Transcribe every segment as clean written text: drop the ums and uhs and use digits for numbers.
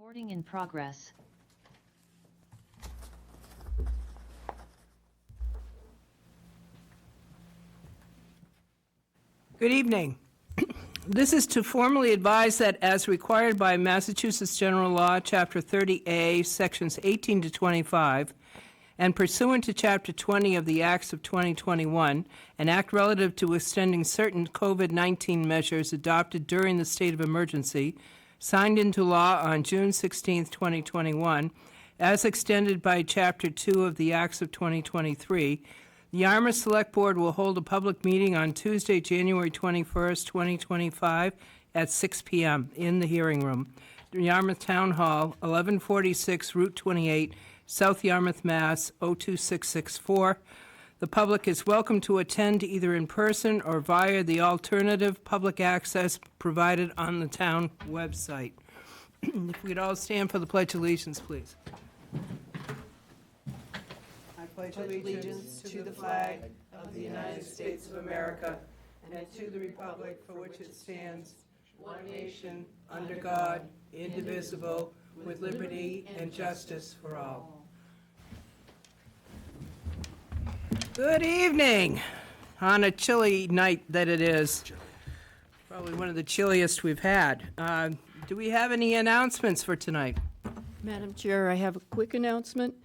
Recording in progress. Good evening. This is to formally advise that as required by Massachusetts General Law, Chapter 30A, Sections 18 to 25, and pursuant to Chapter 20 of the Acts of 2021, an act relative to extending certain COVID-19 measures adopted during the state of emergency, signed into law on June 16, 2021, as extended by Chapter 2 of the Acts of 2023, the Yarmouth Select Board will hold a public meeting on Tuesday, January 21st, 2025, at 6 p.m. in the hearing room, Yarmouth Town Hall, 1146 Route 28, South Yarmouth, Mass. 02664. The public is welcome to attend either in person or via the alternative public access provided on the town website. If we'd all stand for the Pledge of Allegiance, please. I pledge allegiance to the flag of the United States of America and to the republic for which it stands, one nation, under God, indivisible, with liberty and justice for all. Good evening, on a chilly night that it is. Probably one of the chilliest we've had. Do we have any announcements for tonight? Madam Chair, I have a quick announcement.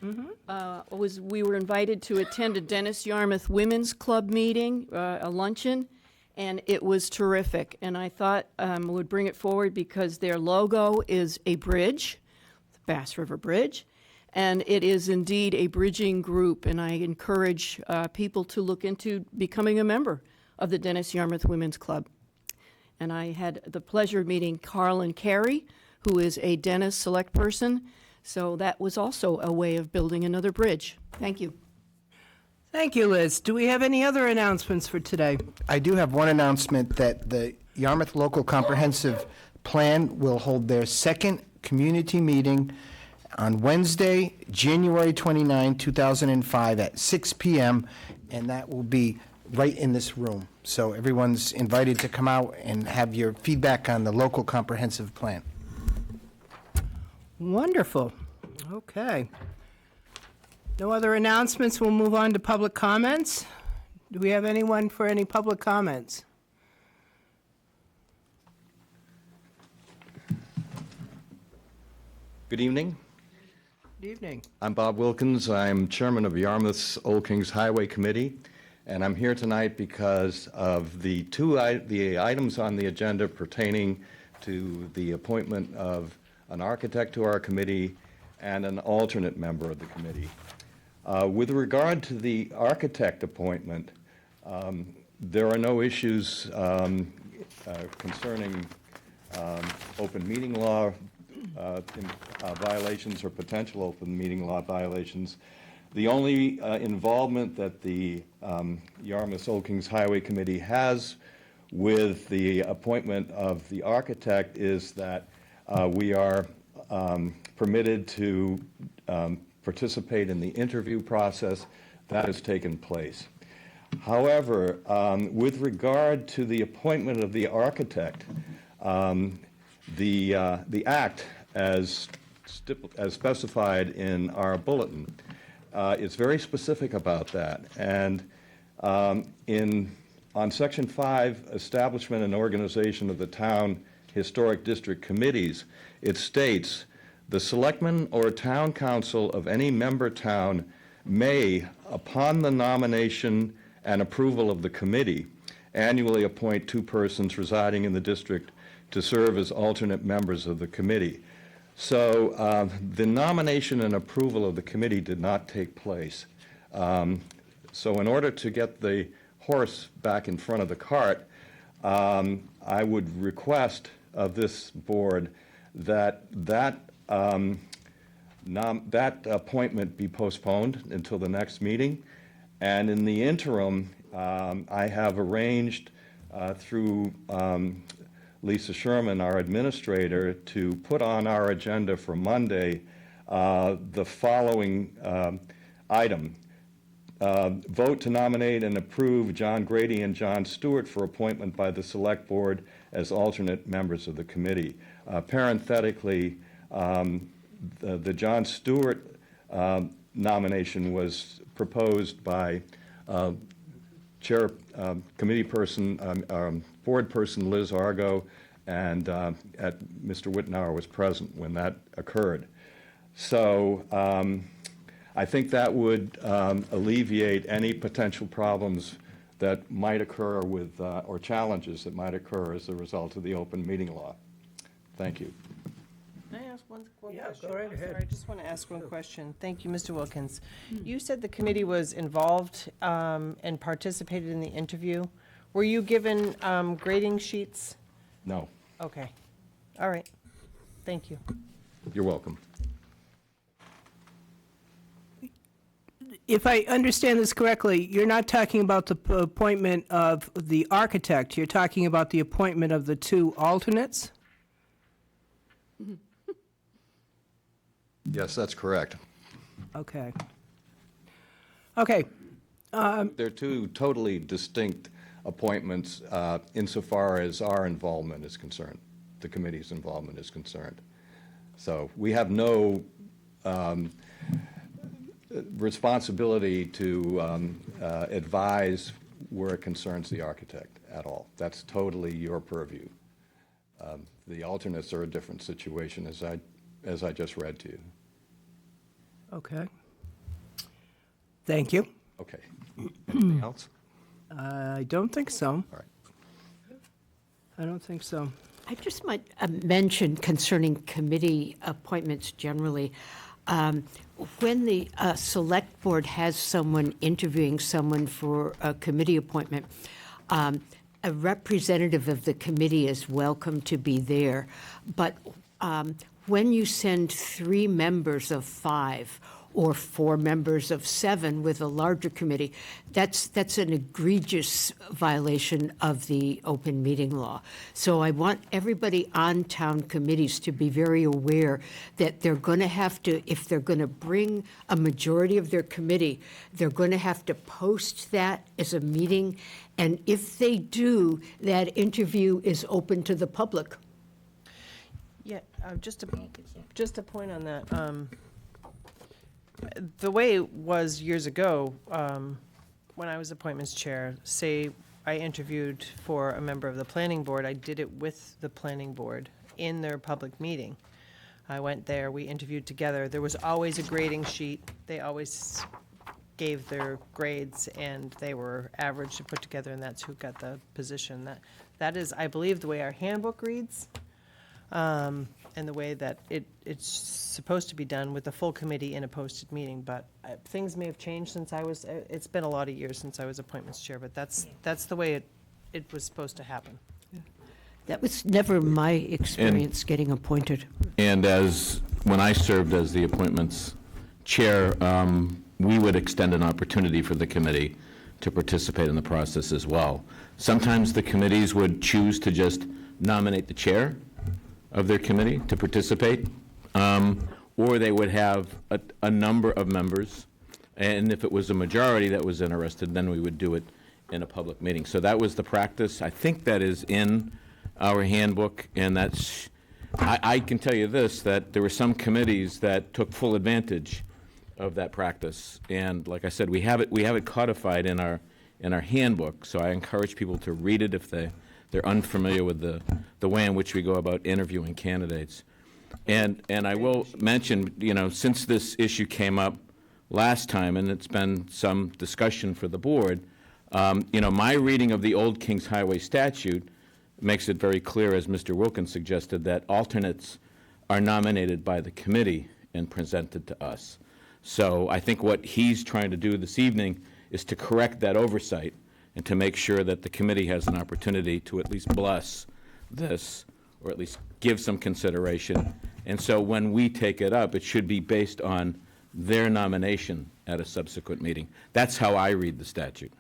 We were invited to attend a Dennis Yarmouth Women's Club meeting, a luncheon, and it was terrific. And I thought I would bring it forward because their logo is a bridge, the Bass River Bridge, and it is indeed a bridging group. And I encourage people to look into becoming a member of the Dennis Yarmouth Women's Club. And I had the pleasure of meeting Carlin Carey, who is a Dennis select person. So that was also a way of building another bridge. Thank you. Thank you, Liz. Do we have any other announcements for today? I do have one announcement that the Yarmouth Local Comprehensive Plan will hold their second community meeting on Wednesday, January 29, 2005 at 6 p.m., and that will be right in this room. So everyone's invited to come out and have your feedback on the local comprehensive plan. Wonderful. Okay. No other announcements. We'll move on to public comments. Do we have anyone for any public comments? Good evening. Good evening. I'm Bob Wilkins. I'm chairman of Yarmouth's Old Kings Highway Committee, and I'm here tonight because of the items on the agenda pertaining to the appointment of an architect to our committee and an alternate member of the committee. With regard to the architect appointment, there are no issues concerning open meeting law violations or potential open meeting law violations. The only involvement that the Yarmouth Old Kings Highway Committee has with the appointment of the architect is that we are permitted to participate in the interview process that has taken place. However, with regard to the appointment of the architect, the act as specified in our bulletin is very specific about that. And on Section 5, Establishment and Organization of the Town Historic District Committees, it states, the selectmen or town council of any member town may, upon the nomination and approval of the committee, annually appoint 2 persons residing in the district to serve as alternate members of the committee. So the nomination and approval of the committee did not take place. So in order to get the horse back in front of the cart, I would request of this board that that appointment be postponed until the next meeting. And in the interim, I have arranged through Lisa Sherman, our administrator, to put on our agenda for Monday the following item. Vote to nominate and approve John Grady and John Stewart for appointment by the Select Board as alternate members of the committee. Parenthetically, The John Stewart nomination was proposed by Chair, Committee Person, Board Person Liz Argo, and Mr. Whitnauer was present when that occurred. So I think that would alleviate any potential problems that might occur with, or challenges that might occur as a result of the open meeting law. Thank you. Can I ask one Yeah, question? go right I'm ahead. sorry, I just want to ask one question. Thank you, Mr. Wilkins. You said the committee was involved and participated in the interview. Were you given grading sheets? No, Okay. All right. Thank you. you're welcome. If I understand this correctly, you're not talking about the appointment of the architect, you're talking about the appointment of the two alternates? Yes, that's correct. Okay. Okay, They're two totally distinct appointments insofar as our involvement is concerned, the committee's involvement is concerned. So we have no responsibility to advise where it concerns the architect at all. That's totally your purview. The alternates are a different situation, as I just read to you. okay. Thank you. Okay. Anything else? I don't think so. All right. I don't think so. I just might mention concerning committee appointments generally. When the select board has someone interviewing someone for a committee appointment, a representative of the committee is welcome to be there. But when you send 3 members of 5 or 4 members of 7 with a larger committee, that's an egregious violation of the open meeting law. So I want everybody on town committees to be very aware that they're going to have to, if they're going to bring a majority of their committee, they're going to have to post that as a meeting. And if they do, that interview is open to the public. Yeah, just a point on that. The way it was years ago, when I was appointments chair, say I interviewed for a member of the planning board, I did it with the planning board in their public meeting. I went there, we interviewed together. There was always a grading sheet. They always gave their grades, and they were averaged and put together, and that's who got the position. That is, I believe, the way our handbook reads. And the way that it's supposed to be done with the full committee in a posted meeting, but things may have changed since it's been a lot of years since I was appointments chair, but that's the way it was supposed to happen. That was never my experience getting appointed. And when I served as the appointments chair, we would extend an opportunity for the committee to participate in the process as well. Sometimes the committees would choose to just nominate the chair of their committee to participate, or they would have a number of members, and if it was a majority that was interested, then we would do it in a public meeting. So that was the practice. I think that is in our handbook, and that's, I can tell you this, that there were some committees that took full advantage of that practice, and like I said, we have it codified in our handbook, so I encourage people to read it if they're unfamiliar with the way in which we go about interviewing candidates. And I will mention, since this issue came up last time, and it's been some discussion for the board, my reading of the old Kings Highway statute makes it very clear, as Mr. Wilkins suggested, that alternates are nominated by the committee and presented to us. So I think what he's trying to do this evening is to correct that oversight and to make sure that the committee has an opportunity to at least bless this, or at least give some consideration. And so when we take it up, it should be based on their nomination at a subsequent meeting. That's how I read the statute.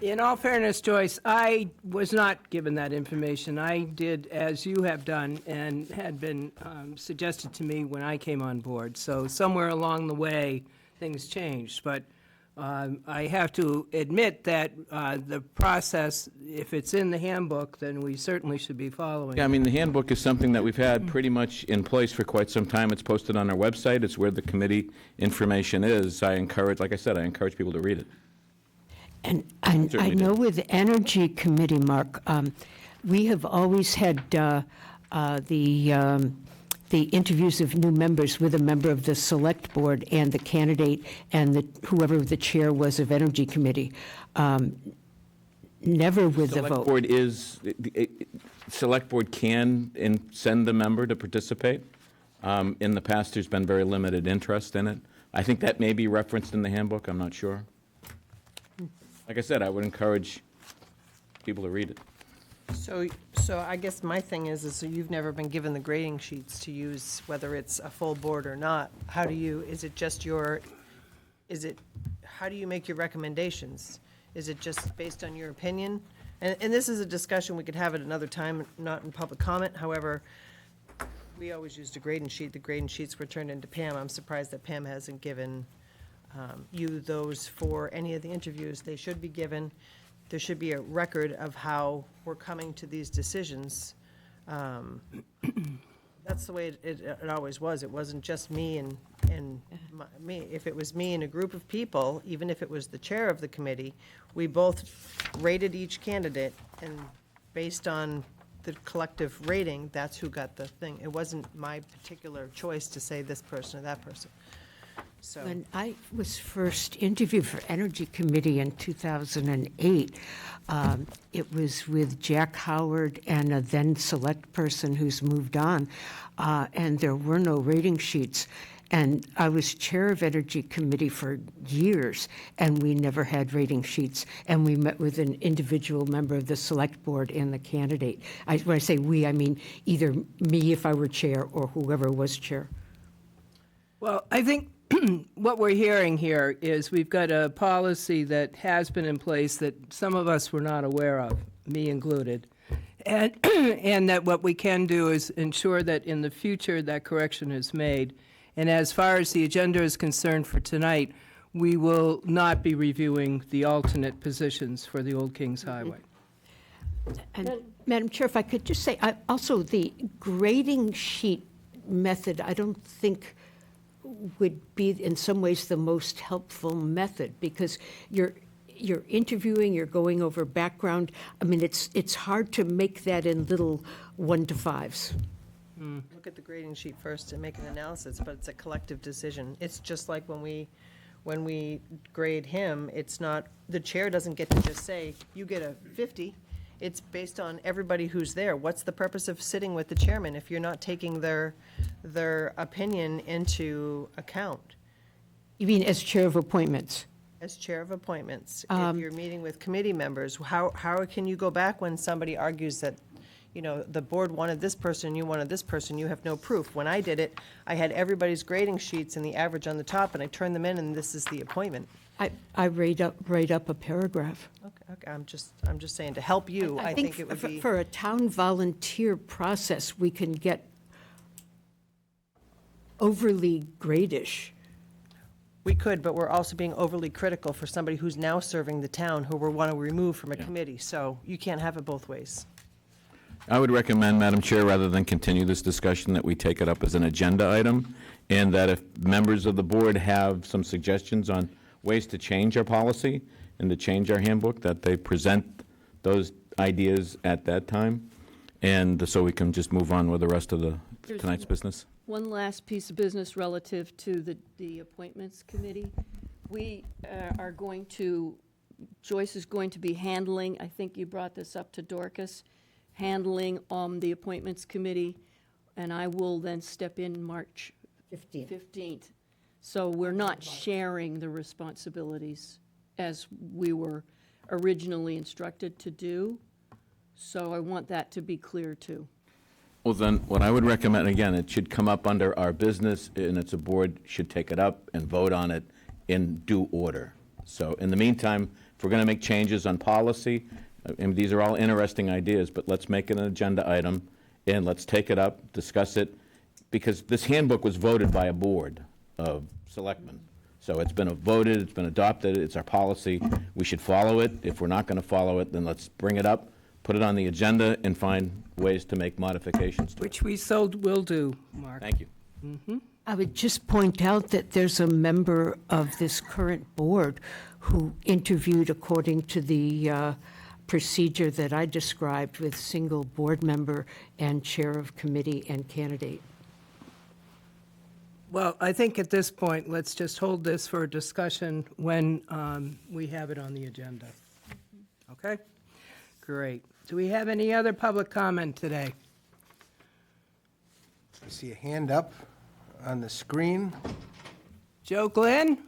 In all fairness, Joyce, I was not given that information. I did as you have done and had been suggested to me when I came on board. So somewhere along the way, things changed. But I have to admit that the process, if it's in the handbook, then we certainly should be following. Yeah, I mean, the handbook is something that we've had pretty much in place for quite some time. It's posted on our website. It's where the committee information is. Like I said, I encourage people to read it. And I Certainly know do. with the Energy Committee, Mark, we have always had the interviews of new members with a member of the Select Board and the candidate and whoever the chair was of Energy Committee, never with the Select vote. Board Select Board can send the member to participate. In the past, there's been very limited interest in it. I think that may be referenced in the handbook, I'm not sure. Like I said, I would encourage people to read it. So I guess my thing is so you've never been given the grading sheets to use, whether it's a full board or not. How do you, how do you make your recommendations? Is it just based on your opinion? And this is a discussion we could have at another time, not in public comment. However, we always used a grading sheet. The grading sheets were turned into Pam. I'm surprised that Pam hasn't given you those for any of the interviews. They should be given. There should be a record of how we're coming to these decisions. That's the way it always was. It wasn't just me and me. If it was me and a group of people, even if it was the chair of the committee, we both rated each candidate, and based on the collective rating, that's who got the thing. It wasn't my particular choice to say this person or that person. So. When I was first interviewed for Energy Committee in 2008, it was with Jack Howard and a then select person who's moved on, and there were no rating sheets. And I was chair of Energy Committee for years, and we never had rating sheets. And we met with an individual member of the select board and the candidate. When I say we, I mean either me if I were chair or whoever was chair. Well, I think what we're hearing here is we've got a policy that has been in place that some of us were not aware of, me included. And that what we can do is ensure that in the future that correction is made. And as far as the agenda is concerned for tonight, we will not be reviewing the alternate positions for the Old Kings Highway. And Madam Chair, if I could just say, also the grading sheet method, I don't think would be in some ways the most helpful method, because you're interviewing, you're going over background. I mean, it's hard to make that in little 1 to 5s. Look at the grading sheet first and make an analysis, but it's a collective decision. It's just like when we grade him, it's not, the chair doesn't get to just say, you get a 50. It's based on everybody who's there. What's the purpose of sitting with the chairman if you're not taking their opinion into account? You mean as chair of appointments? As chair of appointments, if you're meeting with committee members, how can you go back when somebody argues that, the board wanted this person, you wanted this person, you have no proof? When I did it, I had everybody's grading sheets and the average on the top, and I turned them in, and this is the appointment. I write up a paragraph. Okay, I'm just saying, to help you, I think it would be. For a town volunteer process, we can get overly gradish. We could, but we're also being overly critical for somebody who's now serving the town, who we want to remove from a committee, so you can't have it both ways. I would recommend, Madam Chair, rather than continue this discussion, that we take it up as an agenda item, and that if members of the board have some suggestions on ways to change our policy and to change our handbook, that they present those ideas at that time, and so we can just move on with the rest of tonight's business. One last piece of business relative to the Appointments Committee. We are going to, Joyce is going to be handling, I think you brought this up to Dorcas, handling the Appointments Committee, and I will then step in March 15th. So we're not sharing the responsibilities as we were originally instructed to do. So I want that to be clear, too. Well, then, what I would recommend, again, it should come up under our business, and it's a board should take it up and vote on it in due order. So in the meantime, if we're going to make changes on policy, and these are all interesting ideas, but let's make it an agenda item, and let's take it up, discuss it, because this handbook was voted by a board of selectmen. So it's been voted, it's been adopted, it's our policy. We should follow it. If we're not going to follow it, then let's bring it up, put it on the agenda, and find ways to make modifications to it. Which we so will do, Mark. Thank you. I would just point out that there's a member of this current board who interviewed according to the procedure that I described with single board member and chair of committee and candidate. Well, I think at this point, let's just hold this for a discussion when we have it on the agenda. Okay? Great. Do we have any other public comment today? I see a hand up on the screen. Joe Glenn?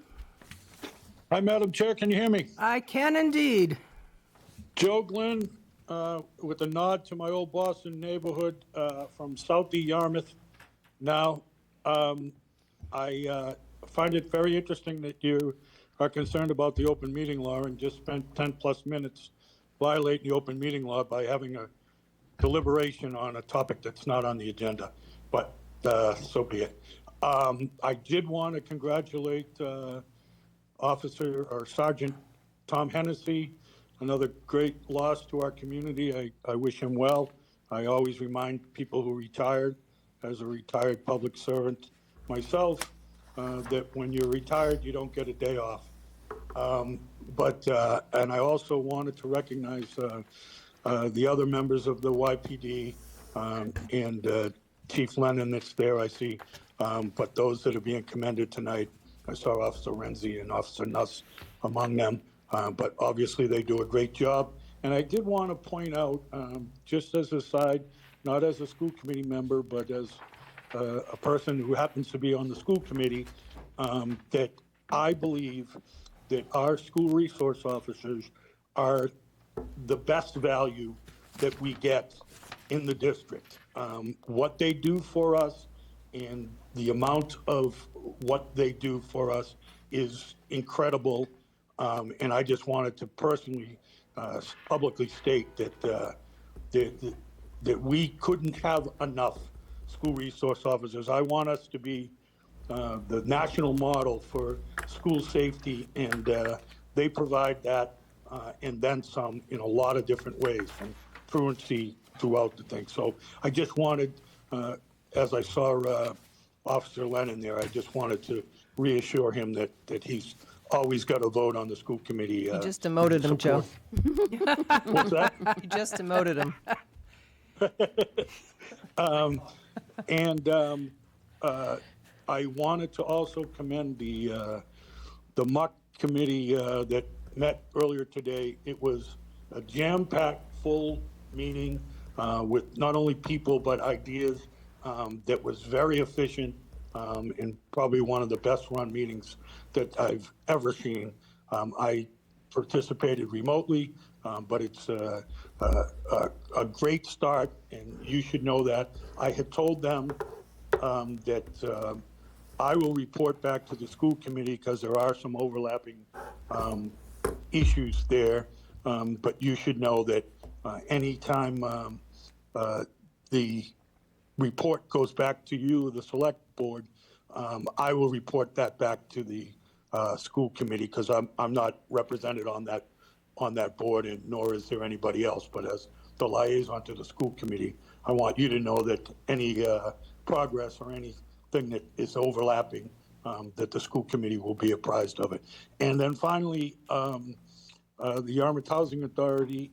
Hi, Madam Chair, can you hear me? I can indeed. Joe Glenn, with a nod to my old Boston neighborhood from Southie Yarmouth. Now, I find it very interesting that you are concerned about the open meeting law and just spent 10-plus minutes violating the open meeting law by having a deliberation on a topic that's not on the agenda, but so be it. I did want to congratulate Officer or Sergeant Tom Hennessy, another great loss to our community. I wish him well. I always remind people who retired, as a retired public servant myself, that when you're retired, you don't get a day off. And I also wanted to recognize the other members of the YPD and Chief Lennon that's there, I see, but those that are being commended tonight, I saw Officer Renzi and Officer Nuss among them, but obviously they do a great job. And I did want to point out, just as a side, not as a school committee member, but as a person who happens to be on the school committee, that I believe that our school resource officers are the best value that we get in the district. What they do for us and the amount of what they do for us is incredible. And I just wanted to personally, publicly state that that we couldn't have enough school resource officers. I want us to be the national model for school safety, and they provide that and then some in a lot of different ways, from truancy throughout the thing. So I just wanted, as I saw Officer Lennon there, I just wanted to reassure him that he's always got a vote on the school committee. You just demoted him, Joe. What's that? You just demoted him. I wanted to also commend the Mart committee that met earlier today. It was a jam-packed, full meeting with not only people but ideas that was very efficient and probably one of the best-run meetings that I've ever seen. I participated remotely, but it's a great start, and you should know that. I had told them that I will report back to the school committee because there are some overlapping issues there, but you should know that anytime the report goes back to you, the select board, I will report that back to the school committee because I'm not represented on that board, and nor is there anybody else. But as the liaison to the school committee, I want you to know that any progress or anything that is overlapping, that the school committee will be apprised of it. And then finally, the Yarmouth Housing Authority,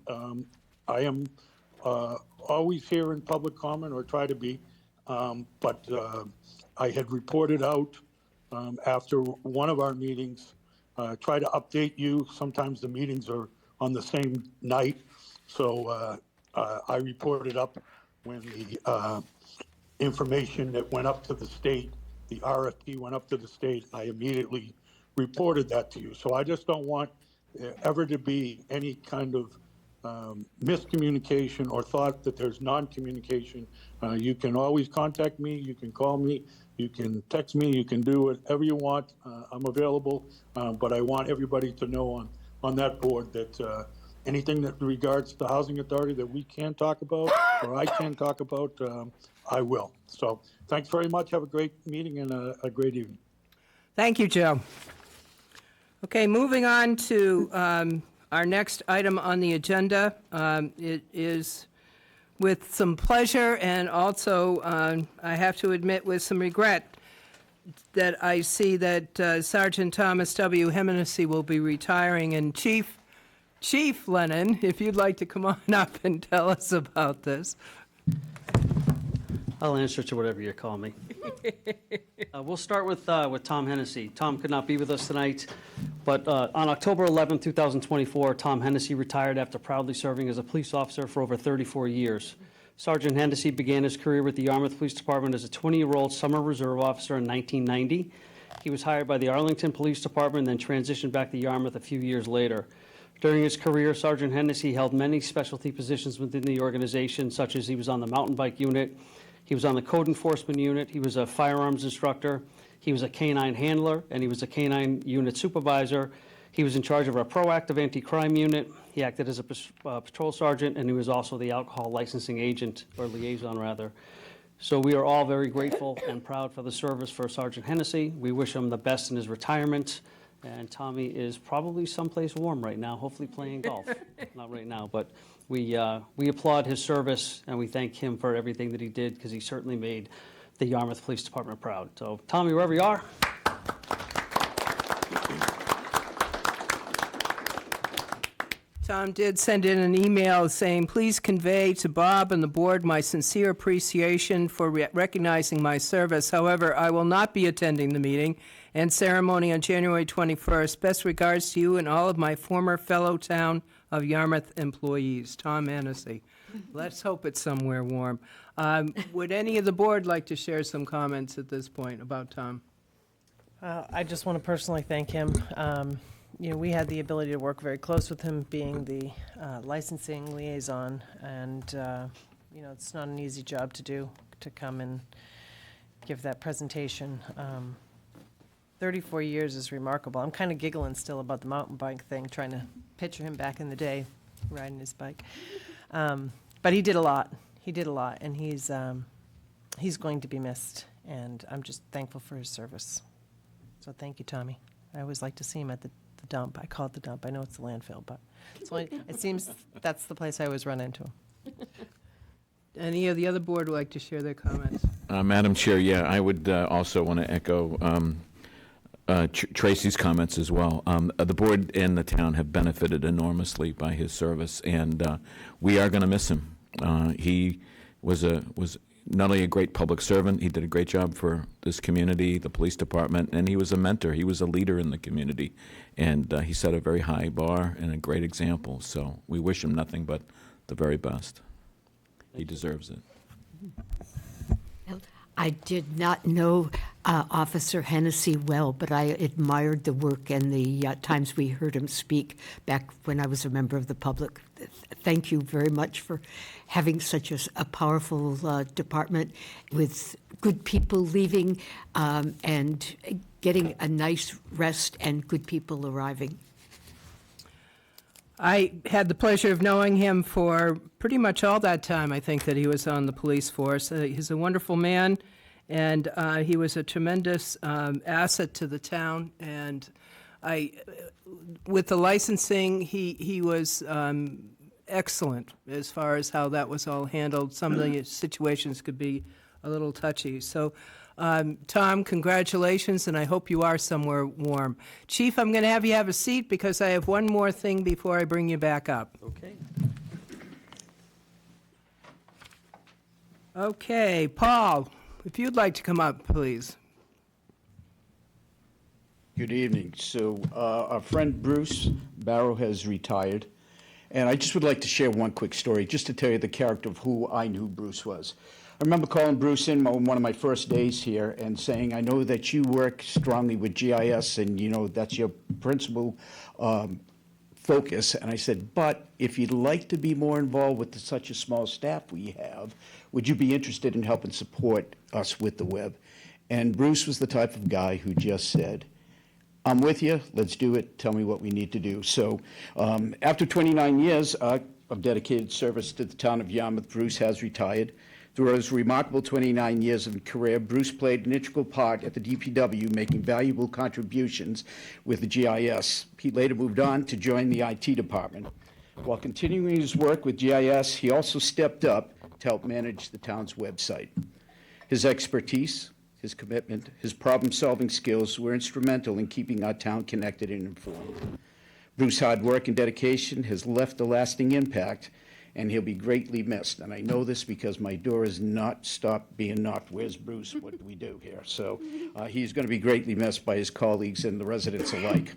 I am always here in public comment, or try to be, but I had reported out after one of our meetings, try to update you. Sometimes the meetings are on the same night, so I reported up when the information that went up to the state, the RFP went up to the state. I immediately reported that to you. So I just don't want ever to be any kind of miscommunication or thought that there's non-communication. You can always contact me, you can call me, you can text me, you can do whatever you want. I'm available, but I want everybody to know on that board that anything that regards the Housing Authority that we can talk about or I can talk about, I will. So thanks very much. Have a great meeting and a great evening. Thank you, Joe. Okay, moving on to our next item on the agenda. It is with some pleasure and also, I have to admit, with some regret that I see that Sergeant Thomas W. Hennessy will be retiring. And Chief Lennon, if you'd like to come on up and tell us about this. I'll answer to whatever you call me. We'll start with Tom Hennessy. Tom could not be with us tonight, but on October 11, 2024, Tom Hennessy retired after proudly serving as a police officer for over 34 years. Sergeant Hennessy began his career with the Yarmouth Police Department as a 20-year-old summer reserve officer in 1990. He was hired by the Arlington Police Department and then transitioned back to Yarmouth a few years later. During his career, Sergeant Hennessy held many specialty positions within the organization, such as he was on the mountain bike unit, he was on the code enforcement unit, he was a firearms instructor, he was a canine handler, and he was a canine unit supervisor. He was in charge of a proactive anti-crime unit. He acted as a patrol sergeant, and he was also the alcohol licensing agent, or liaison rather. So we are all very grateful and proud for the service for Sergeant Hennessy. We wish him the best in his retirement. And Tommy is probably someplace warm right now, hopefully playing golf. Not right now, but we applaud his service, and we thank him for everything that he did, because he certainly made the Yarmouth Police Department proud. So Tommy, wherever you are. Tom did send in an email saying, "Please convey to Bob and the board my sincere appreciation for recognizing my service. However, I will not be attending the meeting and ceremony on January 21st. Best regards to you and all of my former fellow town of Yarmouth employees." Tom Hennessy. Let's hope it's somewhere warm. Would any of the board like to share some comments at this point about Tom? I just want to personally thank him. We had the ability to work very close with him, being the licensing liaison, and, it's not an easy job to do, to come and give that presentation. 34 years is remarkable. I'm kind of giggling still about the mountain bike thing, trying to picture him back in the day, riding his bike. But he did a lot. He did a lot, and he's going to be missed, and I'm just thankful for his service. So thank you, Tommy. I always like to see him at the dump. I call it the dump. I know it's the landfill, but it seems that's the place I always run into him. Any of the other board would like to share their comments? Madam Chair, yeah, I would also want to echo Tracy's comments as well. The board and the town have benefited enormously by his service, and we are going to miss him. He was not only a great public servant, he did a great job for this community, the police department, and he was a mentor. He was a leader in the community, and he set a very high bar and a great example. So we wish him nothing but the very best. He deserves it. I did not know Officer Hennessy well, but I admired the work and the times we heard him speak back when I was a member of the public. Thank you very much for having such a powerful department with good people leaving and getting a nice rest and good people arriving. I had the pleasure of knowing him for pretty much all that time, I think, that he was on the police force. He's a wonderful man, and he was a tremendous asset to the town. And with the licensing, he was excellent as far as how that was all handled. Some of the situations could be a little touchy. So, Tom, congratulations, and I hope you are somewhere warm. Chief, I'm going to have you have a seat because I have one more thing before I bring you back up. Okay. Okay, Paul, if you'd like to come up, please. Good evening. So our friend Bruce Barrow has retired, and I just would like to share one quick story just to tell you the character of who I knew Bruce was. I remember calling Bruce in on one of my first days here and saying, "I know that you work strongly with GIS and, that's your principal focus." And I said, "But if you'd like to be more involved with such a small staff we have, would you be interested in helping support us with the web?" And Bruce was the type of guy who just said, "I'm with you, let's do it, tell me what we need to do." So after 29 years of dedicated service to the town of Yarmouth, Bruce has retired. Through his remarkable 29 years of career, Bruce played an integral part at the DPW, making valuable contributions with the GIS. He later moved on to join the IT department. While continuing his work with GIS, he also stepped up to help manage the town's website. His expertise, his commitment, his problem-solving skills were instrumental in keeping our town connected and informed. Bruce's hard work and dedication has left a lasting impact, and he'll be greatly missed. And I know this because my door has not stopped being knocked. Where's Bruce? What do we do here? So he's going to be greatly missed by his colleagues and the residents alike.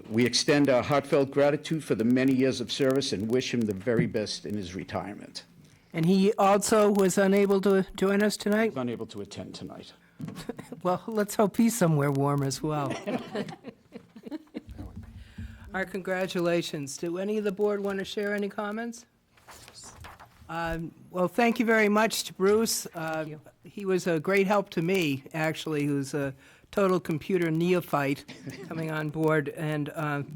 We extend our heartfelt gratitude for the many years of service and wish him the very best in his retirement. And he also was unable to join us tonight? He's unable to attend tonight. Well, let's hope he's somewhere warm as well. Our congratulations. Do any of the board want to share any comments? Well, thank you very much to Bruce. He was a great help to me, actually, who's a total computer neophyte coming on board and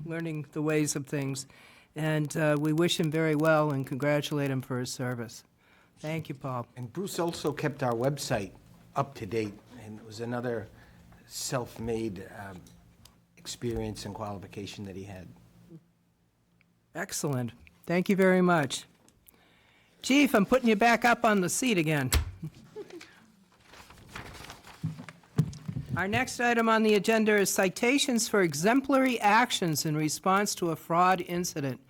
learning the ways of things. And we wish him very well and congratulate him for his service. Thank you, Paul. And Bruce also kept our website up to date, and it was another self-made experience and qualification that he had. Excellent. Thank you very much. Chief, I'm putting you back up on the seat again. Our next item on the agenda is citations for exemplary actions in response to a fraud incident.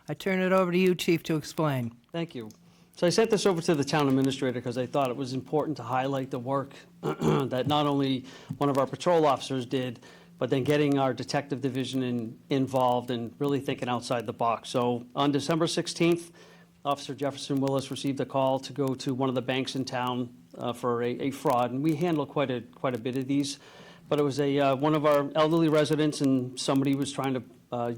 I turn it over to you, Chief, to explain. Thank you. So I sent this over to the town administrator because I thought it was important to highlight the work that not only one of our patrol officers did, but then getting our detective division involved and really thinking outside the box. So on December 16th, Officer Jefferson Willis received a call to go to one of the banks in town for a fraud, and we handle quite a bit of these. But it was one of our elderly residents, and somebody was trying to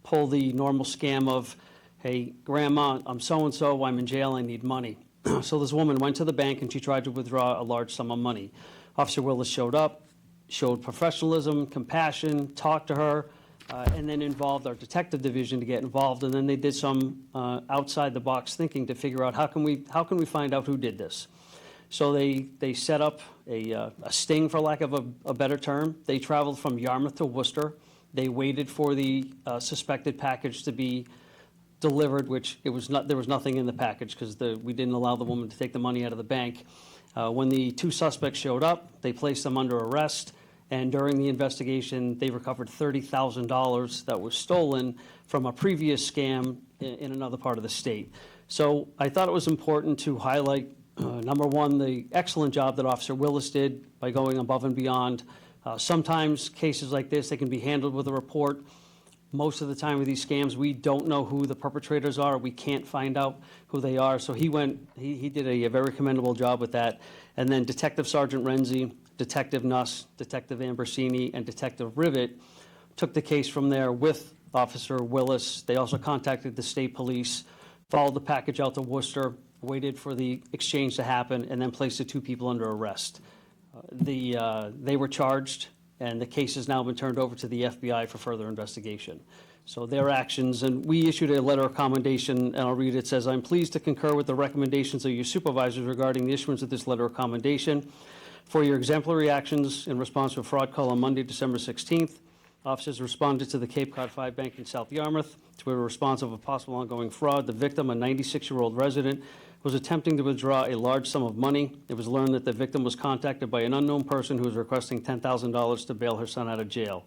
pull the normal scam of, hey, Grandma, I'm so-and-so, I'm in jail, I need money. So this woman went to the bank and she tried to withdraw a large sum of money. Officer Willis showed up, showed professionalism, compassion, talked to her, and then involved our detective division to get involved. And then they did some outside-the-box thinking to figure out how can we find out who did this. So they set up a sting, for lack of a better term. They traveled from Yarmouth to Worcester. They waited for the suspected package to be delivered, which there was nothing in the package because we didn't allow the woman to take the money out of the bank. When the two suspects showed up, they placed them under arrest, and during the investigation, they recovered $30,000 that was stolen from a previous scam in another part of the state. So I thought it was important to highlight, number one, the excellent job that Officer Willis did by going above and beyond. Sometimes cases like this, they can be handled with a report. Most of the time with these scams, we don't know who the perpetrators are. We can't find out who they are. So he did a very commendable job with that. And then Detective Sergeant Renzi, Detective Nuss, Detective Ambrosini, and Detective Rivet took the case from there with Officer Willis. They also contacted the state police, followed the package out to Worcester, waited for the exchange to happen, and then placed the two people under arrest. They were charged, and the case has now been turned over to the FBI for further investigation. So their actions, and we issued a letter of commendation, and I'll read it. It says, I'm pleased to concur with the recommendations of your supervisors regarding the issuance of this letter of commendation. For your exemplary actions in response to a fraud call on Monday, December 16th, officers responded to the Cape Cod 5 Bank in South Yarmouth to a response of a possible ongoing fraud. The victim, a 96-year-old resident, was attempting to withdraw a large sum of money. It was learned that the victim was contacted by an unknown person who was requesting $10,000 to bail her son out of jail.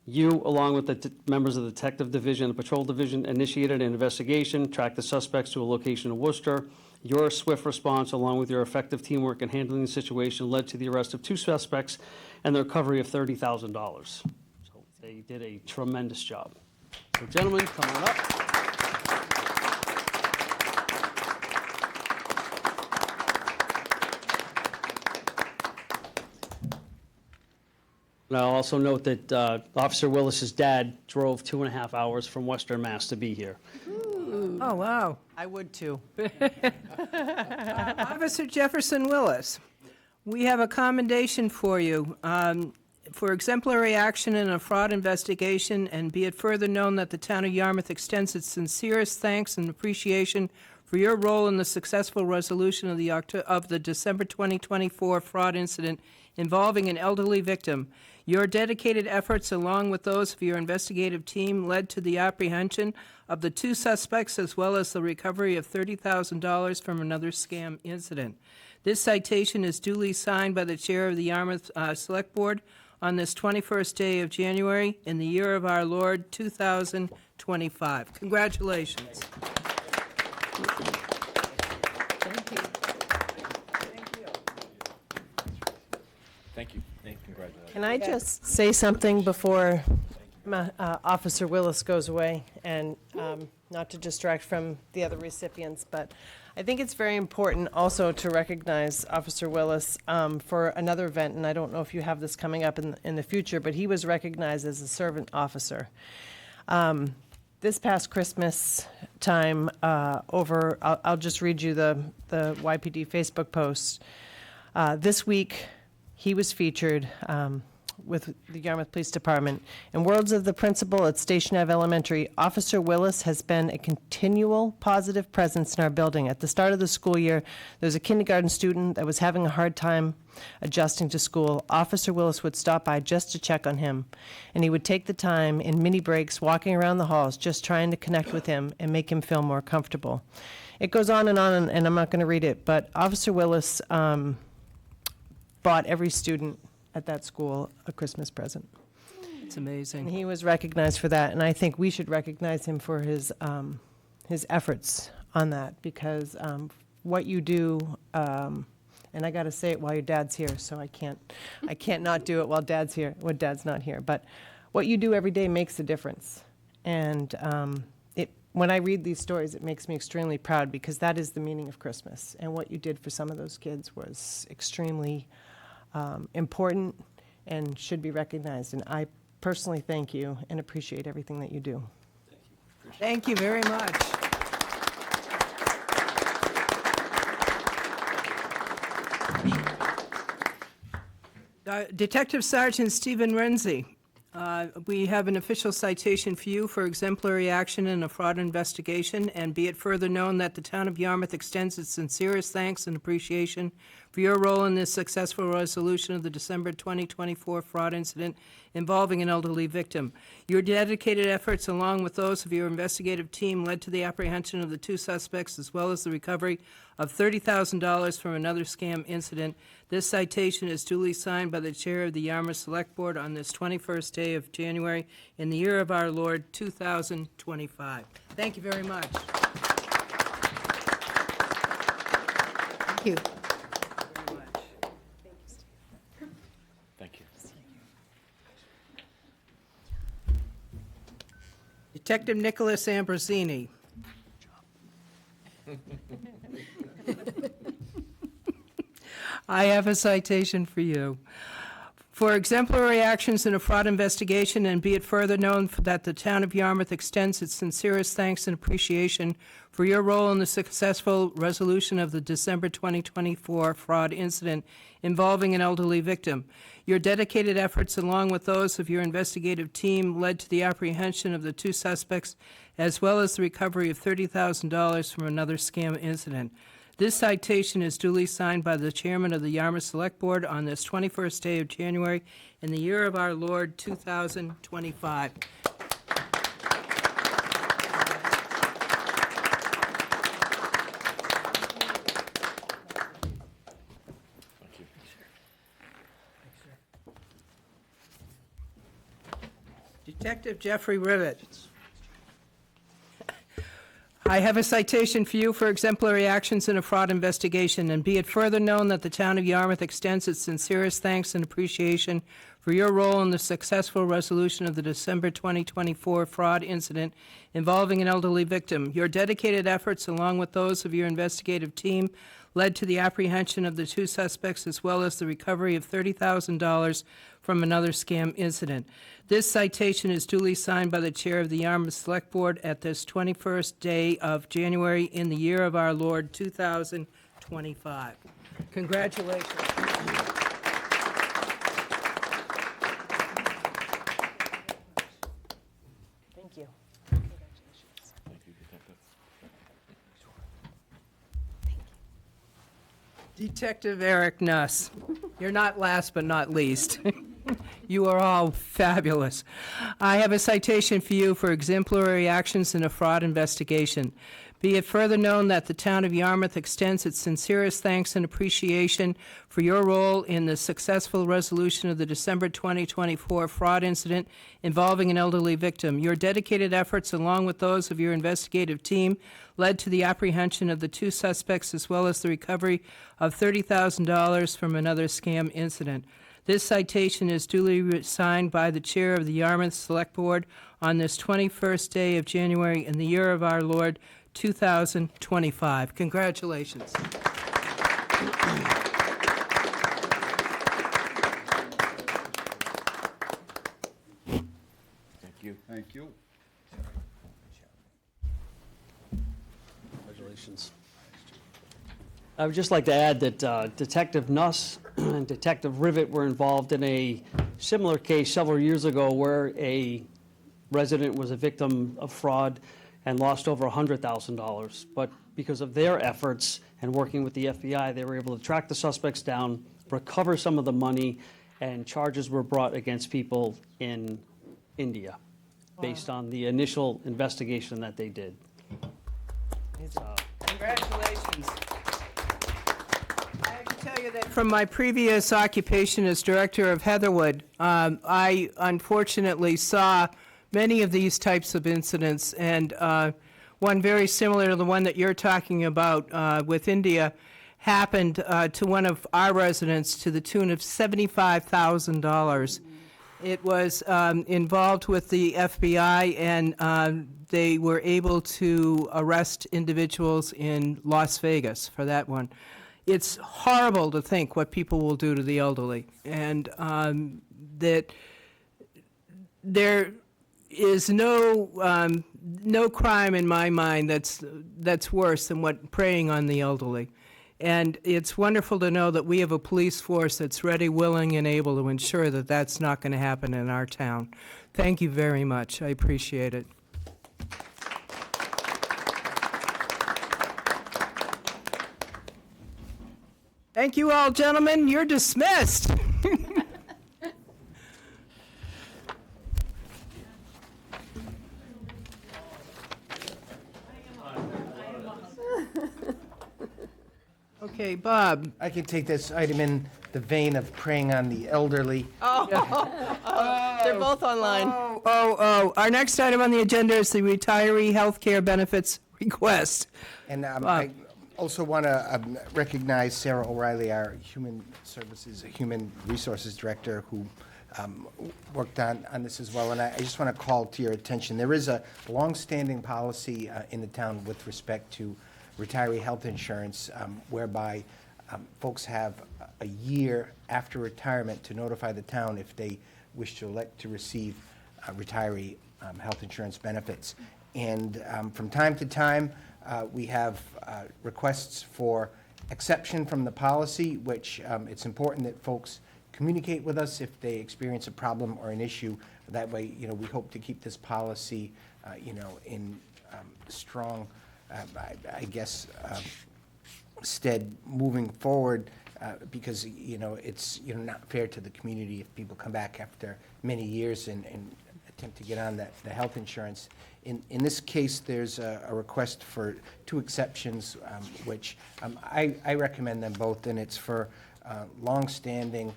You, along with the members of the Detective Division and the Patrol Division, initiated an investigation, tracked the suspects to a location in Worcester. Your swift response, along with your effective teamwork in handling the situation, led to the arrest of two suspects and the recovery of $30,000. So they did a tremendous job. So gentlemen, come on up. And I'll also note that Officer Willis's dad drove 2.5 hours from Western Mass to be here. Oh, wow. I would too. Officer Jefferson Willis, we have a commendation for you for exemplary action in a fraud investigation, and be it further known that the town of Yarmouth extends its sincerest thanks and appreciation for your role in the successful resolution of the December 2024 fraud incident involving an elderly victim. Your dedicated efforts, along with those of your investigative team, led to the apprehension of the 2 suspects as well as the recovery of $30,000 from another scam incident. This citation is duly signed by the Chair of the Yarmouth Select Board on this 21st day of January in the year of our Lord 2025. Congratulations. Thank you. Congratulations. Can I just say something before Officer Willis goes away? And not to distract from the other recipients, but I think it's very important also to recognize Officer Willis for another event, and I don't know if you have this coming up in the future, but he was recognized as a servant officer. This past Christmas time, I'll just read you the YPD Facebook post. This week, he was featured with the Yarmouth Police Department. In words of the principal at Station Ave Elementary, Officer Willis has been a continual positive presence in our building. At the start of the school year, there was a kindergarten student that was having a hard time adjusting to school. Officer Willis would stop by just to check on him, and he would take the time in mini breaks walking around the halls just trying to connect with him and make him feel more comfortable. It goes on, and I'm not going to read it, but Officer Willis bought every student at that school a Christmas present. It's And amazing. he was recognized for that, and I think we should recognize him for his efforts on that, because what you do, and I got to say it while your dad's here, so I can't not do it while dad's not here. But what you do every day makes a difference, and when I read these stories, it makes me extremely proud, because that is the meaning of Christmas, and what you did for some of those kids was extremely important and should be recognized. And I personally thank you and appreciate everything that you do. Thank you very much. Detective Sergeant Stephen Renzi, we have an official citation for you for exemplary action in a fraud investigation, and be it further known that the town of Yarmouth extends its sincerest thanks and appreciation for your role in this successful resolution of the December 2024 fraud incident involving an elderly victim. Your dedicated efforts, along with those of your investigative team, led to the apprehension of the 2 suspects as well as the recovery of $30,000 from another scam incident. This citation is duly signed by the Chair of the Yarmouth Select Board on this 21st day of January in the year of our Lord 2025. Thank you very much. Thank you. Thank you. Detective Nicholas Ambrosini. I have a citation for you. For exemplary actions in a fraud investigation, and be it further known that the town of Yarmouth extends its sincerest thanks and appreciation for your role in the successful resolution of the December 2024 fraud incident involving an elderly victim. Your dedicated efforts, along with those of your investigative team, led to the apprehension of the 2 suspects, as well as the recovery of $30,000 from another scam incident. This citation is duly signed by the Chairman of the Yarmouth Select Board on this 21st day of January in the year of our Lord 2025. Detective Jeffrey Rivet. I have a citation for you for exemplary actions in a fraud investigation, and be it further known that the town of Yarmouth extends its sincerest thanks and appreciation for your role in the successful resolution of the December 2024 fraud incident involving an elderly victim. Your dedicated efforts, along with those of your investigative team, led to the apprehension of the 2 suspects as well as the recovery of $30,000 from another scam incident. This citation is duly signed by the Chair of the Yarmouth Select Board at this 21st day of January in the year of our Lord 2025. Congratulations. Thank you. Detective Eric Nuss, you're not last but not least. You are all fabulous. I have a citation for you for exemplary actions in a fraud investigation. Be it further known that the town of Yarmouth extends its sincerest thanks and appreciation for your role in the successful resolution of the December 2024 fraud incident involving an elderly victim. Your dedicated efforts, along with those of your investigative team, led to the apprehension of the two suspects as well as the recovery of $30,000 from another scam incident. This citation is duly signed by the Chair of the Yarmouth Select Board on this 21st day of January in the year of our Lord, 2025. Congratulations. Thank you. Congratulations. I would just like to add that Detective Nuss and Detective Rivet were involved in a similar case several years ago where a resident was a victim of fraud and lost over $100,000. But because of their efforts and working with the FBI, they were able to track the suspects down, recover some of the money, and charges were brought against people in India based on the initial investigation that they did. Congratulations. I have to tell you that from my previous occupation as director of Heatherwood, I unfortunately saw many of these types of incidents, and one very similar to the one that you're talking about with India happened to one of our residents to the tune of $75,000. It was involved with the FBI, and they were able to arrest individuals in Las Vegas for that one. It's horrible to think what people will do to the elderly, and that there is no crime in my mind that's worse than what preying on the elderly. And it's wonderful to know that we have a police force that's ready, willing, and able to ensure that that's not going to happen in our town. Thank you very much. I appreciate it. Thank you all, gentlemen. You're dismissed. Okay, Bob. I can take this item in the vein of preying on the elderly. They're both online. Our next item on the agenda is the retiree health care benefits request. And I also want to recognize Sarah O'Reilly, our Human Resources Director, who worked on this as well. And I just want to call to your attention, there is a longstanding policy in the town with respect to retiree health insurance, whereby folks have a year after retirement to notify the town if they wish to elect to receive retiree health insurance benefits. And from time to time, we have requests for exception from the policy, which it's important that folks communicate with us if they experience a problem or an issue. That way, we hope to keep this policy, in strong, I guess, stead moving forward, because, it's, not fair to the community if people come back after many years and attempt to get on the health insurance. In this case, there's a request for two exceptions, which I recommend them both, and it's for longstanding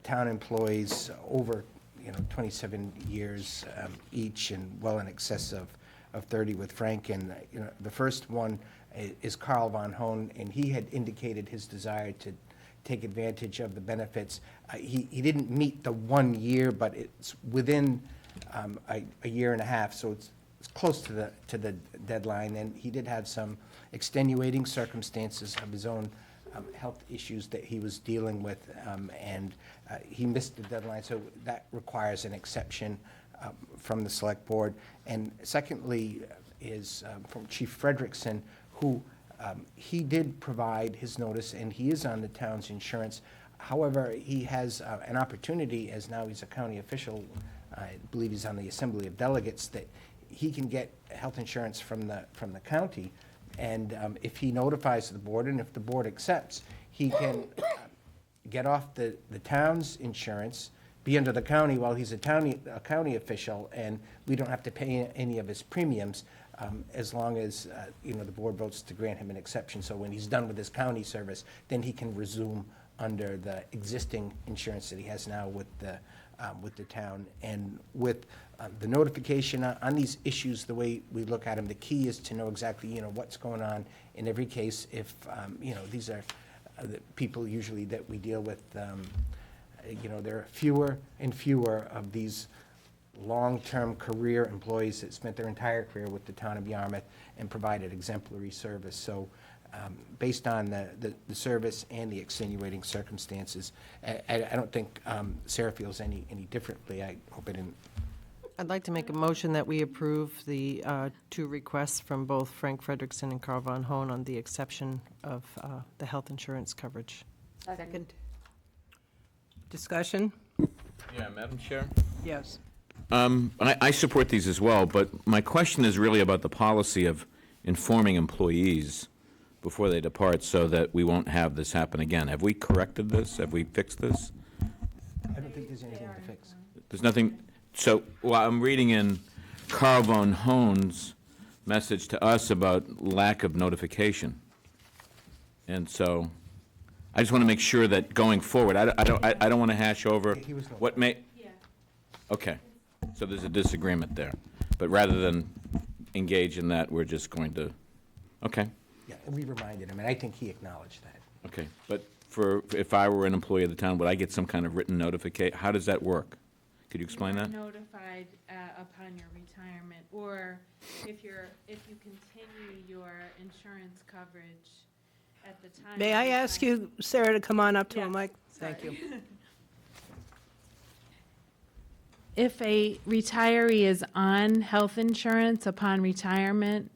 town employees over 27 years each, and well in excess of 30 with Frank. And the first one is Carl Von Hohn, and he had indicated his desire to take advantage of the benefits. He didn't meet the 1 year, but it's within a year and a half, so it's close to the deadline. And he did have some extenuating circumstances of his own health issues that he was dealing with, and he missed the deadline, so that requires an exception from the select board. And secondly is from Chief Frederickson, who he did provide his notice, and he is on the town's insurance. However, he has an opportunity, as now he's a county official, I believe he's on the Assembly of Delegates, that he can get health insurance from the county. And if he notifies the board, and if the board accepts, he can get off the town's insurance, be under the county while he's a county official, and we don't have to pay any of his premiums, as long as, the board votes to grant him an exception. So when he's done with his county service, then he can resume under the existing insurance that he has now with the town. And with the notification on these issues, the way we look at them, the key is to know exactly, what's going on in every case. If, these are the people usually that we deal with, there are fewer and fewer of these long-term career employees that spent their entire career with the town of Yarmouth and provided exemplary service. So based on the service and the extenuating circumstances, I don't think Sarah feels any differently. I hope I didn't. I'd like to make a motion that we approve the two requests from both Frank Frederickson and Carl Von Hoen on the exception of the health insurance coverage. Second. Discussion? Yeah, Madam Chair? Yes. I support these as well, but my question is really about the policy of informing employees before they depart so that we won't have this happen again. Have we corrected this? Have we fixed this? I don't think there's anything to fix. There's nothing, so, well, I'm reading in Carl Von Hoen's message to us about lack of notification. And so, I just want to make sure that going forward, I don't want to hash over He was notified. what may. Okay, so there's a disagreement there. But rather than engage in that, we're just going to, okay, Yeah, and we reminded him, and I think he acknowledged that. okay. But if I were an employee of the town, would I get some kind of written notification? How does that work? Could you explain that? Notified upon your retirement, or if you continue your insurance coverage at the time. May of I ask retirement. you, Sarah, to come on up to a Yes, mic? Thank sorry. you. If a retiree is on health insurance upon retirement,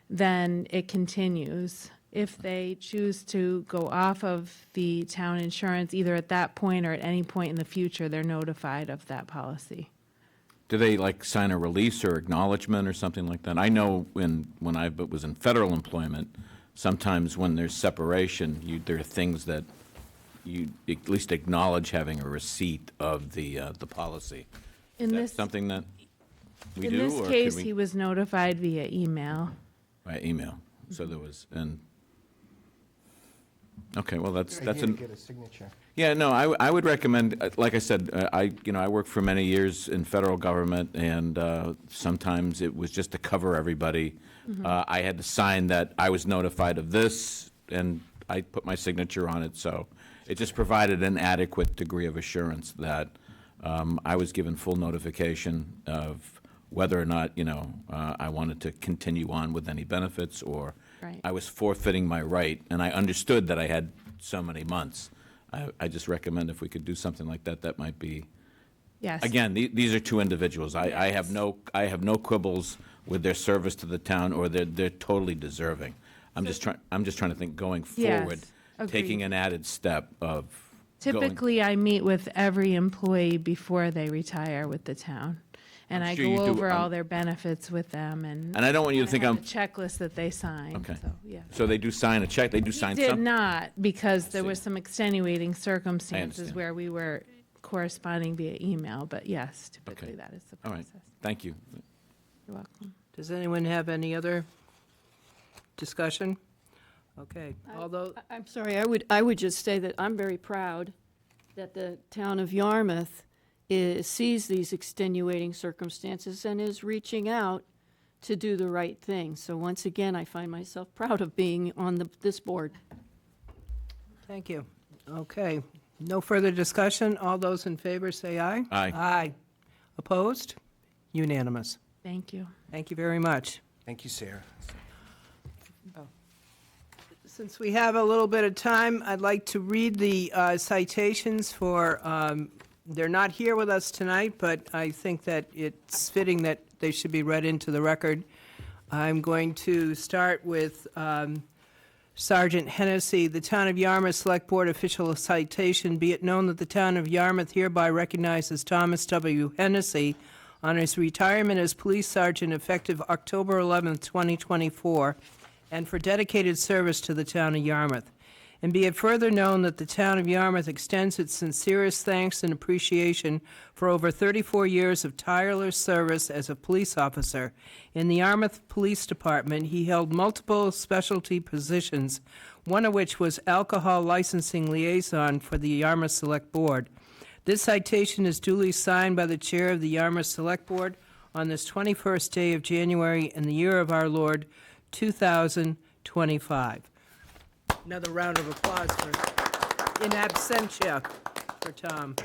then it continues. If they choose to go off of the town insurance, either at that point or at any point in the future, they're notified of that policy. Do they like sign a release or acknowledgement or something like that? I know when I was in federal employment, sometimes when there's separation, there are things that you at least acknowledge having a receipt of the policy. Is that something that we do? In this or could case, we- he was notified via email. By email, so there was, okay, well, that's Idea to an, get a signature. yeah, no, I would recommend, like I said, I worked for many years in federal government, and sometimes it was just to cover everybody. I had to sign that I was notified of this, and I put my signature on it, so it just provided an adequate degree of assurance that I was given full notification of whether or not, I wanted to continue on with any benefits, or Right. I was forfeiting my right, and I understood that I had so many months. I just recommend if we could do something like that, that might be, Yes. again, these are two individuals. I have no quibbles with their service to the town, or they're totally deserving. I'm just trying to think going Yes, forward, agreed. taking an added step of going. Typically, I meet with every employee before they retire with the town. And I'm I sure you go do, over all their benefits with them, and And I don't want you to think I I'm, have a checklist that they sign, okay. so, yeah. So they do sign a check, they do sign Did something? not, because there see. was some extenuating circumstances understand. where we were corresponding via email, but yes, typically Okay. that is the All right, process. thank you. You're welcome. Does anyone have any other discussion? Okay, although, I'm sorry, I would just say that I'm very proud that the town of Yarmouth sees these extenuating circumstances and is reaching out to do the right thing. So once again, I find myself proud of being on this board. thank you. Okay, no further discussion. All those in favor say aye. Aye. Aye. Opposed? Unanimous. Thank you. Thank you very much. Thank you, Sarah. Since we have a little bit of time, I'd like to read the citations for, they're not here with us tonight, but I think that it's fitting that they should be read into the record. I'm going to start with Sergeant Hennessy, the Town of Yarmouth Select Board official citation. Be it known that the Town of Yarmouth hereby recognizes Thomas W. Hennessy on his retirement as police sergeant effective October 11th, 2024, and for dedicated service to the Town of Yarmouth. And be it further known that the town of Yarmouth extends its sincerest thanks and appreciation for over 34 years of tireless service as a police officer. In the Yarmouth Police Department, he held multiple specialty positions, one of which was alcohol licensing liaison for the Yarmouth Select Board. This citation is duly signed by the chair of the Yarmouth Select Board on this 21st day of January in the year of our Lord, 2025. Another round of applause for, in absentia, for Tom.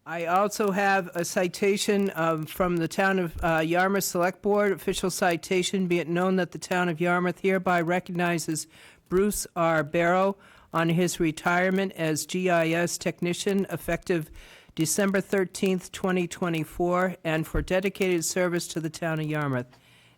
I also have a citation from the Town of Yarmouth Select Board, official citation, be it known that the Town of Yarmouth hereby recognizes Bruce R. Barrow on his retirement as GIS technician effective December 13th, 2024, and for dedicated service to the Town of Yarmouth.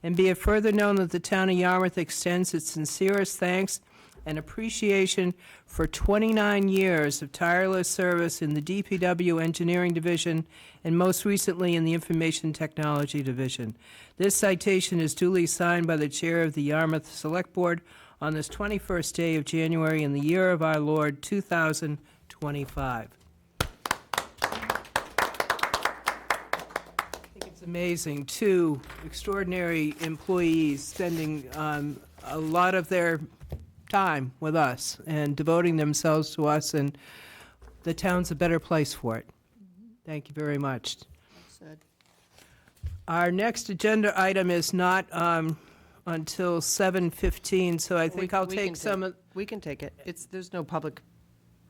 And be it further known that the Town of Yarmouth extends its sincerest thanks and appreciation for 29 years of tireless service in the DPW Engineering Division and most recently in the Information Technology Division. This citation is duly signed by the Chair of the Yarmouth Select Board on this 21st day of January in the year of our Lord, 2025. Amazing, two extraordinary employees spending a lot of their time with us and devoting themselves to us, and the town's a better place for it. Thank you very much. Said. Our next agenda item is not until 7:15, so I think I'll take some of... We can take it. There's no public,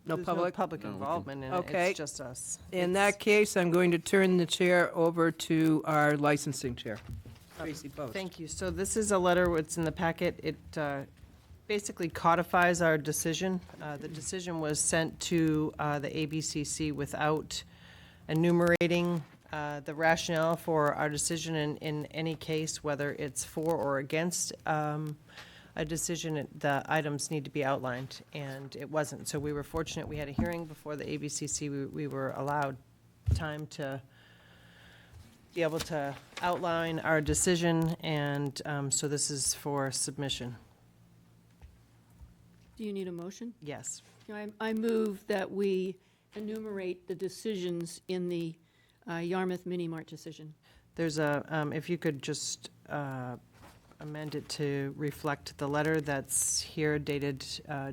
No there's public? public involvement in it. Okay. It's just us. In that case, I'm going to turn the chair over to our licensing chair, Tracy Post. Thank you. So this is a letter, it's in the packet. It basically codifies our decision. The decision was sent to the ABCC without enumerating the rationale for our decision in any case, whether it's for or against a decision. The items need to be outlined, and it wasn't. So we were fortunate. We had a hearing before the ABCC. We were allowed time to be able to outline our decision, and so this is for submission. Do you need a motion? Yes. I move that we enumerate the decisions in the Yarmouth Mini Mart decision. There's a, if you could just amend it to reflect the letter that's here dated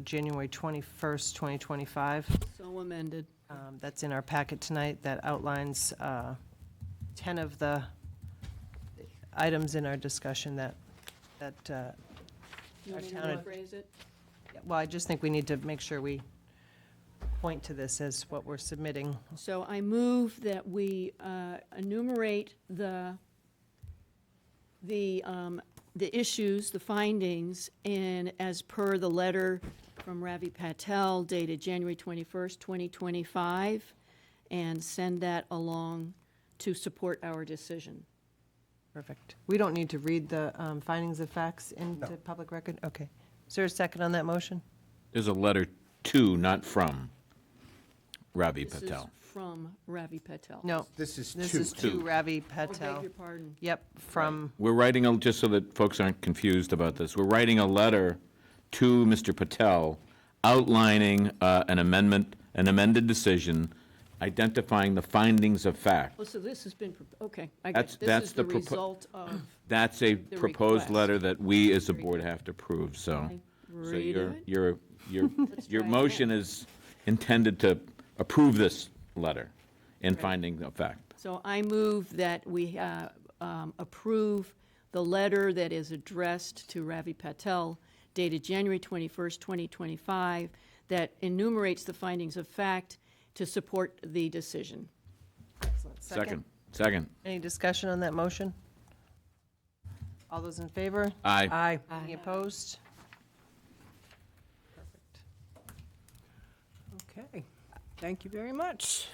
January 21st, 2025. So amended. That's in our packet tonight that outlines 10 of the items in our discussion that You want me Our to town- rephrase it? well, I just think we need to make sure we point to this as what we're submitting. So I move that we enumerate the issues, the findings, and as per the letter from Ravi Patel dated January 21st, 2025, and send that along to support our decision. Perfect. We don't need to read the findings of facts into public record? Okay. Is there a second on that motion? There's a letter to, not from, Ravi This is Patel. from Ravi Patel. No. This is This two. is to Ravi I beg Patel. your pardon. Yep, from, We're writing, just so that folks aren't confused about this, we're writing a letter to Mr. Patel outlining an amended decision, identifying the findings of fact. Oh, so this has been, okay, I get That's- it. This that's is the the propo- result of, That's a proposed request. letter that we as a board have to approve, so. Okay. So Read it. your try motion again. is intended to approve this letter in finding of fact. so I move that we approve the letter that is addressed to Ravi Patel dated January 21st, 2025, that enumerates the findings of fact to support the decision. second. Second. Any discussion on that motion? All those in favor? Aye. Aye. Any opposed? Okay, thank you very much.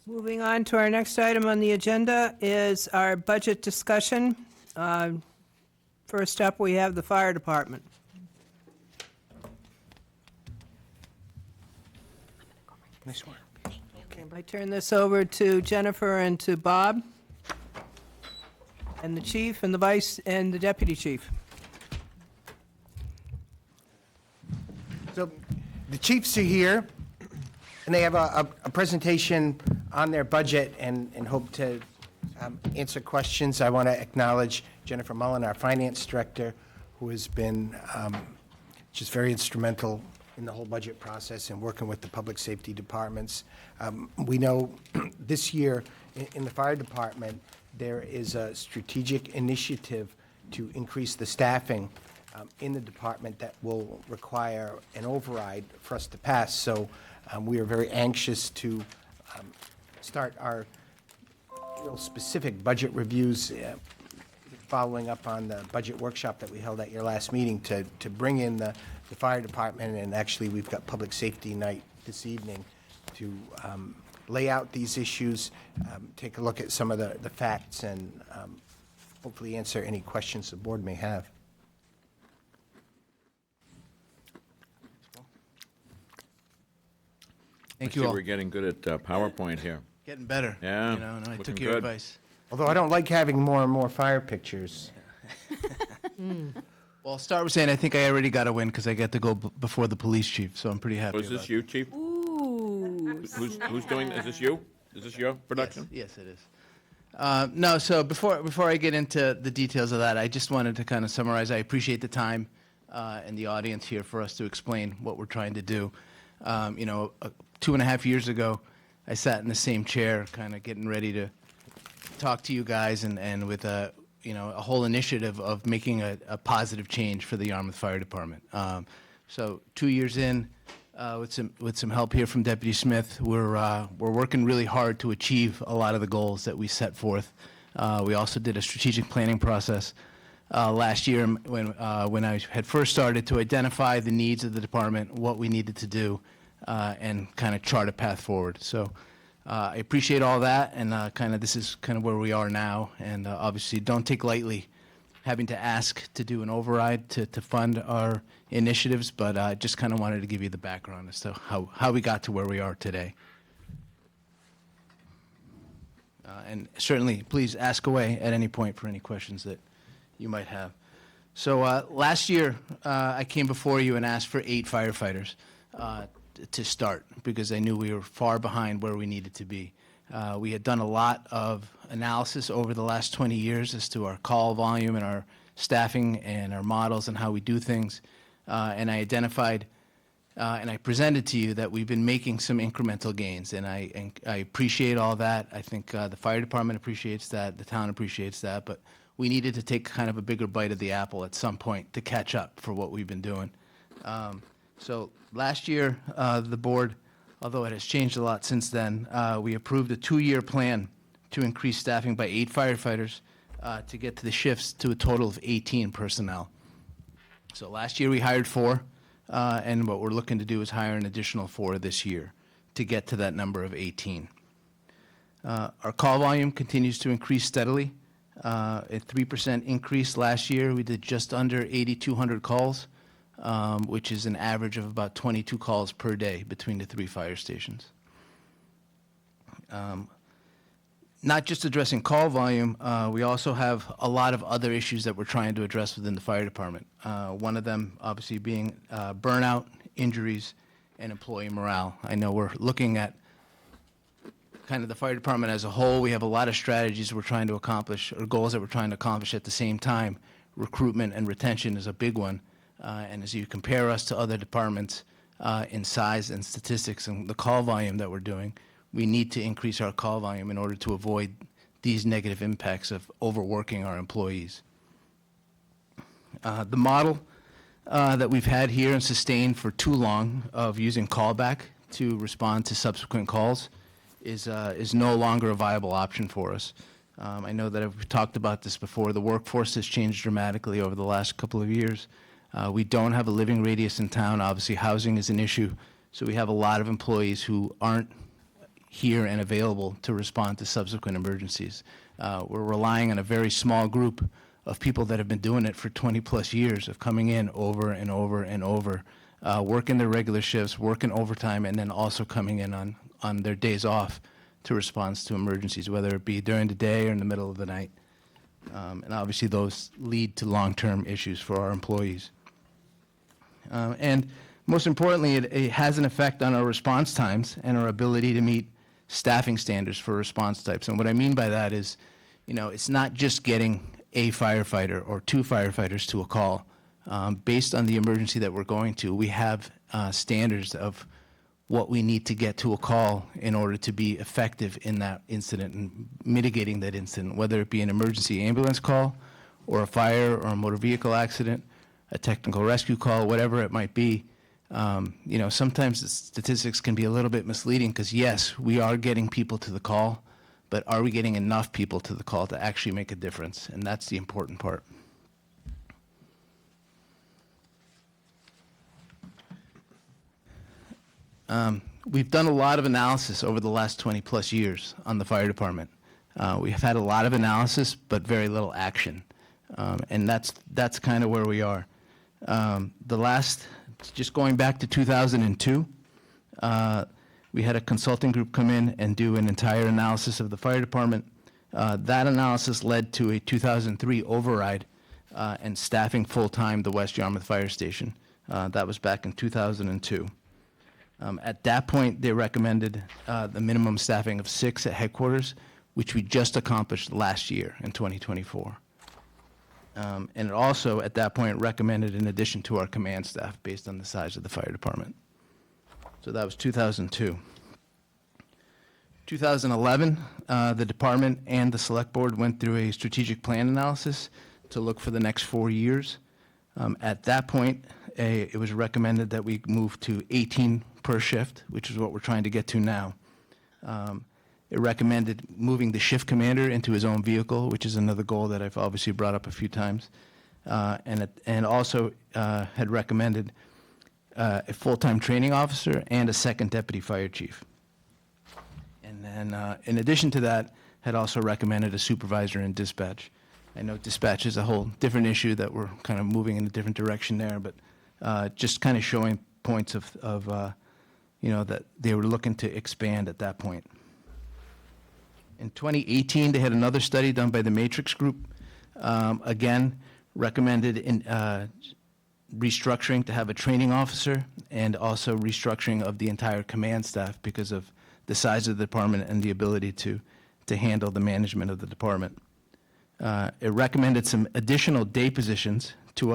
Moving on to our next item on the agenda is our budget discussion. First up, we have the fire department. Nice work. I turn this over to Jennifer and to Bob, and the chief, and the vice, and the deputy chief. So the chiefs are here, and they have a presentation on their budget and hope to answer questions. I want to acknowledge Jennifer Mullen, our finance director, who has been just very instrumental in the whole budget process and working with the public safety departments. We know this year in the fire department, there is a strategic initiative to increase the staffing in the department that will require an override for us to pass. So we are very anxious to start our real specific budget reviews, following up on the budget workshop that we held at your last meeting to bring in the fire department. And actually, we've got public safety night this evening to lay out these issues, take a look at some of the facts, and hopefully answer any questions the board may have. Thank I you see all. we're getting good at PowerPoint here. Getting better. Yeah, You know, and I looking took your good. advice. Although I don't like having more and more fire pictures. Well, I'll start with saying I think I already got a win because I get to go before the police chief, so I'm pretty happy Was about this you, Chief? Ooh. Who's doing, is this you? Is this your production? Yes, it is. No, so before I get into the details of that, I just wanted to kind of summarize. I appreciate the time and the audience here for us to explain what we're trying to do. 2.5 years ago, I sat in the same chair, kind of getting ready to talk to you guys, and with a whole initiative of making a positive change for the Yarmouth Fire Department. So 2 years in, with some help here from Deputy Smith, we're working really hard to achieve a lot of the goals that we set forth. We also did a strategic planning process last year when I had first started to identify the needs of the department, what we needed to do, and kind of chart a path forward. So I appreciate all that, and this is kind of where we are now. And obviously, don't take lightly having to ask to do an override to fund our initiatives, but I just kind of wanted to give you the background as to how we got to where we are today. And certainly, please ask away at any point for any questions that you might have. So last year, I came before you and asked for 8 firefighters to start because I knew we were far behind where we needed to be. We had done a lot of analysis over the last 20 years as to our call volume and our staffing and our models and how we do things. And I identified and I presented to you that we've been making some incremental gains. And I appreciate all that. I think the fire department appreciates that. The town appreciates that. But we needed to take kind of a bigger bite of the apple at some point to catch up for what we've been doing. So last year, the board, although it has changed a lot since then, we approved a 2-year plan to increase staffing by 8 firefighters to get to the shifts to a total of 18 personnel. So last year we hired 4, and what we're looking to do is hire an additional 4 this year to get to that number of 18. Our call volume continues to increase steadily. A 3% increase last year. We did just under 8,200 calls, which is an average of about 22 calls per day between the 3 fire stations. Not just addressing call volume, we also have a lot of other issues that we're trying to address within the fire department. One of them obviously being burnout, injuries, and employee morale. I know we're looking at kind of the fire department as a whole. We have a lot of strategies we're trying to accomplish, or goals that we're trying to accomplish at the same time. Recruitment and retention is a big one. And as you compare us to other departments in size and statistics and the call volume that we're doing, we need to increase our call volume in order to avoid these negative impacts of overworking our employees. The model that we've had here and sustained for too long of using callback to respond to subsequent calls is no longer a viable option for us. I know that I've talked about this before. The workforce has changed dramatically over the last couple of years. We don't have a living radius in town. Obviously, housing is an issue. So we have a lot of employees who aren't here and available to respond to subsequent emergencies. We're relying on a very small group of people that have been doing it for 20-plus years of coming in over and over and over, working their regular shifts, working overtime, and then also coming in on their days off to respond to emergencies, whether it be during the day or in the middle of the night. And obviously, those lead to long-term issues for our employees. And Most importantly, it has an effect on our response times and our ability to meet staffing standards for response types. And what I mean by that is, it's not just getting a firefighter or two firefighters to a call. Based on the emergency that we're going to, we have standards of what we need to get to a call in order to be effective in that incident and mitigating that incident, whether it be an emergency ambulance call or a fire or a motor vehicle accident, a technical rescue call, whatever it might be. Sometimes the statistics can be a little bit misleading because, yes, we are getting people to the call, but are we getting enough people to the call to actually make a difference? And that's the important part. We've done a lot of analysis over the last 20-plus years on the fire department. We have had a lot of analysis, but very little action. And that's kind of where we are. Just going back to 2002, we had a consulting group come in and do an entire analysis of the fire department. That analysis led to a 2003 override and staffing full-time the West Yarmouth Fire Station. That was back in 2002. At that point, they recommended the minimum staffing of 6 at headquarters, which we just accomplished last year in 2024. And it also, at that point, recommended an addition to our command staff based on the size of the fire department. So that was 2002. 2011, the department and the select board went through a strategic plan analysis to look for the next 4 years. At that point, it was recommended that we move to 18 per shift, which is what we're trying to get to now. It recommended moving the shift commander into his own vehicle, which is another goal that I've obviously brought up a few times. And also had recommended a full-time training officer and a second deputy fire chief. And then in addition to that, had also recommended a supervisor in dispatch. I know dispatch is a whole different issue that we're kind of moving in a different direction there, but just kind of showing points of that they were looking to expand at that point. In 2018, they had another study done by the Matrix Group. Again, recommended in restructuring to have a training officer and also restructuring of the entire command staff because of the size of the department and the ability to handle the management of the department. It recommended some additional day positions to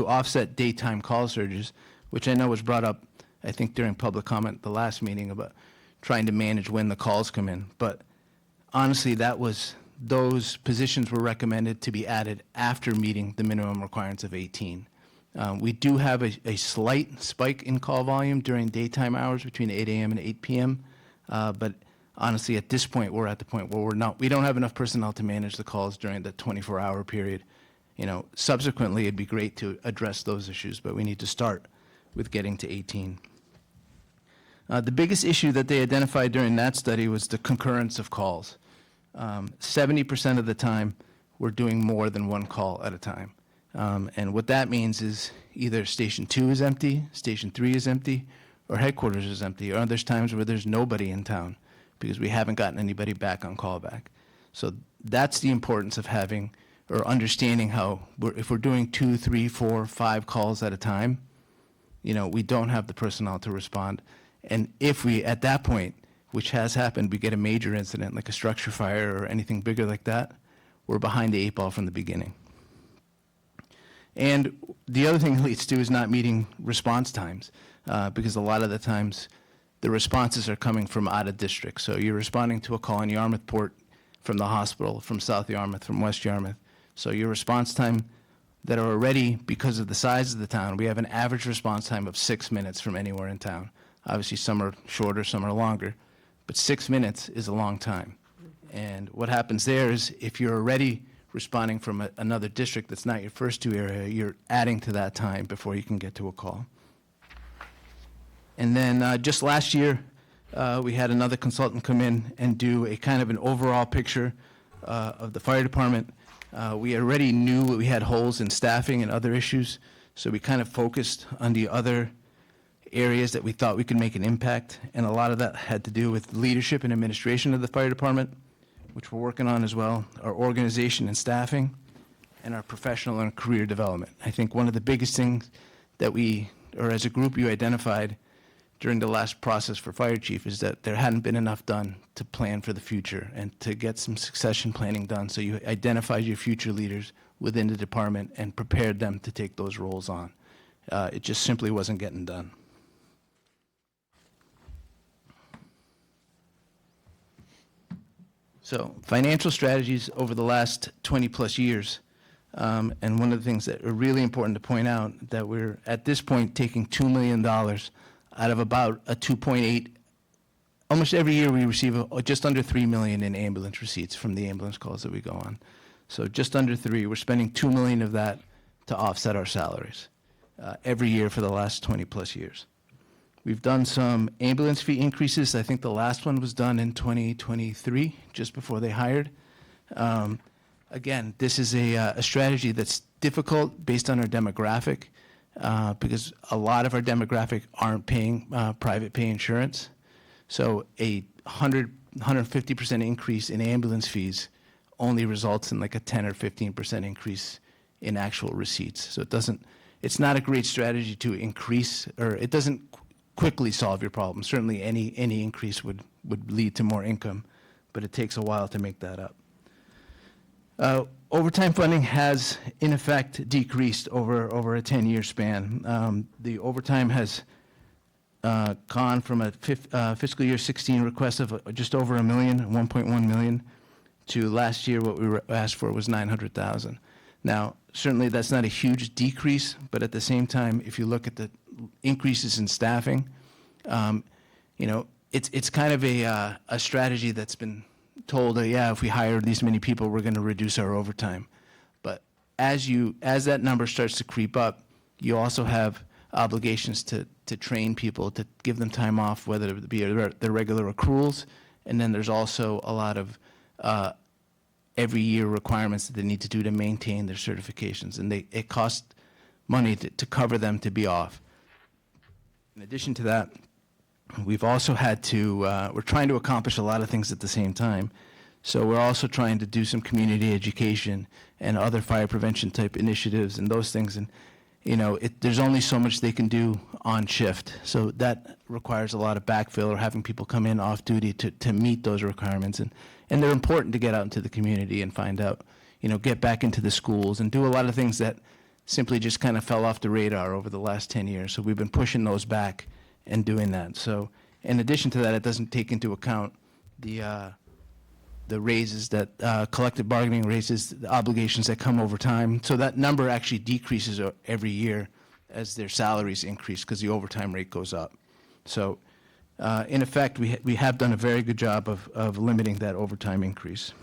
offset daytime call surges, which I know was brought up, I think, during public comment the last meeting about trying to manage when the calls come in. But honestly, those positions were recommended to be added after meeting the minimum requirements of 18. We do have a slight spike in call volume during daytime hours between 8 a.m. and 8 p.m., but honestly, at this point, we're at the point where we don't have enough personnel to manage the calls during the 24-hour period. Subsequently, it'd be great to address those issues, but we need to start with getting to 18. The biggest issue that they identified during that study was the concurrence of calls. 70% of the time, we're doing more than one call at a time. And what that means is either Station 2 is empty, Station 3 is empty, or headquarters is empty, or there's times where there's nobody in town because we haven't gotten anybody back on callback. So that's the importance of having or understanding how, if we're doing 2, 3, 4, 5 calls at a time, we don't have the personnel to respond. And if we, at that point, which has happened, we get a major incident like a structure fire or anything bigger like that, we're behind the 8 ball from the beginning. And the other thing it leads to is not meeting response times, because a lot of the times the responses are coming from out of district. So you're responding to a call in Yarmouth Port from the hospital, from South Yarmouth, from West Yarmouth. So your response time that are already, because of the size of the town, we have an average response time of 6 minutes from anywhere in town. Obviously, some are shorter, some are longer, but 6 minutes is a long time. And what happens there is if you're already responding from another district that's not your first 2 area, you're adding to that time before you can get to a call. And then just last year, we had another consultant come in and do a kind of an overall picture of the fire department. We already knew we had holes in staffing and other issues, so we kind of focused on the other areas that we thought we could make an impact, and a lot of that had to do with leadership and administration of the fire department, which we're working on as well, our organization and staffing, and our professional and career development. I think one of the biggest things that we or as a group you identified during the last process for fire chief, is that there hadn't been enough done to plan for the future and to get some succession planning done. So you identified your future leaders within the department and prepared them to take those roles on. It just simply wasn't getting done. So financial strategies over the last 20-plus years. And one of the things that are really important to point out, that we're at this point taking $2 million out of about a 2.8. Almost every year we receive just under $3 million in ambulance receipts from the ambulance calls that we go on. So just under 3. We're spending $2 million of that to offset our salaries every year for the last 20-plus years. We've done some ambulance fee increases. I think the last one was done in 2023, just before they hired. Again, this is a strategy that's difficult based on our demographic, because a lot of our demographic aren't paying private pay insurance. So a 150% increase in ambulance fees only results in like a 10 or 15% increase in actual receipts. So it's not a great strategy to increase, or it doesn't quickly solve your problem. Certainly any increase would lead to more income, but it takes a while to make that up. Overtime funding has, in effect, decreased over a 10-year span. The overtime has gone from a fiscal year 16 request of just over $1 million, 1.1 million, to last year what we asked for was 900,000. Now, certainly that's not a huge decrease, but at the same time, if you look at the increases in staffing, it's kind of a strategy that's been told, yeah, if we hire these many people, we're going to reduce our overtime. But as that number starts to creep up, you also have obligations to train people, to give them time off, whether it be their regular accruals, and then there's also a lot of every year requirements that they need to do to maintain their certifications, and it costs money to cover them to be off. In addition to that, we've also had to, we're trying to accomplish a lot of things at the same time. So we're also trying to do some community education and other fire prevention type initiatives and those things. And, there's only so much they can do on shift. So that requires a lot of backfill or having people come in off duty to meet those requirements. And they're important to get out into the community and find out, get back into the schools and do a lot of things that simply just kind of fell off the radar over the last 10 years. So we've been pushing those back and doing that. So in addition to that, it doesn't take into account the raises that collective bargaining raises, the obligations that come over time. So that number actually decreases every year as their salaries increase because the overtime rate goes up. So in effect, we have done a very good job of limiting that overtime increase.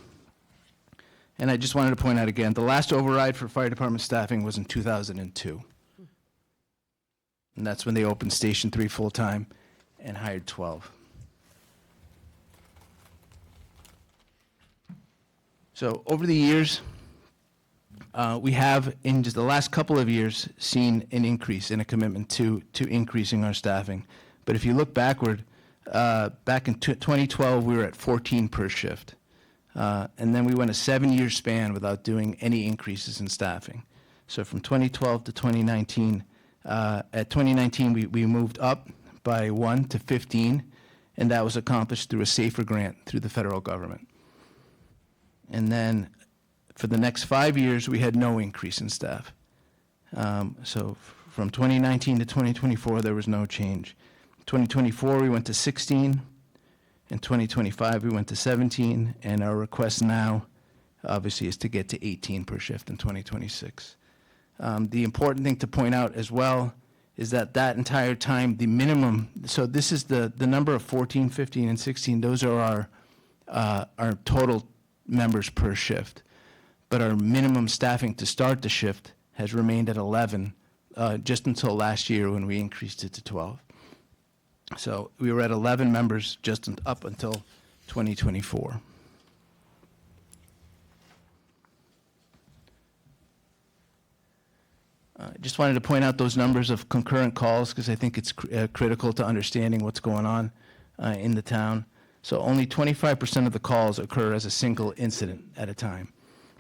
And I just wanted to point out again, the last override for fire department staffing was in 2002. And that's when they opened Station 3 full-time and hired 12. So over the years, we have, in just the last couple of years, seen an increase in a commitment to increasing our staffing. But if you look backward, back in 2012, we were at 14 per shift. And then we went a 7-year span without doing any increases in staffing. So from 2012 to 2019, at 2019, we moved up by 1 to 15, and that was accomplished through a SAFER grant through the federal government. And then for the next 5 years, we had no increase in staff. So from 2019 to 2024, there was no change. 2024, we went to 16. In 2025, we went to 17, and our request now, obviously, is to get to 18 per shift in 2026. The important thing to point out as well is that entire time, the minimum, so this is the number of 14, 15, and 16, those are our total members per shift. But our minimum staffing to start the shift has remained at 11 just until last year when we increased it to 12. So we were at 11 members just up until 2024. Just wanted to point out those numbers of concurrent calls because I think it's critical to understanding what's going on in the town. So only 25% of the calls occur as a single incident at a time.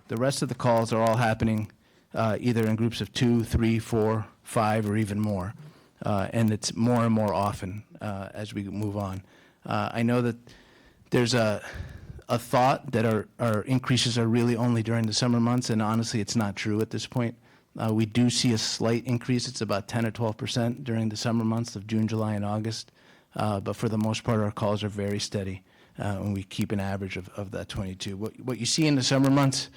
The rest of the calls are all happening either in groups of 2, 3, 4, 5, or even more. and it's more and more often as we move on. I know that there's a thought that our increases are really only during the summer months, and honestly, it's not true at this point. We do see a slight increase. It's about 10 or 12% during the summer months of June, July, and August. But for the most part, our calls are very steady, and we keep an average of that 22. What you see in the summer months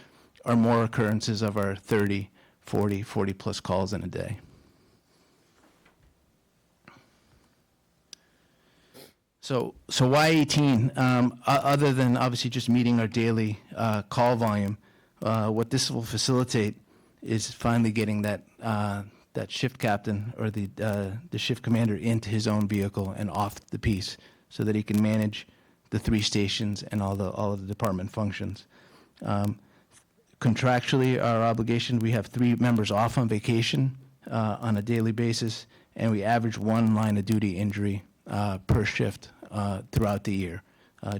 are more occurrences of our 30, 40-plus calls in a day. So why 18? Other than obviously just meeting our daily call volume, what this will facilitate is finally getting that shift captain or the shift commander into his own vehicle and off the piece, so that he can manage the 3 stations and all of the department functions. Contractually, our obligation, we have 3 members off on vacation on a daily basis, and we average 1 line of duty injury per shift throughout the year,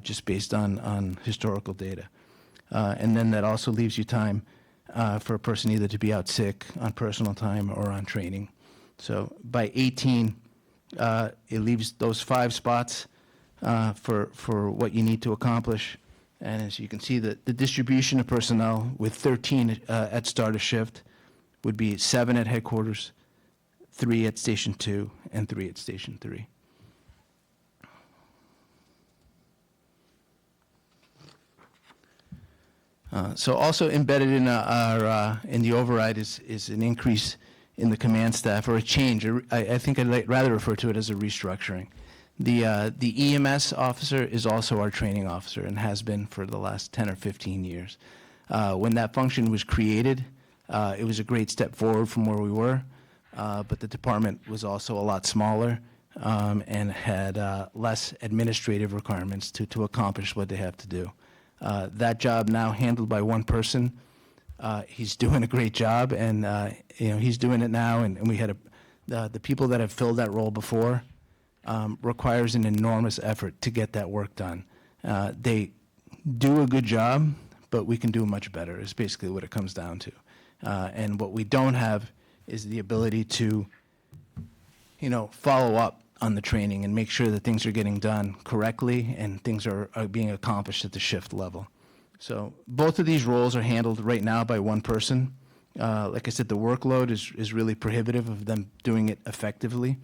just based on historical data. And then that also leaves you time for a person either to be out sick on personal time or on training. So by 18, it leaves those 5 spots for what you need to accomplish. And as you can see, the distribution of personnel with 13 at start of shift would be 7 at headquarters, 3 at Station 2, and 3 at Station 3. So also embedded in in the override is an increase in the command staff, or a change. I think I'd rather refer to it as a restructuring. The EMS officer is also our training officer and has been for the last 10 or 15 years. When that function was created, it was a great step forward from where we were, but the department was also a lot smaller and had less administrative requirements to accomplish what they have to do. That job now handled by 1 person. He's doing a great job, and he's doing it now. And we had the people that have filled that role before requires an enormous effort to get that work done. They do a good job, but we can do much better. Is basically what it comes down to. And what we don't have is the ability to, follow up on the training and make sure that things are getting done correctly and things are being accomplished at the shift level. So both of these roles are handled right now by 1 person. Like I said, the workload is really prohibitive of them doing it effectively.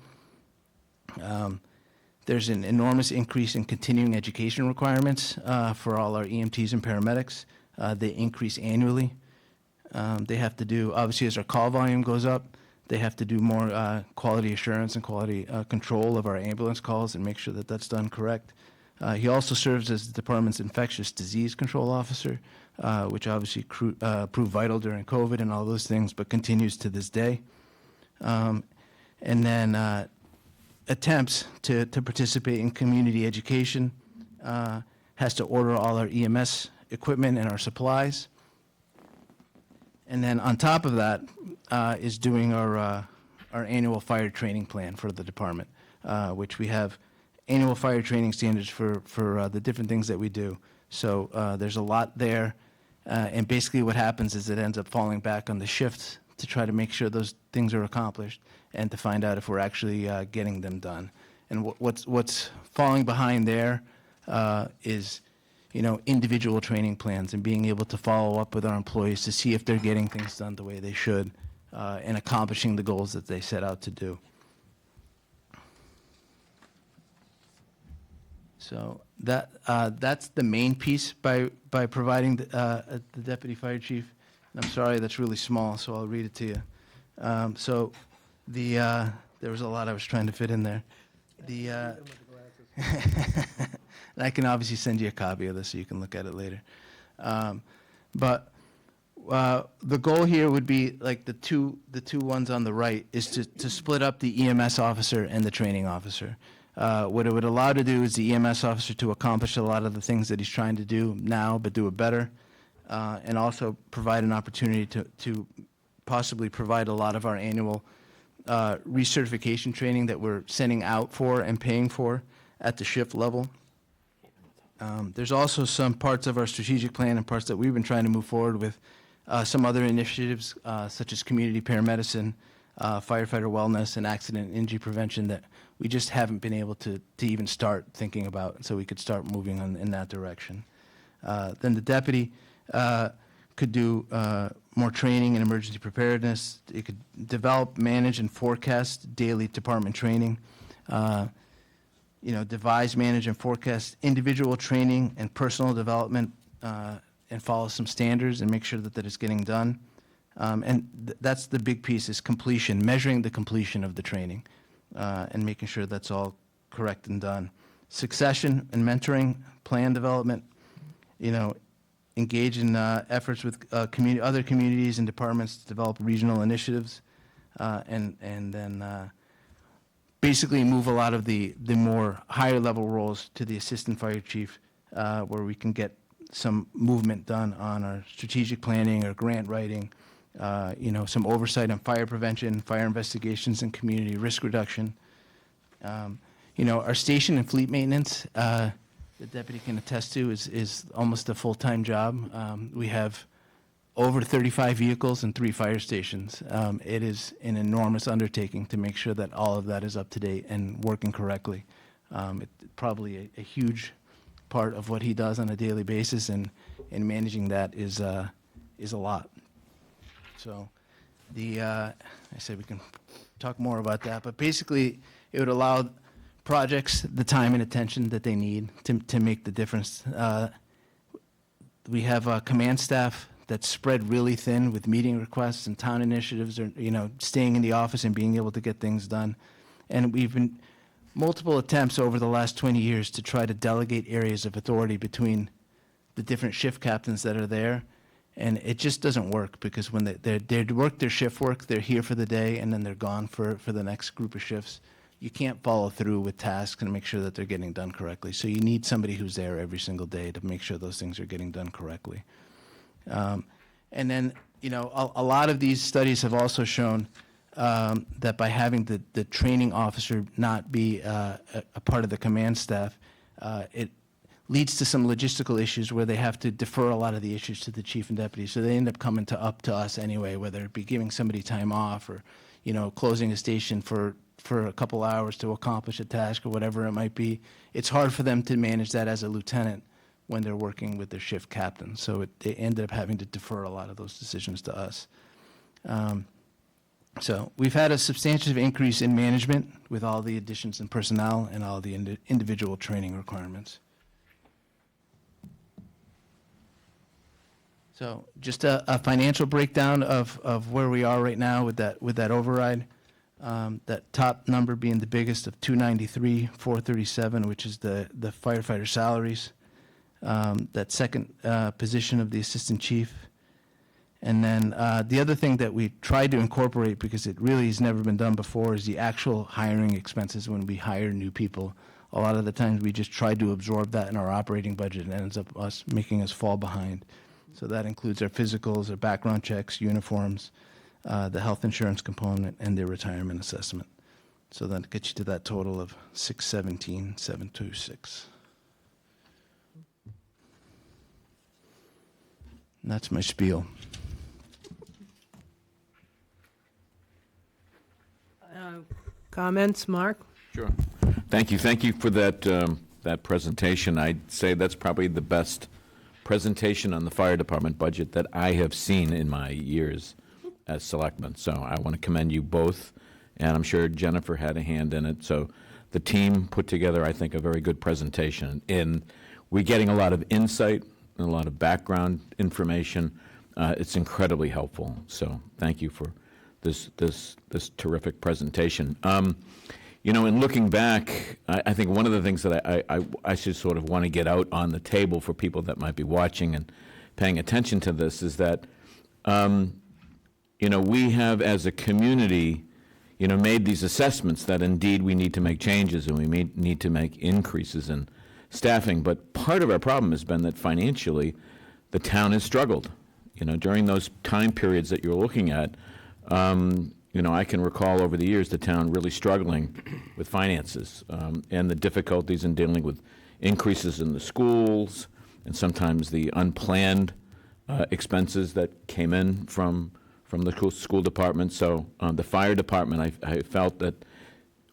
There's an enormous increase in continuing education requirements for all our EMTs and paramedics. They increase annually. They have to do, obviously, as our call volume goes up, they have to do more quality assurance and quality control of our ambulance calls and make sure that that's done correct. He also serves as the department's infectious disease control officer, which obviously proved vital during COVID and all those things, but continues to this day. And then attempts to participate in community education, has to order all our EMS equipment and our supplies. And then on top of that is doing our annual fire training plan for the department, which we have annual fire training standards for the different things that we do. So there's a lot there, and basically what happens is it ends up falling back on the shifts to try to make sure those things are accomplished and to find out if we're actually getting them done. And what's falling behind there is individual training plans and being able to follow up with our employees to see if they're getting things done the way they should and accomplishing the goals that they set out to do. So that's the main piece by providing the deputy fire chief. And I'm sorry, that's really small, so I'll read it to you. So there was a lot I was trying to fit in there. And I can obviously send you a copy of this so you can look at it later. But the goal here would be, like the two ones on the right, is to split up the EMS officer and the training officer. What it would allow to do is the EMS officer to accomplish a lot of the things that he's trying to do now, but do it better, and also provide an opportunity to possibly provide a lot of our annual recertification training that we're sending out for and paying for at the shift level. There's also some parts of our strategic plan and parts that we've been trying to move forward with, some other initiatives such as community paramedicine, firefighter wellness, and accident and injury prevention that we just haven't been able to even start thinking about, so we could start moving in that direction. Then the deputy could do more training in emergency preparedness. It could develop, manage, and forecast daily department training. Devise, manage, and forecast individual training and personal development, and follow some standards and make sure that it's getting done. That's the big piece, is completion, measuring the completion of the training, and making sure that's all correct and done. Succession and mentoring, plan development, engage in efforts with other communities and departments to develop regional initiatives, and then basically move a lot of the more higher level roles to the assistant fire chief, where we can get some movement done on our strategic planning or grant writing, some oversight on fire prevention, fire investigations, and community risk reduction. Our station and fleet maintenance, the deputy can attest to, is almost a full-time job. We have over 35 vehicles and 3 fire stations. It is an enormous undertaking to make sure that all of that is up to date and working correctly. It's probably a huge part of what he does on a daily basis, and managing that is a lot. So I said we can talk more about that, but basically it would allow projects the time and attention that they need to make the difference. We have a command staff that's spread really thin with meeting requests and town initiatives, or staying in the office and being able to get things done. And we've been multiple attempts over the last 20 years to try to delegate areas of authority between the different shift captains that are there, and it just doesn't work, because when they work their shift work, they're here for the day and then they're gone for the next group of shifts. You can't follow through with tasks and make sure that they're getting done correctly. So you need somebody who's there every single day to make sure those things are getting done correctly. And then, a lot of these studies have also shown that by having the training officer not be a part of the command staff, it leads to some logistical issues where they have to defer a lot of the issues to the chief and deputy. So they end up coming up to us anyway, whether it be giving somebody time off or, closing a station for a couple hours to accomplish a task or whatever it might be. It's hard for them to manage that as a lieutenant when they're working with their shift captain. So they ended up having to defer a lot of those decisions to us. So we've had a substantial increase in management with all the additions in personnel and all the individual training requirements. So just a financial breakdown of where we are right now with that override. That top number being the biggest of 293,437, which is the firefighter salaries. That second position of the assistant chief. And then the other thing that we tried to incorporate, because it really has never been done before, is the actual hiring expenses when we hire new people. A lot of the times we just try to absorb that in our operating budget, and it ends up making us fall behind. So that includes our physicals, our background checks, uniforms, the health insurance component, and their retirement assessment. So that gets you to that total of 617,726. And that's my spiel. Comments, Mark? Sure. Thank you for that presentation. I'd say that's probably the best presentation on the fire department budget that I have seen in my years as selectman. So I want to commend you both, and I'm sure Jennifer had a hand in it. So the team put together, I think, a very good presentation. And we're getting a lot of insight and a lot of background information. It's incredibly helpful. So thank you for this terrific presentation. In looking back, I think one of the things that I should sort of want to get out on the table for people that might be watching and paying attention to this is that, we have as a community, made these assessments that indeed we need to make changes and we need to make increases in staffing. But part of our problem has been that financially, the town has struggled. During those time periods that you're looking at, I can recall over the years the town really struggling with finances and the difficulties in dealing with increases in the schools and sometimes the unplanned expenses that came in from from the school department. So the fire department, I felt that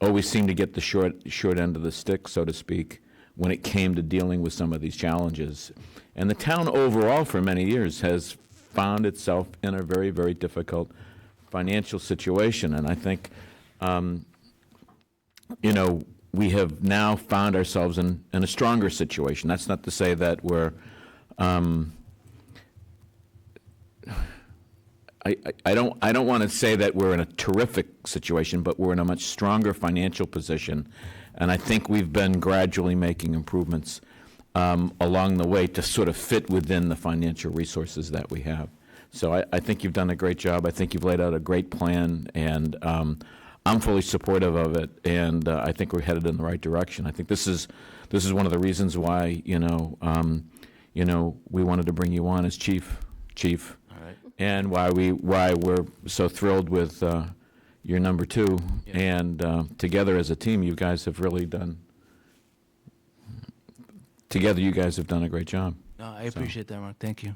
always seemed to get the short end of the stick, so to speak, when it came to dealing with some of these challenges. And the town overall for many years has found itself in a very, very difficult financial situation. And I think, we have now found ourselves in a stronger situation. That's not to say that we're, I don't want to say that we're in a terrific situation, but we're in a much stronger financial position. And I think we've been gradually making improvements along the way to sort of fit within the financial resources that we have. So I think you've done a great job. I think you've laid out a great plan, and I'm fully supportive of it, and I think we're headed in the right direction. I think this is one of the reasons why we wanted to bring you on as chief, All right. and why we're so thrilled with your number two. Yeah. And together as a team, you guys have really done. Together, you guys have done a great job. No, I appreciate that, Mark. Thank you.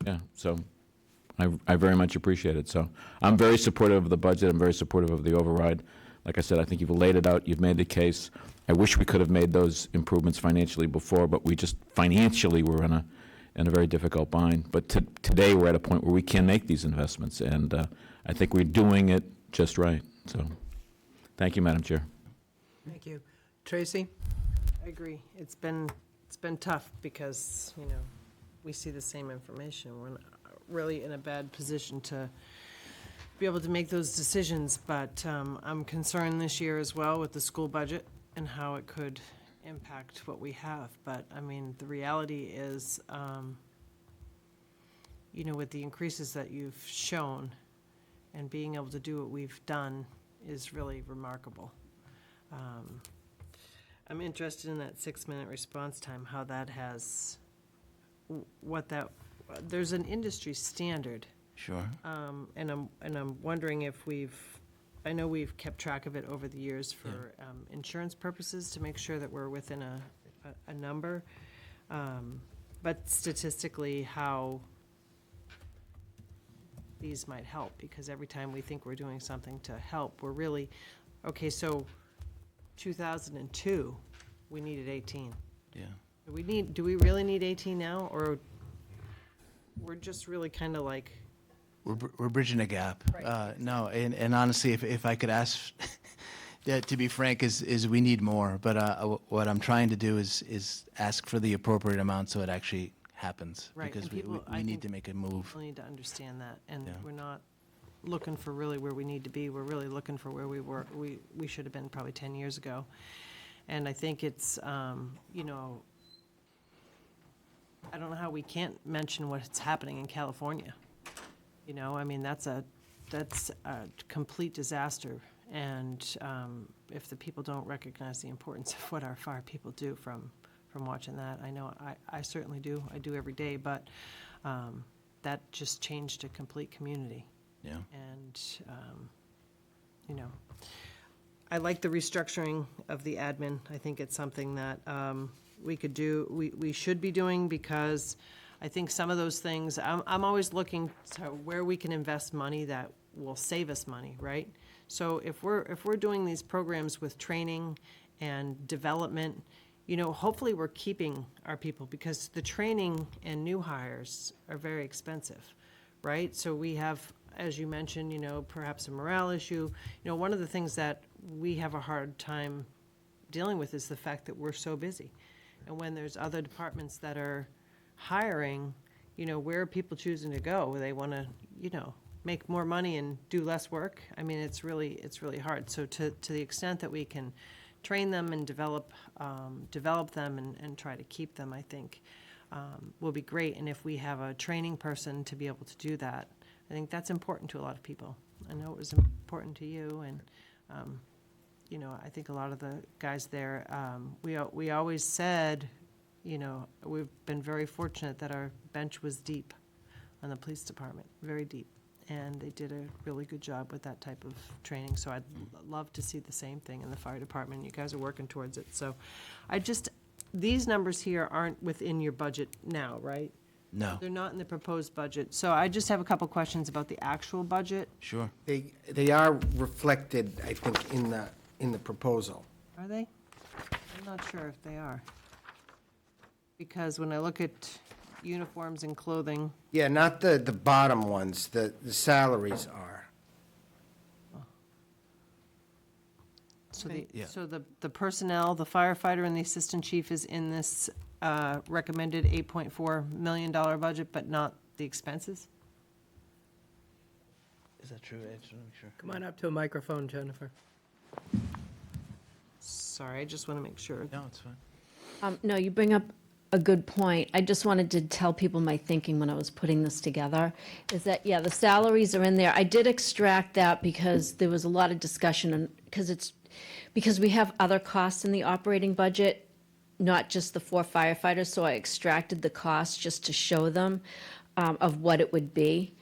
Yeah, so I very much appreciate it. So I'm very supportive of the budget. I'm very supportive of the override. Like I said, I think you've laid it out. You've made the case. I wish we could have made those improvements financially before, but we just financially were in a very difficult bind. But today we're at a point where we can make these investments, and I think we're doing it just right. So thank you, Madam Chair. Thank you. Tracy? I agree. It's been tough because, we see the same information. We're not really in a bad position to be able to make those decisions, but I'm concerned this year as well with the school budget and how it could impact what we have. But, the reality is, with the increases that you've shown and being able to do what we've done is really remarkable. I'm interested in that 6-minute response time, how that has, there's an industry standard. Sure. And I'm wondering if I know we've kept track of it over the years for insurance purposes to make sure that we're within a number. But statistically, how these might help, because every time we think we're doing something to help, we're really, okay, so 2002, we needed 18. Yeah. Do we really need 18 now, or we're just really kind of like? We're bridging a gap. Right. No, and honestly, if I could ask, to be frank, is we need more. But what I'm trying to do is ask for the appropriate amount so it actually happens. Right, Because and people, we need to make a move. People need to understand that, and Yeah. we're not looking for really where we need to be. We're really looking for where we should have been probably 10 years ago. And I think it's, I don't know how we can't mention what's happening in California. That's a complete disaster. And if the people don't recognize the importance of what our fire people do from watching that, I know I certainly do. I do every day, but that just changed a complete community. Yeah. And, I like the restructuring of the admin. I think it's something that we could do, we should be doing, because I think some of those things, I'm always looking to where we can invest money that will save us money, right? So if we're doing these programs with training and development, hopefully we're keeping our people, because the training and new hires are very expensive, right? So we have, as you mentioned, perhaps a morale issue. One of the things that we have a hard time dealing with is the fact that we're so busy. And when there's other departments that are hiring, where are people choosing to go? They want to, make more money and do less work. It's really hard. So to the extent that we can train them and develop them and try to keep them, I think will be great. And if we have a training person to be able to do that, I think that's important to a lot of people. I know it was important to you, and I think a lot of the guys there, we always said, we've been very fortunate that our bench was deep on the police department, very deep. And they did a really good job with that type of training. So I'd love to see the same thing in the fire department. You guys are working towards it. So these numbers here aren't within your budget now, right? No. They're not in the proposed budget. So I just have a couple questions about the actual budget. Sure. They are reflected, I think, in the proposal. Are they? I'm not sure if they are. Because when I look at uniforms and clothing, Yeah, not the bottom ones, the salaries are. so Yeah. the personnel, the firefighter and the assistant chief is in this recommended $8.4 million budget, but not the expenses? Is that true? I just want to make sure. Come on up to a microphone, Jennifer. Sorry, I just want to make sure. No, it's fine. No, you bring up a good point. I just wanted to tell people my thinking when I was putting this together, is that, yeah, the salaries are in there. I did extract that because there was a lot of discussion, and because we have other costs in the operating budget, not just the 4 firefighters, so I extracted the costs just to show them of what it would be.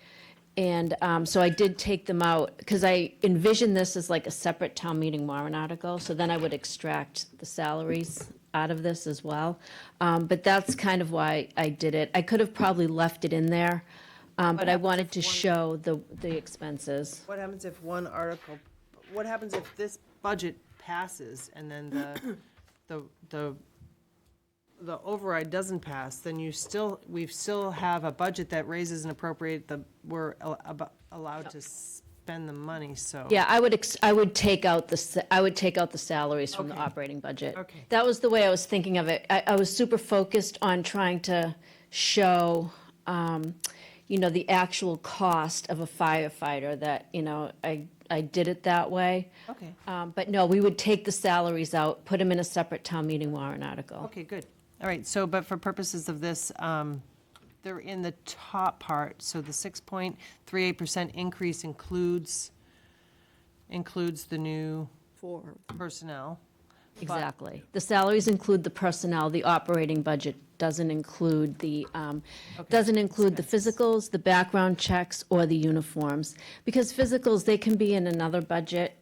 And so I did take them out, because I envisioned this as like a separate town meeting warrant article, so then I would extract the salaries out of this as well. But that's kind of why I did it. I could have probably left it in there, but I wanted to show the expenses. What happens if what happens if this budget passes and then the override doesn't pass, then we still have a budget that raises and appropriate we're allowed to spend the money, so. Yeah, I would take out the salaries from the Okay. operating budget. Okay. That was the way I was thinking of it. I was super focused on trying to show, the actual cost of a firefighter, that, I did it that way. Okay, But no, we would take the salaries out, put them in a separate town meeting warrant article. okay, good. All right, so, but for purposes of this, they're in the top part, so the 6.38% increase includes the new For personnel. Exactly. The salaries include the personnel, the operating budget doesn't include the physicals, the background checks, or the uniforms. Because physicals, they can be in another budget,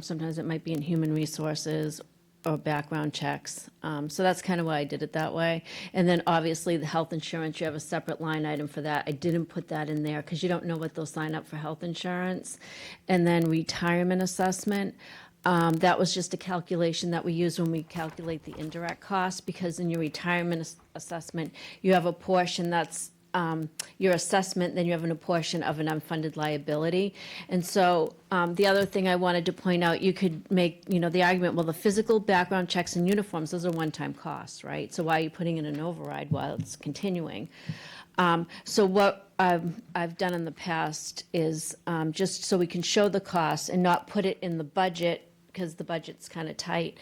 sometimes it might be in human resources or background checks. So that's kind of why I did it that way. And then obviously the health insurance, you have a separate line item for that. I didn't put that in there because you don't know what they'll sign up for health insurance. And then retirement assessment. That was just a calculation that we use when we calculate the indirect costs, because in your retirement assessment, you have a portion that's your assessment, then you have a portion of an unfunded liability. And so the other thing I wanted to point out, you could make, the argument, well, the physical background checks and uniforms, those are one-time costs, right? So why are you putting in an override while it's continuing? So what I've done in the past is just so we can show the costs and not put it in the budget, because the budget's kind of tight.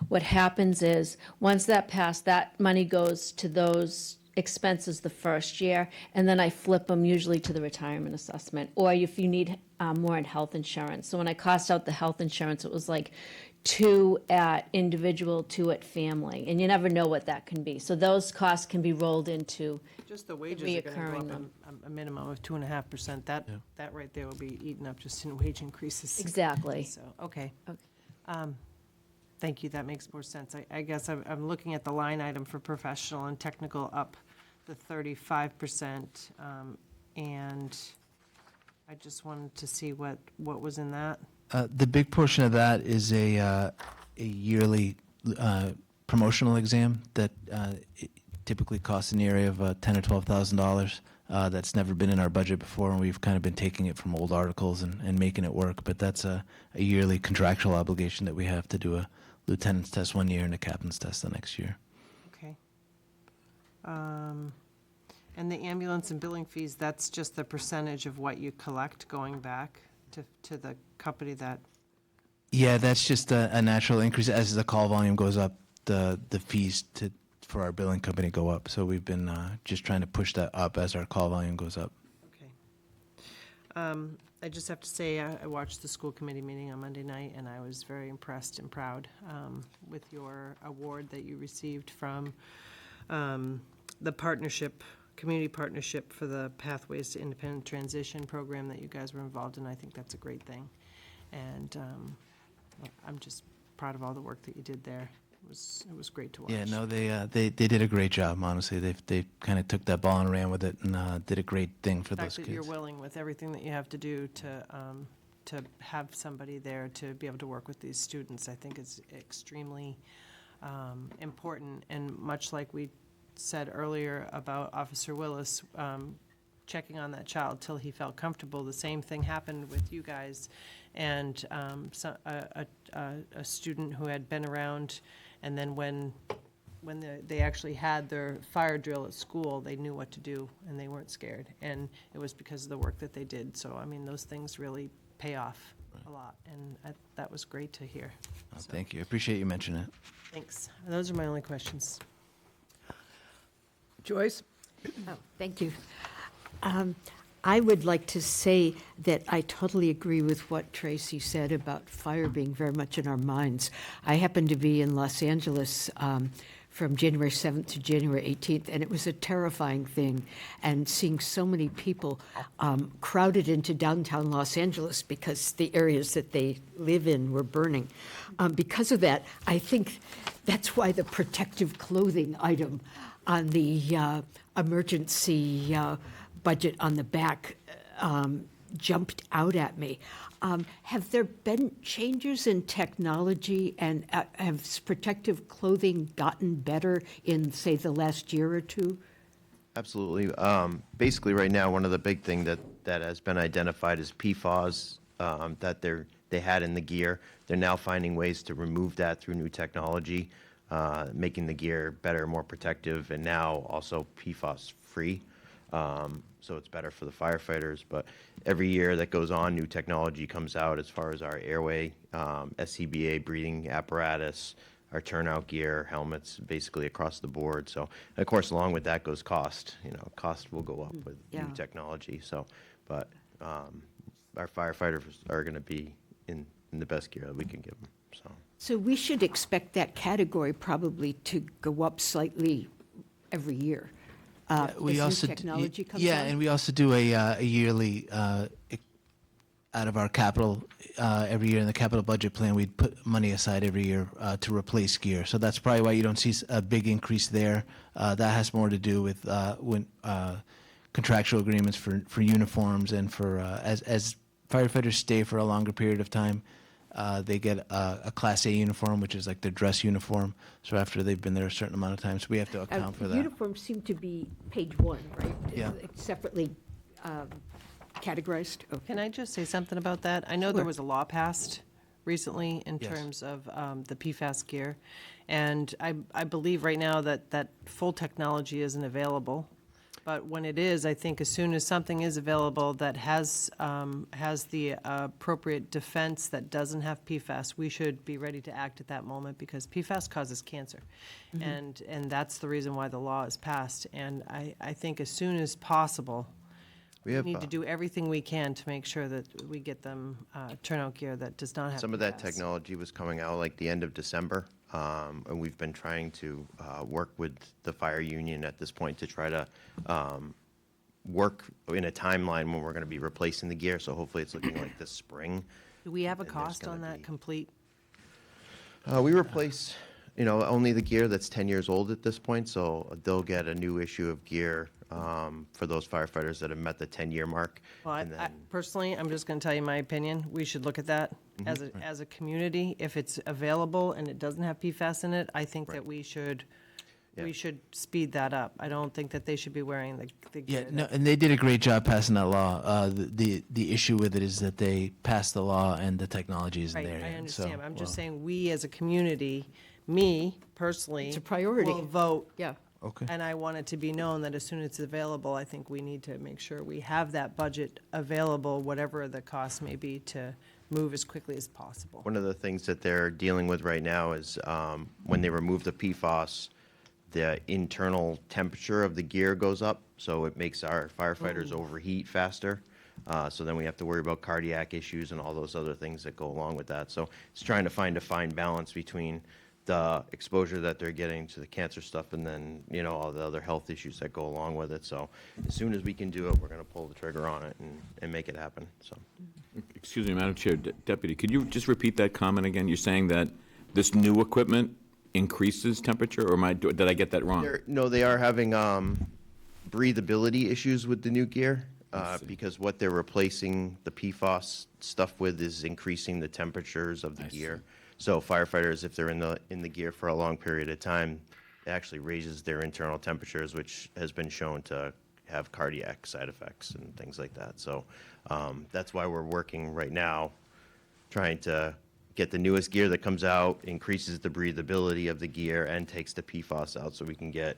What happens is, once that passed, that money goes to those expenses the first year, and then I flip them usually to the retirement assessment, or if you need more in health insurance. So when I cost out the health insurance, it was like 2 at individual, 2 at family, and you never know what that can be. So those costs can be rolled into Just the wages are going to reoccurring go up them. a minimum of 2.5%. That right there will be eaten up just in wage increases. Exactly. So, okay. Okay. Thank you, that makes more sense. I guess I'm looking at the line item for professional and technical up the 35%, and I just wanted to see what was in that. The big portion of that is a yearly promotional exam that it typically costs in the area of $10,000 or $12,000. That's never been in our budget before, and we've kind of been taking it from old articles and making it work. But that's a yearly contractual obligation that we have to do a lieutenant's test one year and a captain's test the next year. Okay. And the ambulance and billing fees, that's just the percentage of what you collect going back to the company that, Yeah, that's just a natural increase. As the call volume goes up, the fees for our billing company go up. So we've been just trying to push that up as our call volume goes up. okay. I just have to say, I watched the school committee meeting on Monday night, and I was very impressed and proud with your award that you received from the community partnership for the Pathways to Independent Transition program that you guys were involved in. I think that's a great thing. And I'm just proud of all the work that you did there. It was great to watch. Yeah, no, they did a great job, honestly. They kind of took that ball and ran with it and did a great thing for The those fact that you're kids. willing with everything that you have to do to have somebody there to be able to work with these students, I think is extremely important. And much like we said earlier about Officer Willis, checking on that child till he felt comfortable, the same thing happened with you guys. And a student who had been around, and then when they actually had their fire drill at school, they knew what to do, and they weren't scared. And it was because of the work that they did. So, I mean, those things really pay off a lot, and that was great to hear. Oh, thank you. I appreciate you mentioning it. Thanks. Those are my only questions. Joyce? Oh, thank you. I would like to say that I totally agree with what Tracy said about fire being very much in our minds. I happened to be in Los Angeles from January 7th to January 18th, and it was a terrifying thing. And seeing so many people crowded into downtown Los Angeles because the areas that they live in were burning. Because of that, I think that's why the protective clothing item on the emergency budget on the back jumped out at me. Have there been changes in technology, and has protective clothing gotten better in, say, the last year or two? Absolutely. Basically, right now, one of the big things that has been identified is PFAS that they had in the gear. They're now finding ways to remove that through new technology, making the gear better, more protective, and now also PFAS-free. So it's better for the firefighters. But every year that goes on, new technology comes out as far as our airway, SCBA breathing apparatus, our turnout gear, helmets, basically across the board. So, of course, along with that goes cost. Cost will go up with new technology. So, but our firefighters are going to be in the best gear that we can give them. So we should expect that category probably to go up slightly every year. We as also new technology comes yeah, on? and we also do a yearly out of our capital every year in the capital budget plan. We put money aside every year to replace gear. So that's probably why you don't see a big increase there. That has more to do with when contractual agreements for uniforms and for as firefighters stay for a longer period of time. They get a Class A uniform, which is like their dress uniform. So after they've been there a certain amount of time, so we have to account for that. Uniforms seem to be page one, right? Yeah. It's separately categorized? Okay. Can I just say something about that? I know there Sure. was a law passed recently in Yes. terms of the PFAS gear, and I believe right now that full technology isn't available. But when it is, I think as soon as something is available that has the appropriate defense that doesn't have PFAS, we should be ready to act at that moment, because PFAS causes cancer. And that's the reason why the law is passed. And I think as soon as possible, we need to do everything we can to make sure that we get them turnout gear that does not have Some of that PFAS. technology was coming out like the end of December, and we've been trying to work with the fire union at this point to try to work in a timeline when we're going to be replacing the gear. So hopefully it's looking like this spring. Do we have a and there's cost on gonna that be- complete? We replace, only the gear that's 10 years old at this point, so they'll get a new issue of gear for those firefighters that have met the 10-year mark. Well, and then, personally, I'm just going to tell you my opinion. We should look at that as a community. If it's available and it doesn't have PFAS in it, I think that we should speed that up. I don't think that they should be wearing the gear. Yeah, no, and they did a great job passing that law. The issue with it is that they passed the law and the technology isn't Right, there yet. I understand. So, I'm just well, saying, we as a community, me personally. It's a priority. Will vote. Yeah. Okay. And I want it to be known that as soon as it's available, I think we need to make sure we have that budget available, whatever the cost may be, to move as quickly as possible. One of the things that they're dealing with right now is when they remove the PFAS, the internal temperature of the gear goes up, so it makes our firefighters overheat faster. So then we have to worry about cardiac issues and all those other things that go along with that. So it's trying to find a fine balance between the exposure that they're getting to the cancer stuff and then, all the other health issues that go along with it. So as soon as we can do it, we're going to pull the trigger on it and make it happen, so. Excuse me, Madam Chair, Deputy, could you just repeat that comment again? You're saying that this new equipment increases temperature, or did I get that wrong? No, they are having breathability issues with the new gear because what they're replacing the PFAS stuff with is increasing the temperatures of the gear. So firefighters, if they're in the gear for a long period of time, it actually raises their internal temperatures, which has been shown to have cardiac side effects and things like that. So that's why we're working right now, trying to get the newest gear that comes out, increases the breathability of the gear, and takes the PFAS out so we can get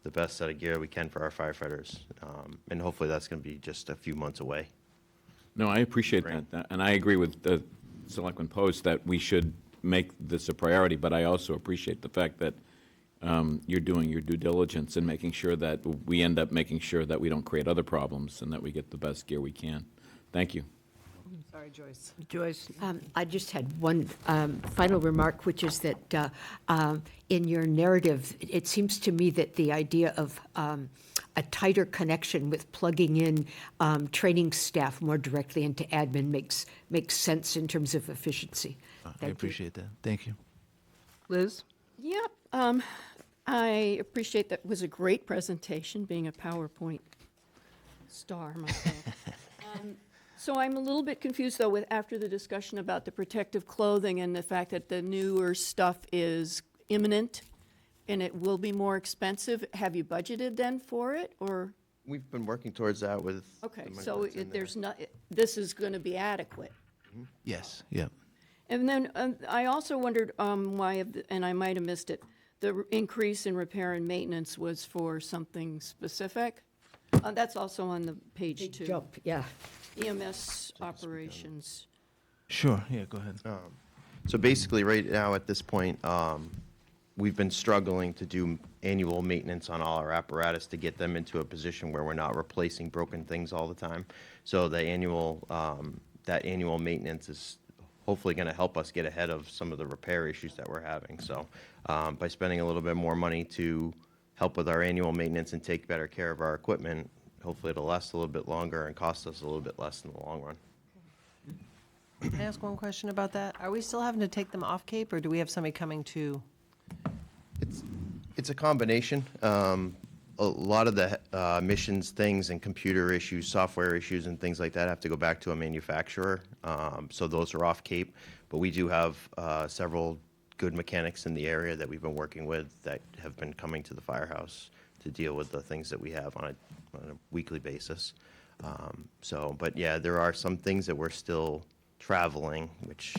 the best set of gear we can for our firefighters. And hopefully that's going to be just a few months away. No, I appreciate that, and I agree with the Selectman Post that we should make this a priority, but I also appreciate the fact that you're doing your due diligence and making sure that we end up making sure that we don't create other problems and that we get the best gear we can. Thank you. Sorry, Joyce. Joyce? I just had one final remark, which is that in your narrative, it seems to me that the idea of a tighter connection with plugging in training staff more directly into admin makes sense in terms of efficiency. I appreciate that. Thank you. Liz? Yep. I appreciate that. It was a great presentation, being a PowerPoint star myself. So I'm a little bit confused, though, after the discussion about the protective clothing and the fact that the newer stuff is imminent and it will be more expensive. Have you budgeted then for it, or? We've been working towards that with. Okay, the money so that's in there. there's not, this is going to be adequate. Yes, yeah. And then I also wondered why, and I might have missed it, the increase in repair and maintenance was for something specific? That's also on the page 2. Jump, yeah. EMS operations. Sure, yeah, go ahead. So basically, right now at this point, we've been struggling to do annual maintenance on all our apparatus to get them into a position where we're not replacing broken things all the time. So the that annual maintenance is hopefully going to help us get ahead of some of the repair issues that we're having. So by spending a little bit more money to help with our annual maintenance and take better care of our equipment, hopefully it'll last a little bit longer and cost us a little bit less in the long run. Can I ask one question about that? Are we still having to take them off Cape, or do we have somebody coming to? It's a combination. A lot of the emissions things and computer issues, software issues and things like that have to go back to a manufacturer. So those are off Cape. But we do have several good mechanics in the area that we've been working with that have been coming to the firehouse to deal with the things that we have on a weekly basis. But yeah, there are some things that we're still traveling, which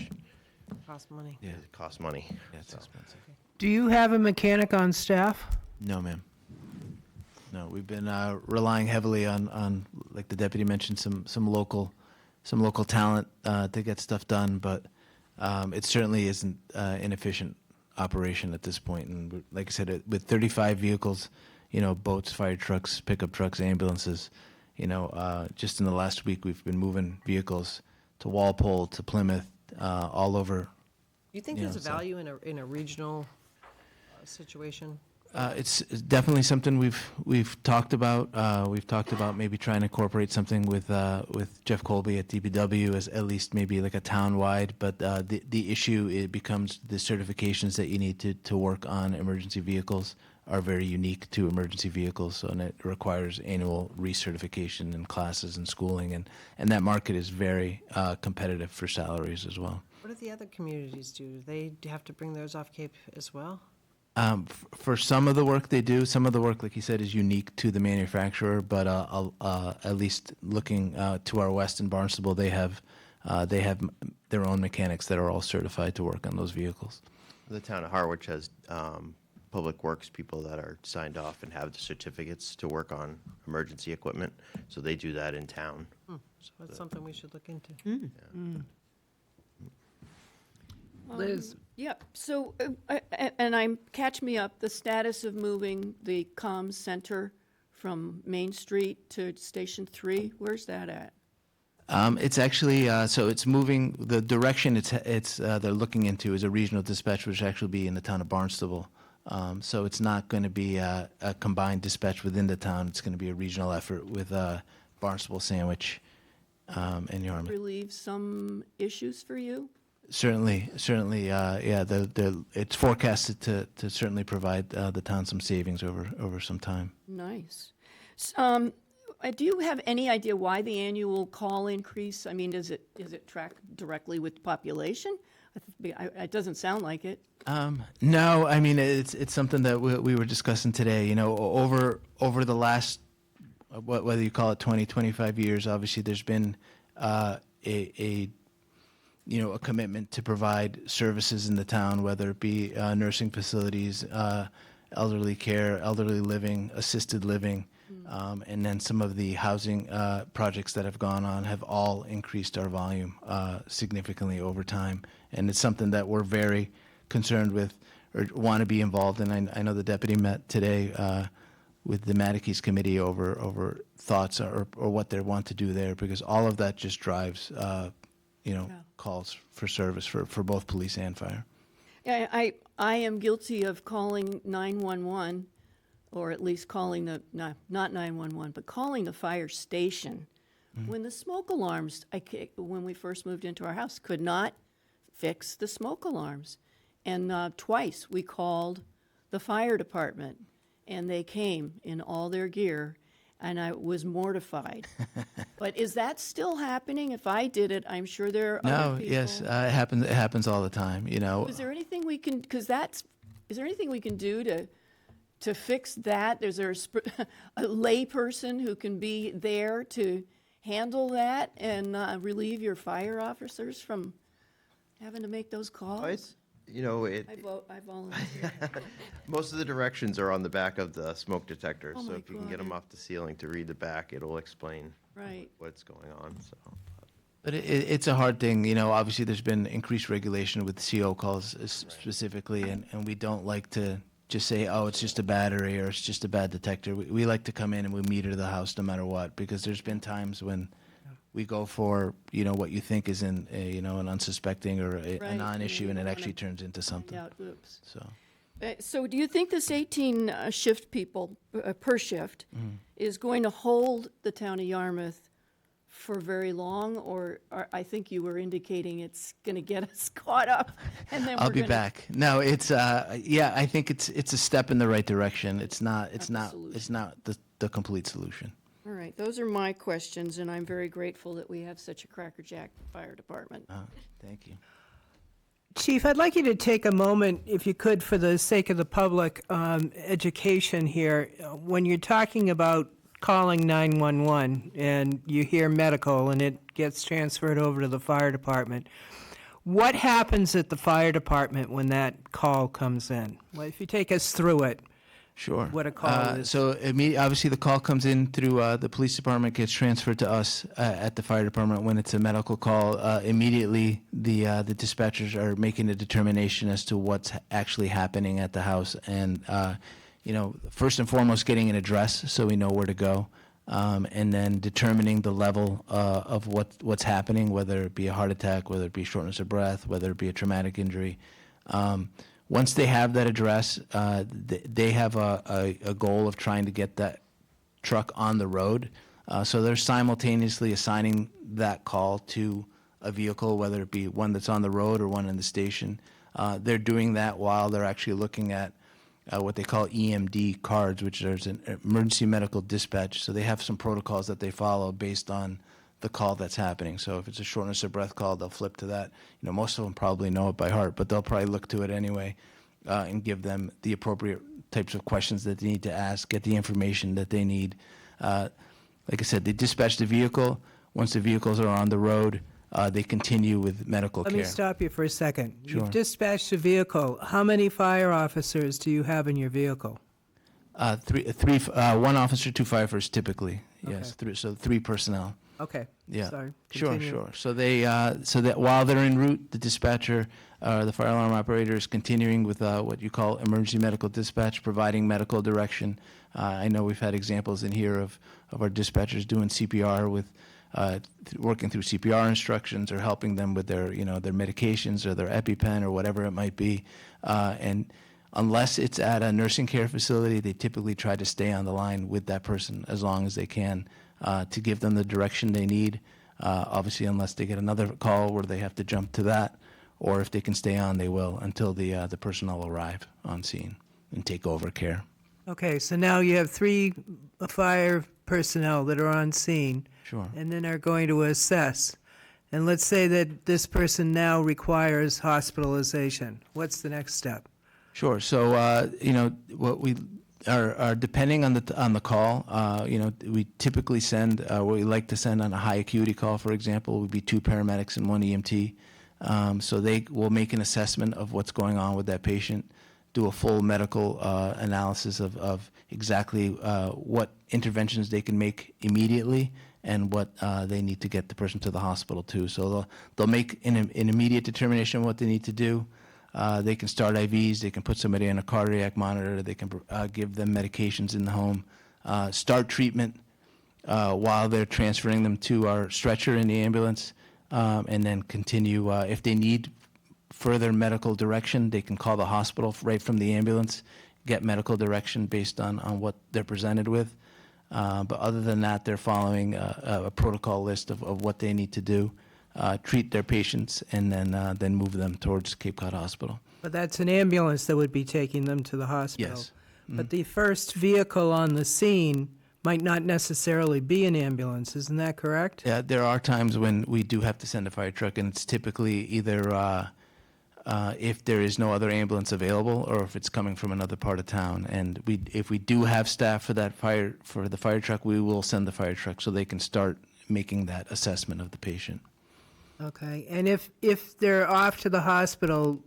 Cost money. Yeah. cost money. Yeah, it's expensive. Do you have a mechanic on staff? No, ma'am. No, we've been relying heavily on, like the deputy mentioned, some local talent to get stuff done, but it certainly isn't an efficient operation at this point. And like I said, with 35 vehicles, boats, fire trucks, pickup trucks, ambulances, just in the last week, we've been moving vehicles to Walpole, to Plymouth, all over. You think there's a value in a regional situation? It's definitely something we've talked about. We've talked about maybe trying to incorporate something with Jeff Colby at DPW as at least maybe like a town-wide. But the issue, it becomes the certifications that you need to work on emergency vehicles are very unique to emergency vehicles, and it requires annual recertification and classes and schooling, and that market is very competitive for salaries as well. What do the other communities do? Do they have to bring theirs off Cape as well? For some of the work they do, some of the work, like you said, is unique to the manufacturer, but at least looking to our west in Barnstable, they have their own mechanics that are all certified to work on those vehicles. The town of Harwich has public works people that are signed off and have the certificates to work on emergency equipment, so they do that in town. So that's something we should look into. Liz? Yeah, so, catch me up, the status of moving the comms center from Main Street to Station 3, where's that at? It's actually, so it's moving, the direction they're looking into is a regional dispatch, which actually be in the town of Barnstable. So it's not going to be a combined dispatch within the town. It's going to be a regional effort with Barnstable, Sandwich, and Yarmouth. Relieve some issues for you Certainly, yeah, it's forecasted to certainly provide the town some savings over some time. Nice. Do you have any idea why the annual call increase? I mean, does it track directly with population? It doesn't sound like it. No, I mean, it's something that we were discussing today. You know, over the last, whether you call it 20, 25 years, obviously there's been a commitment to provide services in the town, whether it be nursing facilities, elderly care, elderly living, assisted living, and then some of the housing projects that have gone on have all increased our volume significantly over time. And it's something that we're very concerned with or want to be involved in. I know the deputy met today with the Matikes committee over thoughts or what they want to do there, because all of that just drives calls for service for both police and fire. Yeah, I am guilty of calling 911, or at least calling not 911, but calling the fire station when the smoke alarms, when we first moved into our house, could not fix the smoke alarms. And twice we called the fire department, and they came in all their gear, and I was mortified. But is that still happening? If I did it, I'm sure there are other people. Yes, it happens all the time, you know. Is there anything we can, is there anything we can do to fix that? Is there a lay person who can be there to handle that and relieve your fire officers from having to make those calls? I volunteer. Most of the directions are on the back of the smoke detector, Oh so my if you can God. get them off the ceiling to read the back, it'll explain Right. what's going on, so. But it's a hard thing, you know. Obviously, there's been increased regulation with CO calls specifically, and we don't like to just say, oh, it's just a battery or it's just a bad detector. We like to come in and we meter the house no matter what, because there's been times when we go for, what you think is an unsuspecting or a Right, non-issue, and it wanna actually turns into something. Find out, oops. So. So do you think this 18 shift people per shift is going to hold the town of Yarmouth for very long, or I think you were indicating it's going to get us caught up, and then I'll we're be gonna- back. No, it's I think it's a step in the right direction. It's not the complete solution. All right, those are my questions, and I'm very grateful that we have such a crackerjack fire department. Thank you. Chief, I'd like you to take a moment, if you could, for the sake of the public education here. When you're talking about calling 911 and you hear medical and it gets transferred over to the fire department, what happens at the fire department when that call comes in? Well, if you take us through it. Sure. What a call is. So obviously the call comes in through the police department, gets transferred to us at the fire department. When it's a medical call, immediately the dispatchers are making a determination as to what's actually happening at the house, and first and foremost getting an address so we know where to go, and then determining the level of what's happening, whether it be a heart attack, whether it be shortness of breath, whether it be a traumatic injury. Once they have that address, they have a goal of trying to get that truck on the road. So they're simultaneously assigning that call to a vehicle, whether it be one that's on the road or one in the station. They're doing that while they're actually looking at what they call EMD cards, which is an emergency medical dispatch. So they have some protocols that they follow based on the call that's happening. So if it's a shortness of breath call, they'll flip to that. Most of them probably know it by heart, but they'll probably look to it anyway and give them the appropriate types of questions that they need to ask, get the information that they need. Like I said, they dispatch the vehicle. Once the vehicles are on the road, they continue with medical Let care. me stop you for a second. Sure. You've dispatched a vehicle. How many fire officers do you have in your vehicle? One officer, 2 firefighters typically. Yes, Okay. so 3 personnel. Okay. Yeah. Sorry. Sure, Continue. sure. So so that while they're en route, the dispatcher, the fire alarm operator is continuing with what you call emergency medical dispatch, providing medical direction. I know we've had examples in here of our dispatchers doing CPR with working through CPR instructions or helping them with their their medications or their EpiPen or whatever it might be. And unless it's at a nursing care facility, they typically try to stay on the line with that person as long as they can to give them the direction they need. Obviously, unless they get another call where they have to jump to that, or if they can stay on, they will until the personnel arrive on scene and take over care. Okay, so now you have 3 fire personnel that are on scene. Sure. And then are going to assess. And let's say that this person now requires hospitalization. What's the next step? Sure. So, what we are depending on the call, we typically send, what we like to send on a high acuity call, for example, would be 2 paramedics and 1 EMT. So they will make an assessment of what's going on with that patient, do a full medical analysis of exactly what interventions they can make immediately and what they need to get the person to the hospital to. So they'll make an immediate determination of what they need to do. They can start IVs, they can put somebody on a cardiac monitor, they can give them medications in the home, start treatment while they're transferring them to our stretcher in the ambulance, and then continue. If they need further medical direction, they can call the hospital right from the ambulance, get medical direction based on what they're presented with. But other than that, they're following a protocol list of what they need to do, treat their patients, and then move them towards Cape Cod Hospital. But that's an ambulance that would be taking them to the hospital. Yes. But the first vehicle on the scene might not necessarily be an ambulance, isn't that correct? Yeah, there are times when we do have to send a fire truck, and it's typically either if there is no other ambulance available or if it's coming from another part of town. And if we do have staff for the fire truck, we will send the fire truck so they can start making that assessment of the patient. Okay, and if they're off to the hospital,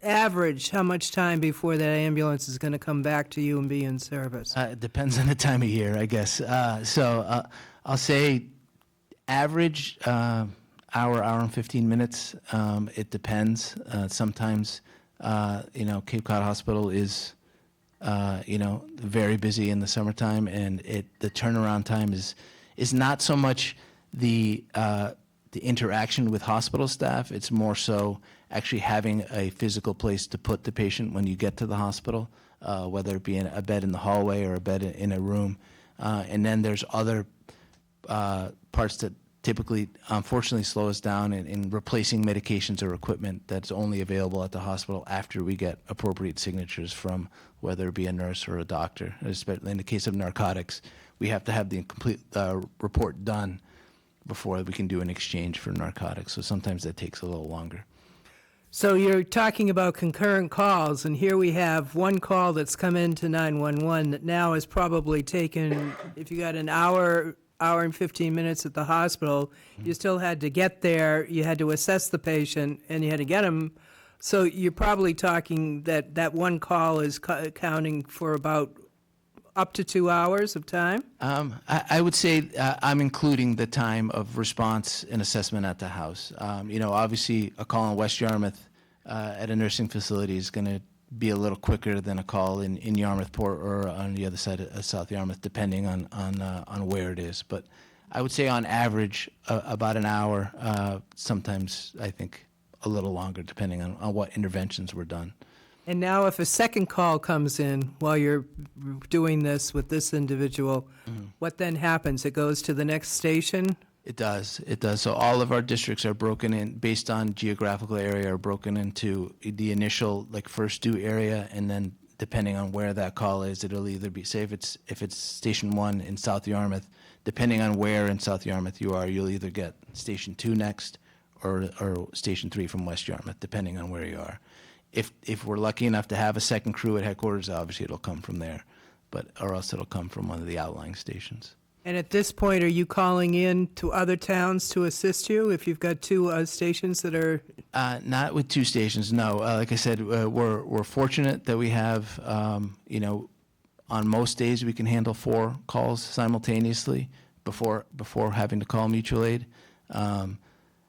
average, how much time before that ambulance is going to come back to you and be in service? It depends on the time of year, I guess. I'll say average hour and 15 minutes. It depends. Sometimes, Cape Cod Hospital is, very busy in the summertime, and the turnaround time is not so much the interaction with hospital staff. It's more so actually having a physical place to put the patient when you get to the hospital, whether it be in a bed in the hallway or a bed in a room. And then there's other parts that typically, unfortunately, slow us down in replacing medications or equipment that's only available at the hospital after we get appropriate signatures from whether it be a nurse or a doctor. Especially in the case of narcotics, we have to have the complete report done before we can do an exchange for narcotics. So sometimes that takes a little longer. So you're talking about concurrent calls, and here we have one call that's come into 911 that now has probably taken, if you got an hour and 15 minutes at the hospital, you still had to get there, you had to assess the patient, and you had to get him. So you're probably talking that one call is counting for about up to 2 hours of time? I would say I'm including the time of response and assessment at the house. Obviously, a call in West Yarmouth at a nursing facility is going to be a little quicker than a call in Yarmouth Port or on the other side of South Yarmouth, depending on where it is. But I would say on average about an hour, sometimes I think a little longer, depending on what interventions were done. And now if a second call comes in while you're doing this with this individual, what then happens? It goes to the next station? It does. So all of our districts are broken in, based on geographical area, are broken into the initial, first due area, and then depending on where that call is, it'll either be, say if it's Station 1 in South Yarmouth, depending on where in South Yarmouth you are, you'll either get Station 2 next or Station 3 from West Yarmouth, depending on where you are. If we're lucky enough to have a second crew at headquarters, obviously it'll come from there, or else it'll come from one of the outlying stations. And at this point, are you calling in to other towns to assist you if you've got 2 stations that are? Not with 2 stations, no. Like I said, we're fortunate that we have, on most days we can handle 4 calls simultaneously before having to call mutual aid.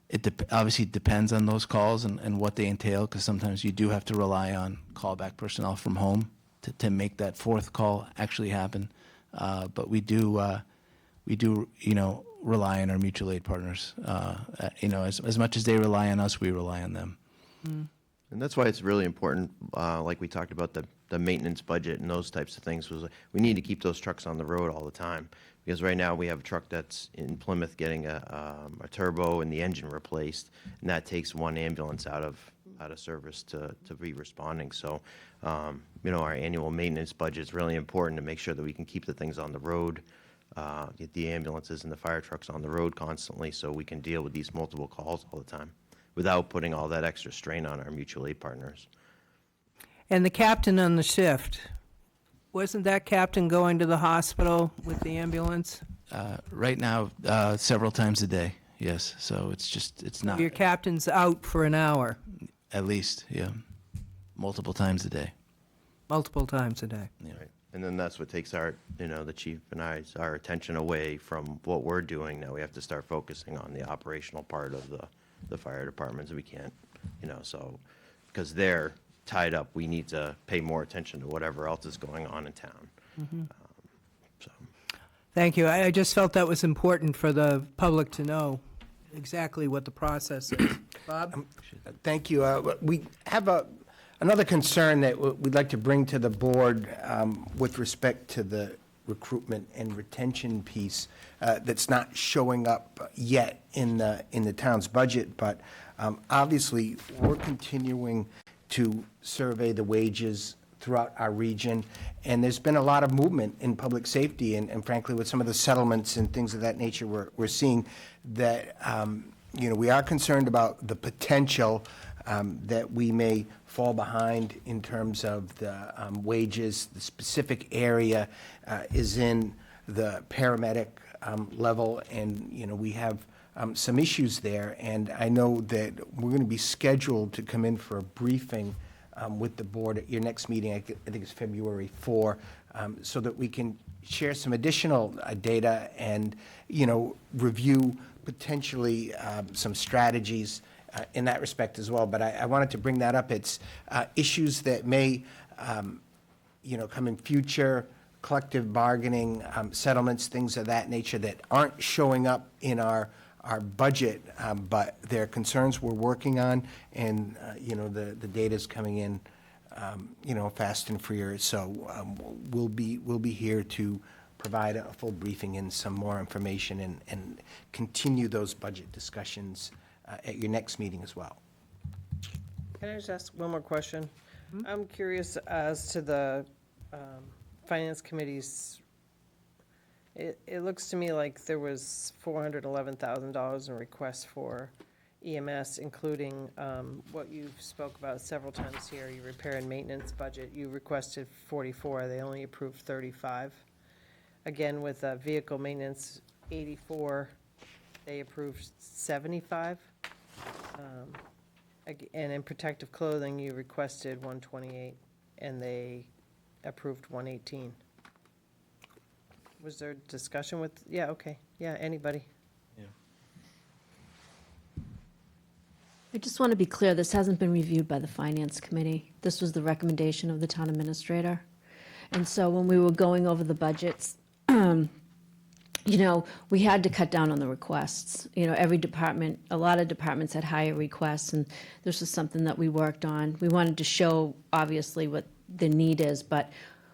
It obviously depends on those calls and what they entail, because sometimes you do have to rely on callback personnel from home to make that 4th call actually happen. But we do rely on our mutual aid partners. As much as they rely on us, we rely on them. And that's why it's really important, like we talked about the maintenance budget and those types of things, was we need to keep those trucks on the road all the time, Because right now, we have a truck that's in Plymouth getting a turbo and the engine replaced, and that takes one ambulance out of service to be responding. So, our annual maintenance budget is really important to make sure that we can keep the things on the road, get the ambulances and the fire trucks on the road constantly, so we can deal with these multiple calls all the time without putting all that extra strain on our mutual aid partners. And the captain on the shift, wasn't that captain going to the hospital with the ambulance? Right now, several times a day, yes. So it's not, Your captain's out for an hour, at least, yeah, multiple times a day. multiple times a day. Right. And then that's what takes our, the chief and our attention away from what we're doing. Now we have to start focusing on the operational part of the fire departments. We can't, so, because they're tied up, we need to pay more attention to whatever else is going on in town. So, Thank you. I just felt that was important for the public to know exactly what the process is. Bob? Thank you. We have another concern that we'd like to bring to the board with respect to the recruitment and retention piece that's not showing up yet in the town's budget, but obviously, we're continuing to survey the wages throughout our region, and there's been a lot of movement in public safety, and frankly, with some of the settlements and things of that nature, we're seeing that, we are concerned about the potential that we may fall behind in terms of the wages. The specific area is in the paramedic level, and, we have some issues there, and I know that we're going to be scheduled to come in for a briefing with the board at your next meeting, I think it's February 4, so that we can share some additional data and, review potentially some strategies in that respect as well. But I wanted to bring that up. It's issues that may, come in future, collective bargaining, settlements, things of that nature that aren't showing up in our budget, but they're concerns we're working on, and, the data's coming in, fast and furious. So we'll be here to provide a full briefing and some more information and continue those budget discussions at your next meeting as well. Can I just ask one more question? I'm curious as to the Finance Committee's, it looks to me like there was $411,000 in requests for EMS, including what you spoke about several times here, your repair and maintenance budget. You requested 44, they only approved 35. Again, with vehicle maintenance, 84, they approved 75. And in protective clothing, you requested 128, and they approved 118. Was there discussion with, anybody? I just want to be clear, this hasn't been reviewed by the Finance Committee. This was the recommendation of the town administrator. And so when we were going over the budgets, we had to cut down on the requests. Every department, a lot of departments had higher requests, and this was something that we worked on. We wanted to show, obviously, what the need is, but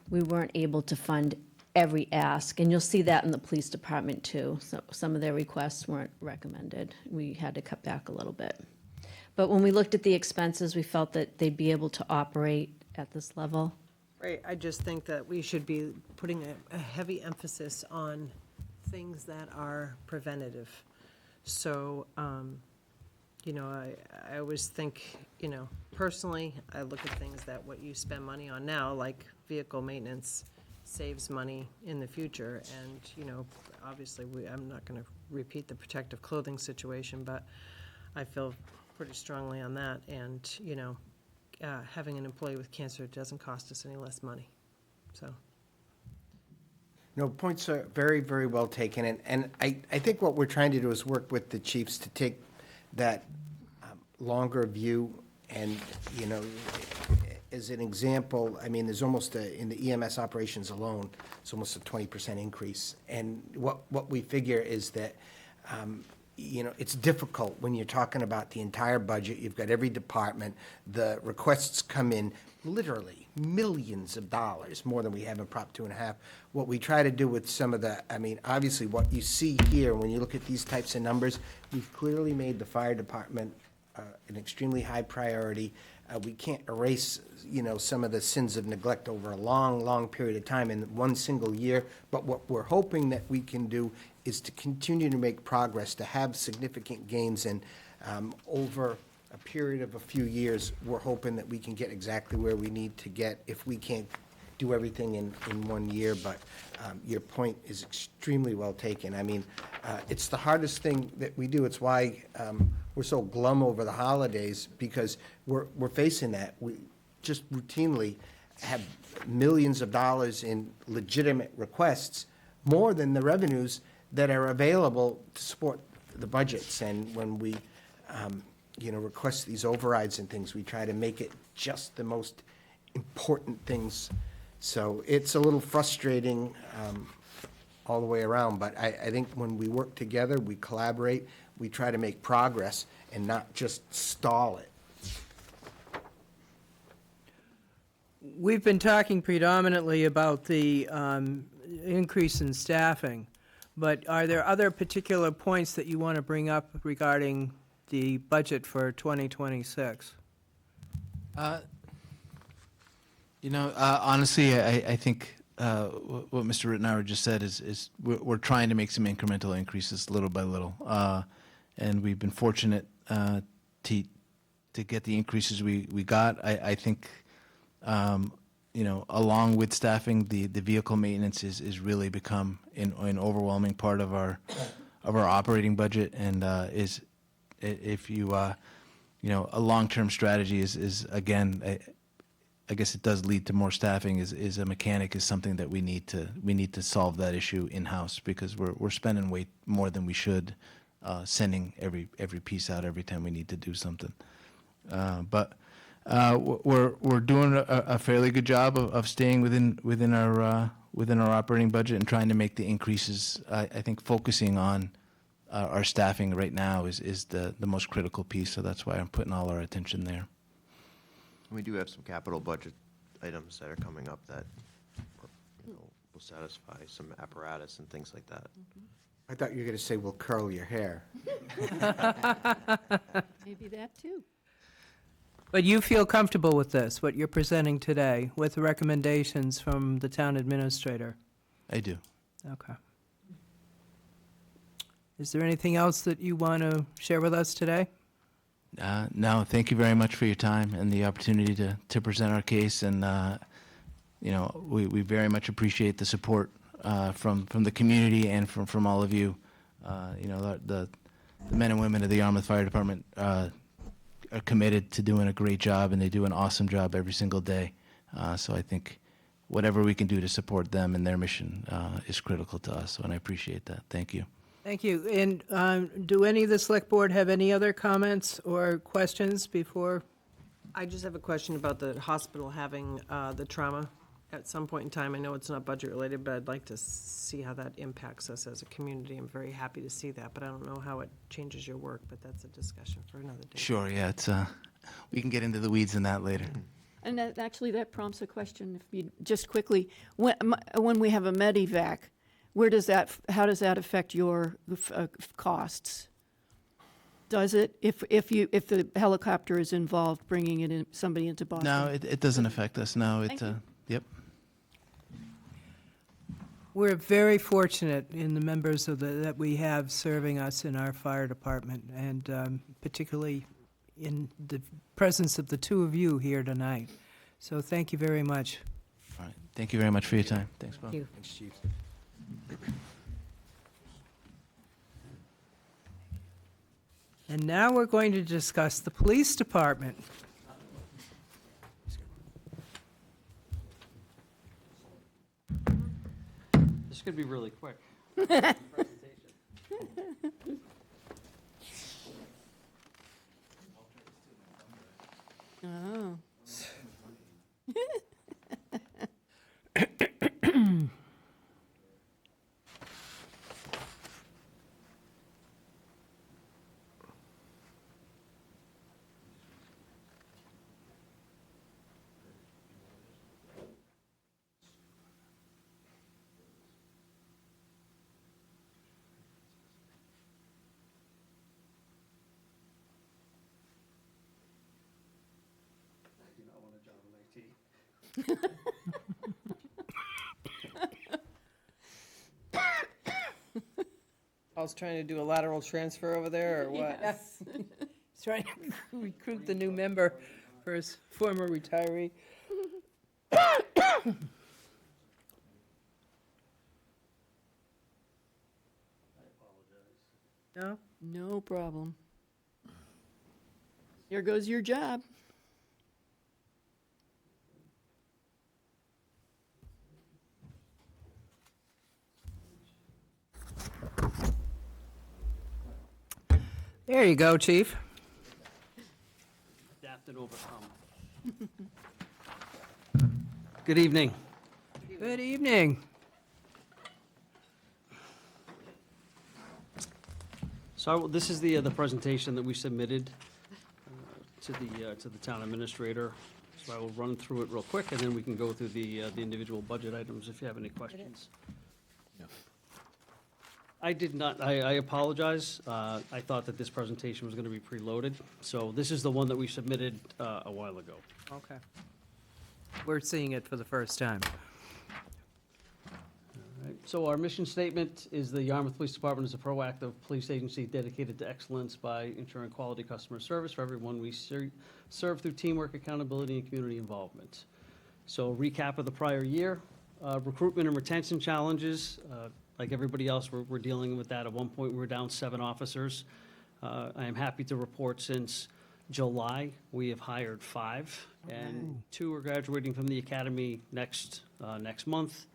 we weren't able to fund every ask. And you'll see that in the police department, too. So some of their requests weren't recommended. We had to cut back a little bit. But when we looked at the expenses, we felt that they'd be able to operate at this level. Right, I just think that we should be putting a heavy emphasis on things that are preventative. So, I always think, personally, I look at things that what you spend money on now, like vehicle maintenance, saves money in the future. And, obviously, I'm not going to repeat the protective clothing situation, but I feel pretty strongly on that. And, having an employee with cancer doesn't cost us any less money, so. No, points are very, very well taken, and I think what we're trying to do is work with the chiefs to take that longer view, and, as an example, I mean, there's almost in the EMS operations alone, it's almost a 20% increase, and what we figure is that, it's difficult when you're talking about the entire budget. You've got every department. The requests come in literally millions of dollars, more than we have in Prop 2.5. What we try to do with some of obviously what you see here, when you look at these types of numbers, we've clearly made the fire department an extremely high priority. We can't erase, some of the sins of neglect over a long, long period of time in one single year. But what we're hoping that we can do is to continue to make progress, to have significant gains. And over a period of a few years, we're hoping that we can get exactly where we need to get if we can't do everything in 1 year. But your point is extremely well taken. It's the hardest thing that we do. It's why we're so glum over the holidays, because we're facing that. We just routinely have millions of dollars in legitimate requests, more than the revenues that are available to support the budgets. And when we, request these overrides and things, we try to make it just the most important things. So it's a little frustrating all the way around, but I think when we work together, we collaborate, we try to make progress and not just stall it. We've been talking predominantly about the increase in staffing, but are there other particular points that you want to bring up regarding the budget for 2026? Honestly, I think what Mr. Rittenauer just said is we're trying to make some incremental increases little by little. And we've been fortunate to get the increases we got. I think, along with staffing, the vehicle maintenance is really become an overwhelming part of our operating budget, and is, if you, a long-term strategy is again, I guess it does lead to more staffing, is a mechanic is something that we need to solve that issue in-house, because we're spending way more than we should, sending every piece out every time we need to do something. But we're doing a fairly good job of staying within our operating budget and trying to make the increases. I think focusing on our staffing right now is the most critical piece, so that's why I'm putting all our attention there. We do have some capital budget items that are coming up that will satisfy some apparatus and things like that. I thought you were going to say, we'll curl your hair. Maybe that too. But you feel comfortable with this, what you're presenting today, with the recommendations from the town administrator? I do. Okay. Is there anything else that you want to share with us today? No, thank you very much for your time and the opportunity to present our case. And, we very much appreciate the support from the community and from all of you. The men and women of the Yarmouth Fire Department are committed to doing a great job, and they do an awesome job every single day. So I think whatever we can do to support them and their mission is critical to us, and I appreciate that. Thank you. Thank you. And do any of the select board have any other comments or questions before? I just have a question about the hospital having the trauma at some point in time. I know it's not budget related, but I'd like to see how that impacts us as a community. I'm very happy to see that, but I don't know how it changes your work, but that's a discussion for another day. Sure, yeah, it's we can get into the weeds in that later. And that prompts a question, if you, just quickly, when we have a medevac, how does that affect your costs? Does it, if the helicopter is involved bringing somebody into Boston? No, it doesn't affect us. No, yep. We're very fortunate in the members that we have serving us in our fire department, and particularly in the presence of the two of you here tonight. So thank you very much. All right. Thank you very much for your time. Thanks, Bob. Thank you. Thanks, Chief. And now we're going to discuss the police department. This could be really quick. Oh. I was trying to do a lateral transfer over there, or what? Yes. He's trying to recruit the new member for his former retiree. No? No problem. Here goes your job. There you go, chief. Adapt and overcome. Good evening. Good evening. So this is the presentation that we submitted to the town administrator. So I will run through it real quick, and then we can go through the individual budget items if you have any questions. I did not, I apologize. I thought that this presentation was going to be preloaded. So this is the one that we submitted a while ago. Okay. We're seeing it for the first time. Right. So our mission statement is the Yarmouth Police Department is a proactive police agency dedicated to excellence by ensuring quality customer service for everyone we serve through teamwork, accountability, and community involvement. So recap of the prior year, recruitment and retention challenges. Like everybody else, we're dealing with that. At one point, we were down 7 officers. I am happy to report since July, we have hired 5, and 2 are graduating from the academy next month,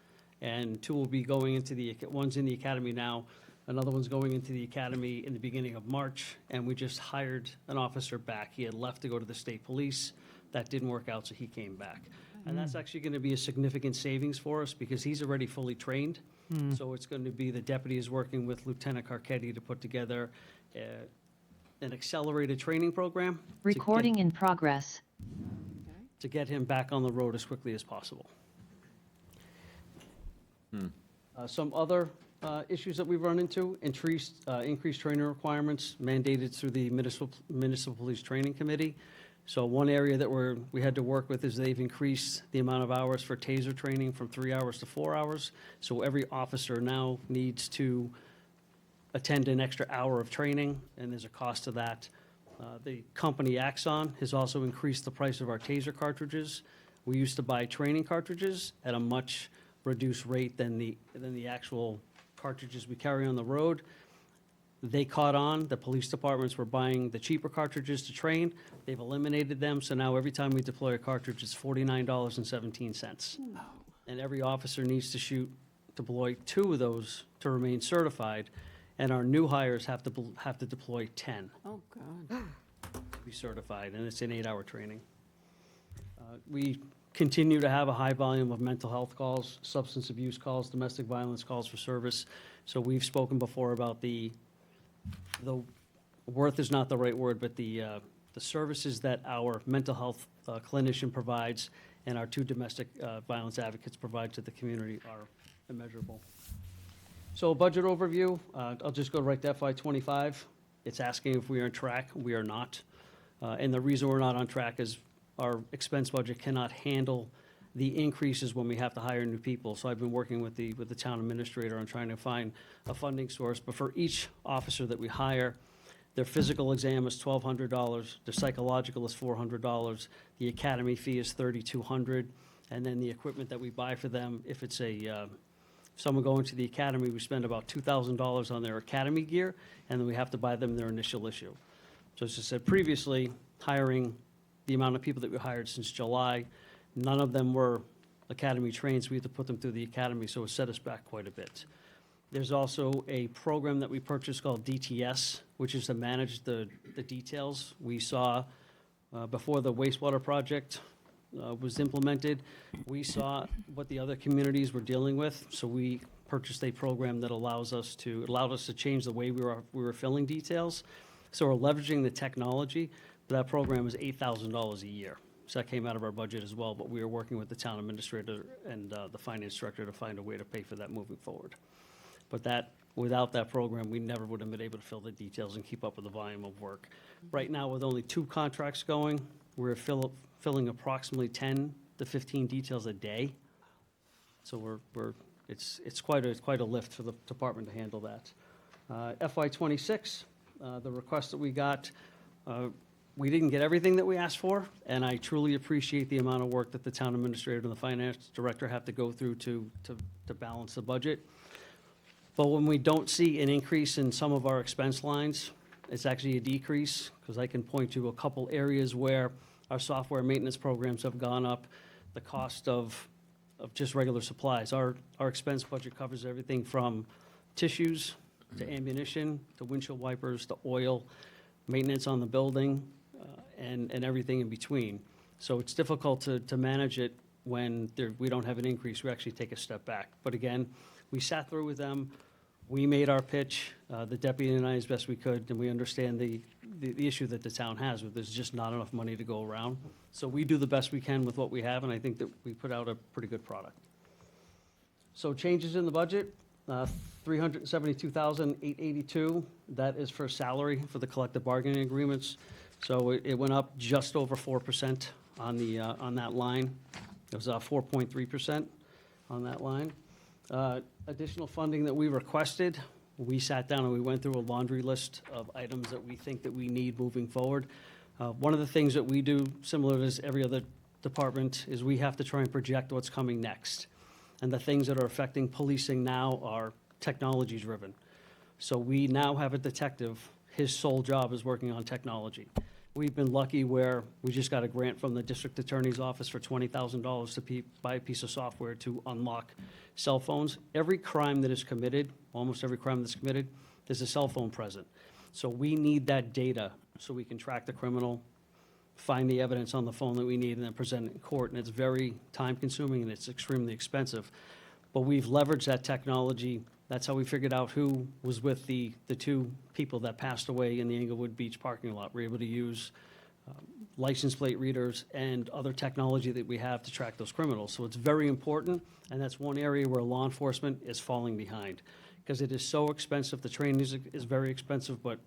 and 2 will be going into one's in the academy now, another one's going into the academy in the beginning of March, and we just hired an officer back. He had left to go to the state police. That didn't work out, so he came back. And that's actually going to be a significant savings for us because he's already fully trained. So it's going to be the deputy is working with Lieutenant Carcetti to put together an accelerated training program. Recording in progress. To get him back on the road as quickly as possible. Some other issues that we've run into, increased training requirements mandated through the Municipal Police Training Committee. So one area that we had to work with is they've increased the amount of hours for TASER training from 3 hours to 4 hours. So every officer now needs to attend an extra hour of training, and there's a cost to that. The company Axon has also increased the price of our TASER cartridges. We used to buy training cartridges at a much reduced rate than the actual cartridges we carry on the road. They caught on, the police departments were buying the cheaper cartridges to train. They've eliminated them, so now every time we deploy a cartridge, it's $49.17. And every officer needs to deploy 2 of those to remain certified, and our new hires have to deploy 10 Oh, God. to be certified, and it's an 8-hour training. We continue to have a high volume of mental health calls, substance abuse calls, domestic violence calls for service. So we've spoken before about the worth is not the right word, but the services that our mental health clinician provides and our 2 domestic violence advocates provide to the community are immeasurable. So budget overview, I'll just go right to FY '25. It's asking if we are on track. We are not. And the reason we're not on track is our expense budget cannot handle the increases when we have to hire new people. So I've been working with the town administrator on trying to find a funding source. But for each officer that we hire, their physical exam is $1,200, their psychological is $400, the academy fee is $3,200, and then the equipment that we buy for them, if it's someone going to the academy, we spend about $2,000 on their academy gear, and then we have to buy them their initial issue. So as I said previously, hiring the amount of people that we hired since July, none of them were academy trained, so we had to put them through the academy, so it set us back quite a bit. There's also a program that we purchased called DTS, which is to manage the details. We saw, before the wastewater project was implemented, we saw what the other communities were dealing with, so we purchased a program that allowed us to change the way we were filling details. So we're leveraging the technology, but that program is $8,000 a year. So that came out of our budget as well, but we are working with the town administrator and the finance director to find a way to pay for that moving forward. But without that program, we never would have been able to fill the details and keep up with the volume of work. Right now, with only 2 contracts going, we're filling approximately 10 to 15 details a day. So it's quite a lift for the department to handle that. FY '26, the request that we got, we didn't get everything that we asked for, and I truly appreciate the amount of work that the town administrator and the finance director have to go through to balance the budget. But when we don't see an increase in some of our expense lines, it's actually a decrease, because I can point to a couple areas where our software maintenance programs have gone up, the cost of just regular supplies. Our expense budget covers everything from tissues to ammunition, to windshield wipers, to oil, maintenance on the building, and everything in between. So it's difficult to manage it when we don't have an increase. We actually take a step back. But again, we sat through with them. We made our pitch, the deputy and I, as best we could, and we understand the issue that the town has, where there's just not enough money to go around. So we do the best we can with what we have, and I think that we put out a pretty good product. So changes in the budget, $372,882. That is for salary for the collective bargaining agreements. So it went up just over 4% on that line. It was 4.3% on that line. Additional funding that we requested, we sat down and we went through a laundry list of items that we think that we need moving forward. One of the things that we do, similar to every other department, is we have to try and project what's coming next. And the things that are affecting policing now are technology-driven. So we now have a detective, his sole job is working on technology. We've been lucky where we just got a grant from the district attorney's office for $20,000 to buy a piece of software to unlock cell phones. Every crime that is committed, almost every crime that's committed, there's a cell phone present. So we need that data so we can track the criminal, find the evidence on the phone that we need, and then present it in court. And it's very time-consuming and it's extremely expensive. But we've leveraged that technology. That's how we figured out who was with the two people that passed away in the Englewood Beach parking lot. We're able to use license plate readers and other technology that we have to track those criminals. So it's very important, and that's one area where law enforcement is falling behind, because it is so expensive. The training is very expensive, but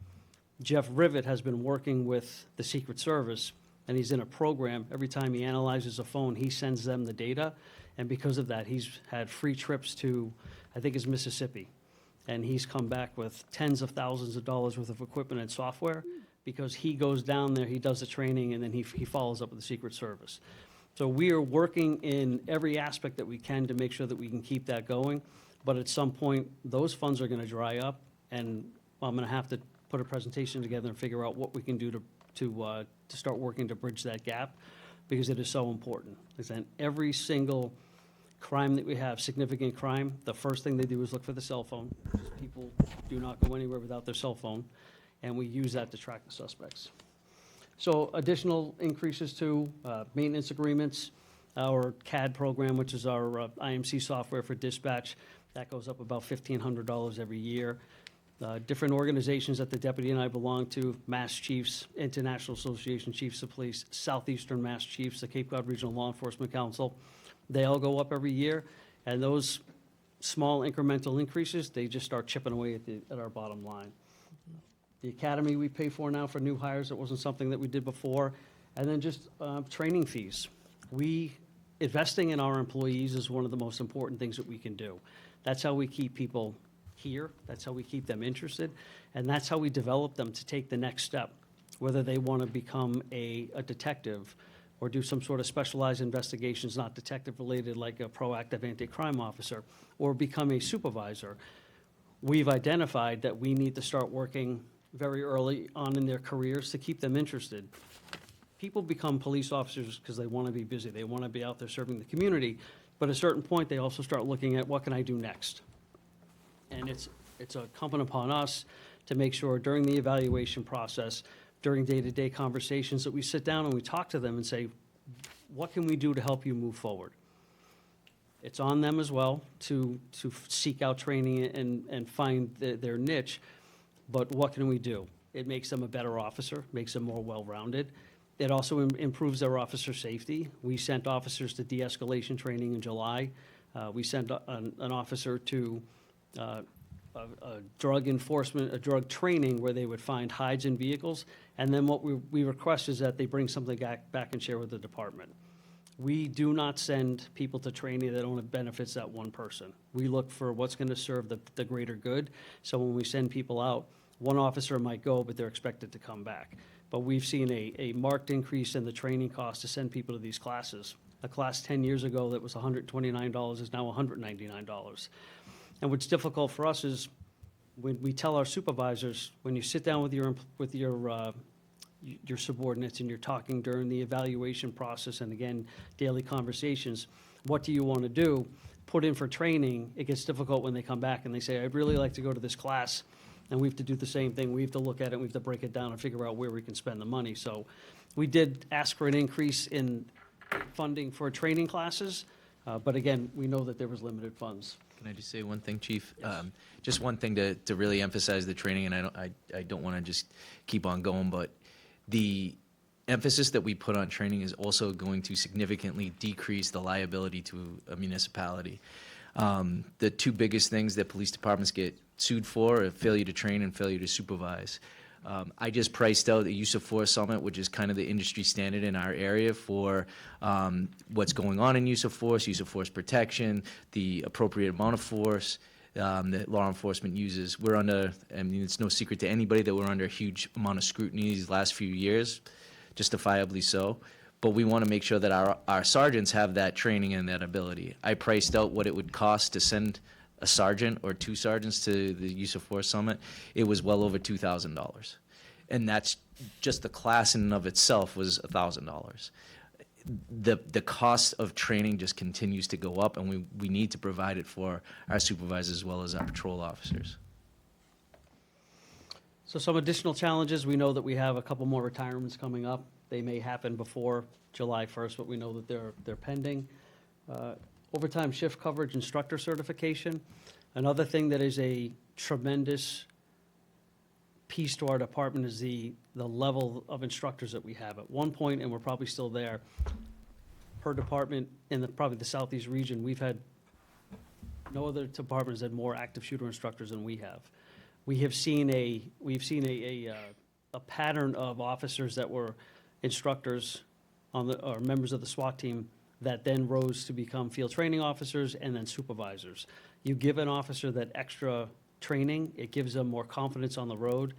Jeff Rivet has been working with the Secret Service, and he's in a program. Every time he analyzes a phone, he sends them the data, and because of that, he's had free trips to, I think it's Mississippi, and he's come back with tens of thousands of dollars worth of equipment and software, because he goes down there, he does the training, and then he follows up with the Secret Service. So we are working in every aspect that we can to make sure that we can keep that going, but at some point, those funds are gonna dry up, and I'm gonna have to put a presentation together and figure out what we can do to start working to bridge that gap, because it is so important. Is that every single crime that we have, significant crime, the first thing they do is look for the cell phone. People do not go anywhere without their cell phone, and we use that to track the suspects. So additional increases to maintenance agreements, our CAD program, which is our IMC software for dispatch, that goes up about $1,500 every year. Different organizations that the deputy and I belong to, Mass Chiefs, International Association Chiefs of Police, Southeastern Mass Chiefs, the Cape Cod Regional Law Enforcement Council, they all go up every year, and those small incremental increases, they just start chipping away at our bottom line. The academy we pay for now for new hires, it wasn't something that we did before, and then just training fees. Investing in our employees is one of the most important things that we can do. That's how we keep people here, that's how we keep them interested, and that's how we develop them to take the next step, whether they want to become a detective or do some sort of specialized investigations, not detective-related, like a proactive anti-crime officer, or become a supervisor. We've identified that we need to start working very early on in their careers to keep them interested. People become police officers because they want to be busy, they want to be out there serving the community, but at a certain point, they also start looking at, what can I do next? And it's incumbent upon us to make sure during the evaluation process, during day-to-day conversations, that we sit down and we talk to them and say, what can we do to help you move forward? It's on them as well to seek out training and find their niche, but what can we do? It makes them a better officer, makes them more well-rounded. It also improves their officer safety. We sent officers to de-escalation training in July. We sent an officer to a drug enforcement, a drug training where they would find hides in vehicles. And then what we request is that they bring something back and share with the department. We do not send people to training that only benefits that one person. We look for what's going to serve the greater good. So when we send people out, one officer might go, but they're expected to come back. But we've seen a marked increase in the training cost to send people to these classes. A class 10 years ago that was $129 is now $199. And what's difficult for us is when we tell our supervisors, when you sit down with your subordinates and you're talking during the evaluation process and again, daily conversations, what do you want to do? Put in for training, it gets difficult when they come back and they say, I'd really like to go to this class. And we have to do the same thing. We have to look at it, we have to break it down and figure out where we can spend the money. So we did ask for an increase in funding for training classes, but again, we know that there was limited funds. Can I just say one thing, Chief? Just one thing to really emphasize the training, and I don't want to just keep on going, but the emphasis that we put on training is also going to significantly decrease the liability to a municipality. The two biggest things that police departments get sued for are failure to train and failure to supervise. I just priced out the use of force summit, which is kind of the industry standard in our area for what's going on in use of force protection, the appropriate amount of force that law enforcement uses. We're under, I mean, it's no secret to anybody that we're under a huge amount of scrutiny these last few years, justifiably so. But we want to make sure that our sergeants have that training and that ability. I priced out what it would cost to send a sergeant or two sergeants to the use of force summit. It was well over $2,000. And that's just the class in and of itself was $1,000. The cost of training just continues to go up, and we need to provide it for our supervisors as well as our patrol officers. So some additional challenges, we know that we have a couple more retirements coming up. They may happen before July 1st, but we know that they're pending. Overtime shift coverage instructor certification. Another thing that is a tremendous piece to our department is the level of instructors that we have. At one point, and we're probably still there, per department in probably the southeast region, we've had, no other department has had more active shooter instructors than we have. We've seen a pattern of officers that were instructors or members of the SWAT team that then rose to become field training officers and then supervisors. You give an officer that extra training, it gives them more confidence on the road.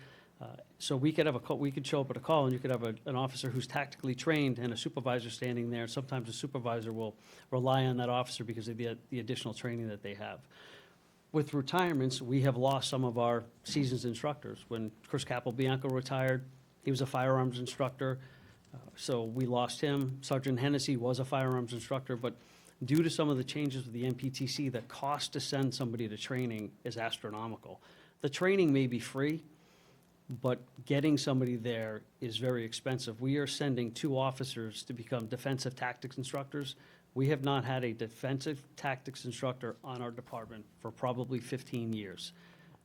So we could show up at a call and you could have an officer who's tactically trained and a supervisor standing there. Sometimes the supervisor will rely on that officer because of the additional training that they have. With retirements, we have lost some of our seasoned instructors. When Chris Capobianco retired, he was a firearms instructor, so we lost him. Sergeant Hennessy was a firearms instructor, but due to some of the changes with the MPTC, the cost to send somebody to training is astronomical. The training may be free, but getting somebody there is very expensive. We are sending 2 officers to become defensive tactics instructors. We have not had a defensive tactics instructor on our department for probably 15 years.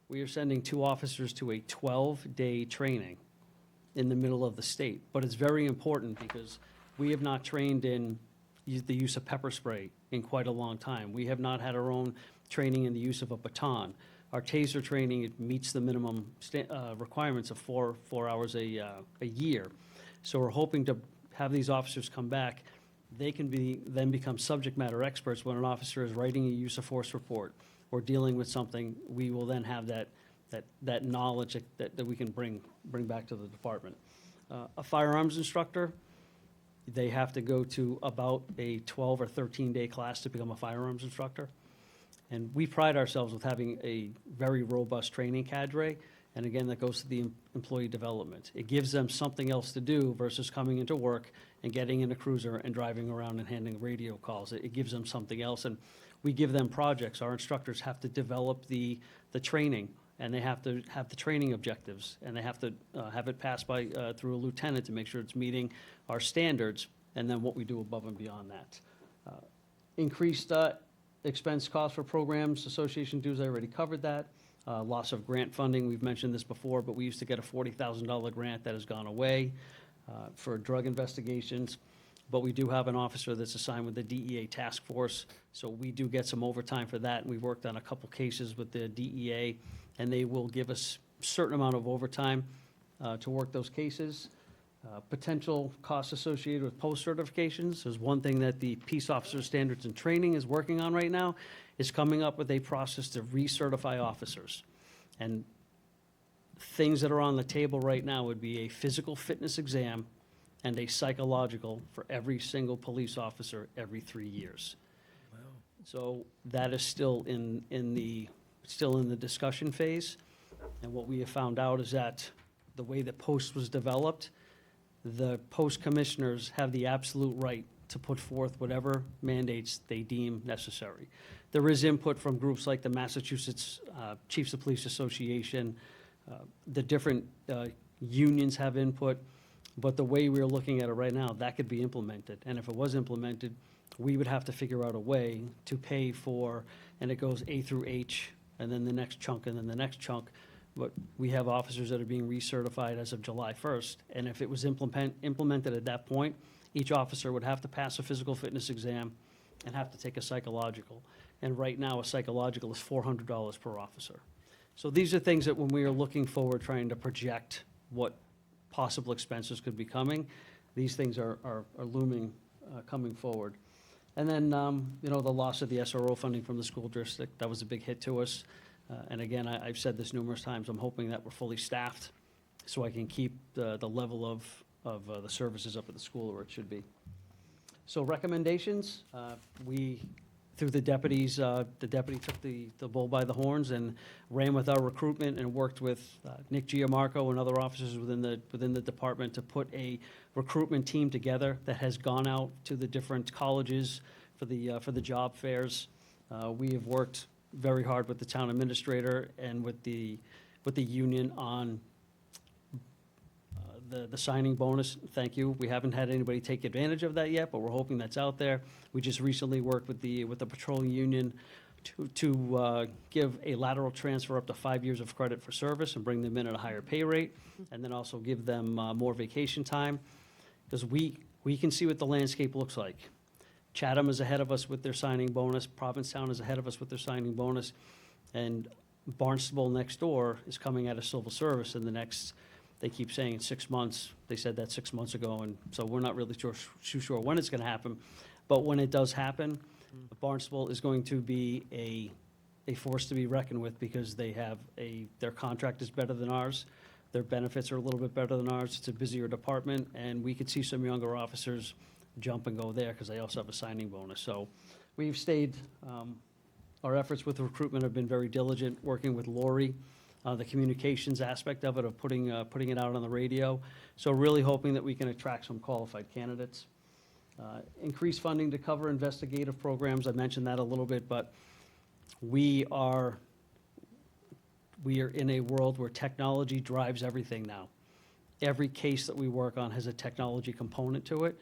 We are sending 2 officers to a 12-day training in the middle of the state. But it's very important because we have not trained in the use of pepper spray in quite a long time. We have not had our own training in the use of a baton. Our taser training, it meets the minimum requirements of 4 hours a year. So we're hoping to have these officers come back. They can then become subject matter experts when an officer is writing a use of force report or dealing with something. We will then have that knowledge that we can bring back to the department. A firearms instructor, they have to go to about a 12 or 13-day class to become a firearms instructor. And we pride ourselves with having a very robust training cadre. And again, that goes to the employee development. It gives them something else to do versus coming into work and getting in a cruiser and driving around and handling radio calls. It gives them something else. And we give them projects. Our instructors have to develop the training, and they have to have the training objectives, and they have to have it passed by through a lieutenant to make sure it's meeting our standards, and then what we do above and beyond that. Increased expense costs for programs, association dues, I already covered that. Loss of grant funding, we've mentioned this before, but we used to get a $40,000 grant that has gone away for drug investigations. But we do have an officer that's assigned with the DEA task force, so we do get some overtime for that. And we worked on a couple cases with the DEA, and they will give us a certain amount of overtime to work those cases. Potential costs associated with post certifications is one thing that the Peace Officer Standards and Training is working on right now, is coming up with a process to recertify officers. And things that are on the table right now would be a physical fitness exam and a psychological for every single police officer every 3 years. So that is still in the discussion phase. And what we have found out is that the way that post was developed, the post commissioners have the absolute right to put forth whatever mandates they deem necessary. There is input from groups like the Massachusetts Chiefs of Police Association. The different unions have input, but the way we're looking at it right now, that could be implemented. And if it was implemented, we would have to figure out a way to pay for, and it goes A through H, and then the next chunk, and then the next chunk. But we have officers that are being recertified as of July 1st, and if it was implemented at that point, each officer would have to pass a physical fitness exam and have to take a psychological. And right now, a psychological is $400 per officer. So these are things that when we are looking forward, trying to project what possible expenses could be coming, these things are looming, coming forward. And then, the loss of the SRO funding from the school district, that was a big hit to us. And again, I've said this numerous times, I'm hoping that we're fully staffed so I can keep the level of the services up at the school where it should be. So recommendations, we, through the deputies, the deputy took the bull by the horns and ran with our recruitment and worked with Nick Giamarco and other officers within the department to put a recruitment team together that has gone out to the different colleges for the job fairs. We have worked very hard with the town administrator and with the union on the signing bonus. Thank you. We haven't had anybody take advantage of that yet, but we're hoping that's out there. We just recently worked with the patrol union to give a lateral transfer up to 5 years of credit for service and bring them in at a higher pay rate, and then also give them more vacation time, because we can see what the landscape looks like. Chatham is ahead of us with their signing bonus. Provincetown is ahead of us with their signing bonus. And Barnstable next door is coming out of civil service in the next, they keep saying 6 months. They said that 6 months ago, and so we're not really too sure when it's going to happen. But when it does happen, Barnstable is going to be a force to be reckoned with, because they have their contract is better than ours. Their benefits are a little bit better than ours. It's a busier department, and we could see some younger officers jump and go there because they also have a signing bonus. So we've stayed, our efforts with recruitment have been very diligent, working with Lori, the communications aspect of it, of putting it out on the radio. So really hoping that we can attract some qualified candidates. Increase funding to cover investigative programs. I mentioned that a little bit, but we are in a world where technology drives everything now. Every case that we work on has a technology component to it.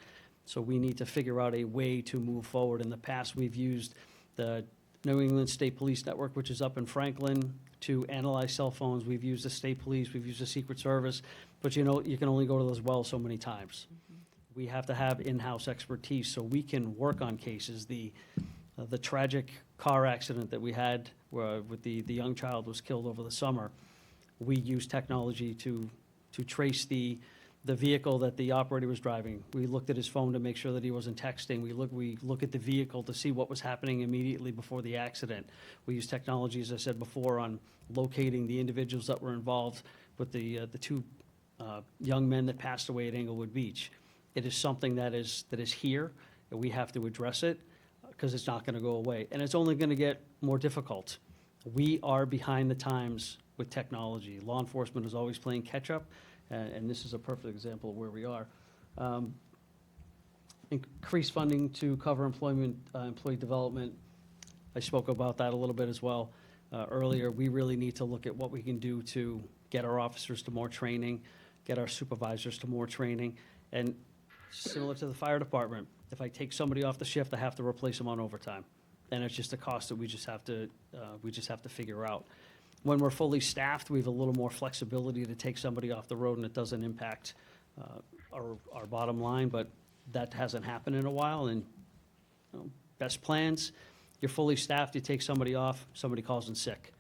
So we need to figure out a way to move forward. In the past, we've used the New England State Police Network, which is up in Franklin, to analyze cell phones. We've used the state police, we've used the Secret Service, but you can only go to those wells so many times. We have to have in-house expertise so we can work on cases. The tragic car accident that we had with the young child was killed over the summer, we used technology to trace the vehicle that the operator was driving. We looked at his phone to make sure that he wasn't texting. We look at the vehicle to see what was happening immediately before the accident. We use technology, as I said before, on locating the individuals that were involved with the two young men that passed away at Englewood Beach. It is something that is here, and we have to address it because it's not going to go away, and it's only going to get more difficult. We are behind the times with technology. Law enforcement is always playing catch up. And this is a perfect example of where we are. Increased funding to cover employee development. I spoke about that a little bit as well earlier. We really need to look at what we can do to get our officers to more training, get our supervisors to more training. And similar to the fire department, if I take somebody off the shift, I have to replace them on overtime. And it's just a cost that we just have to figure out. When we're fully staffed, we have a little more flexibility to take somebody off the road, and it doesn't impact our bottom line, but that hasn't happened in a while. And best plans, you're fully staffed, you take somebody off, somebody calls in sick,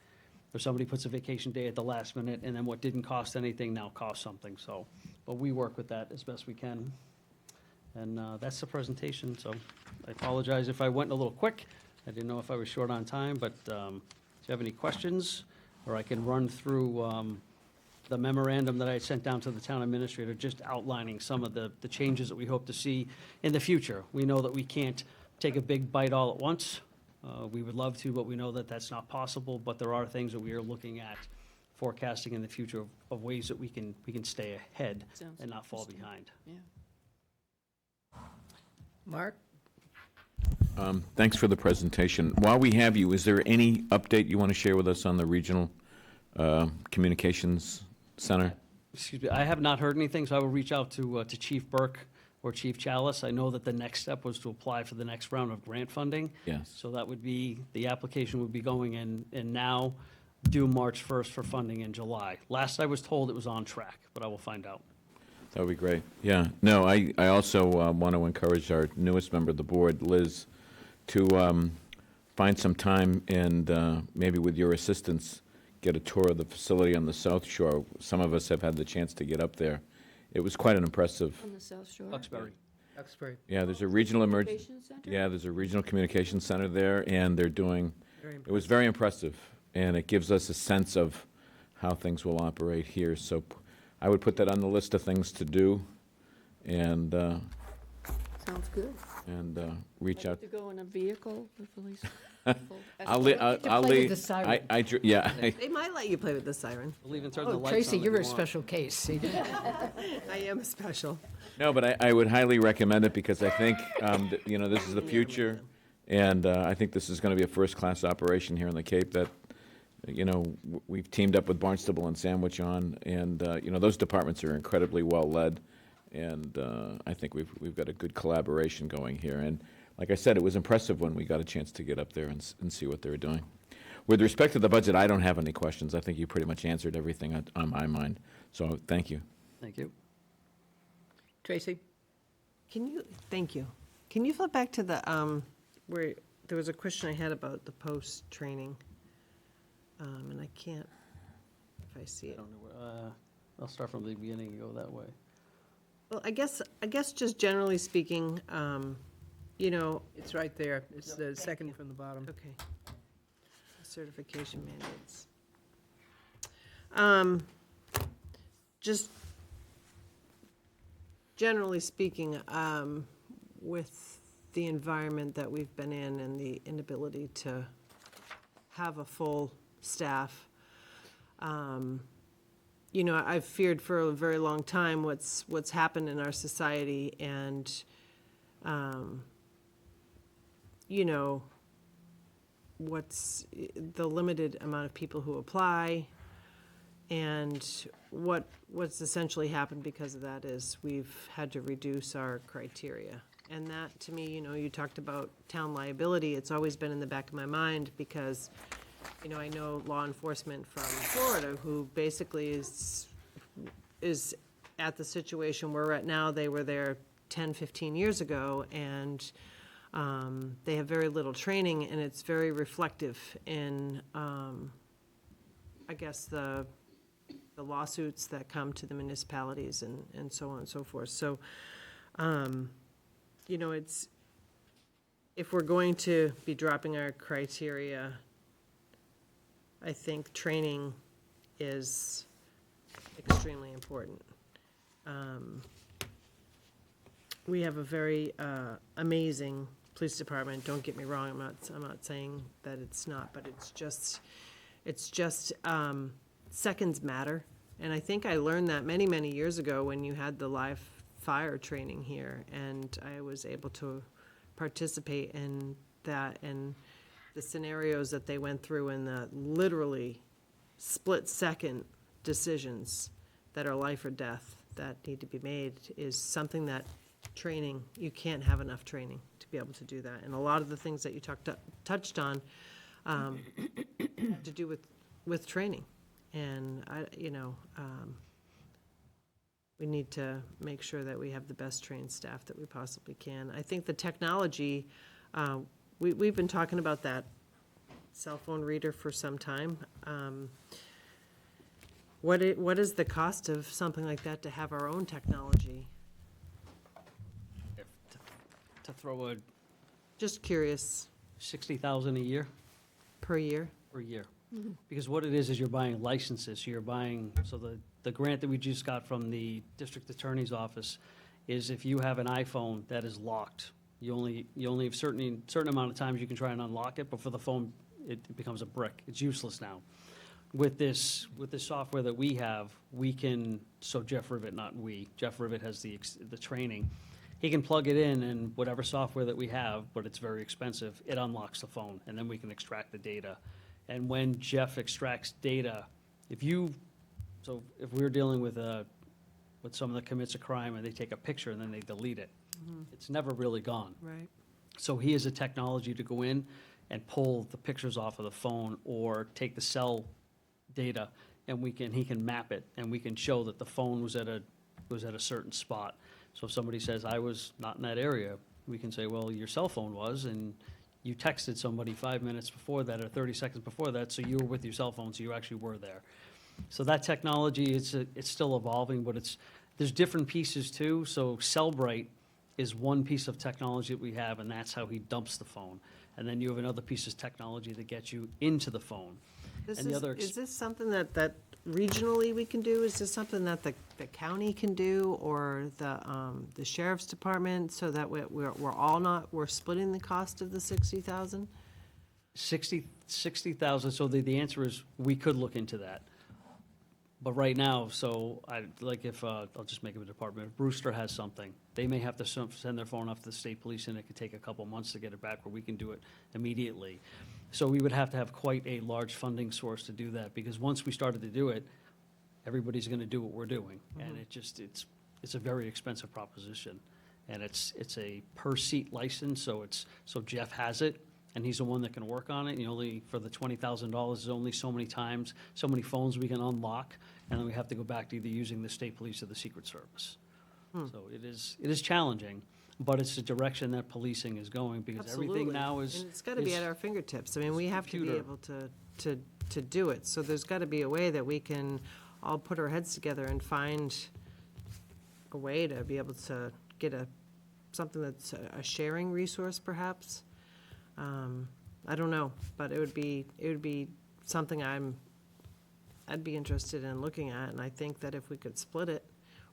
or somebody puts a vacation day at the last minute, and then what didn't cost anything now costs something. So but we work with that as best we can. And that's the presentation, so I apologize if I went a little quick. I didn't know if I was short on time, but if you have any questions, or I can run through the memorandum that I sent down to the town administrator, just outlining some of the changes that we hope to see in the future. We know that we can't take a big bite all at once. We would love to, but we know that that's not possible, but there are things that we are looking at forecasting in the future of ways that we can stay ahead Sounds and not fall interesting. behind. Yeah. Mark? Thanks for the presentation. While we have you, is there any update you want to share with us on the Regional Communications Center? Excuse me, I have not heard anything, so I will reach out to Chief Burke or Chief Chalice. I know that the next step was to apply for the next round of grant funding. Yes. So that would be, the application would be going in, and now due March 1st for funding in July. Last I was told it was on track, but I will find out. That would be great. Yeah. No, I also want to encourage our newest member of the board, Liz, to find some time and maybe with your assistance, get a tour of the facility on the South Shore. Some of us have had the chance to get up there. It was quite an impressive. On the South Shore? Duxbury. Duxbury. Yeah, there's a regional emergency. Communications Center? Yeah, there's a regional communications center there, and they're doing. Very It was very impressive, and it gives us a sense of how things will operate here. So I would put that on the list of things to do, and Sounds good. reach out. To go in a vehicle, the police. I'll play with the siren. Yeah. They might let you play with the siren. We'll even turn the Oh, lights Tracy, on if you're you a want. special case. I am special. No, but I would highly recommend it because I think, this is the future. And I think this is going to be a first-class operation here in the Cape that, we've teamed up with Barnstable and Sandwich on. And, those departments are incredibly well-led. And I think we've got a good collaboration going here. And like I said, it was impressive when we got a chance to get up there and see what they were doing. With respect to the budget, I don't have any questions. I think you pretty much answered everything on my mind. So thank you. Thank you. Tracy? Thank you. Can you flip back to the, where, there was a question I had about the post-training, and I can't, if I see I it. don't know where, I'll start from the beginning and go that way. Well, I guess just generally speaking, It's right there. It's the second from the bottom. okay. Certification mandates. Just generally speaking, with the environment that we've been in and the inability to have a full staff, I've feared for a very long time what's happened in our society, and what's the limited amount of people who apply, and what's essentially happened because of that is we've had to reduce our criteria. And that, to me, you talked about town liability, it's always been in the back of my mind because, I know law enforcement from Florida who basically is at the situation we're at now. They were there 10, 15 years ago, and they have very little training, and it's very reflective in, I guess, the lawsuits that come to the municipalities and so on and so forth. So, it's, if we're going to be dropping our criteria, I think training is extremely important. We have a very amazing police department. Don't get me wrong. I'm not saying that it's not, but it's just seconds matter. And I think I learned that many, many years ago when you had the live fire training here, and I was able to participate in that and the scenarios that they went through and the literally split-second decisions that are life or death that need to be made is something that training, you can't have enough training to be able to do that. And a lot of the things that you touched on have to do with training. And we need to make sure that we have the best trained staff that we possibly can. I think the technology, we've been talking about that cell phone reader for some time. What is the cost of something like that to have our own technology? To throw a Just curious, 60,000 a year per year? per year. Because what it is you're buying licenses, so you're buying, so the grant that we just got from the district attorney's office is if you have an iPhone that is locked, you only have certain amount of times you can try and unlock it, but for the phone, it becomes a brick. It's useless now. With this software that we have, we can, so Jeff Rivet, not we, Jeff Rivet has the training. He can plug it in and whatever software that we have, but it's very expensive, it unlocks the phone, and then we can extract the data. And when Jeff extracts data, if we're dealing with someone that commits a crime and they take a picture and then they delete it, it's never really gone. Right. So he has a technology to go in and pull the pictures off of the phone or take the cell data, and he can map it, and we can show that the phone was at a certain spot. So if somebody says, I was not in that area, we can say, well, your cell phone was, and you texted somebody 5 minutes before that or 30 seconds before that, so you were with your cell phone, so you actually were there. So that technology, it's still evolving, but there's different pieces too. So Cellbrite is one piece of technology that we have, and that's how he dumps the phone. And then you have another piece of technology that gets you into the phone. And the other Is this something that regionally we can do? Is this something that the county can do, or the sheriff's department, so that we're all not, we're splitting the cost of the 60,000? 60,000, so the answer is, we could look into that. But right now, so I'll just make it a department, if Brewster has something, they may have to send their phone off to the state police, and it could take a couple months to get it back, where we can do it immediately. So we would have to have quite a large funding source to do that, because once we started to do it, everybody's gonna do what we're doing. And it's a very expensive proposition. And it's a per-seat license, so Jeff has it, and he's the one that can work on it. For the $20,000, there's only so many times, so many phones we can unlock, and then we have to go back to either using the state police or the Secret Service. So it is challenging, but it's the direction that policing is going, because everything now is. And it's gotta be at our fingertips. I mean, we have to be able to do it. So there's gotta be a way that we can all put our heads together and find a way to be able to get something that's a sharing resource, perhaps. I don't know, but it would be something I'd be interested in looking at, and I think that if we could split it,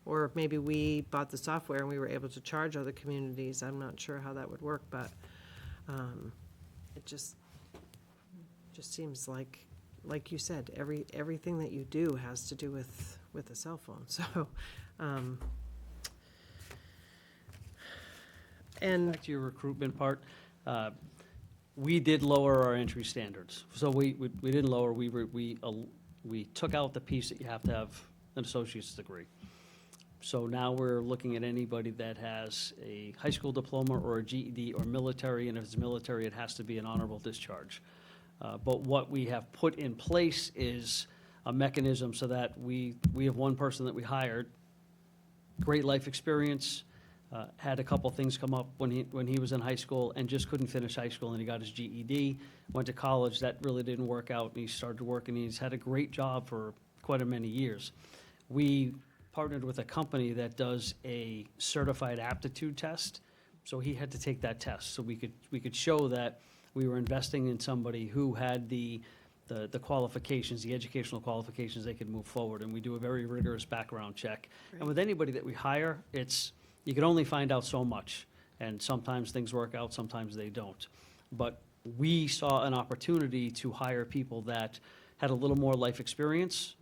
or if maybe we bought the software and we were able to charge other communities, I'm not sure how that would work, but, it just seems like you said, everything that you do has to do with a cell phone, so, and. Back to your recruitment part, we did lower our entry standards. So we didn't lower, we took out the piece that you have to have an associate's degree. So now we're looking at anybody that has a high school diploma or a GED or military, and if it's military, it has to be an honorable discharge. But what we have put in place is a mechanism so that we have one person that we hired, great life experience, had a couple things come up when he was in high school and just couldn't finish high school, and he got his GED, went to college, that really didn't work out, and he started working, he's had a great job for quite a many years. We partnered with a company that does a certified aptitude test, so he had to take that test, so we could show that we were investing in somebody who had the qualifications, the educational qualifications, they could move forward, and we do a very rigorous background check. And with anybody that we hire, you can only find out so much, and sometimes things work out, sometimes they don't. But we saw an opportunity to hire people that had a little more life experience,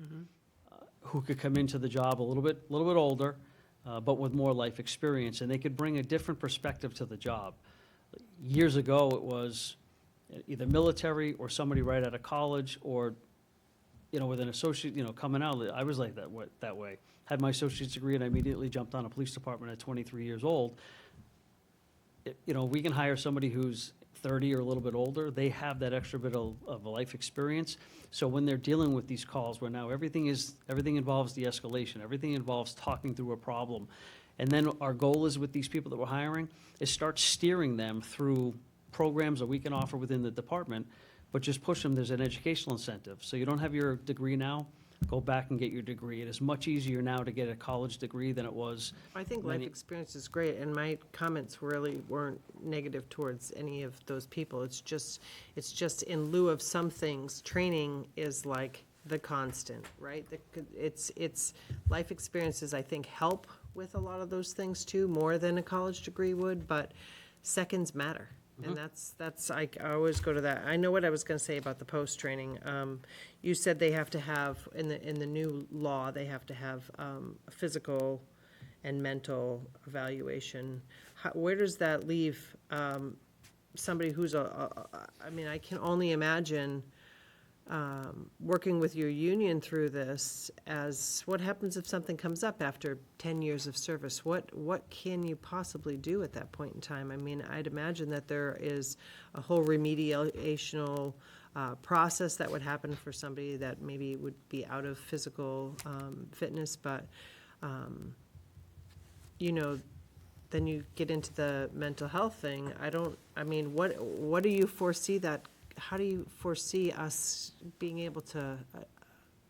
who could come into the job a little bit older, but with more life experience, and they could bring a different perspective to the job. Years ago, it was either military or somebody right out of college, or with an associate, coming out. I was like that way. Had my associate's degree, and I immediately jumped on a police department at 23 years old. We can hire somebody who's 30 or a little bit older. They have that extra bit of life experience. So when they're dealing with these calls, where now everything involves de-escalation, everything involves talking through a problem. And then our goal is, with these people that we're hiring, is start steering them through programs that we can offer within the department, but just push them. There's an educational incentive. So you don't have your degree now, go back and get your degree. It is much easier now to get a college degree than it was. I think life experience is great, and my comments really weren't negative towards any of those people. It's just in lieu of some things, training is like the constant, right? It's life experiences, I think, help with a lot of those things too, more than a college degree would, but seconds matter. And that's, I always go to that. I know what I was gonna say about the post-training. You said they have to have, in the new law, they have to have a physical and mental evaluation. Where does that leave somebody who's I mean, I can only imagine working with your union through this as, what happens if something comes up after 10 years of service? What can you possibly do at that point in time? I mean, I'd imagine that there is a whole remediational process that would happen for somebody that maybe would be out of physical fitness, but, you know, then you get into the mental health thing. I mean, what do you foresee that, how do you foresee us being able to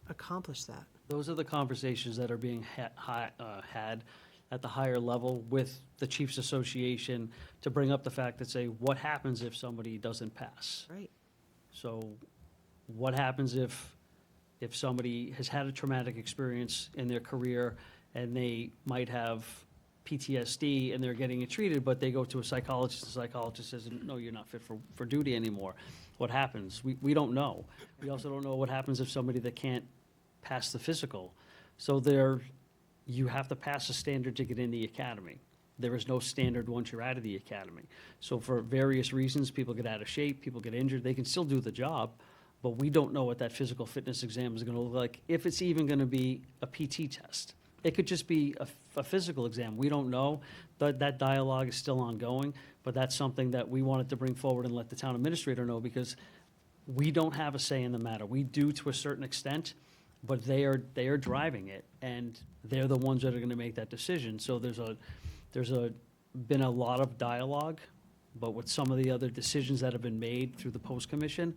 accomplish that? Those are the conversations that are being had at the higher level with the Chiefs Association to bring up the fact that say, what happens if somebody doesn't pass? Right. So what happens if somebody has had a traumatic experience in their career and they might have PTSD and they're getting it treated, but they go to a psychologist, the psychologist says, no, you're not fit for duty anymore. What happens? We don't know. We also don't know what happens if somebody that can't pass the physical. So you have to pass a standard to get in the academy. There is no standard once you're out of the academy. So for various reasons, people get out of shape, people get injured, they can still do the job, but we don't know what that physical fitness exam is gonna look like, if it's even gonna be a PT test. It could just be a physical exam. We don't know. That dialogue is still ongoing, but that's something that we wanted to bring forward and let the town administrator know, because we don't have a say in the matter. We do to a certain extent, but they are driving it, and they're the ones that are gonna make that decision. So there's been a lot of dialogue, but with some of the other decisions that have been made through the post-commission,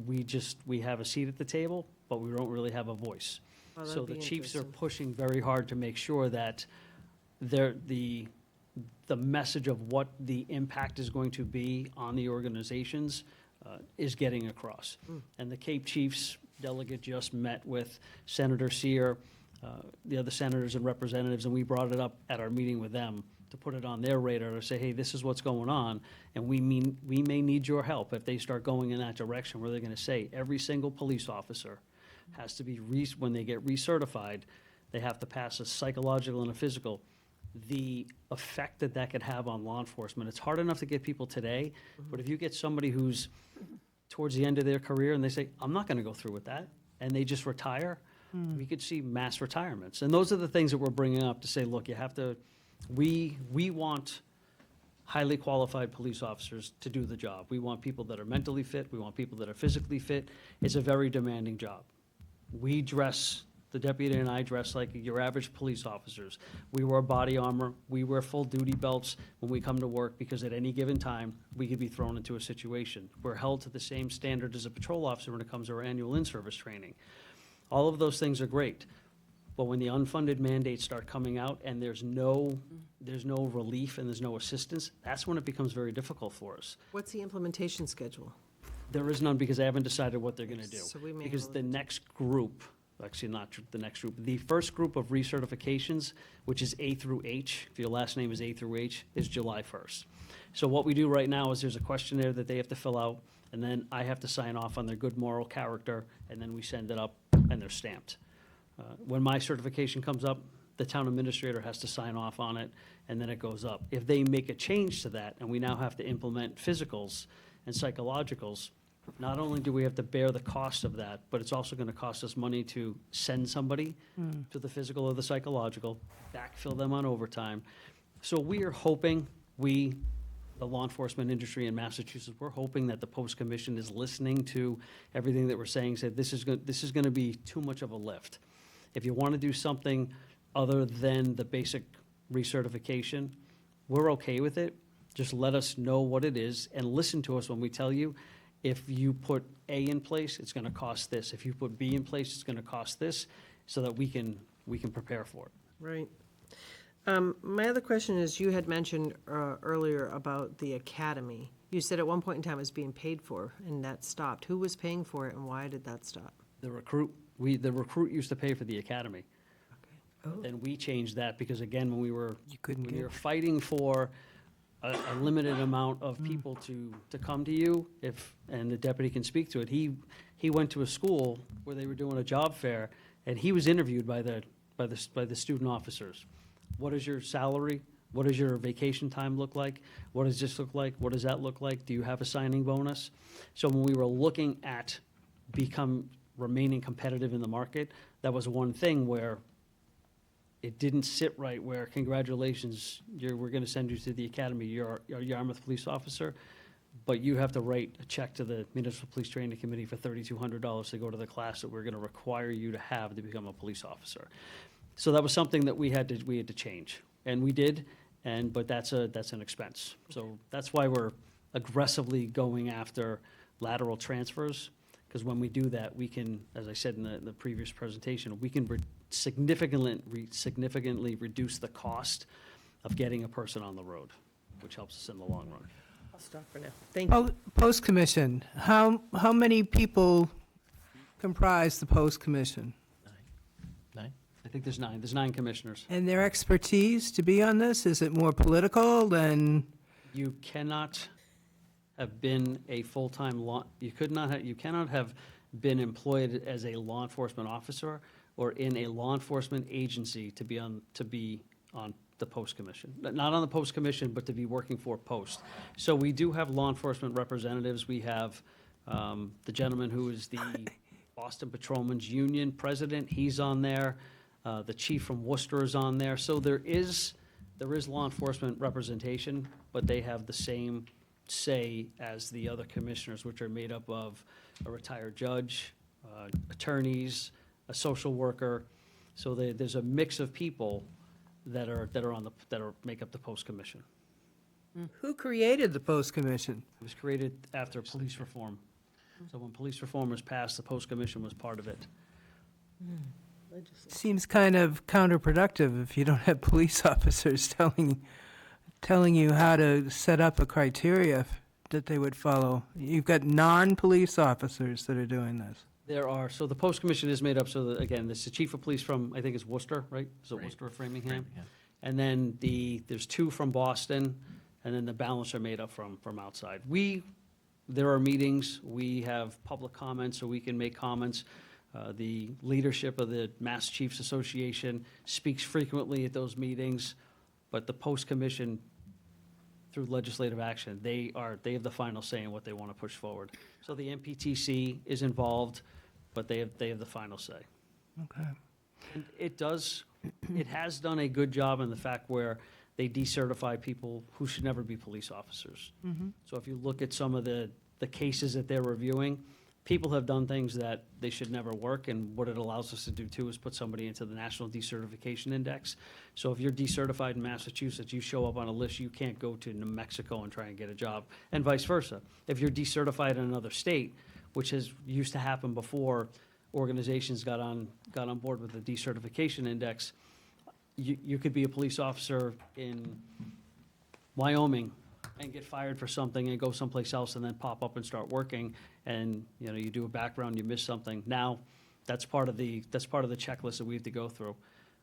we have a seat at the table, but we don't really have a voice. Well, So that'd the be chiefs are interesting. pushing very hard to make sure that the message of what the impact is going to be on the organizations is getting across. And the Cape Chiefs delegate just met with Senator Sear, the other senators and representatives, and we brought it up at our meeting with them to put it on their radar to say, hey, this is what's going on, and we may need your help if they start going in that direction, where they're gonna say every single police officer has to be, when they get recertified, they have to pass a psychological and a physical. The effect that could have on law enforcement, it's hard enough to get people today, but if you get somebody who's towards the end of their career and they say, I'm not gonna go through with that, and they just retire, we could see mass retirements. And those are the things that we're bringing up to say, look, you have to, we want highly qualified police officers to do the job. We want people that are mentally fit, we want people that are physically fit. It's a very demanding job. We dress, the deputy and I dress like your average police officers. We wear body armor, we wear full duty belts when we come to work, because at any given time, we could be thrown into a situation. We're held to the same standard as a patrol officer when it comes to our annual in-service training. All of those things are great, but when the unfunded mandates start coming out and there's no relief and there's no assistance, that's when it becomes very difficult for us. What's the implementation schedule? There is none, because they haven't decided what they're gonna do. So we may Because have a the next group, actually not the next group, the first group of recertifications, which is A through H, if your last name is A through H, is July 1st. So what we do right now is there's a questionnaire that they have to fill out, and then I have to sign off on their good moral character, and then we send it up, and they're stamped. When my certification comes up, the town administrator has to sign off on it, and then it goes up. If they make a change to that, and we now have to implement physicals and psychologicals, not only do we have to bear the cost of that, but it's also gonna cost us money to send somebody to the physical or the psychological, backfill them on overtime. So we are hoping, the law enforcement industry in Massachusetts, we're hoping that the post-commission is listening to everything that we're saying, said this is gonna be too much of a lift. If you wanna do something other than the basic recertification, we're okay with it. Just let us know what it is and listen to us when we tell you, if you put A in place, it's going to cost this. If you put B in place, it's going to cost this, so that we can prepare for it. Right. My other question is, you had mentioned earlier about the academy. You said at one point in time it was being paid for, and that stopped. Who was paying for it, and why did that stop? The recruit used to pay for the academy. Then we changed that because, again, when we were fighting for a limited amount of people to come to you, and the deputy can speak to it, he went to a school where they were doing a job fair, and he was interviewed by the student officers. What is your salary? What does your vacation time look like? What does this look like? What does that look like? Do you have a signing bonus? So when we were looking at remaining competitive in the market, that was one thing where it didn't sit right, where congratulations, we're going to send you to the academy, you're a Yarmouth police officer, but you have to write a check to the Municipal Police Training Committee for $3,200 to go to the class that we're going to require you to have to become a police officer. So that was something that we had to change, and we did, but that's an expense. So that's why we're aggressively going after lateral transfers, because when we do that, we can, as I said in the previous presentation, we can significantly reduce the cost of getting a person on the road, which helps us in the long run. I'll stop for now. Thank you. Post commission, how many people comprise the post commission? 9? I think there's 9. There's 9 commissioners. And their expertise to be on this, is it more political than? You cannot have been a full-time you cannot have been employed as a law enforcement officer or in a law enforcement agency to be on the post commission. Not on the post commission, but to be working for post. So we do have law enforcement representatives. We have the gentleman who is the Boston Patrolmen's Union president. He's on there. The chief from Worcester is on there. So there is law enforcement representation, but they have the same say as the other commissioners, which are made up of a retired judge, attorneys, a social worker. So there's a mix of people that make up the post commission. Who created the post commission? It was created after police reform. So when police reform was passed, the post commission was part of it. Seems kind of counterproductive if you don't have police officers telling you how to set up a criteria that they would follow. You've got non-police officers that are doing this. So the post commission is made up, so that, again, there's the chief of police from, I think it's Worcester, right? Is it Worcester or Framingham? And then there's 2 from Boston, and then the balance are made up from outside. There are meetings, we have public comments, so we can make comments. The leadership of the Mass Chiefs Association speaks frequently at those meetings, but the post commission, through legislative action, they have the final say in what they want to push forward. So the MPTC is involved, but they have the final say. Okay. And it has done a good job in the fact where they decertify people who should never be police officers. So if you look at some of the cases that they're reviewing, people have done things that they should never work, and what it allows us to do too is put somebody into the National Decertification Index. So if you're decertified in Massachusetts, you show up on a list, you can't go to New Mexico and try and get a job, and vice versa. If you're decertified in another state, which used to happen before organizations got on board with the Decertification Index, you could be a police officer in Wyoming and get fired for something and go someplace else and then pop up and start working, and you do a background, you miss something. Now, that's part of the checklist that we have to go through.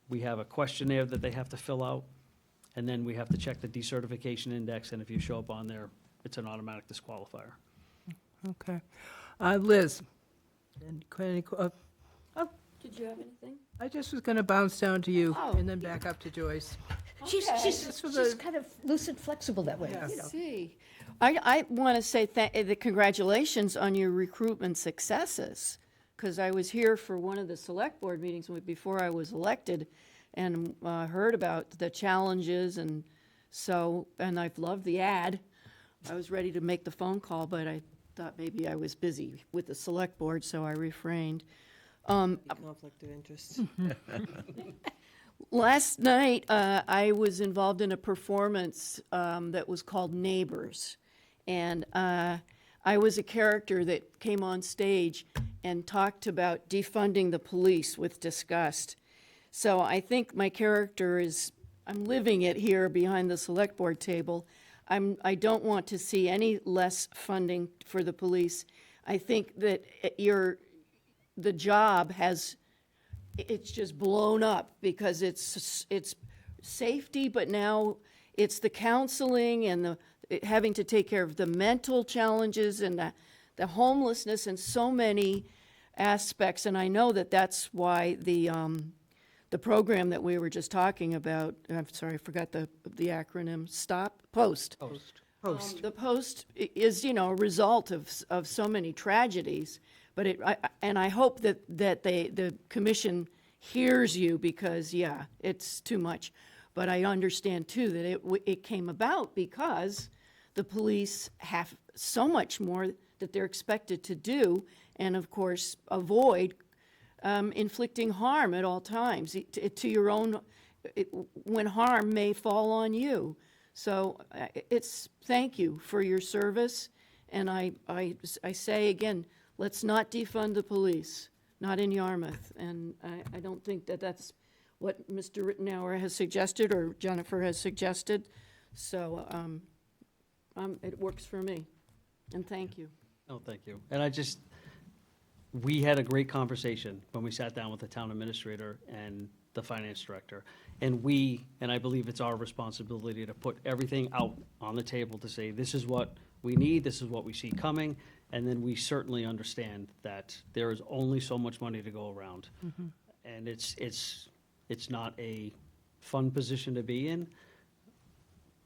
We have a questionnaire that they have to fill out, and then we have to check the decertification index, and if you show up on there, it's an automatic disqualifier. Okay. Liz? Did you have anything? I just was going to bounce down to you Oh. and then back up to Joyce. She's kind of loose and flexible that way. Yes. you know. See, I want to say the congratulations on your recruitment successes, because I was here for one of the select board meetings before I was elected, and heard about the challenges, and I've loved the ad. I was ready to make the phone call, but I thought maybe I was busy with the select board, so I refrained. Conflict of interest. Last night, I was involved in a performance that was called Neighbors. And I I was a character that came on stage and talked about defunding the police with disgust. So I think my character is, I'm living it here behind the select board table. I don't want to see any less funding for the police. I think that the job it's just blown up because it's safety, but now it's the counseling and the having to take care of the mental challenges and the homelessness and so many aspects. And I know that that's why the program that we were just talking about, I'm sorry, I forgot the acronym, POST. Post. The POST is, a result of so many tragedies, but I hope that the commission hears you because, yeah, it's too much. But I understand too that it came about because the police have so much more that they're expected to do, and of course avoid inflicting harm at all times to your own, when harm may fall on you. So thank you for your service, and I say again, let's not defund the police, not in Yarmouth, and I don't think that that's what Mr. Rittenhour has suggested or Jennifer has suggested, so it works for me, and thank you. No, thank you. And we had a great conversation when we sat down with the town administrator and the finance director. And I believe it's our responsibility to put everything out on the table to say, this is what we need, this is what we see coming, and then we certainly understand that there is only so much money to go around. And it's not a fun position to be in,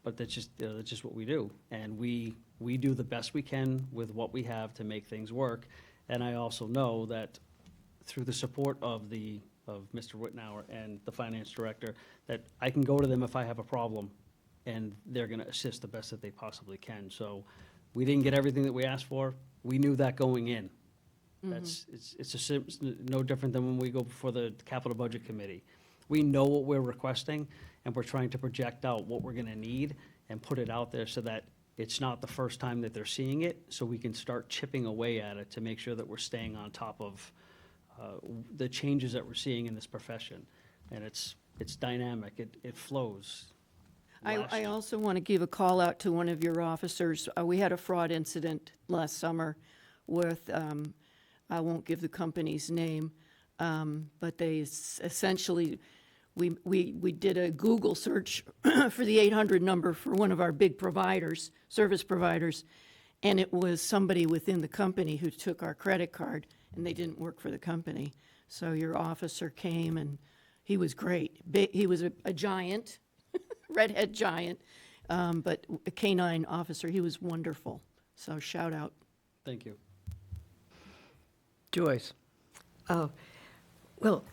but that's just what we do. And we do the best we can with what we have to make things work. And I also know that through the support of Mr. Rittenhour and the finance director, that I can go to them if I have a problem, and they're going to assist the best that they possibly can. So we didn't get everything that we asked for. We knew that going in. It's no different than when we go before the capital budget committee. We know what we're requesting, and we're trying to project out what we're going to need and put it out there so that it's not the first time that they're seeing it, so we can start chipping away at it to make sure that we're staying on top of the changes that we're seeing in this profession. And it's dynamic, it flows. I also want to give a call out to one of your officers. We had a fraud incident last summer with, I won't give the company's name, but they essentially, we did a Google search for the 800 number for one of our big providers, service providers, and it was somebody within the company who took our credit card, and they didn't work for the company. So your officer came, and he was great. He was a giant, redhead giant, but a canine officer. He was wonderful. So shout out. Thank you. Joyce. Oh, well,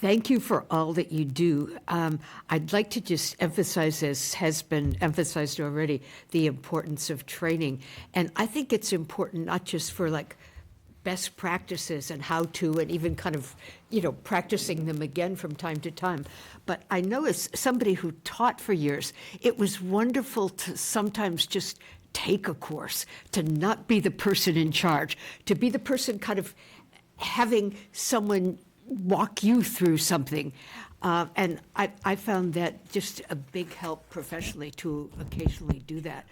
thank you for all that you do. I'd like to just emphasize, as has been emphasized already, the importance of training. And I think it's important not just for like best practices and how to, and even kind of, practicing them again from time to time. But I know as somebody who taught for years, it was wonderful to sometimes just take a course, to not be the person in charge, to be the person kind of having someone walk you through something. And I found that just a big help professionally to occasionally do that.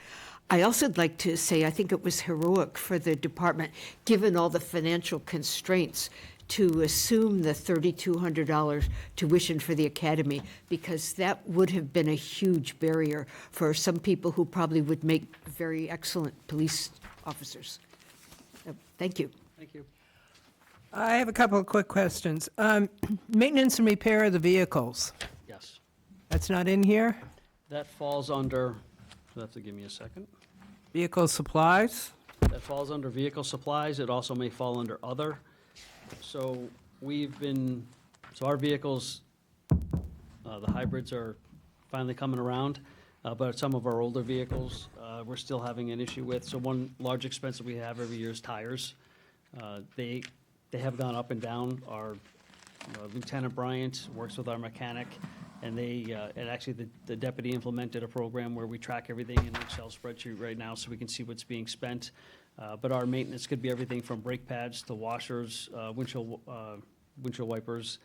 I also would like to say I think it was heroic for the department, given all the financial constraints, to assume the $3,200 tuition for the academy, because that would have been a huge barrier for some people who probably would make very excellent police officers. Thank you. Thank you. I have a couple of quick questions. Maintenance and repair of the vehicles. Yes. That's not in here? That falls under, you'll have to give me a second. Vehicle supplies? That falls under vehicle supplies. It also may fall under other. So our vehicles, the hybrids are finally coming around, but some of our older vehicles, we're still having an issue with. So one large expense that we have every year is tires. They have gone up and down. Our Lieutenant Bryant works with our mechanic, and actually the deputy implemented a program where we track everything in an Excel spreadsheet right now so we can see what's being spent. But our maintenance could be everything from brake pads to washers, windshield wipers,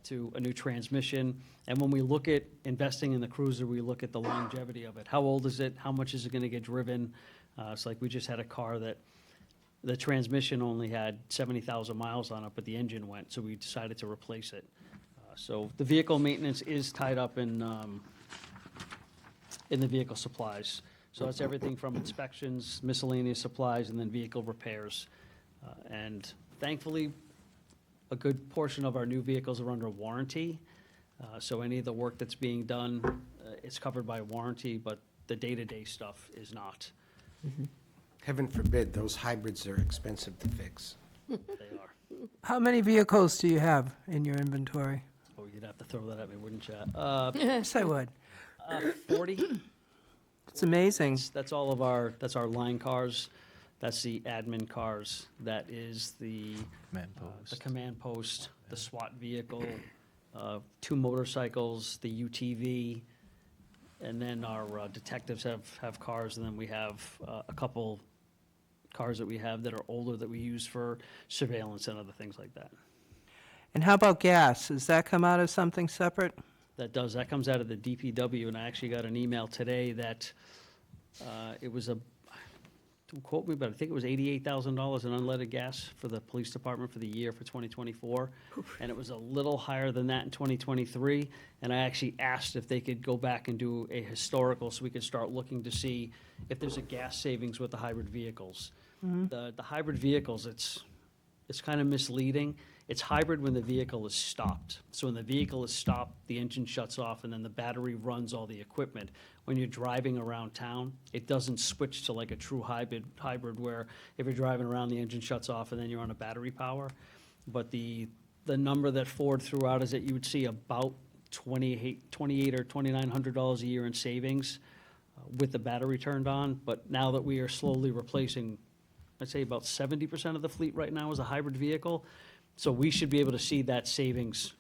to a new transmission. And when we look at investing in the cruiser, we look at the longevity of it. How old is it? How much is it gonna get driven? It's like we just had a car that the transmission only had 70,000 miles on it, but the engine went, so we decided to replace it. So the vehicle maintenance is tied up in the vehicle supplies. So that's everything from inspections, miscellaneous supplies, and then vehicle repairs. And thankfully, a good portion of our new vehicles are under warranty. So any of the work that's being done, is covered by warranty, but the day-to-day stuff is not. Heaven forbid, those hybrids are expensive to fix. They are. How many vehicles do you have in your inventory? Oh, you'd have to throw that at me, wouldn't you? Yes, I would. 40. It's amazing. That's all of that's our line cars. That's the admin cars. That is the command post, the SWAT vehicle, 2 motorcycles, the UTV, and then our detectives have cars, and then we have a couple cars that we have that are older that we use for surveillance and other things like that. And how about gas? Does that come out of something separate? That comes out of the DPW, and I actually got an email today that it was don't quote me, but I think it was $88,000 in unleaded gas for the police department for the year for 2024. And it was a little higher than that in 2023. And I actually asked if they could go back and do a historical so we could start looking to see if there's a gas savings with the hybrid vehicles. The hybrid vehicles, it's kind of misleading. It's hybrid when the vehicle is stopped. So when the vehicle is stopped, the engine shuts off, and then the battery runs all the equipment. When you're driving around town, it doesn't switch to like a true hybrid where if you're driving around, the engine shuts off, and then you're on a battery power. But the number that Ford threw out is that you would see about $2,800 or $2,900 a year in savings with the battery turned on. But now that we are slowly replacing, I'd say about 70% of the fleet right now is a hybrid vehicle. So we should be able to see that savings,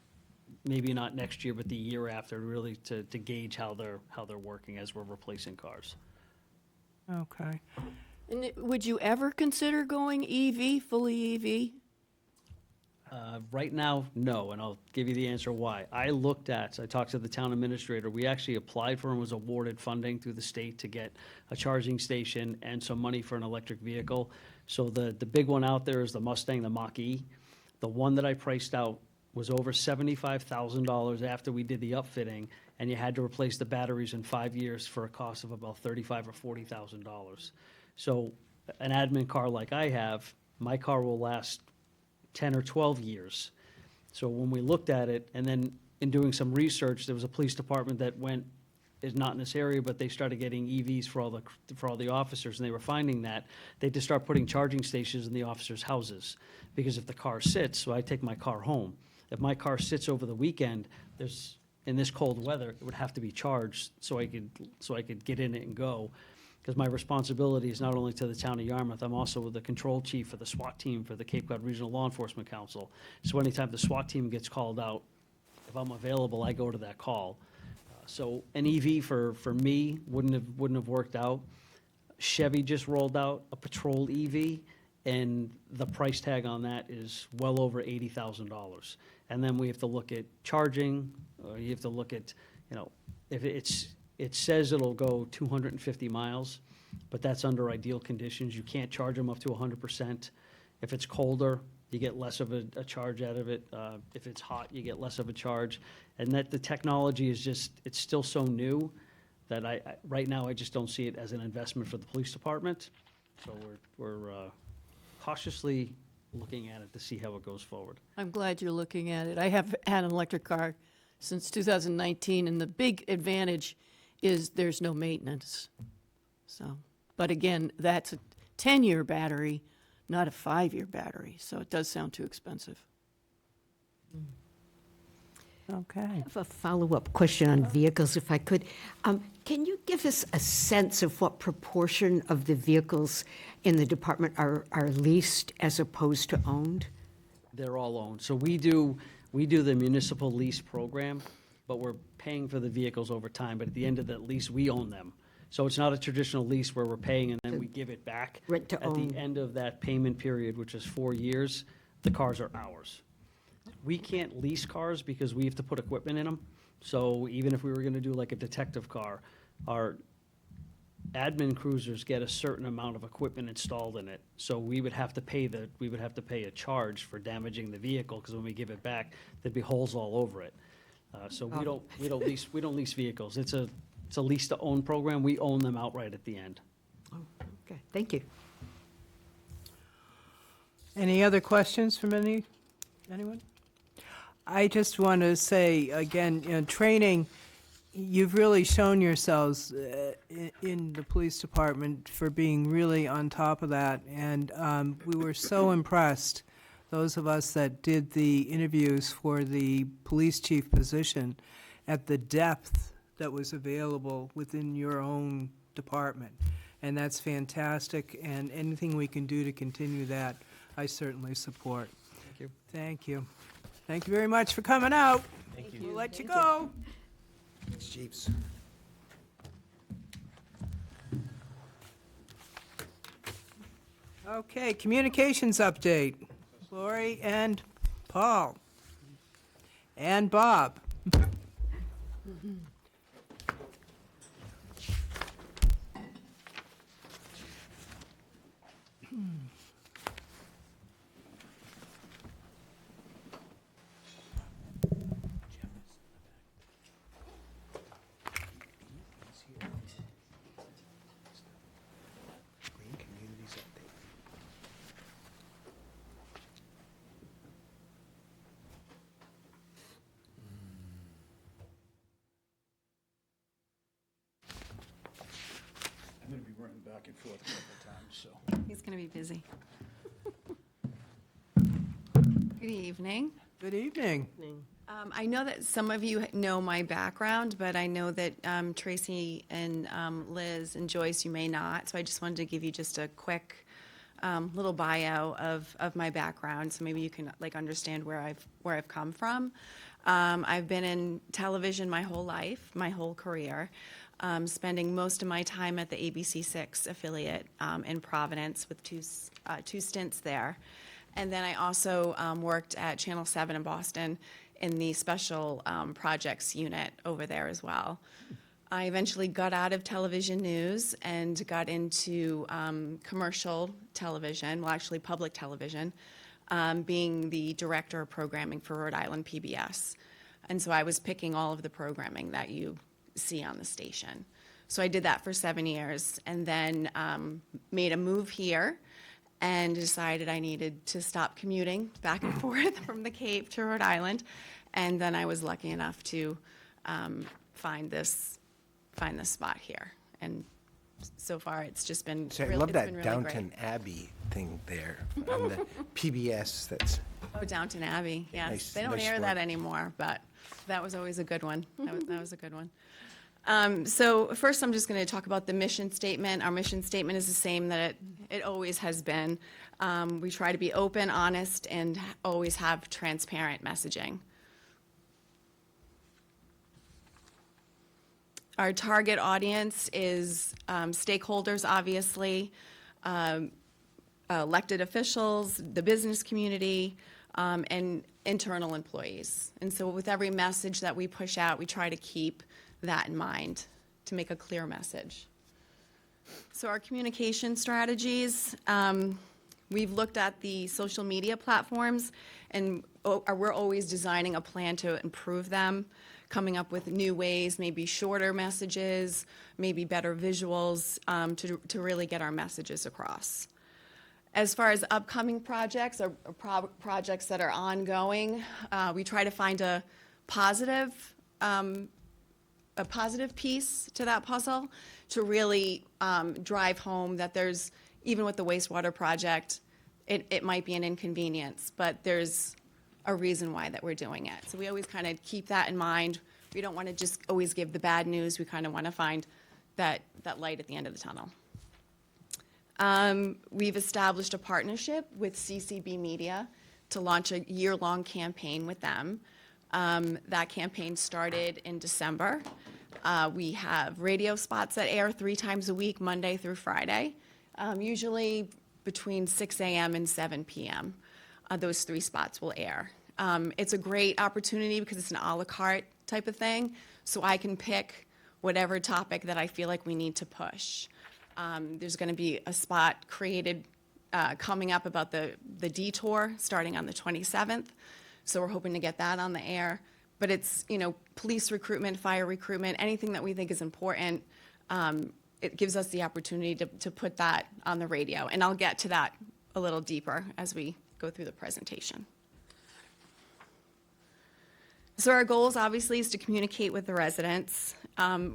maybe not next year, but the year after, really to gauge how they're working as we're replacing cars. Okay. And would you ever consider going EV, fully EV? Right now, no, and I'll give you the answer why. I talked to the town administrator. We actually applied for and was awarded funding through the state to get a charging station and some money for an electric vehicle. So the big one out there is the Mustang, the Mach-E. The one that I priced out was over $75,000 after we did the upfitting, and you had to replace the batteries in 5 years for a cost of about $35,000 or $40,000. So an admin car like I have, my car will last 10 or 12 years. So when we looked at it, and then in doing some research, there was a police department that is not in this area, but they started getting EVs for all the officers, and they were finding that they just start putting charging stations in the officers' houses. Because if the car sits, so I take my car home, if my car sits over the weekend, in this cold weather, it would have to be charged so I could get in it and go. Because my responsibility is not only to the town of Yarmouth, I'm also the control chief for the SWAT team for the Cape Cod Regional Law Enforcement Council. So anytime the SWAT team gets called out, if I'm available, I go to that call. So an EV for me wouldn't have worked out. Chevy just rolled out a patrol EV, and the price tag on that is well over $80,000. And then we have to look at charging, or you have to look at, if it says it'll go 250 miles, but that's under ideal conditions. You can't charge them up to 100%. If it's colder, you get less of a charge out of it. If it's hot, you get less of a charge. And that the technology is it's still so new that right now, I just don't see it as an investment for the police department. So we're cautiously looking at it to see how it goes forward. I'm glad you're looking at it. I have had an electric car since 2019, and the big advantage is there's no maintenance. So, but again, that's a 10-year battery, not a 5-year battery, so it does sound too expensive. Okay. I have a follow-up question on vehicles, if I could. Can you give us a sense of what proportion of the vehicles in the department are leased as opposed to owned? They're all owned. So we do the municipal lease program, but we're paying for the vehicles over time. But at the end of that lease, we own them. So it's not a traditional lease where we're paying and then we give it back. Rent to At own. the end of that payment period, which is 4 years, the cars are ours. We can't lease cars because we have to put equipment in them. So even if we were gonna do like a detective car, our admin cruisers get a certain amount of equipment installed in it. So we would have to pay a charge for damaging the vehicle, because when we give it back, there'd be holes all over it. So we don't lease vehicles. It's a lease to own program. We own them outright at the end. Okay, thank you. Any other questions from anyone? I just want to say, again, training, you've really shown yourselves in the police department for being really on top of that, and we were so impressed, those of us that did the interviews for the police chief position, at the depth that was available within your own department. And that's fantastic, and anything we can do to continue that, I certainly support. Thank you. Thank you. Thank you very much for coming out. Thank We'll let you go. Chiefs. Okay, communications update. Lori and Paul. And Bob. Green Communities Update. I'm going to be running back and forth a couple times, so. He's going to be busy. Good evening. Good evening. I know that some of you know my background, but I know that Tracy and Liz and Joyce, you may not. So I just wanted to give you just a quick little bio of my background, so maybe you can understand where I've come from. I've been in television my whole life, my whole career, spending most of my time at the ABC6 affiliate in Providence with two stints there. And then I also worked at Channel 7 in Boston in the special projects unit over there as well. I eventually got out of television news and got into commercial television, well, actually public television, being the director of programming for Rhode Island PBS. And so I was picking all of the programming that you see on the station. So I did that for 7 years, and then made a move here and decided I needed to stop commuting back and forth from the Cape to Rhode Island. And then I was lucky enough to find this spot here. And so far, it's just been So I really, love it's that been really Downton great. Abbey thing there on the PBS. That's Oh, Downton Abbey, yes. Nice- They don't nice air work. that anymore, but that was always a good one. That was a good one. So first, I'm just going to talk about the mission statement. Our mission statement is the same that it always has been. We try to be open, honest, and always have transparent messaging. Our target audience is stakeholders, obviously, elected officials, the business community, and internal employees. And so with every message that we push out, we try to keep that in mind to make a clear message. So our communication strategies, we've looked at the social media platforms, and we're always designing a plan to improve them, coming up with new ways, maybe shorter messages, maybe better visuals, to really get our messages across. As far as upcoming projects or projects that are ongoing, we try to find a positive piece to that puzzle to really drive home that there's, even with the wastewater project, it might be an inconvenience, but there's a reason why that we're doing it. So we always kind of keep that in mind. We don't want to just always give the bad news. We kind of want to find that light at the end of the tunnel. We've established a partnership with CCB Media to launch a year-long campaign with them. That campaign started in December. We have radio spots that air 3 times a week, Monday through Friday, usually between 6 a.m. and 7 p.m. Those 3 spots will air. It's a great opportunity because it's an a la carte type of thing, so I can pick whatever topic that I feel like we need to push. There's going to be a spot created coming up about the detour starting on the 27th, so we're hoping to get that on the air. But it's, police recruitment, fire recruitment, anything that we think is important. It gives us the opportunity to put that on the radio, and I'll get to that a little deeper as we go through the presentation. So our goals, obviously, is to communicate with the residents.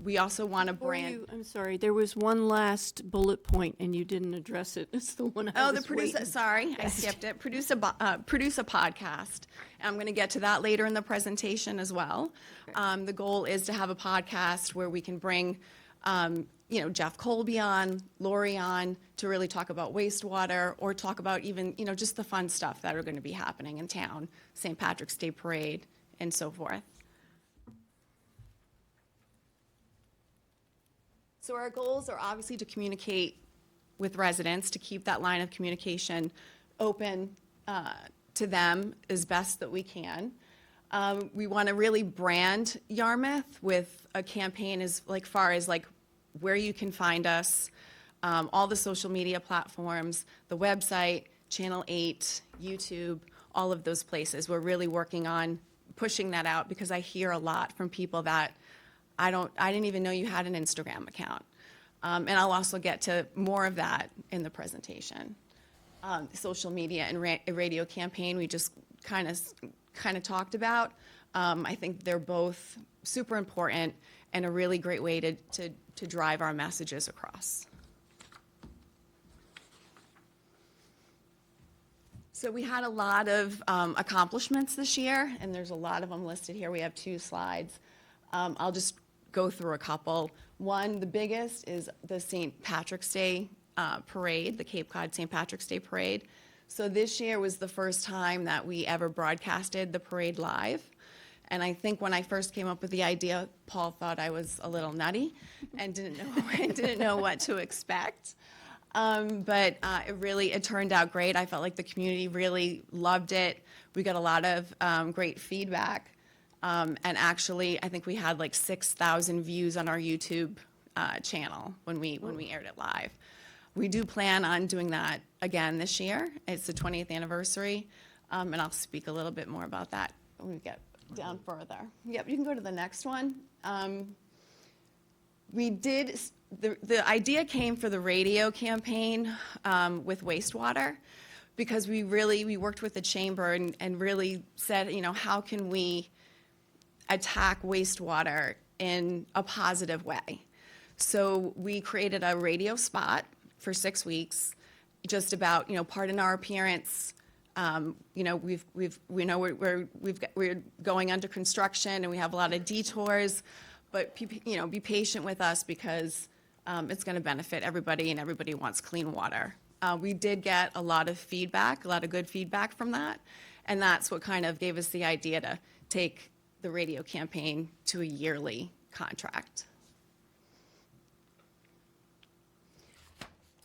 We also want to brand. I'm sorry, there was one last bullet point, and you didn't address it. It's the one I was waiting. Sorry, I skipped it. Produce a podcast. I'm going to get to that later in the presentation as well. The goal is to have a podcast where we can bring, Jeff Colby on, Lori on, to really talk about wastewater, or talk about even, just the fun stuff that are going to be happening in town, St. Patrick's Day Parade, and so forth. So our goals are obviously to communicate with residents, to keep that line of communication open to them as best that we can. We want to really brand Yarmouth with a campaign as far as where you can find us, all the social media platforms, the website, Channel 8, YouTube, all of those places. We're really working on pushing that out because I hear a lot from people that I didn't even know you had an Instagram account. And I'll also get to more of that in the presentation. Social media and radio campaign we just kind of talked about. I think they're both super important and a really great way to drive our messages across. So we had a lot of accomplishments this year, and there's a lot of them listed here. We have 2 slides. I'll just go through a couple. One, the biggest, is the St. Patrick's Day Parade, the Cape Cod St. Patrick's Day Parade. So this year was the first time that we ever broadcasted the parade live. And I think when I first came up with the idea, Paul thought I was a little nutty and didn't know what to expect. But it turned out great. I felt like the community really loved it. We got a lot of great feedback. And actually, I think we had 6,000 views on our YouTube channel when we aired it live. We do plan on doing that again this year. It's the 20th anniversary, and I'll speak a little bit more about that when we get down further. Yep, you can go to the next one. The idea came for the radio campaign with wastewater, because we worked with the chamber and really said, how can we attack wastewater in a positive way? So we created a radio spot for 6 weeks, just about, pardon our appearance. We're going under construction and we have a lot of detours, but be patient with us because it's going to benefit everybody, and everybody wants clean water. We did get a lot of feedback, a lot of good feedback from that, and that's what kind of gave us the idea to take the radio campaign to a yearly contract.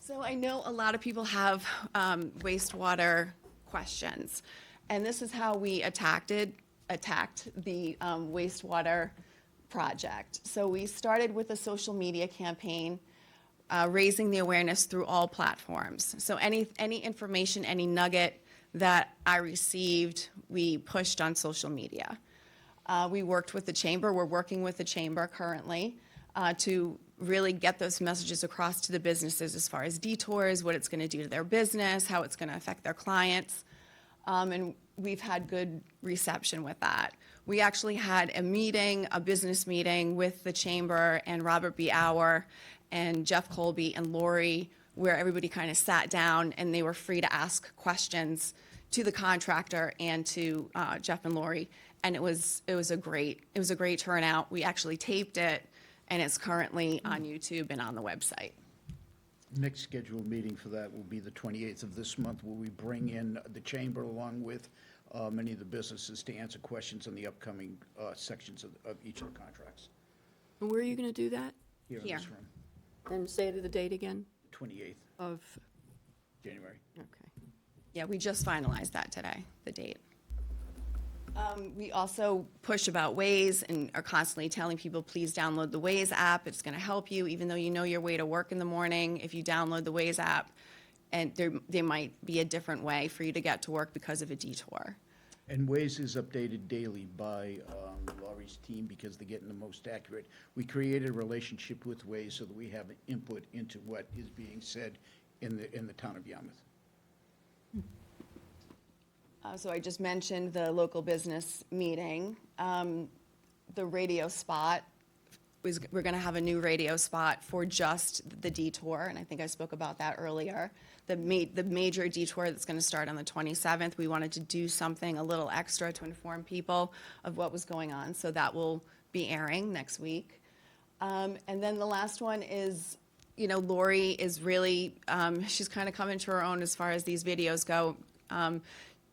So I know a lot of people have wastewater questions, and this is how we attacked the wastewater project. So we started with a social media campaign, raising the awareness through all platforms. So any information, any nugget that I received, we pushed on social media. We worked with the chamber. We're working with the chamber currently to really get those messages across to the businesses as far as detours, what it's going to do to their business, how it's going to affect their clients. And we've had good reception with that. We actually had a business meeting with the chamber and Robert B. Auer and Jeff Colby and Lori, where everybody kind of sat down and they were free to ask questions to the contractor and to Jeff and Lori. And it was a great turnout. We actually taped it, and it's currently on YouTube and on the website. Next scheduled meeting for that will be the 28th of this month, where we bring in the chamber along with many of the businesses to answer questions on the upcoming sections of each of the contracts. And where are you going to do that? Here in Here. this room, And say the date again 28th of, January. okay. Yeah, we just finalized that today, the date. We also push about Waze and are constantly telling people, please download the Waze app. It's going to help you, even though you know your way to work in the morning. If you download the Waze app, and there might be a different way for you to get to work because of a detour. And Waze is updated daily by Laurie's team because they're getting the most accurate. We created a relationship with Waze so that we have input into what is being said in the town of Yarmouth. So I just mentioned the local business meeting. The radio spot, we're going to have a new radio spot for just the detour, and I think I spoke about that earlier. The major detour that's going to start on the 27th, we wanted to do something a little extra to inform people of what was going on, so that will be airing next week. And then the last one is, Lori is really, she's kind of coming to her own as far as these videos go.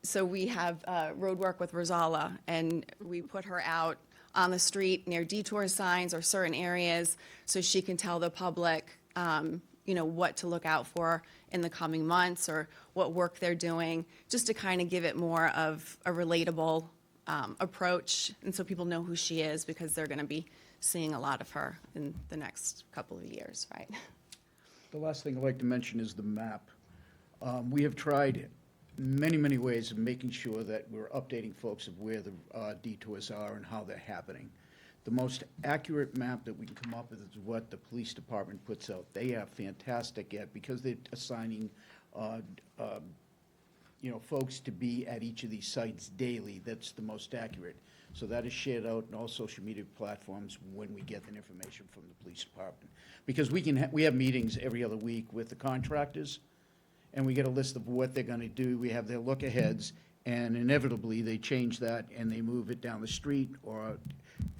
So we have road work with Rosala, and we put her out on the street near detour signs or certain areas so she can tell the public, what to look out for in the coming months or what work they're doing, just to kind of give it more of a relatable approach, and so people know who she is because they're going to be seeing a lot of her in the next couple of years, right? The last thing I'd like to mention is the map. We have tried many, many ways of making sure that we're updating folks of where the detours are and how they're happening. The most accurate map that we can come up with is what the police department puts out. They are fantastic at, because they're assigning, folks to be at each of these sites daily. That's the most accurate. So that is shared out in all social media platforms when we get the information from the police department. Because we have meetings every other week with the contractors, and we get a list of what they're going to do. We have their look-aheads, and inevitably, they change that and they move it down the street or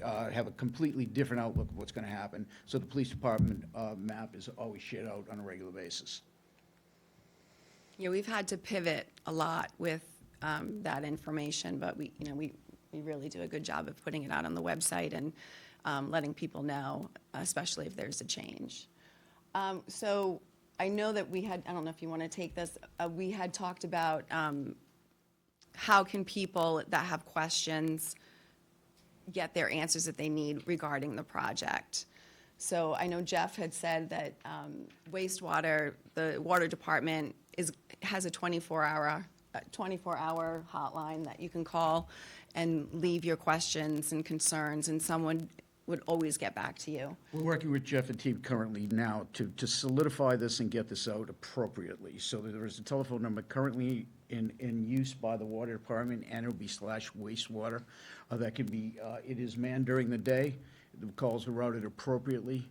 have a completely different outlook of what's going to happen. So the police department map is always shared out on a regular basis. Yeah, we've had to pivot a lot with that information, but we really do a good job of putting it out on the website and letting people know, especially if there's a change. So I know that I don't know if you want to take this, we had talked about how can people that have questions get their answers that they need regarding the project. So I know Jeff had said that wastewater, the water department has a 24-hour hotline that you can call and leave your questions and concerns, and someone would always get back to you. We're working with Jeff and team currently now to solidify this and get this out appropriately. So there is a telephone number currently in use by the water department, and it'll be /wastewater. That can be, it is manned during the day. The calls are routed appropriately.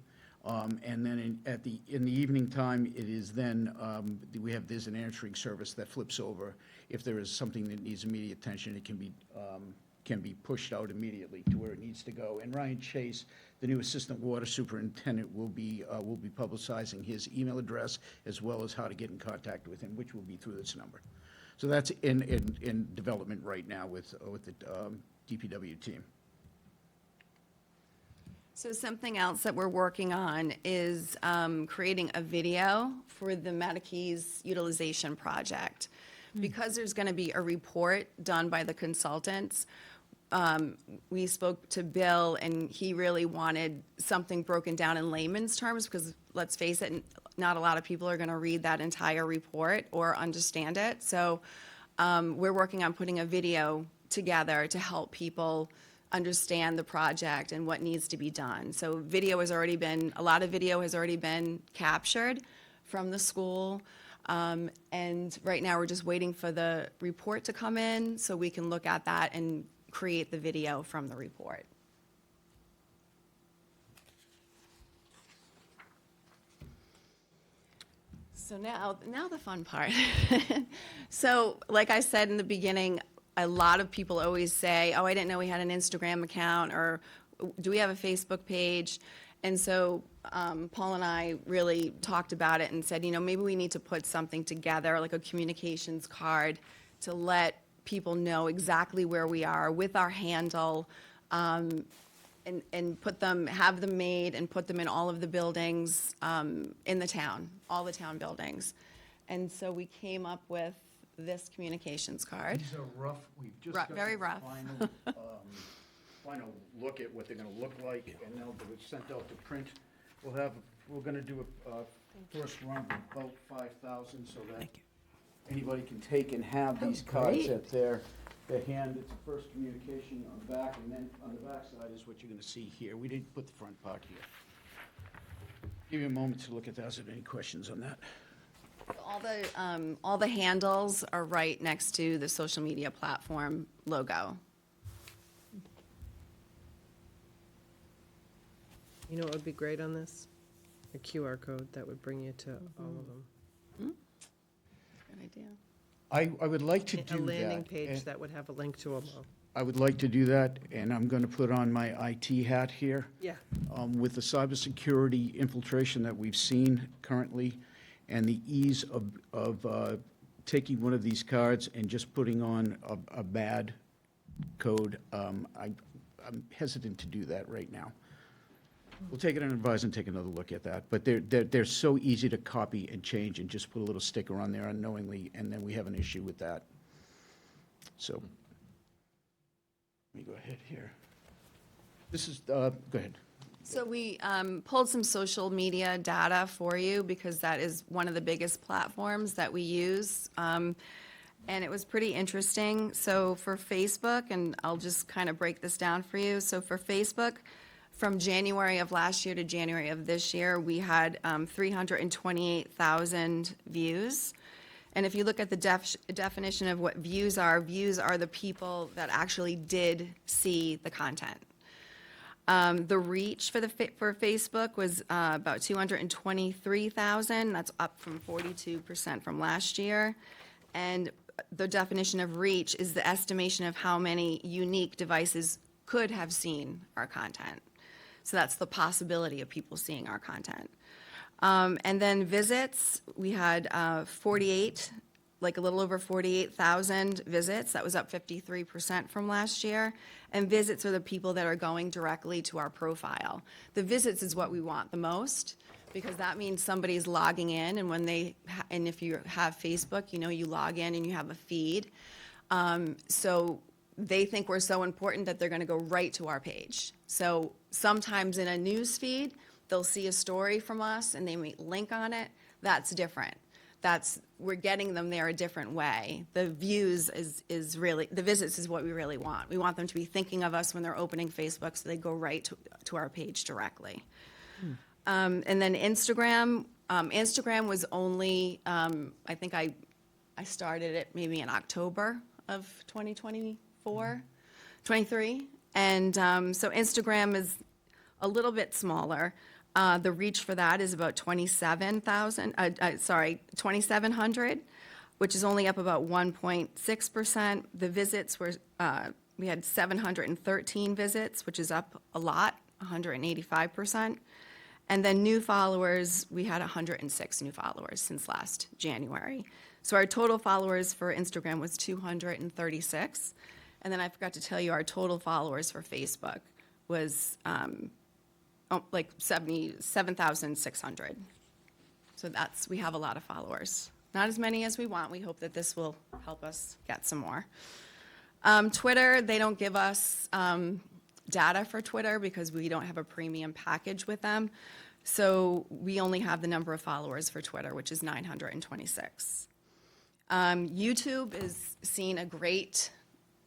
And then in the evening time, it is then, there's an answering service that flips over. If there is something that needs immediate attention, it can be pushed out immediately to where it needs to go. And Ryan Chase, the new assistant water superintendent, will be publicizing his email address as well as how to get in contact with him, which will be through this number. So that's in development right now with the DPW team. So something else that we're working on is creating a video for the Matakees utilization project. Because there's going to be a report done by the consultants, we spoke to Bill, and he really wanted something broken down in layman's terms, because let's face it, not a lot of people are going to read that entire report or understand it. So we're working on putting a video together to help people understand the project and what needs to be done. So a lot of video has already been captured from the school. And right now we're just waiting for the report to come in so we can look at that and create the video from the report. So now the fun part. So like I said in the beginning, a lot of people always say, oh, I didn't know we had an Instagram account, or do we have a Facebook page? And so Paul and I really talked about it and said, maybe we need to put something together, like a communications card, to let people know exactly where we are with our handle, and put them, have them made and put them in all of the buildings in the town, all the town buildings. And so we came up with this communications card. These are rough, we've just Ru- got very the rough. Final look at what they're gonna look like, and they'll be sent out to print. We're gonna do a first run of about 5,000, so that anybody can take and have these cards great. at their hand. It's the first communication on the back, and then on the back side is what you're gonna see here. We didn't put the front part here. Give you a moment to look at those, if any questions on that. All the handles are right next to the social media platform logo. You know what would be great on this? A QR code that would bring you to all of them. Good idea. I would like to do A that. landing page and that would have a link to them all. I would like to do that, and I'm gonna put on my IT hat here. Yeah. With the cybersecurity infiltration that we've seen currently, and the ease of taking one of these cards and just putting on a bad code, I'm hesitant to do that right now. We'll take it and advise and take another look at that, but they're so easy to copy and change and just put a little sticker on there unknowingly, and then we have an issue with that. So, let me go ahead here. This is, go ahead. So we pulled some social media data for you because that is one of the biggest platforms that we use. And it was pretty interesting. So for Facebook, and I'll just kind of break this down for you. So for Facebook, from January of last year to January of this year, we had 328,000 views. And if you look at the definition of what views are the people that actually did see the content. The reach for Facebook was about 223,000. That's up from 42% from last year. And the definition of reach is the estimation of how many unique devices could have seen our content. So that's the possibility of people seeing our content. And then visits, we had 48, like a little over 48,000 visits. That was up 53% from last year. And visits are the people that are going directly to our profile. The visits is what we want the most, because that means somebody's logging in, and when and if you have Facebook, you know, you log in and you have a feed. So they think we're so important that they're gonna go right to our page. So sometimes in a news feed, they'll see a story from us and they may link on it. That's different. We're getting them there a different way. The views is really, the visits is what we really want. We want them to be thinking of us when they're opening Facebook, so they go right to our page directly. And then Instagram. Instagram was only, I think I started it maybe in October of 2024, 23. And so Instagram is a little bit smaller. The reach for that is about 2,700, which is only up about 1.6%. The visits were, we had 713 visits, which is up a lot, 185%. And then new followers, we had 106 new followers since last January. So our total followers for Instagram was 236. And then I forgot to tell you, our total followers for Facebook was like 7,600. So we have a lot of followers. Not as many as we want. We hope that this will help us get some more. Twitter, they don't give us data for Twitter because we don't have a premium package with them. So we only have the number of followers for Twitter, which is 926. YouTube is seeing a great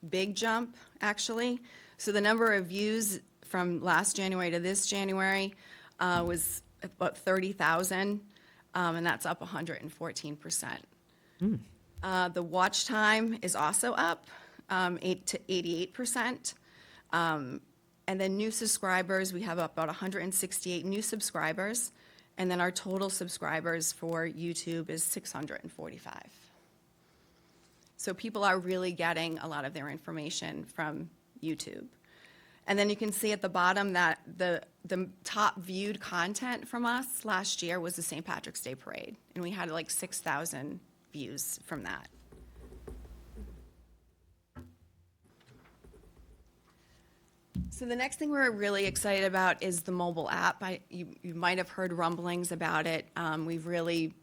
big jump, actually. So the number of views from last January to this January was about 30,000, and that's up 114%. The watch time is also up 88%. And then new subscribers, we have about 168 new subscribers, and then our total subscribers for YouTube is 645. So people are really getting a lot of their information from YouTube. And then you can see at the bottom that the top viewed content from us last year was the St. Patrick's Day Parade, and we had like 6,000 views from that. So So the next thing we're really excited about is the mobile app. You might have heard rumblings about it. We've really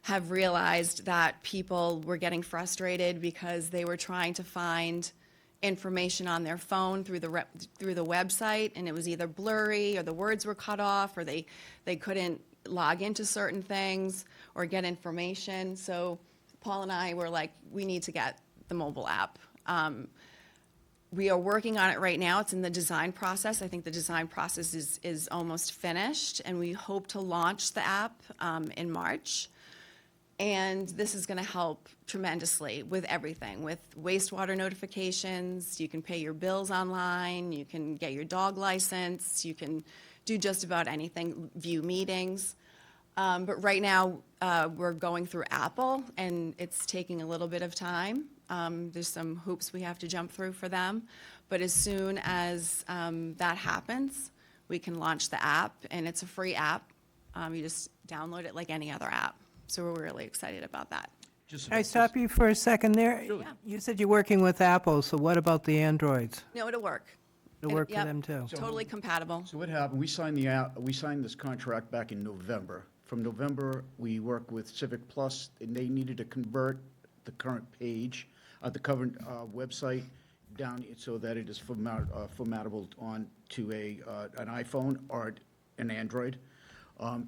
have realized that people were getting frustrated because they were trying to find information on their phone through the website, and it was either blurry or the words were cut off, or they couldn't log into certain things or get information. So Paul and I were like, we need to get the mobile app. We are working on it right now. It's in the design process. I think the design process is almost finished, and we hope to launch the app in March. And this is going to help tremendously with everything, with wastewater notifications. You can pay your bills online. You can get your dog license. You can do just about anything, view meetings. But right now, we're going through Apple, and it's taking a little bit of time. There's some hoops we have to jump through for them. But as soon as that happens, we can launch the app, and it's a free app. You just download it like any other app. So we're really excited about that. Can I stop you for a second there? Yeah. You said you're working with Apple, so what about the Androids? No, it'll work. It'll work for Yep, them too? Totally compatible. So what happened, we signed this contract back in November. From November, we worked with Civic Plus, and they needed to convert the current page, the current website down so that it is formatable on to an iPhone or an Android.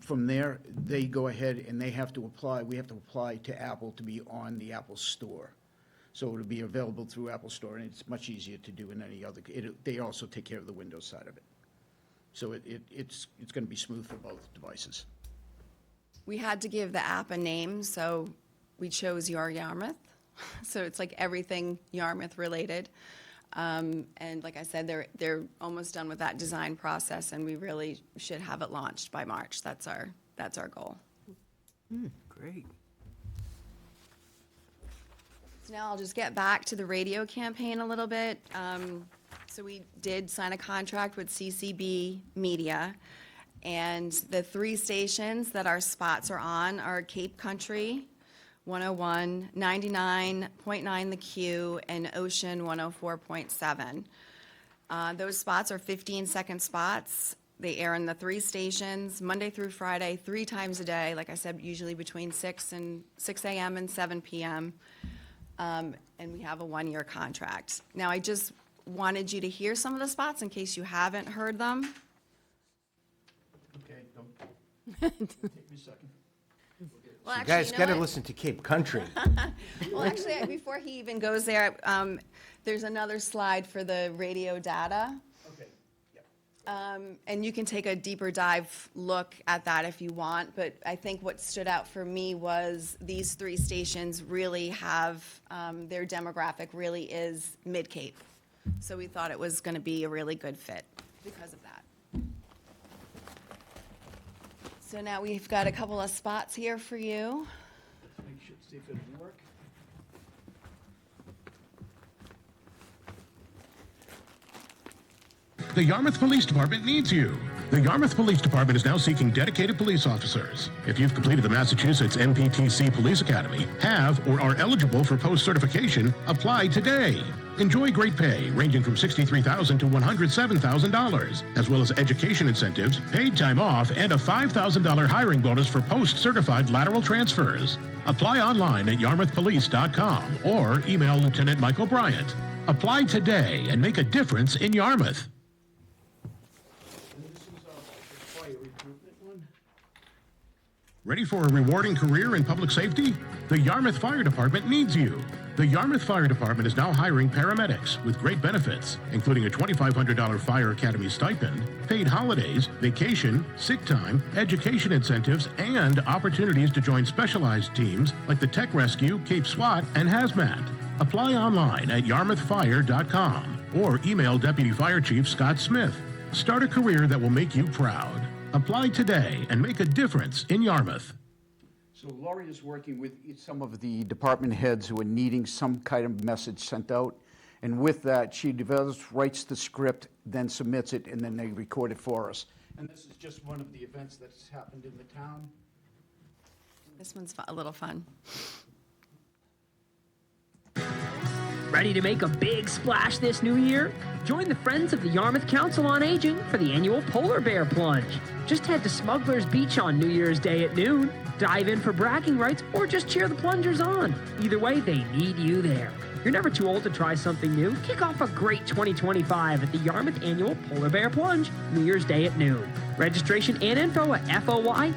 From there, they go ahead and they have to apply, we have to apply to Apple to be on the Apple Store. So it'll be available through Apple Store, and it's much easier to do in any other, they also take care of the Windows side of it. So it's going to be smooth for both devices. We had to give the app a name, so we chose Your Yarmouth. So it's like everything Yarmouth related. And like I said, they're almost done with that design process, and we really should have it launched by March. That's our goal. Great. So now I'll just get back to the radio campaign a little bit. So we did sign a contract with CCB Media, and the 3 stations that our spots are on are Cape Country 101, 99.9 The Q, and Ocean 104.7. Those spots are 15-second spots. They air in the 3 stations, Monday through Friday, 3 times a day, like I said, usually between 6 a.m. and 7 p.m. And we have a 1-year contract. Now, I just wanted you to hear some of the spots in case you haven't heard them. Okay, take me a second. Well, You actually, guys you know got to what? listen to Cape Country. Well, actually, before he even goes there, there's another slide for the radio data. Okay, And you can take a deeper dive look at that if you want, but I think what stood out for me was these 3 stations really have, their demographic really is Mid-Cape. So we thought it was going to be a really good fit because of that. So now we've got a couple of spots here for you. Make sure, see if it'll work. The Yarmouth Police Department needs you. The Yarmouth Police Department is now seeking dedicated police officers. If you've completed the Massachusetts MPTC Police Academy, have or are eligible for post-certification, apply today. Enjoy great pay ranging from $63,000 to $107,000, as well as education incentives, paid time off, and a $5,000 hiring bonus for post-certified lateral transfers. Apply online at yarmouthpolice.com or email Lieutenant Michael Bryant. Apply today and make a difference in Yarmouth. Ready for a rewarding career in public safety? The Yarmouth Fire Department needs you. The Yarmouth Fire Department is now hiring paramedics with great benefits, including a $2,500 Fire Academy stipend, paid holidays, vacation, sick time, education incentives, and opportunities to join specialized teams like the Tech Rescue, Cape SWAT, and Hazmat. Apply online at yarmouthfire.com or email Deputy Fire Chief Scott Smith. Start a career that will make you proud. Apply today and make a difference in Yarmouth. So Laurie is working with some of the department heads who are needing some kind of message sent out. And with that, she develops, writes the script, then submits it, and then they record it for us. And this is just one of the events that's happened in the town. This one's a little fun. Ready to make a big splash this new year? Join the Friends of the Yarmouth Council on Aging for the annual Polar Bear Plunge. Just head to Smuggler's Beach on New Year's Day at noon, dive in for bragging rights, or just cheer the plungers on. Either way, they need you there. You're never too old to try something new. Kick off a great 2025 at the Yarmouth Annual Polar Bear Plunge, New Year's Day at noon. Registration and info at foycoa.org.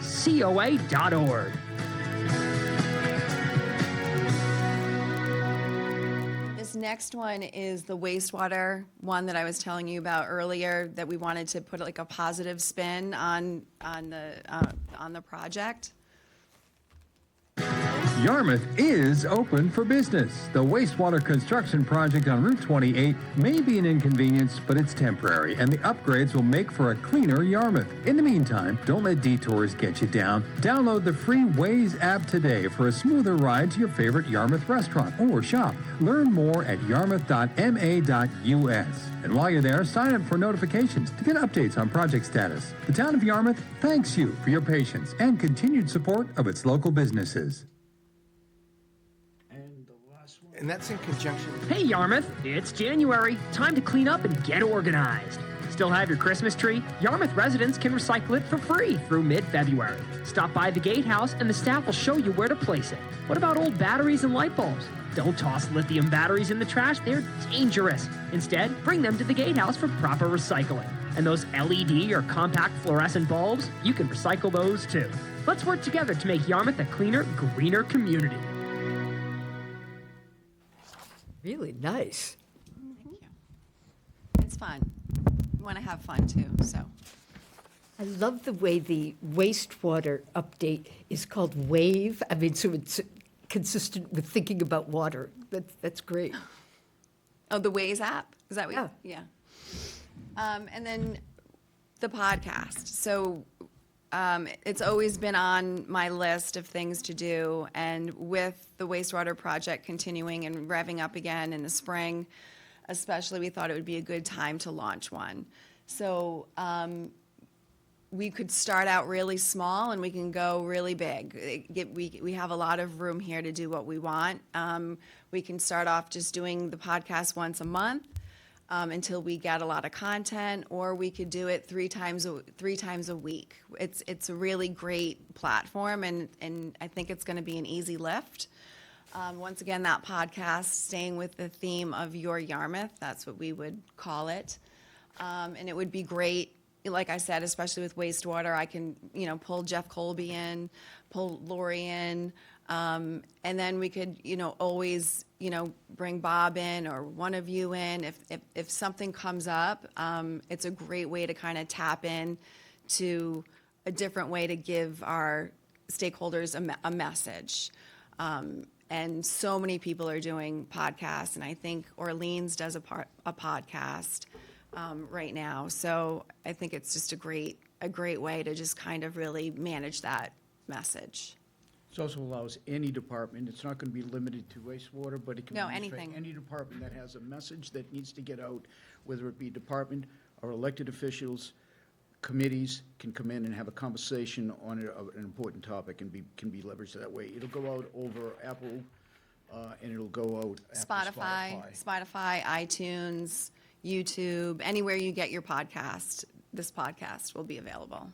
This next one is the wastewater one that I was telling you about earlier, that we wanted to put like a positive spin on the project. Yarmouth is open for business. The wastewater construction project on Route 28 may be an inconvenience, but it's temporary, and the upgrades will make for a cleaner Yarmouth. In the meantime, don't let detours get you down. Download the free Waze app today for a smoother ride to your favorite Yarmouth restaurant or shop. Learn more at yarmouth.ma.us. And while you're there, sign up for notifications to get updates on project status. The town of Yarmouth thanks you for your patience and continued support of its local businesses. And that's in conjunction with... Hey Yarmouth, it's January. Time to clean up and get organized. Still have your Christmas tree? Yarmouth residents can recycle it for free through mid-February. Stop by the gatehouse and the staff will show you where to place it. What about old batteries and light bulbs? Don't toss lithium batteries in the trash, they're dangerous. Instead, bring them to the gatehouse for proper recycling. And those LED or compact fluorescent bulbs, you can recycle those too. Let's work together to make Yarmouth a cleaner, greener community. Really nice. Thank you. It's fun. We want to have fun too, so. I love the way the wastewater update is called WAVE. I mean, so it's consistent with thinking about water. That's great. Oh, the Waze app? Is that what Yeah. Yeah. And then the podcast. So it's always been on my list of things to do. And with the wastewater project continuing and revving up again in the spring, especially, we thought it would be a good time to launch one. So we could start out really small and we can go really big. We have a lot of room here to do what we want. We can start off just doing the podcast once a month until we get a lot of content, or we could do it three times a week. It's a really great platform, and I think it's going to be an easy lift. Once again, that podcast, staying with the theme of Your Yarmouth, that's what we would call it. And it would be great, like I said, especially with wastewater, I can, pull Jeff Colby in, pull Lori in, and then we could, always, bring Bob in or one of you in. If something comes up, it's a great way to kind of tap in to a different way to give our stakeholders a message. And so many people are doing podcasts, and I think Orleans does a podcast right now. So I think it's just a great way to just kind of really manage that message. It also allows any department, it's not going to be limited to wastewater, but it can be used for anything. any department that has a message that needs to get out, whether it be department or elected officials, committees can come in and have a conversation on an important topic and can be leveraged that way. It'll go out over Apple, and it'll go out after Spotify, iTunes, YouTube, anywhere you get your podcast, this podcast will be available.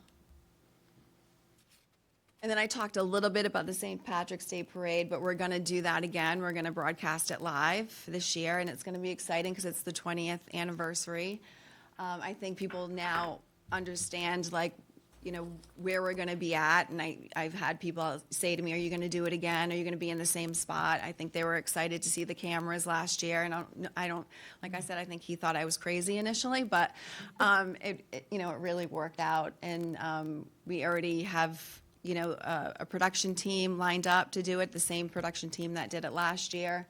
And then I talked a little bit about the St. Patrick's Day Parade, but we're going to do that again. We're going to broadcast it live this year, and it's going to be exciting because it's the 20th anniversary. I think people now understand, where we're going to be at, and I've had people say to me, are you going to do it again? Are you going to be in the same spot? I think they were excited to see the cameras last year, and I don't like I said, I think he thought I was crazy initially, but it really worked out, and we already have a production team lined up to do it, the same production team that did it last year.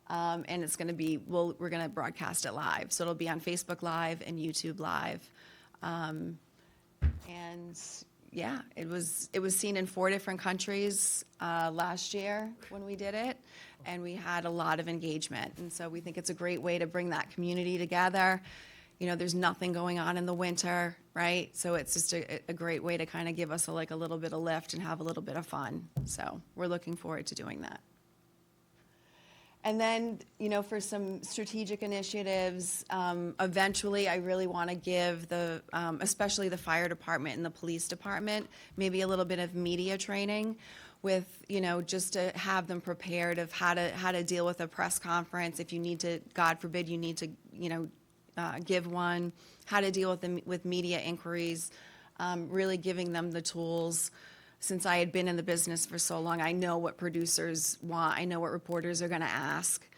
And it's going to be, we're going to broadcast it live. So it'll be on Facebook Live and YouTube Live. And yeah, it was seen in 4 different countries last year when we did it. And we had a lot of engagement. And so we think it's a great way to bring that community together. There's nothing going on in the winter, right? So it's just a great way to kind of give us a little bit of lift and have a little bit of fun. So we're looking forward to doing that. And then, for some strategic initiatives, eventually, I really want to give especially the fire department and the police department, maybe a little bit of media training with, just to have them prepared of how to deal with a press conference. If you need to, God forbid, you need to, give one, how to deal with media inquiries, really giving them the tools. Since I had been in the business for so long, I know what producers want. I know what reporters are going to ask.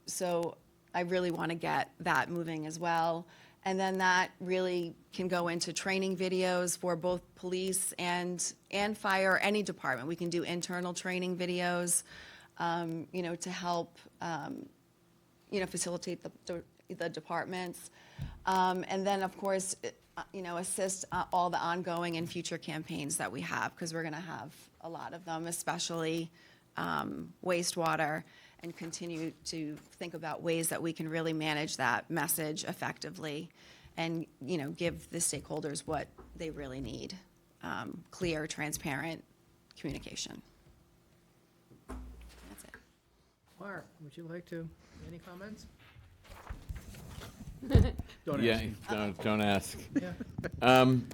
So I really want to get that moving as well. And then that really can go into training videos for both police and fire, any department. We can do internal training videos, to help, facilitate the departments. And then, of course, assist all the ongoing and future campaigns that we have, because we're going to have a lot of them, especially wastewater, and continue to think about ways that we can really manage that message effectively and, give the stakeholders what they really need, clear, transparent communication. That's it. Mark, would you like to, any comments? Don't ask.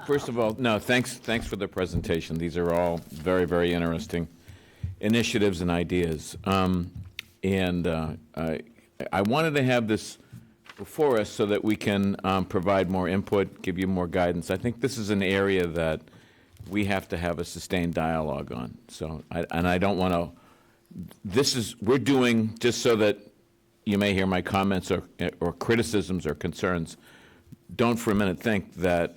First of all, no, thanks for the presentation. These are all very, very interesting initiatives and ideas. I wanted to have this before us so that we can provide more input, give you more guidance. I think this is an area that we have to have a sustained dialogue on. So, I don't want to, we're doing, just so that you may hear my comments or criticisms or concerns, don't for a minute think that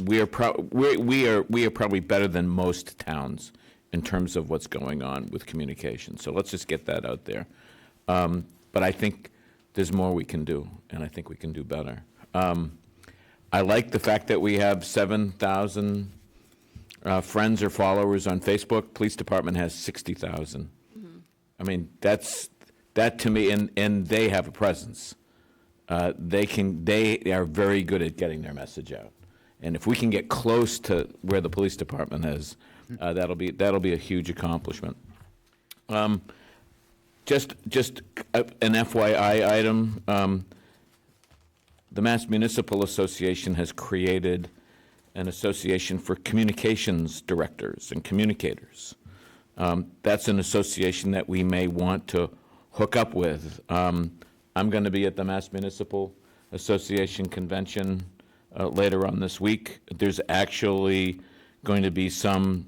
we are probably better than most towns in terms of what's going on with communication. So let's just get that out there. But I think there's more we can do, and I think we can do better. I like the fact that we have 7,000 friends or followers on Facebook. Police department has 60,000. I mean, that to me, and they have a presence. They are very good at getting their message out. And if we can get close to where the police department is, that'll be a huge accomplishment. Just an FYI item. The Mass Municipal Association has created an association for communications directors and communicators. That's an association that we may want to hook up with. I'm going to be at the Mass Municipal Association convention later on this week. There's actually going to be some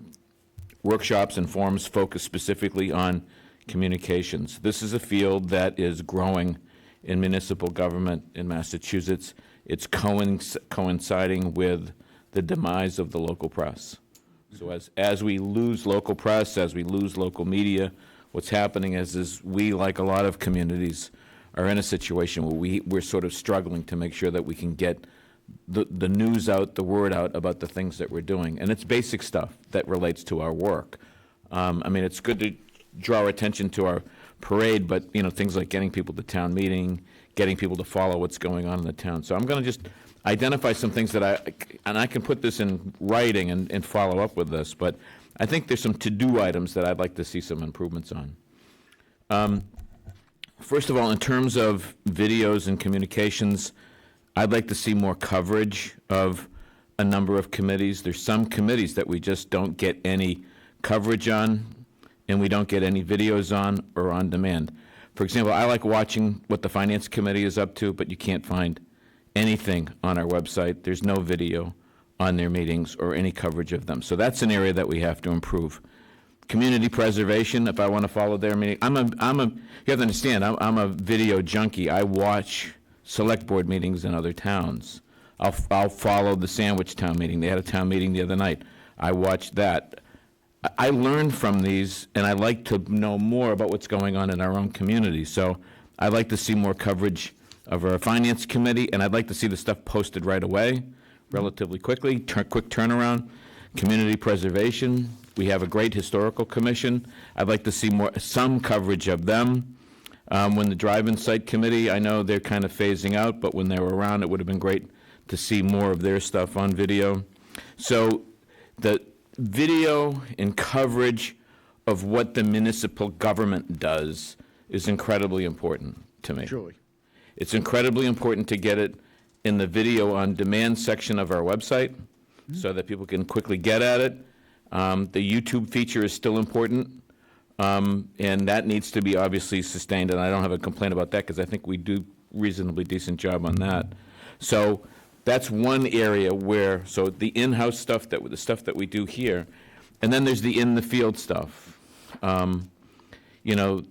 workshops and forums focused specifically on communications. This is a field that is growing in municipal government in Massachusetts. It's coinciding with the demise of the local press. So as we lose local press, as we lose local media, what's happening is we, like a lot of communities, are in a situation where we're sort of struggling to make sure that we can get the news out, the word out about the things that we're doing. And it's basic stuff that relates to our work. I mean, it's good to draw attention to our parade, but, things like getting people to town meeting, getting people to follow what's going on in the town. So I'm going to just identify some things that I can put this in writing and follow up with this, but I think there's some to-do items that I'd like to see some improvements on. First of all, in terms of videos and communications, I'd like to see more coverage of a number of committees. There's some committees that we just don't get any coverage on, and we don't get any videos on or on demand. For example, I like watching what the Finance Committee is up to, but you can't find anything on our website. There's no video on their meetings or any coverage of them. So that's an area that we have to improve. Community preservation, if I want to follow their meeting, you have to understand, I'm a video junkie. I watch select board meetings in other towns. I'll follow the Sandwich Town meeting. They had a town meeting the other night. I watched that. I learn from these, and I like to know more about what's going on in our own community. So I'd like to see more coverage of our Finance Committee, and I'd like to see the stuff posted right away, relatively quickly, quick turnaround. Community preservation, we have a great historical commission. I'd like to see some coverage of them. When the Drive-In Site Committee, I know they're kind of phasing out, but when they were around, it would have been great to see more of their stuff on video. So the video and coverage of what the municipal government does is incredibly important to me. Truly. It's incredibly important to get it in the video on demand section of our website so that people can quickly get at it. The YouTube feature is still important, and that needs to be obviously sustained, and I don't have a complaint about that because I think we do reasonably decent job on that. So that's one area where, so the in-house stuff, the stuff that we do here, and then there's the in-the-field stuff. You know,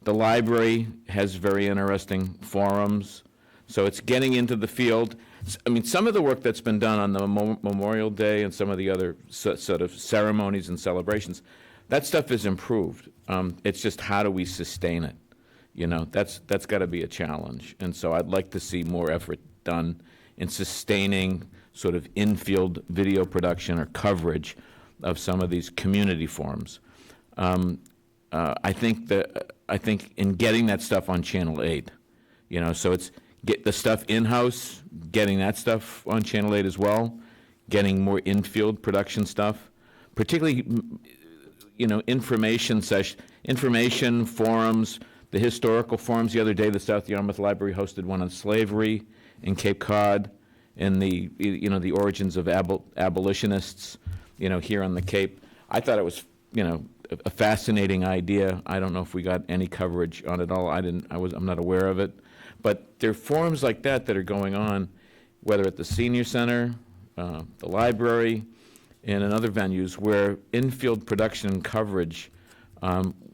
the library has very interesting forums, so it's getting into the field. I mean, some of the work that's been done on the Memorial Day and some of the other sort of ceremonies and celebrations, that stuff is improved. It's just how do we sustain it? You know, that's got to be a challenge. And so I'd like to see more effort done in sustaining sort of in-field video production or coverage of some of these community forums. I think in getting that stuff on Channel 8, you know, so it's get the stuff in-house, getting that stuff on Channel 8 as well, getting more in-field production stuff, particularly, you know, information forums, the historical forums. The other day, the South Yarmouth Library hosted one on slavery in Cape Cod and the, you know, the origins of abolitionists, you know, here on the Cape. I thought it was, you know, a fascinating idea. I don't know if we got any coverage on it all. I'm not aware of it. But there are forums like that that are going on, whether at the senior center, the library, and in other venues where in-field production and coverage,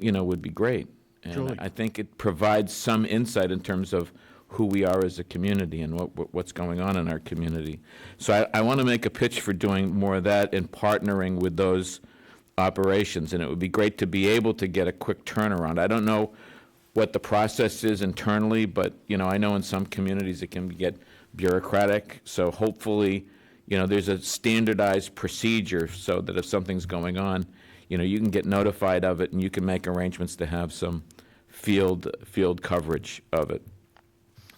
you know, would be great. And Truly. I think it provides some insight in terms of who we are as a community and what's going on in our community. So I want to make a pitch for doing more of that and partnering with those operations. And it would be great to be able to get a quick turnaround. I don't know what the process is internally, but, you know, I know in some communities it can get bureaucratic. So hopefully, you know, there's a standardized procedure so that if something's going on, you know, you can get notified of it and you can make arrangements to have some field coverage of it.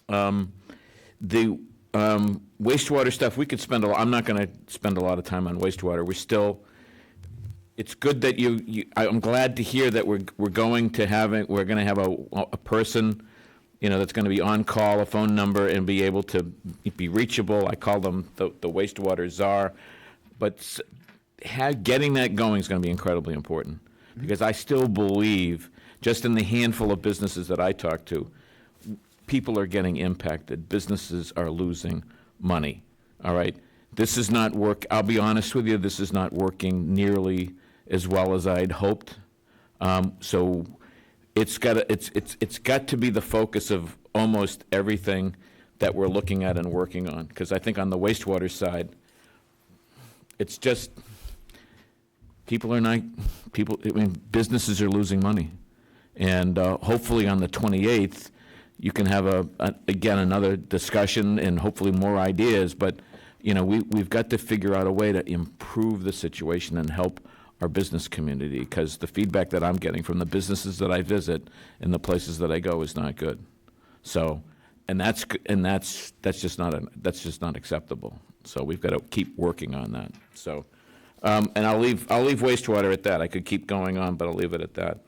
The wastewater stuff, we could spend I'm not going to spend a lot of time on wastewater. It's good that I'm glad to hear that we're going to have a person, you know, that's going to be on call, a phone number, and be able to be reachable. I call them the wastewater czar. But getting that going is going to be incredibly important because I still believe, just in the handful of businesses that I talk to, people are getting impacted. Businesses are losing money, all right? This is not I'll be honest with you, this is not working nearly as well as I'd hoped. So it's got to be the focus of almost everything that we're looking at and working on. Because I think on the wastewater side, it's just businesses are losing money. And hopefully on the 28th, you can have again another discussion and hopefully more ideas. But you know, we've got to figure out a way to improve the situation and help our business community, because the feedback that I'm getting from the businesses that I visit and the places that I go is not good. So, and that's just not acceptable. So we've got to keep working on that. So, and I'll leave wastewater at that. I could keep going on, but I'll leave it at that.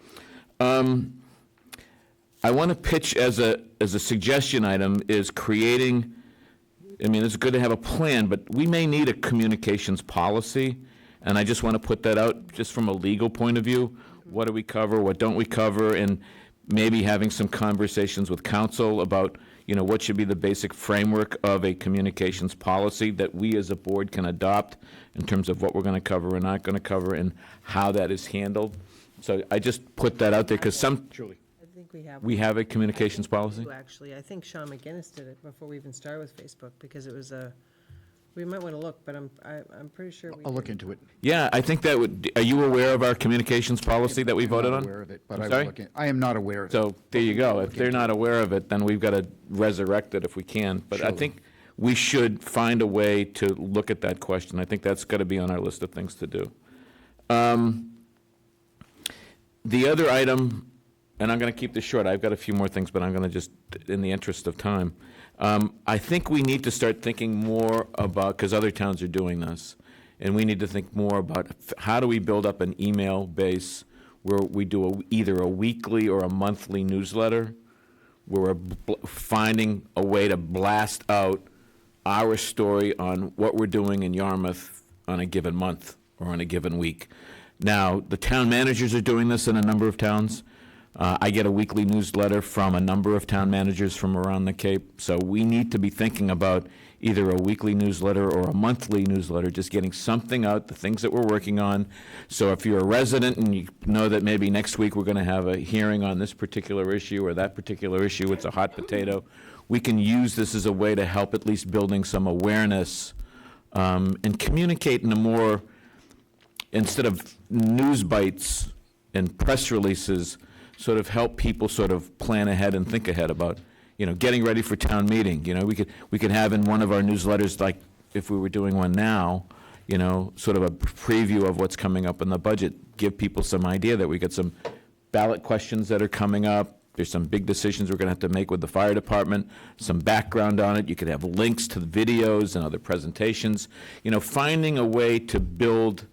I want to pitch as a suggestion item is creating. I mean, it's good to have a plan, but we may need a communications policy. And I just want to put that out just from a legal point of view. What do we cover? What don't we cover? And maybe having some conversations with council about, you know, what should be the basic framework of a communications policy that we as a board can adopt in terms of what we're going to cover and not going to cover and how that is handled. So I just put that out there because I think we have a communications policy. Actually, I think Sean McGinnis did it before we even started with Facebook because it was we might want to look, but I'm pretty sure I'll look into it. Yeah, I think that would. Are you aware of our communications policy that we voted on? I'm not aware of it, but I am not aware of it. So there you go. If they're not aware of it, then we've got to resurrect it if we can. But I think we should find a way to look at that question. I think that's got to be on our list of things to do. The other item, and I'm going to keep this short. I've got a few more things, but I'm going to just, in the interest of time, I think we need to start thinking more about, because other towns are doing this, and we need to think more about how do we build up an email base where we do either a weekly or a monthly newsletter, where we're finding a way to blast out our story on what we're doing in Yarmouth on a given month or on a given week. Now, the town managers are doing this in a number of towns. I get a weekly newsletter from a number of town managers from around the Cape, so we need to be thinking about either a weekly newsletter or a monthly newsletter, just getting something out, the things that we're working on. So if you're a resident and you know that maybe next week we're going to have a hearing on this particular issue or that particular issue, it's a hot potato, we can use this as a way to help at least building some awareness and communicate in a more, instead of news bites and press releases, sort of help people sort of plan ahead and think ahead about, getting ready for town meeting. We could have in one of our newsletters, like if we were doing one now, sort of a preview of what's coming up in the budget, give people some idea that we got some ballot questions that are coming up. There's some big decisions we're going to have to make with the fire department, some background on it. You could have links to the videos and other presentations. Finding a way to build,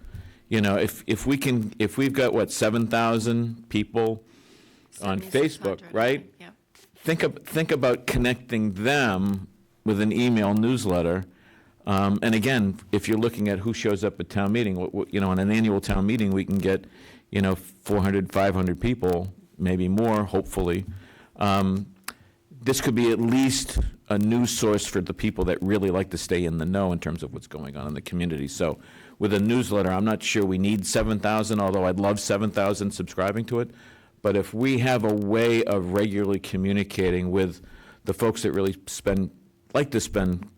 if we've got, 7,000 people on Facebook, right? Yep. Think about connecting them with an email newsletter. And again, if you're looking at who shows up at town meeting, on an annual town meeting, we can get, 400, 500 people, maybe more, hopefully. This could be at least a news source for the people that really like to stay in the know in terms of what's going on in the community. So with a newsletter, I'm not sure we need 7,000, although I'd love 7,000 subscribing to it. But if we have a way of regularly communicating with the folks that really like to spend,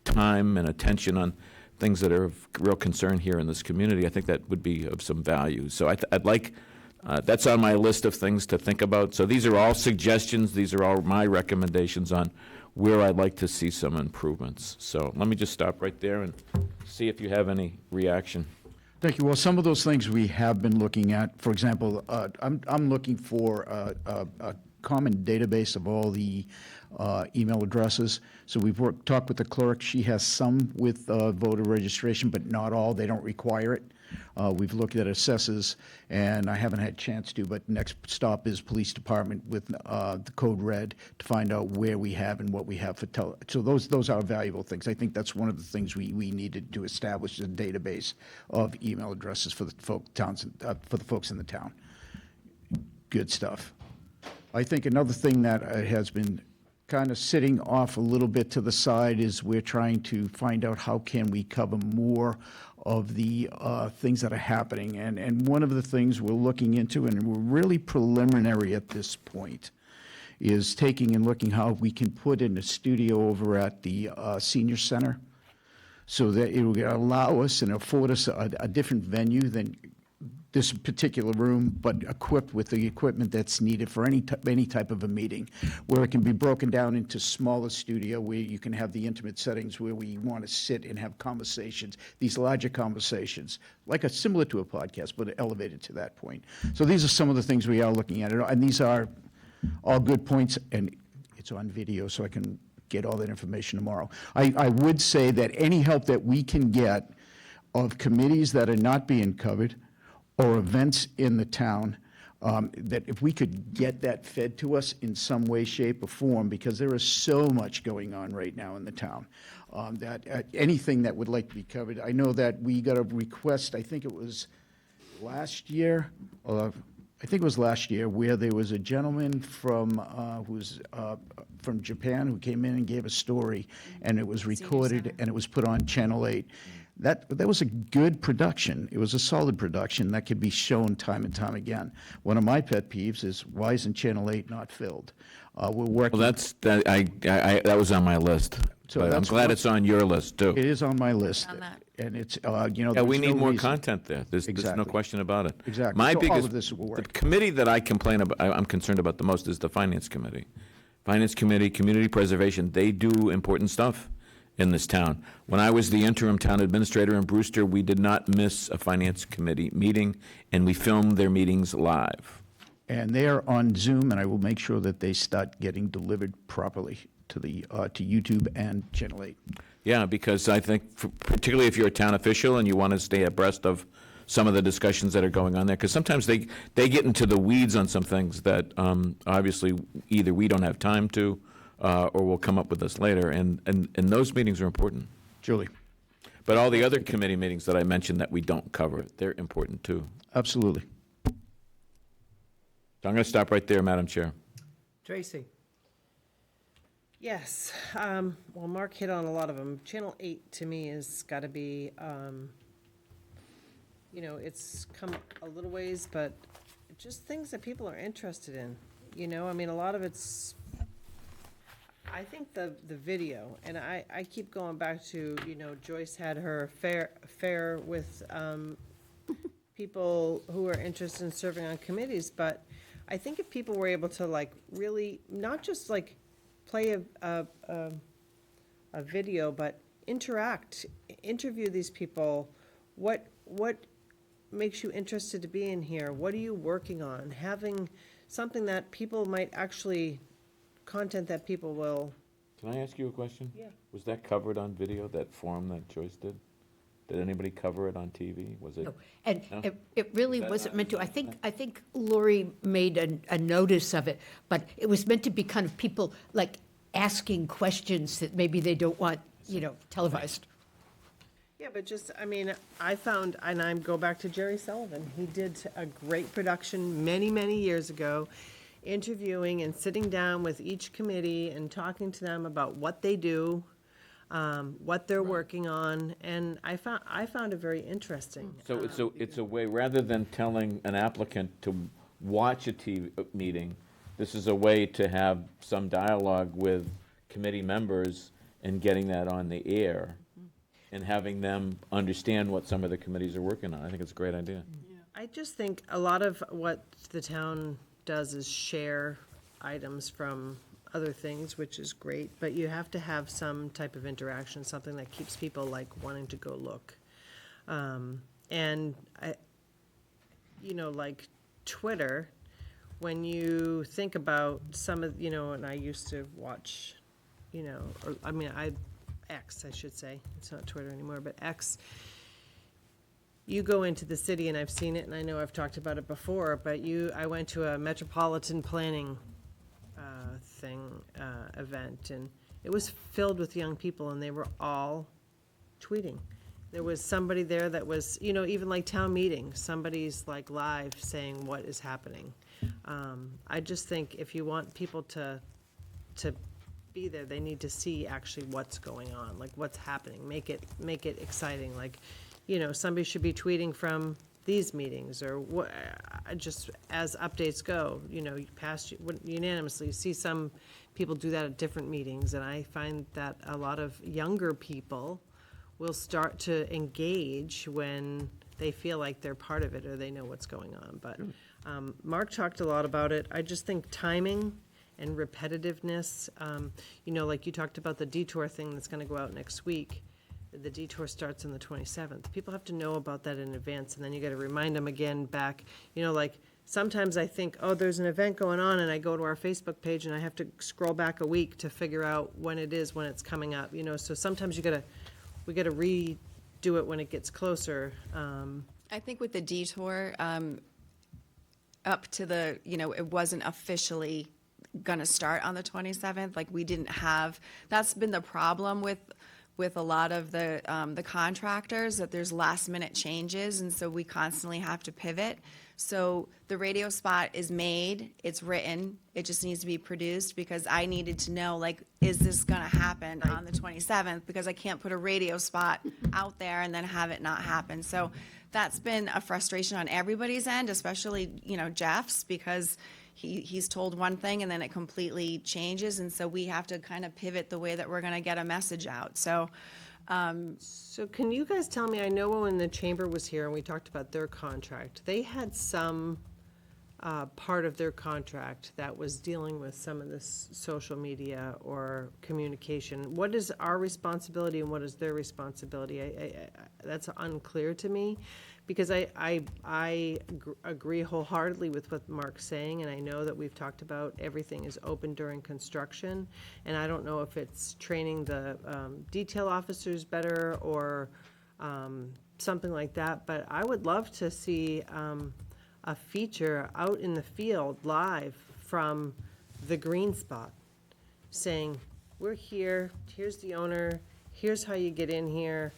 time and attention on things that are of real concern here in this community, I think that would be of some value. So I'd like, that's on my list of things to think about. So these are all suggestions. These are all my recommendations on where I'd like to see some improvements. So let me just stop right there and see if you have any reaction. Thank you. Well, some of those things we have been looking at. For example, I'm looking for a common database of all the email addresses. So we've talked with the clerk. She has some with voter registration, but not all. They don't require it. We've looked at assessors, and I haven't had a chance to, but next stop is police department with the code red to find out where we have and what we have for so those are valuable things. I think that's one of the things we needed to establish, a database of email addresses for the folks in the town. Good stuff. I think another thing that has been kind of sitting off a little bit to the side is we're trying to find out how can we cover more of the things that are happening. And one of the things we're looking into, and we're really preliminary at this point, is taking and looking how we can put in a studio over at the senior center so that it will allow us and afford us a different venue than this particular room, but equipped with the equipment that's needed for any type of a meeting, where it can be broken down into smaller studio where you can have the intimate settings where we want to sit and have conversations, these larger conversations, like similar to a podcast, but elevated to that point. So these are some of the things we are looking at, and these are all good points, and it's on video, so I can get all that information tomorrow. I would say that any help that we can get of committees that are not being covered, or events in the town, that if we could get that fed to us in some way, shape, or form, because there is so much going on right now in the town, that anything that would like to be covered. I know that we got a request, I think it was last year, where there was a gentleman from who's from Japan who came in and gave a story, and it was recorded and it was put on Channel 8. That was a good production. It was a solid production that could be shown time and time again. One of my pet peeves is, why isn't Channel 8 not filled? We're working. Well, that was on my list. So but I'm glad it's on your list too. It is on my list, and it's Yeah, we need more content there. There's no question about it. Exactly. My So all biggest of this will work. the committee that I'm concerned about the most is the Finance Committee. Finance Committee, Community Preservation, they do important stuff in this town. When I was the interim town administrator in Brewster, we did not miss a Finance Committee meeting, and we filmed their meetings live. And they are on Zoom, and I will make sure that they start getting delivered properly to YouTube and Channel 8. Yeah, because I think, particularly if you're a town official and you want to stay abreast of some of the discussions that are going on there, because sometimes they get into the weeds on some things that obviously either we don't have time to, or will come up with us later, and those meetings are important. Julie? But all the other committee meetings that I mentioned that we don't cover, they're important too. Absolutely. So I'm going to stop right there, Madam Chair. Tracy? Yes, well, Mark hit on a lot of them. Channel 8 to me has got to be, you know, it's come a little ways, but just things that people are interested in. You know, I mean, a lot of it's, I think the video, and I keep going back to, you know, Joyce had her fair with people who are interested in serving on committees, but I think if people were able to like really, not just like play a video, but interview these people, what makes you interested to be in here? What are you working on? Having something that people might actually, content that people will. Can I ask you a question? Yeah. Was that covered on video, that forum that Joyce did? Did anybody cover it on TV? Was it? No, and No? it really wasn't meant to. I think Lori made a notice of it, but it was meant to be kind of people like asking questions that maybe they don't want, you know, televised. Yeah, but just, I mean, I found, and I go back to Jerry Sullivan, he did a great production many, many years ago, interviewing and sitting down with each committee and talking to them about what they do, what they're working on, and I found it very interesting. So it's a way, rather than telling an applicant to watch a TV meeting, this is a way to have some dialogue with committee members and getting that on the air and having them understand what some of the committees are working on. I think it's a great idea. I just think a lot of what the town does is share items from other things, which is great, but you have to have some type of interaction, something that keeps people like wanting to go look. And I, you know, like Twitter, when you think about some of, you know, and I used to watch, you know, or, I mean, X, I should say, it's not Twitter anymore, but X, you go into the city, and I've seen it, and I know I've talked about it before, but I went to a metropolitan planning event, and it was filled with young people, and they were all tweeting. There was somebody there that was, you know, even like town meeting, somebody's like live saying what is happening. I just think if you want people to be there, they need to see actually what's going on, like what's happening, make it exciting, like, you know, somebody should be tweeting from these meetings, or what, just as updates go, you know, passed unanimously. You see some people do that at different meetings, and I find that a lot of younger people will start to engage when they feel like they're part of it or they know what's going on. But Mark talked a lot about it. I just think timing and repetitiveness, you know, like you talked about the detour thing that's going to go out next week. The detour starts on the 27th. People have to know about that in advance, and then you got to remind them again back. You know, like sometimes I think, oh, there's an event going on, and I go to our Facebook page and I have to scroll back a week to figure out when it's coming up. You know, so sometimes we got to redo it when it gets closer. I think with the detour, up to the, you know, it wasn't officially going to start on the 27th. Like we didn't have, that's been the problem with a lot of the contractors, that there's last minute changes, and so we constantly have to pivot. So the radio spot is made, it's written, it just needs to be produced, because I needed to know, like, is this gonna happen on the 27th? Because I can't put a radio spot out there and then have it not happen. So that's been a frustration on everybody's end, especially, you know, Jeff's, because he's told one thing and then it completely changes, and so we have to kind of pivot the way that we're gonna get a message out. So So can you guys tell me, I know when the chamber was here and we talked about their contract, they had some part of their contract that was dealing with some of this social media or communication. What is our responsibility and what is their responsibility? That's unclear to me, because I agree wholeheartedly with what Mark's saying, and I know that we've talked about everything is open during construction, and I don't know if it's training the detail officers better, or something like that, but I would love to see a feature out in the field live from the green spot, saying, we're here, here's the owner, here's how you get in here.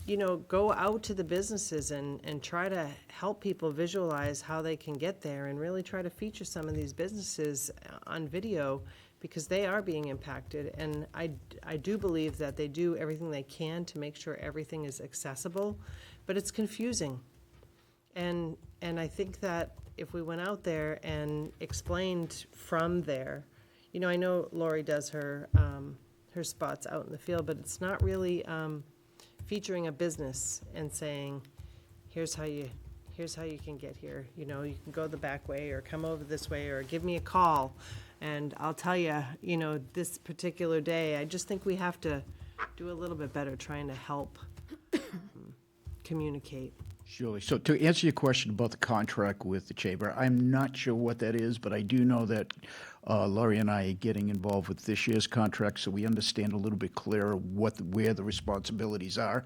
You know, go out to the businesses and try to help people visualize how they can get there, and really try to feature some of these businesses on video, because they are being impacted. And I do believe that they do everything they can to make sure everything is accessible, but it's confusing. And I think that if we went out there and explained from there, you know, I know Lori does her spots out in the field, but it's not really featuring a business and saying, here's how you can get here. You know, you can go the back way, or come over this way, or give me a call, and I'll tell you, you know, this particular day. I just think we have to do a little bit better trying to help communicate. Surely. So to answer your question about the contract with the chamber, I'm not sure what that is, but I do know that Laurie and I are getting involved with this year's contract, so we understand a little bit clearer where the responsibilities are.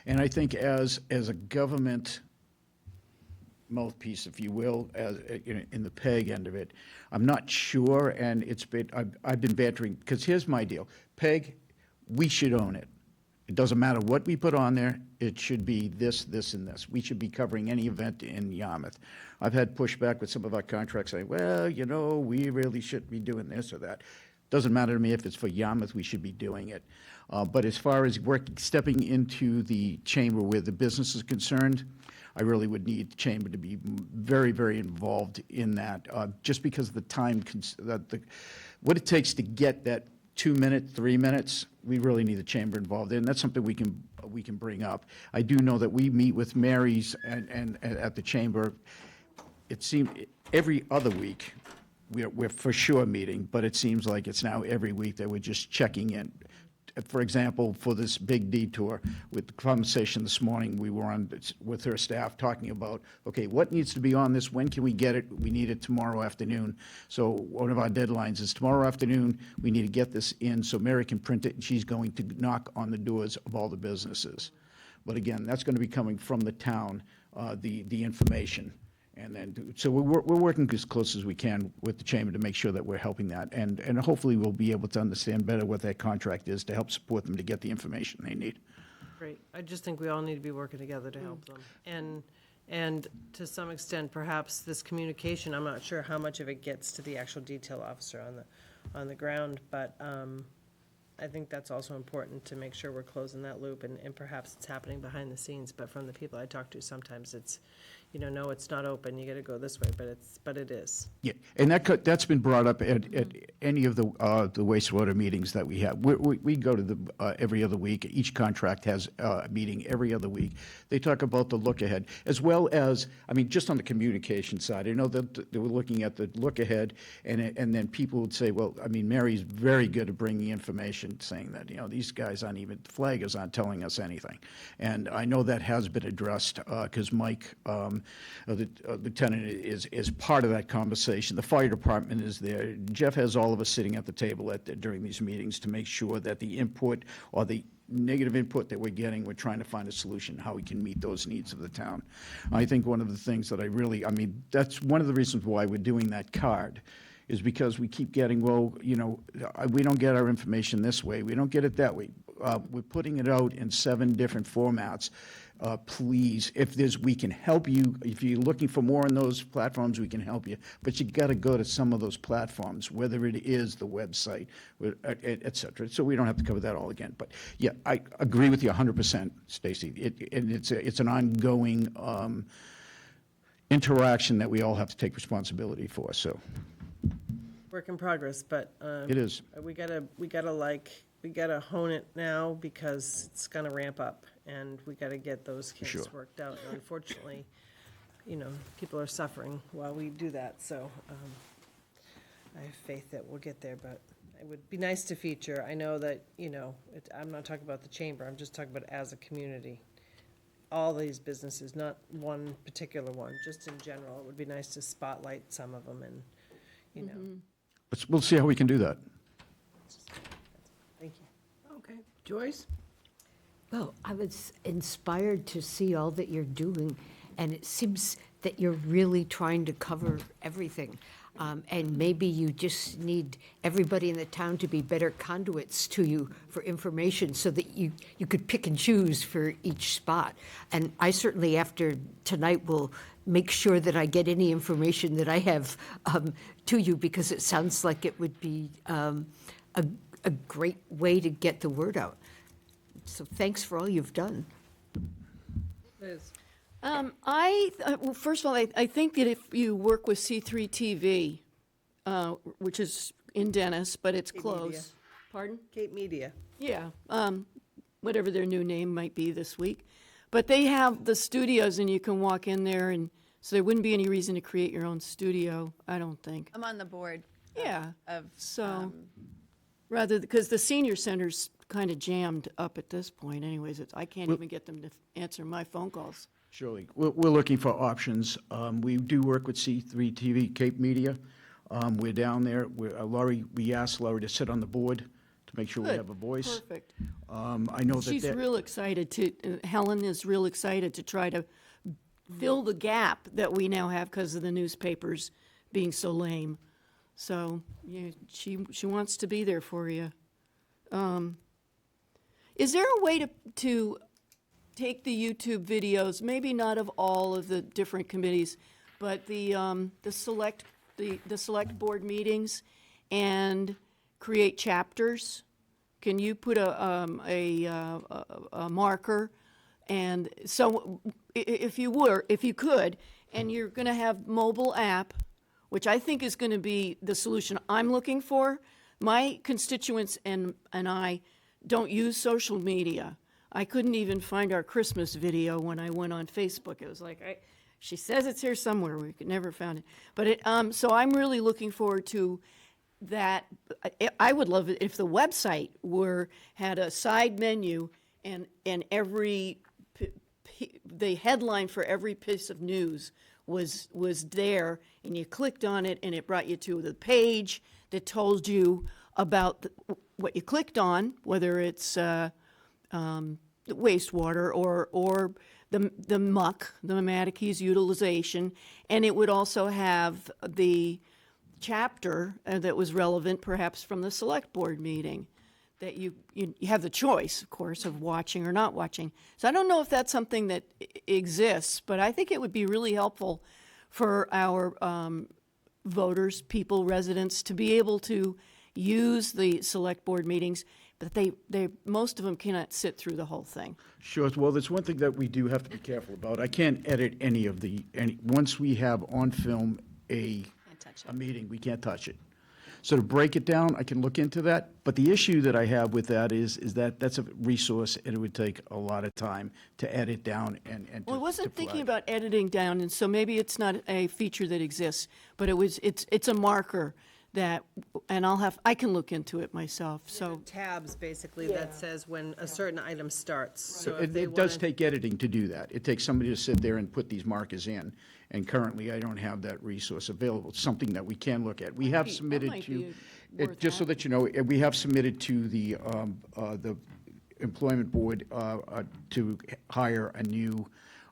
And I think as a government mouthpiece, if you will, as in the PEG end of it, I'm not sure, and I've been bantering, because here's my deal. PEG, we should own it. It doesn't matter what we put on there, it should be this, this, and this. We should be covering any event in Yarmouth. I've had pushback with some of our contracts saying, well, you know, we really shouldn't be doing this or that. Doesn't matter to me if it's for Yarmouth, we should be doing it. But as far as stepping into the chamber where the business is concerned, I really would need the chamber to be very, very involved in that, just because of the time, what it takes to get that 2 minutes, 3 minutes, we really need the chamber involved in. That's something we can bring up. I do know that we meet with Mary's and at the chamber. It seems every other week we're for sure meeting, but it seems like it's now every week that we're just checking in. For example, for this big detour, with the conversation this morning, we were on with her staff talking about, okay, what needs to be on this? When can we get it? We need it tomorrow afternoon. So one of our deadlines is tomorrow afternoon. We need to get this in so Mary can print it, and she's going to knock on the doors of all the businesses. But again, that's going to be coming from the town, the information. And then, so we're working as close as we can with the chamber to make sure that we're helping that. And hopefully we'll be able to understand better what that contract is to help support them to get the information they need. Great. I just think we all need to be working together to help them. And to some extent, perhaps this communication, I'm not sure how much of it gets to the actual detail officer on the ground, but I think that's also important to make sure we're closing that loop, and perhaps it's happening behind the scenes, but from the people I talk to, sometimes it's, you know, no, it's not open, you gotta go this way, but it is. Yeah, and that's been brought up at any of the wastewater meetings that we have. We go to the every other week. Each contract has a meeting every other week. They talk about the look ahead, as well as, I mean, just on the communication side. I know that they were looking at the look ahead, and then people would say, well, I mean, Mary's very good at bringing information, saying that, you know, these guys aren't even, the flaggers aren't telling us anything. And I know that has been addressed, because Mike, the lieutenant, is part of that conversation. The fire department is there. Jeff has all of us sitting at the table during these meetings to make sure that the input or the negative input that we're getting, we're trying to find a solution, how we can meet those needs of the town. I think one of the things that I mean, that's one of the reasons why we're doing that card, is because we keep getting, well, you know, we don't get our information this way, we don't get it that way. We're putting it out in 7 different formats. Please, we can help you. If you're looking for more on those platforms, we can help you. But you got to go to some of those platforms, whether it is the website, et cetera. So we don't have to cover that all again. But yeah, I agree with you 100%, Stacy. It's an ongoing interaction that we all have to take responsibility for. So Work in progress, but it is. We gotta hone it now, because it's gonna ramp up, and we gotta get those kinks Sure. worked out. And unfortunately, you know, people are suffering while we do that, so I have faith that we'll get there, but it would be nice to feature. I know that, you know, I'm not talking about the chamber, I'm just talking about as a community. All these businesses, not one particular one, just in general. It would be nice to spotlight some of them, and, you know. We'll see how we can do that. Thank you. Okay. Joyce? Well, I was inspired to see all that you're doing, and it seems that you're really trying to cover everything. And maybe you just need everybody in the town to be better conduits to you for information so that you could pick and choose for each spot. And I certainly, after tonight, will make sure that I get any information that I have to you, because it sounds like it would be a great way to get the word out. So thanks for all you've done. Liz. Well, first of all, I think that if you work with C3 TV, which is in Dennis, but it's Cape close. Media. Pardon? Cape Media. Yeah, whatever their new name might be this week. But they have the studios, and you can walk in there, and so there wouldn't be any reason to create your own studio, I don't think. I'm on the board. Yeah. Of So, rather, because the senior center's kind of jammed up at this point anyways. I can't even get them to answer my phone calls. Surely. We're looking for options. We do work with C3 TV, Cape Media. We're down there. We asked Laurie to sit on the board to make sure we Good. have a voice. Perfect. I know that. She's real excited Helen is real excited to try to fill the gap that we now have because of the newspapers being so lame. So, yeah, she wants to be there for you. Is there a way to take the YouTube videos, maybe not of all of the different committees, but the select board meetings, and create chapters? Can you put a marker? And so if you could, and you're going to have mobile app, which I think is going to be the solution I'm looking for. My constituents and I don't use social media. I couldn't even find our Christmas video when I went on Facebook. It was like, she says it's here somewhere. We could never found it. But so I'm really looking forward to that. I would love it if the website had a side menu and the headline for every piece of news was there, and you clicked on it, and it brought you to the page that told you about what you clicked on, whether it's wastewater or the muck, the Mattakey's utilization, and it would also have the chapter that was relevant, perhaps from the select board meeting, that you have the choice, of course, of watching or not watching. So I don't know if that's something that exists, but I think it would be really helpful for our voters, people, residents, to be able to use the select board meetings, but most of them cannot sit through the whole thing. Sure. Well, there's one thing that we do have to be careful about. I can't edit once we have on film a meeting, we can't touch it. So to break it down, I can look into that. But the issue that I have with that is that that's a resource, and it would take a lot of time to edit down and Well, I wasn't to thinking flag. about editing down, and so maybe it's not a feature that exists, but it's a marker that, and I can look into it myself, so. Tabs, basically, that says when a certain item starts. So if It they does wanna- take editing to do that. It takes somebody to sit there and put these markers in, and currently I don't have that resource available. It's something that we can look at. We have submitted might to, be worth just so that you know, we have submitted to the Employment Board to hire a new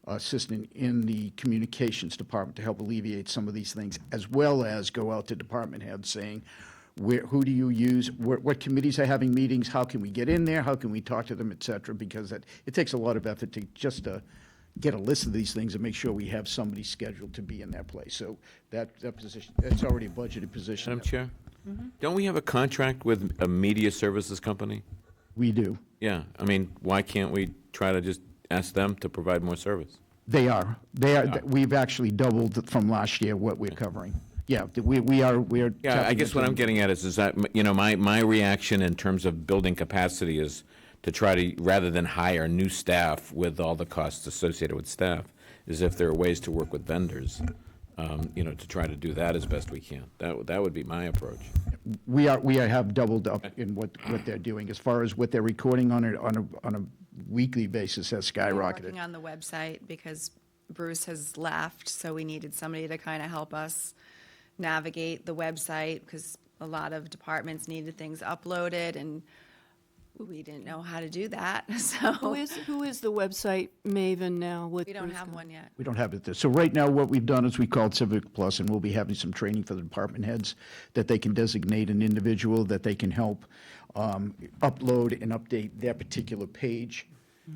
assistant in the Communications Department to help alleviate some of these things, as well as go out to department heads saying, who do you use, what committees are having meetings, how can we get in there, how can we talk to them, et cetera, because it takes a lot of effort to just get a list of these things and make sure we have somebody scheduled to be in that place. So that position, that's already a budgeted position. Madam Chair? Don't we have a contract with a media services company? We do. Yeah, I mean, why can't we try to just ask them to provide more service? They are. We've actually doubled from last year what we're covering. Yeah, we are. Yeah, I guess what I'm getting at is that, my reaction in terms of building capacity is to try to, rather than hire new staff with all the costs associated with staff, is if there are ways to work with vendors, to try to do that as best we can. That would be my approach. We have doubled up in what they're doing as far as what they're recording on a weekly basis has skyrocketed. Working on the website because Bruce has left, so we needed somebody to kind of help us navigate the website because a lot of departments needed things uploaded, and We didn't know how to do that, so. Who is the website maven now? With We don't Bruce have Gunn? one yet. We don't have it there. So right now, what we've done is we called Civic Plus, and we'll be having some training for the department heads that they can designate an individual that they can help upload and update their particular page.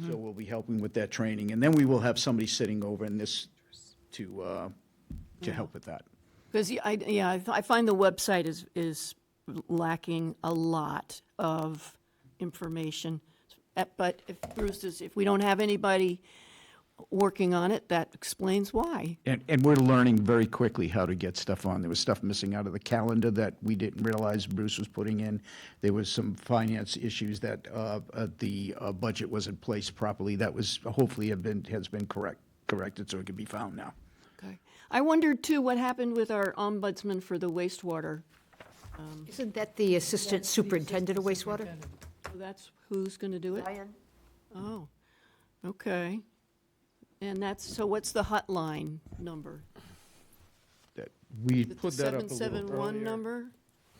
So we'll be helping with that training. And then we will have somebody sitting over in this to help with that. Because I find the website is lacking a lot of information. But if we don't have anybody working on it, that explains why. And we're learning very quickly how to get stuff on. There was stuff missing out of the calendar that we didn't realize Bruce was putting in. There was some finance issues that the budget wasn't placed properly. That was hopefully has been corrected so it can be found now. Okay. I wondered too what happened with our ombudsman for the wastewater. Isn't that the assistant superintendent of wastewater? So that's who's going to do it? Diane. Oh, okay. And so what's the hotline number? That we Is it put the that up a little 771 earlier. number?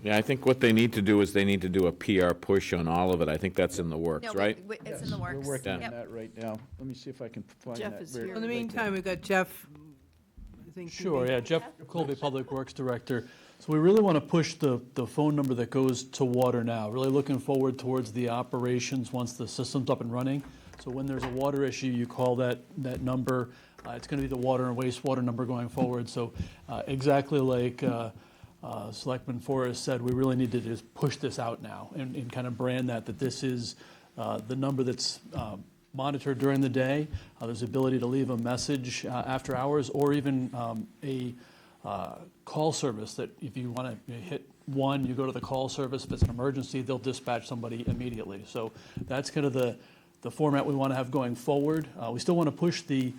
Yeah, I think what they need to do is they need to do a PR push on all of it. I think that's in the works, No, right? It's in the works. We're working on Yep. that right now. Let me see if I can find Jeff that. is right- here. In the right meantime, there. we've got Jeff, I think. Sure, yeah, Jeff Colby, Public Works Director. So we really want to push the phone number that goes to water now, really looking forward towards the operations once the system's up and running. So when there's a water issue, you call that number. It's going to be the water and wastewater number going forward. So exactly like Selectman Forrest said, we really need to just push this out now and kind of brand that this is the number that's monitored during the day. There's the ability to leave a message after hours or even a call service that if you want to hit 1, you go to the call service. If it's an emergency, they'll dispatch somebody immediately. So that's kind of the format we want to have going forward. We still want to push the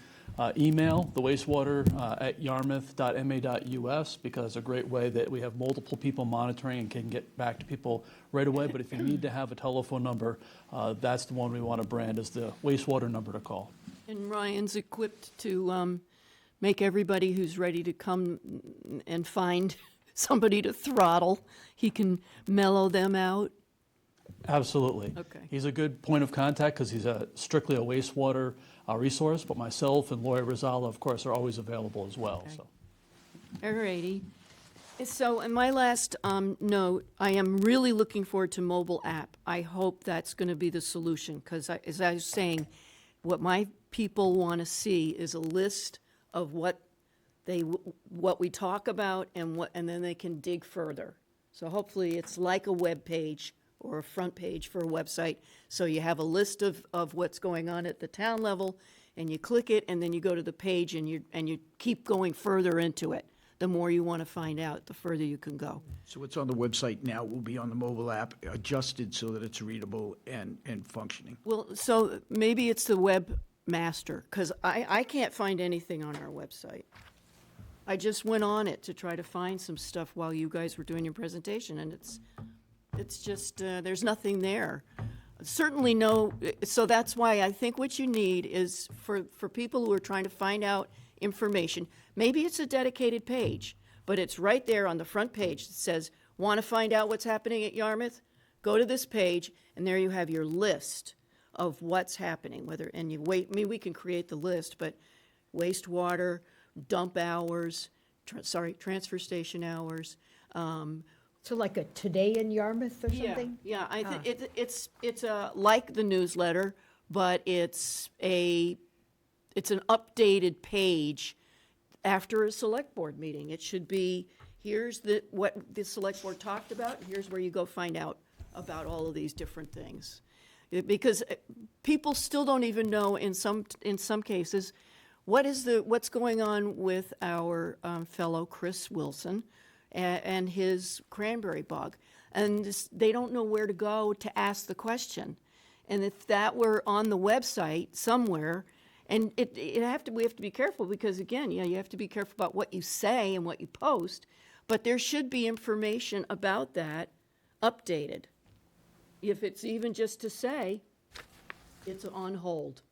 email, the wastewater at yarmouth.ma.us, because it's a great way that we have multiple people monitoring and can get back to people right away. But if you need to have a telephone number, that's the one we want to brand as the wastewater number to call. And Ryan's equipped to make everybody who's ready to come and find somebody to throttle, he can mellow them out. Absolutely. Okay. He's a good point of contact because he's strictly a wastewater resource, but myself and Lawyer Rizala, of course, are always available as well. Okay. So. Alrighty. So in my last note, I am really looking forward to mobile app. I hope that's going to be the solution because, as I was saying, what my people want to see is a list of what we talk about and then they can dig further. So hopefully it's like a web page or a front page for a website. So you have a list of what's going on at the town level, and you click it, and then you go to the page, and you keep going further into it. The more you want to find out, the further you can go. So what's on the website now will be on the mobile app, adjusted so that it's readable and functioning. Well, so maybe it's the webmaster, because I can't find anything on our website. I just went on it to try to find some stuff while you guys were doing your presentation, and it's just, there's nothing there. Certainly no, so that's why I think what you need is for people who are trying to find out information, maybe it's a dedicated page, but it's right there on the front page that says, want to find out what's happening at Yarmouth? Go to this page, and there you have your list of what's happening, we can create the list, but wastewater, dump hours, transfer station hours. So like a Today in Yarmouth or something? Yeah, I think it's like the newsletter, but it's an updated page after a select board meeting. It should be, here's what the select board talked about, and here's where you go find out about all of these different things. Because people still don't even know in some cases what's going on with our fellow Chris Wilson and his cranberry bog. And they don't know where to go to ask the question. And if that were on the website somewhere, and we have to be careful because, again, you have to be careful about what you say and what you post, but there should be information about that updated. If it's even just to say it's on hold.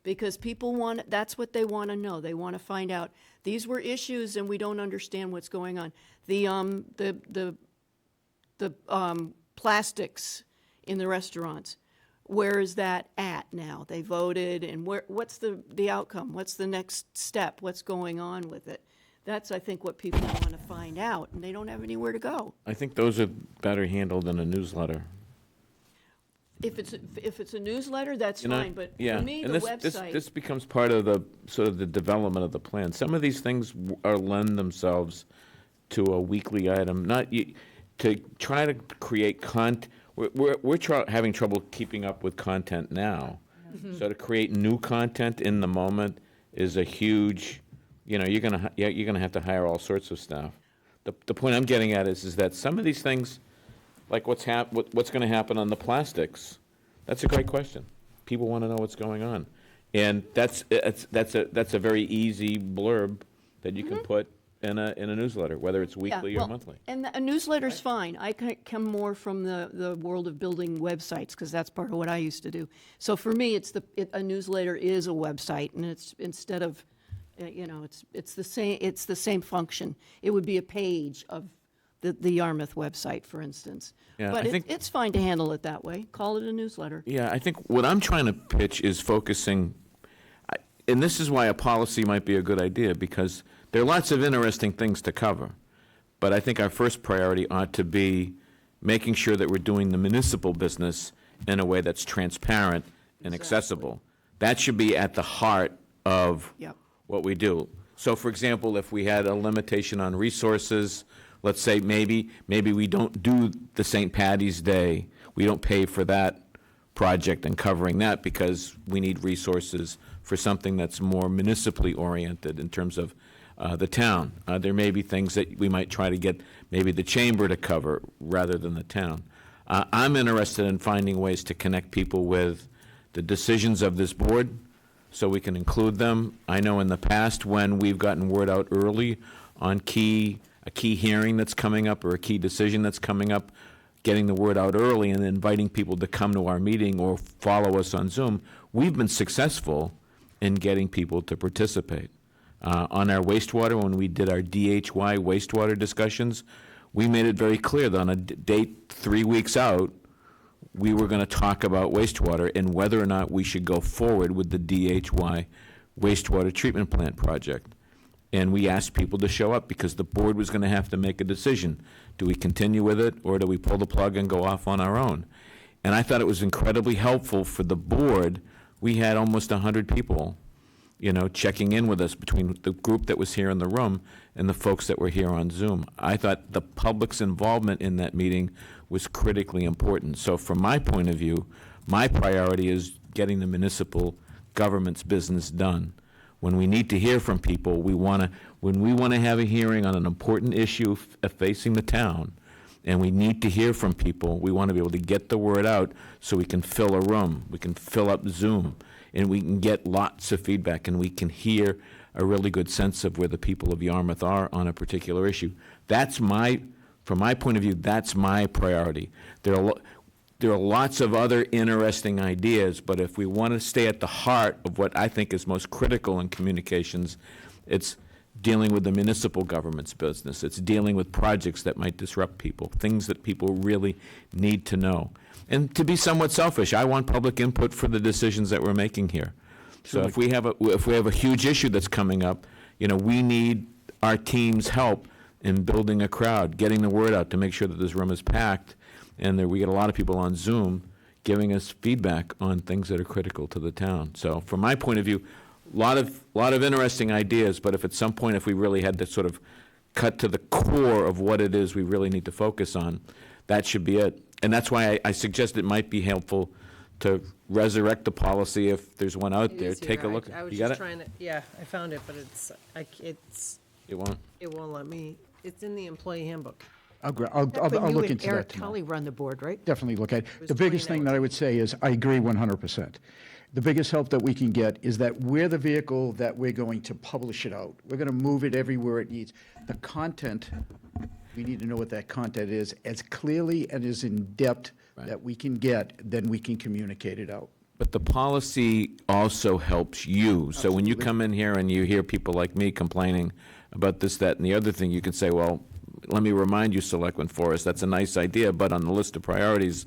Because people that's what they want to know. They want to find out, these were issues and we don't understand what's going on. The plastics in the restaurants. Where is that at now? They voted, and what's the outcome? What's the next step? What's going on with it? That's, I think, what people want to find out, and they don't have anywhere to go. I think those are better handled in a newsletter. If it's a newsletter, that's You know, fine, but yeah, for me, and the this website. becomes part of the, sort of the development of the plan. Some of these things lend themselves to a weekly item, to try to create we're having trouble keeping up with content now. So to create new content in the moment is a huge, you're gonna have to hire all sorts of staff. The point I'm getting at is that some of these things, like what's going to happen on the plastics, that's a great question. People want to know what's going on, and that's a very easy blurb that you can put in a newsletter, whether it's weekly or monthly. And a newsletter's fine. I come more from the world of building websites, because that's part of what I used to do. So for me, a newsletter is a website, and it's instead of, it's the same function. It would be a page of the Yarmouth website, for instance. Yeah, But I think- it's fine to handle it that way. Call it a newsletter. Yeah, I think what I'm trying to pitch is focusing, and this is why a policy might be a good idea, because there are lots of interesting things to cover. But I think our first priority ought to be making sure that we're doing the municipal business in a way that's transparent and accessible. That should be at the heart of what we do. So, for example, if we had a limitation on resources, let's say maybe we don't do the St. Patty's Day, we don't pay for that project and covering that because we need resources for something that's more municipally oriented in terms of the town. There may be things that we might try to get maybe the chamber to cover rather than the town. I'm interested in finding ways to connect people with the decisions of this board so we can include them. I know in the past when we've gotten word out early on a key hearing that's coming up or a key decision that's coming up, getting the word out early and inviting people to come to our meeting or follow us on Zoom, we've been successful in getting people to participate. On our wastewater, when we did our DHY wastewater discussions, we made it very clear that on a date 3 weeks out, we were going to talk about wastewater and whether or not we should go forward with the DHY wastewater treatment plant project. And we asked people to show up because the board was going to have to make a decision. Do we continue with it, or do we pull the plug and go off on our own? And I thought it was incredibly helpful for the board. We had almost 100 people, checking in with us between the group that was here in the room and the folks that were here on Zoom. I thought the public's involvement in that meeting was critically important. So from my point of view, my priority is getting the municipal government's business done. When we need to hear from people, when we want to have a hearing on an important issue facing the town, and we need to hear from people, we want to be able to get the word out so we can fill a room, we can fill up Zoom, and we can get lots of feedback, and we can hear a really good sense of where the people of Yarmouth are on a particular issue. From my point of view, that's my priority. There are lots of other interesting ideas, but if we want to stay at the heart of what I think is most critical in communications, it's dealing with the municipal government's business. It's dealing with projects that might disrupt people, things that people really need to know. And to be somewhat selfish, I want public input for the decisions that we're making here. So if we have a huge issue that's coming up, we need our team's help in building a crowd, getting the word out to make sure that this room is packed, and that we get a lot of people on Zoom giving us feedback on things that are critical to the town. So from my point of view, a lot of interesting ideas, but if at some point, if we really had to sort of cut to the core of what it is we really need to focus on, that should be it. And that's why I suggest it might be helpful to resurrect the policy if there's one out there. Take a look. I was You got just it? trying to, yeah, I found it, but It won't? it won't let me, it's in the employee handbook. I'll When you look and into Eric that tomorrow. Tully run the board, right? Definitely look at it. was The biggest 20 thing that I would say is, I agree 100%. The biggest help that we can get is that we're the vehicle that we're going to publish it out. We're going to move it everywhere it needs. The content, we need to know what that content is, as clearly and as in-depth that we can get, then we can communicate it out. But the policy also helps you. So when you come in here and you hear people like me complaining about this, that, and the other thing, you can say, well, let me remind you, Selectman Forrest, that's a nice idea, but on the list of priorities,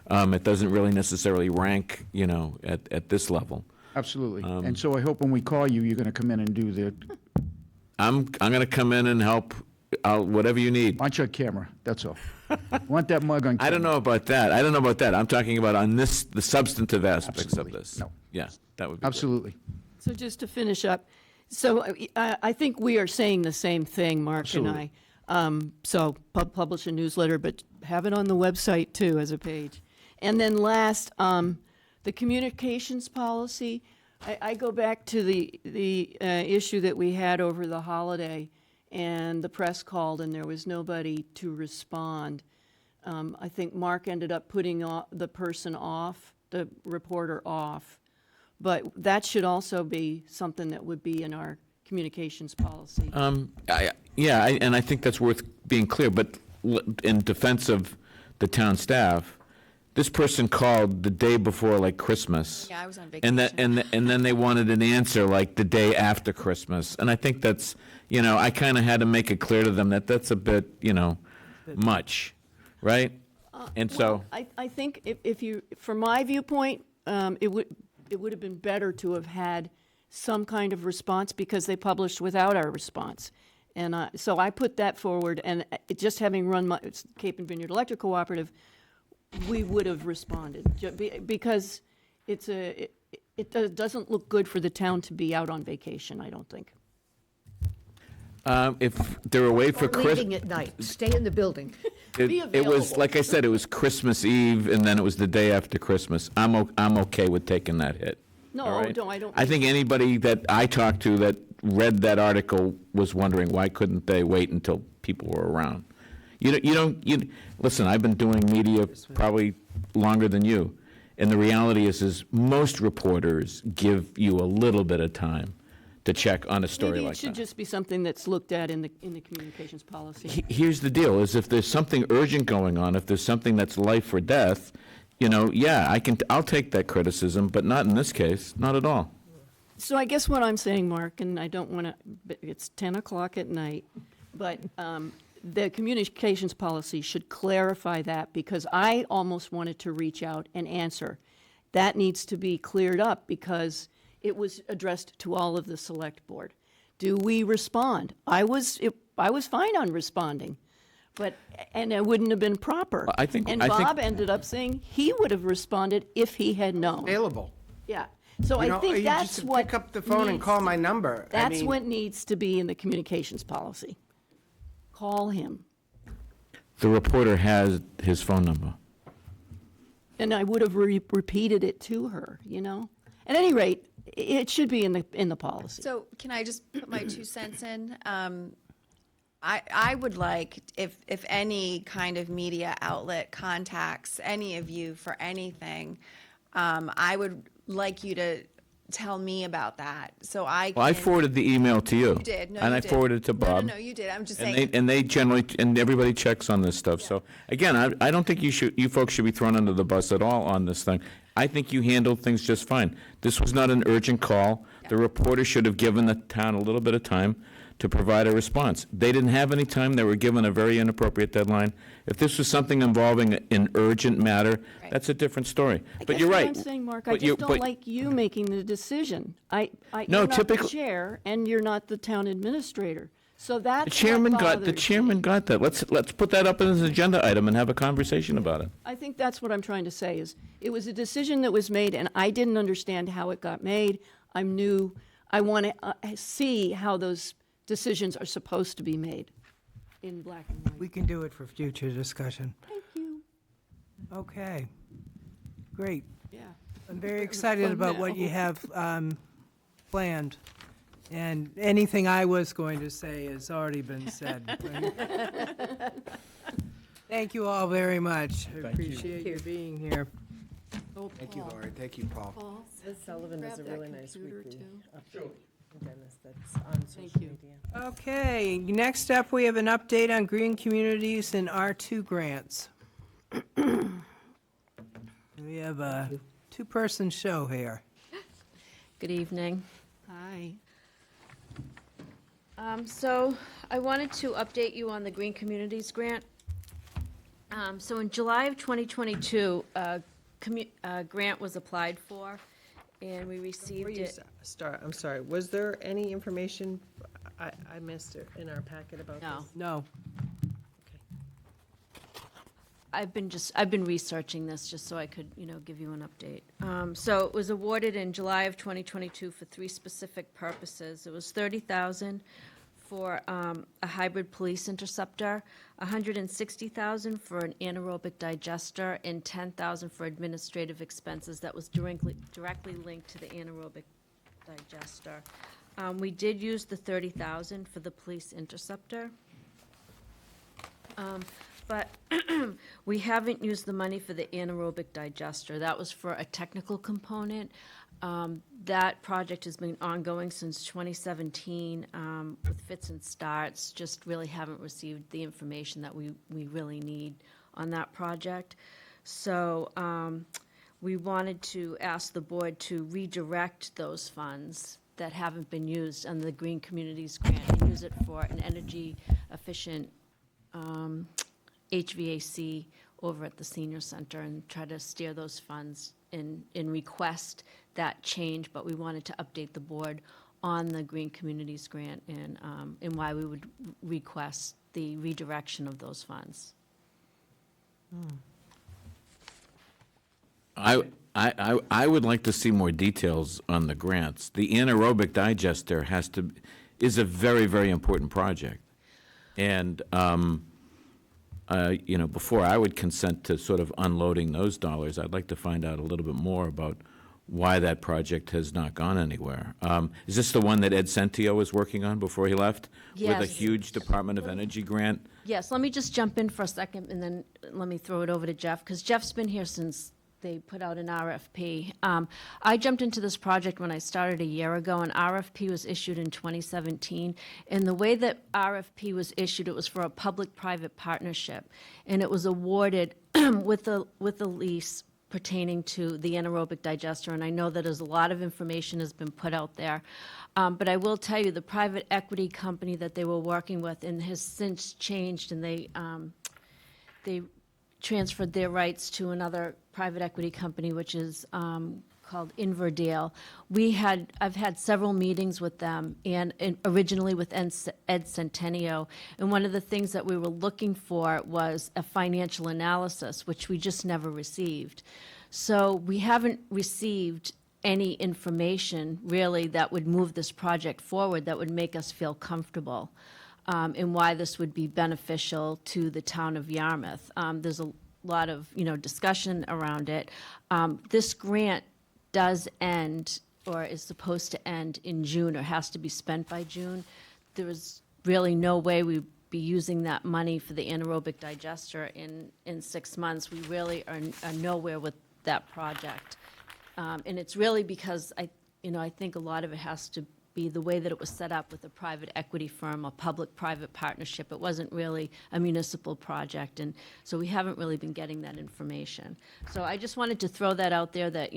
It doesn't really necessarily rank, at this level. Absolutely. And so I hope when we call you, you're going to come in and do the, I'm going to come in and help, whatever you need. want you on camera, that's all. Want that mug on camera. I don't know about that. I'm talking about on the substantive aspects of this. No. Yeah, that would be good. Absolutely. So just to finish up, so I think we are saying the same thing, Mark and I. So publish a newsletter, but have it on the website too as a page. And then last, the communications policy. I go back to the issue that we had over the holiday, and the press called and there was nobody to respond. I think Mark ended up putting the person off, the reporter off. But that should also be something that would be in our communications policy. And I think that's worth being clear, but in defense of the town staff, this person called the day before, like Christmas. Yeah, I was on vacation. And then they wanted an answer like the day after Christmas. And I think that's, I kind of had to make it clear to them that that's a bit, much, right? And so. I think if you, from my viewpoint, it would have been better to have had some kind of response because they published without our response. And so I put that forward, and just having run my Cape and Vineyard Electric Cooperative, we would have responded because it doesn't look good for the town to be out on vacation, I don't think. If they're away for Christmas. Leaving at night, stay in the building. It was, like I said, it was Christmas Eve, and then it was the day after Christmas. I'm okay with taking that hit. No, all right? no, I don't. I think anybody that I talked to that read that article was wondering why couldn't they wait until people were around. Listen, I've been doing media probably longer than you, and the reality is most reporters give you a little bit of time to check on a story Maybe like it should that. just be something that's looked at in the communications policy. Here's the deal, is if there's something urgent going on, if there's something that's life or death, I'll take that criticism, but not in this case, not at all. So I guess what I'm saying, Mark, and I don't want to, it's 10 o'clock at night, but the communications policy should clarify that because I almost wanted to reach out and answer. That needs to be cleared up because it was addressed to all of the select board. Do we respond? I was fine on responding, and it wouldn't have been proper. Bob ended up saying he would have responded if he had known. Available. Yeah. So I think that's just what pick up the phone and call my number. That's what needs to be in the communications policy. Call him. The reporter has his phone number. And I would have repeated it to her, At any rate, it should be in the policy. So can I just put my 2 cents in? I would like, if any kind of media outlet contacts any of you for anything, I would like you to tell me about that, so I can... Well, I forwarded the email to you. You did. No, and you I did. forwarded it to Bob. No, you did. I'm just And saying... they generally, and everybody checks on this stuff. So, again, I don't think you folks should be thrown under the bus at all on this thing. I think you handled things just fine. This was not an urgent call. The reporter should have given the town a little bit of time to provide a response. They didn't have any time. They were given a very inappropriate deadline. If this was something involving an urgent matter, that's a different story. But you're right. That's what I'm saying, Mark. I just don't like you making the decision. You're not the chair, and you're not the town administrator. So that's the chairman got that. Let's put that up as an agenda item and have a conversation about it. I think that's what I'm trying to say is it was a decision that was made, and I didn't understand how it got made. I'm new. I want to see how those decisions are supposed to be made in black and white. We can do it for future discussion. Thank you. Okay, great. Yeah. I'm very excited about what you have planned. And anything I was going to say has already been said. Thank you all very much. I appreciate you being here. Thank you, Lori. Thank you, Paul. Liz Sullivan has a really nice weekly update. Dennis, that's on social Thank you. media. Okay, next up, we have an update on green communities and R2 grants. We have a two-person show here. Good evening. Hi. So I wanted to update you on the Green Communities Grant. So in July of 2022, a grant was applied for, and we Before received you it. start, I'm sorry, was there any information, I missed it, in our packet about No. this? No. I've been researching this just so I could, give you an update. So it was awarded in July of 2022 for 3 specific purposes. It was $30,000 for a hybrid police interceptor, $160,000 for an anaerobic digester, and $10,000 for administrative expenses that was directly linked to the anaerobic digester. We did use the $30,000 for the police interceptor. But we haven't used the money for the anaerobic digester. That was for a technical component. That project has been ongoing since 2017 with fits and starts. Just really haven't received the information that we really need on that project. So we wanted to ask the board to redirect those funds that haven't been used on the Green Communities Grant and use it for an energy efficient HVAC over at the senior center and try to steer those funds and request that change, but we wanted to update the board on the Green Communities Grant and why we would request the redirection of those funds. I would like to see more details on the grants. The anaerobic digester is a very, very important project. And, before I would consent to sort of unloading those dollars, I'd like to find out a little bit more about why that project has not gone anywhere. Is this the one that Ed Centio was working on before he left? With a Yes. huge Department of Energy grant? Yes, let me just jump in for a second, and then let me throw it over to Jeff, because Jeff's been here since they put out an RFP. I jumped into this project when I started a year ago. An RFP was issued in 2017, and the way that RFP was issued, it was for a public-private partnership, and it was awarded with a lease pertaining to the anaerobic digester, and I know that there's a lot of information has been put out there. But I will tell you, the private equity company that they were working with and has since changed, and they transferred their rights to another private equity company, which is called Inverdale. I've had several meetings with them, and originally with Ed Centenio, and one of the things that we were looking for was a financial analysis, which we just never received. So we haven't received any information, really, that would move this project forward, that would make us feel comfortable, and why this would be beneficial to the town of Yarmouth. There's a lot of, discussion around it. This grant does end, or is supposed to end in June, or has to be spent by June. There is really no way we'd be using that money for the anaerobic digester in 6 months. We really are nowhere with that project. And it's really because I think a lot of it has to be the way that it was set up with a private equity firm, a public-private partnership. It wasn't really a municipal project, and so we haven't really been getting that information. So I just wanted to throw that out there that,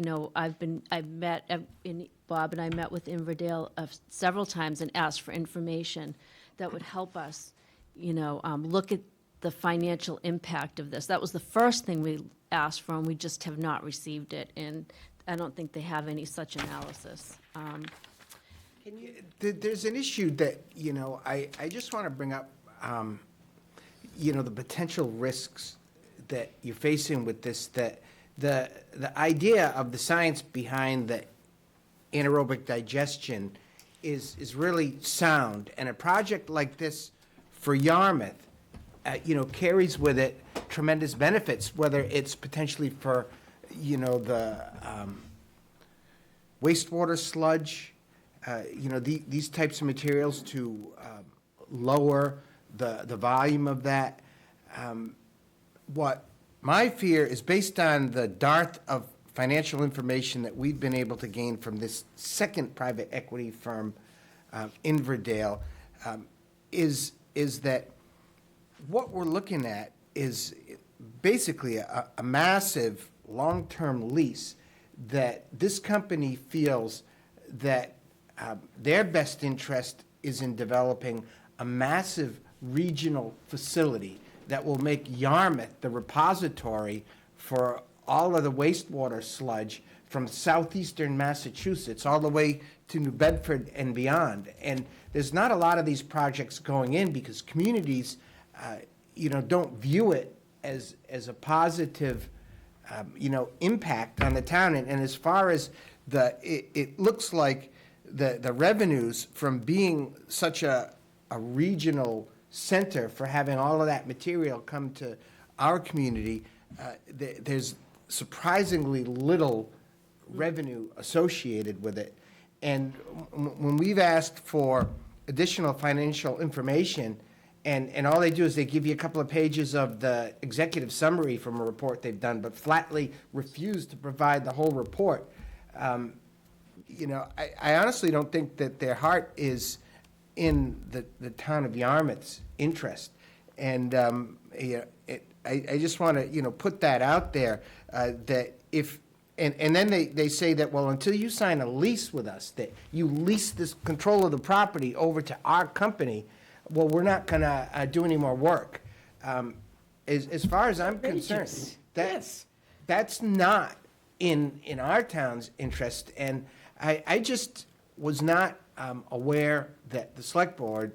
Bob and I met with Inverdale several times and asked for information that would help us, look at the financial impact of this. That was the first thing we asked for, and we just have not received it, and I don't think they have any such analysis. There's an issue that, I just want to bring up, the potential risks that you're facing with this, that the idea of the science behind the anaerobic digestion is really sound. And a project like this for Yarmouth, carries with it tremendous benefits, whether it's potentially for, the wastewater sludge, these types of materials to lower the volume of that. What my fear is, based on the dearth of financial information that we've been able to gain from this second private equity firm, Inverdale, is that what we're looking at is basically a massive long-term lease that this company feels that their best interest is in developing a massive regional facility that will make Yarmouth the repository for all of the wastewater sludge from southeastern Massachusetts all the way to New Bedford and beyond. And there's not a lot of these projects going in because communities, don't view it as a positive, impact on the town. And as far as it looks like the revenues from being such a regional center for having all of that material come to our community, there's surprisingly little revenue associated with it. And when we've asked for additional financial information, and all they do is they give you a couple of pages of the executive summary from a report they've done, but flatly refuse to provide the whole report. I honestly don't think that their heart is in the town of Yarmouth's interest. And I just want to, put that out there, that if, and then they say that, well, until you sign a lease with us, that you lease this control of the property over to our company, well, we're not going to do any more work. As far as I'm concerned, that's not in our town's interest. And I just was not aware that the select board,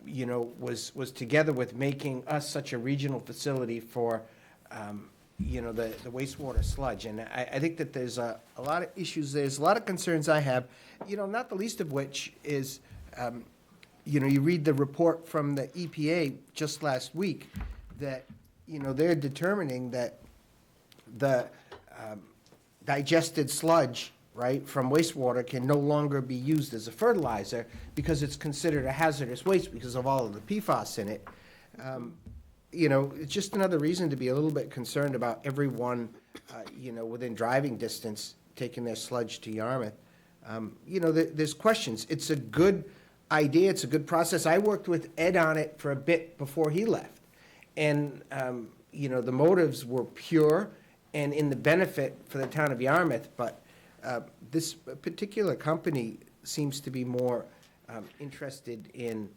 was together with making us such a regional facility for, the wastewater sludge. And I think that there's a lot of issues, there's a lot of concerns I have, not the least of which is, you read the report from the EPA just last week that, they're determining that the digested sludge, right, from wastewater can no longer be used as a fertilizer because it's considered a hazardous waste because of all of the PFAS in it. It's just another reason to be a little bit concerned about everyone, within driving distance taking their sludge to Yarmouth. There's questions. It's a good idea. It's a good process. I worked with Ed on it for a bit before he left. And, the motives were pure and in the benefit for the town of Yarmouth, but this particular company seems to be more interested in,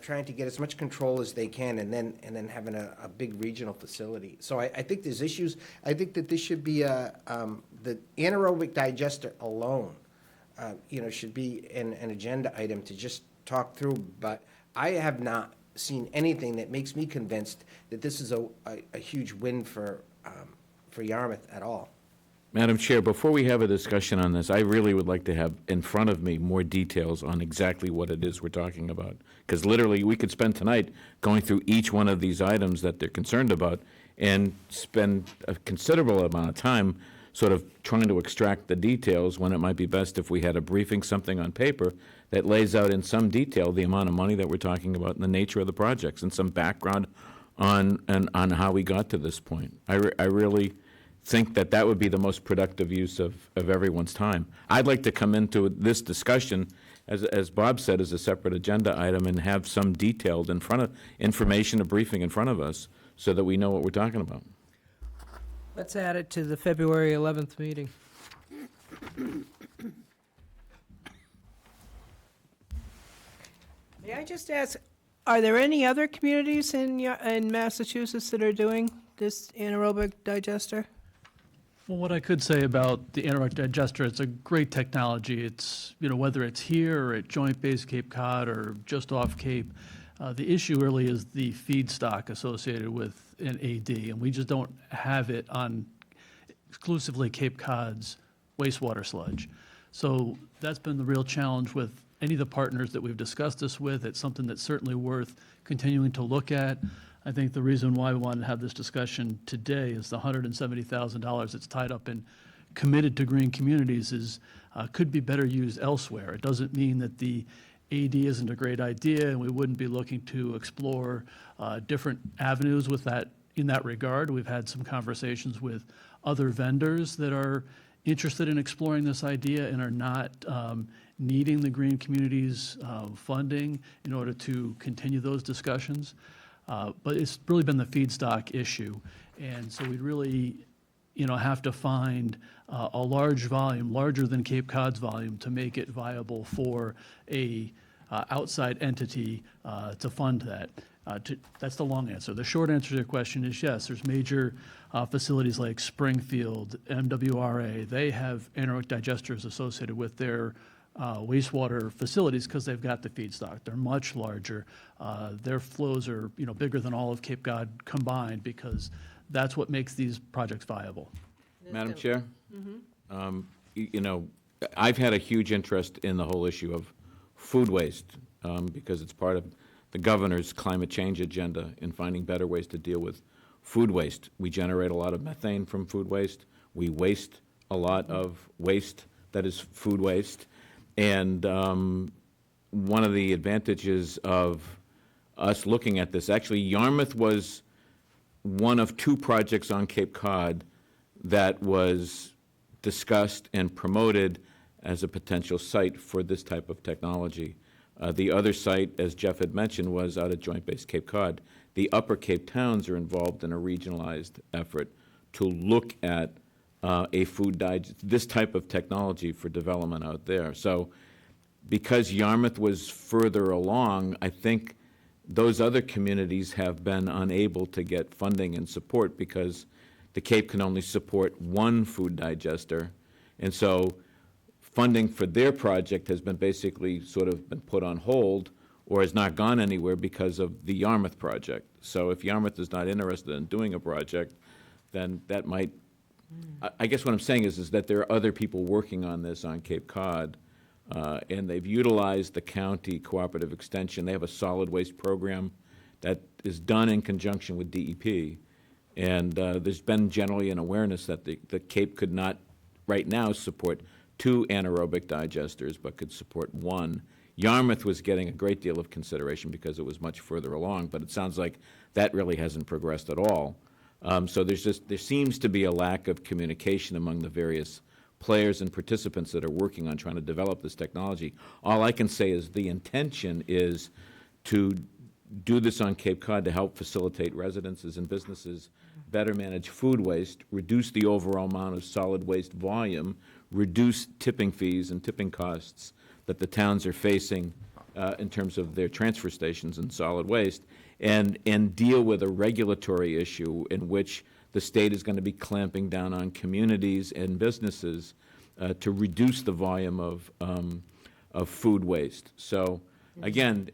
trying to get as much control as they can and then having a big regional facility. So I think there's issues. I think that this should be the anaerobic digester alone, should be an agenda item to just talk through. But I have not seen anything that makes me convinced that this is a huge win for Yarmouth at all. Madam Chair, before we have a discussion on this, I really would like to have in front of me more details on exactly what it is we're talking about. Because literally, we could spend tonight going through each one of these items that they're concerned about and spend a considerable amount of time sort of trying to extract the details when it might be best if we had a briefing, something on paper that lays out in some detail the amount of money that we're talking about and the nature of the projects and some background on how we got to this point. I really think that would be the most productive use of everyone's time. I'd like to come into this discussion, as Bob said, as a separate agenda item and have some detailed information, a briefing in front of us so that we know what we're talking about. Let's add it to the February 11th meeting. May I just ask, are there any other communities in Massachusetts that are doing this anaerobic digester? Well, what I could say about the anaerobic digester, it's a great technology. It's, whether it's here or at Joint Base Cape Cod or just off Cape, the issue really is the feedstock associated with an AD, and we just don't have it on exclusively Cape Cod's wastewater sludge. So that's been the real challenge with any of the partners that we've discussed this with. It's something that's certainly worth continuing to look at. I think the reason why we wanted to have this discussion today is the $170,000 that's tied up and committed to green communities could be better used elsewhere. It doesn't mean that the AD isn't a great idea, and we wouldn't be looking to explore different avenues with that in that regard. We've had some conversations with other vendors that are interested in exploring this idea and are not needing the green communities funding in order to continue those discussions. But it's really been the feedstock issue. And so we'd really, have to find a large volume, larger than Cape Cod's volume, to make it viable for a outside entity to fund that. That's the long answer. The short answer to your question is yes, there's major facilities like Springfield, MWRA. They have anaerobic digesters associated with their wastewater facilities because they've got the feedstock. They're much larger. Their flows are, bigger than all of Cape Cod combined because that's what makes these projects viable. Madam Chair? I've had a huge interest in the whole issue of food waste because it's part of the governor's climate change agenda in finding better ways to deal with food waste. We generate a lot of methane from food waste. We waste a lot of waste that is food waste. And one of the advantages of us looking at this, actually, Yarmouth was one of 2 projects on Cape Cod that was discussed and promoted as a potential site for this type of technology. The other site, as Jeff had mentioned, was out at Joint Base Cape Cod. The Upper Cape towns are involved in a regionalized effort to look at this type of technology for development out there. So because Yarmouth was further along, I think those other communities have been unable to get funding and support because the Cape can only support 1 food digester. And so funding for their project has been basically sort of been put on hold or has not gone anywhere because of the Yarmouth project. So if Yarmouth is not interested in doing a project, then that might, I guess what I'm saying is that there are other people working on this on Cape Cod, and they've utilized the county cooperative extension. They have a solid waste program that is done in conjunction with DEP. And there's been generally an awareness that the Cape could not right now support 2 anaerobic digesters, but could support 1. Yarmouth was getting a great deal of consideration because it was much further along, but it sounds like that really hasn't progressed at all. So there seems to be a lack of communication among the various players and participants that are working on trying to develop this technology. All I can say is the intention is to do this on Cape Cod to help facilitate residences and businesses better manage food waste, reduce the overall amount of solid waste volume, reduce tipping fees and tipping costs that the towns are facing in terms of their transfer stations and solid waste, and deal with a regulatory issue in which the state is going to be clamping down on communities and businesses to reduce the volume of food waste. So again,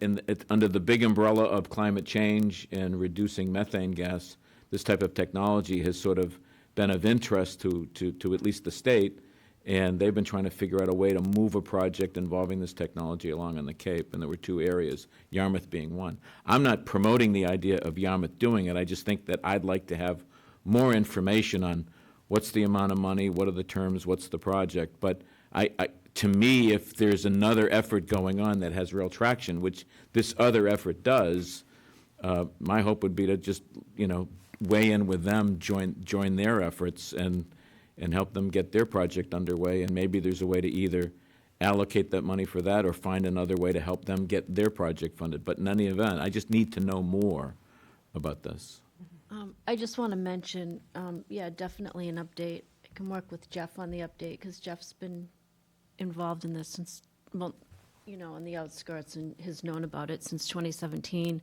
under the big umbrella of climate change and reducing methane gas, this type of technology has sort of been of interest to at least the state, and they've been trying to figure out a way to move a project involving this technology along on the Cape, and there were 2 areas, Yarmouth being one. I'm not promoting the idea of Yarmouth doing it. I just think that I'd like to have more information on what's the amount of money, what are the terms, what's the project. But to me, if there's another effort going on that has real traction, which this other effort does, my hope would be to just, weigh in with them, join their efforts, and help them get their project underway. And maybe there's a way to either allocate that money for that or find another way to help them get their project funded. But in any event, I just need to know more about this. I just want to mention, yeah, definitely an update. I can work with Jeff on the update because Jeff's been involved in this since, well, on the outskirts and has known about it since 2017.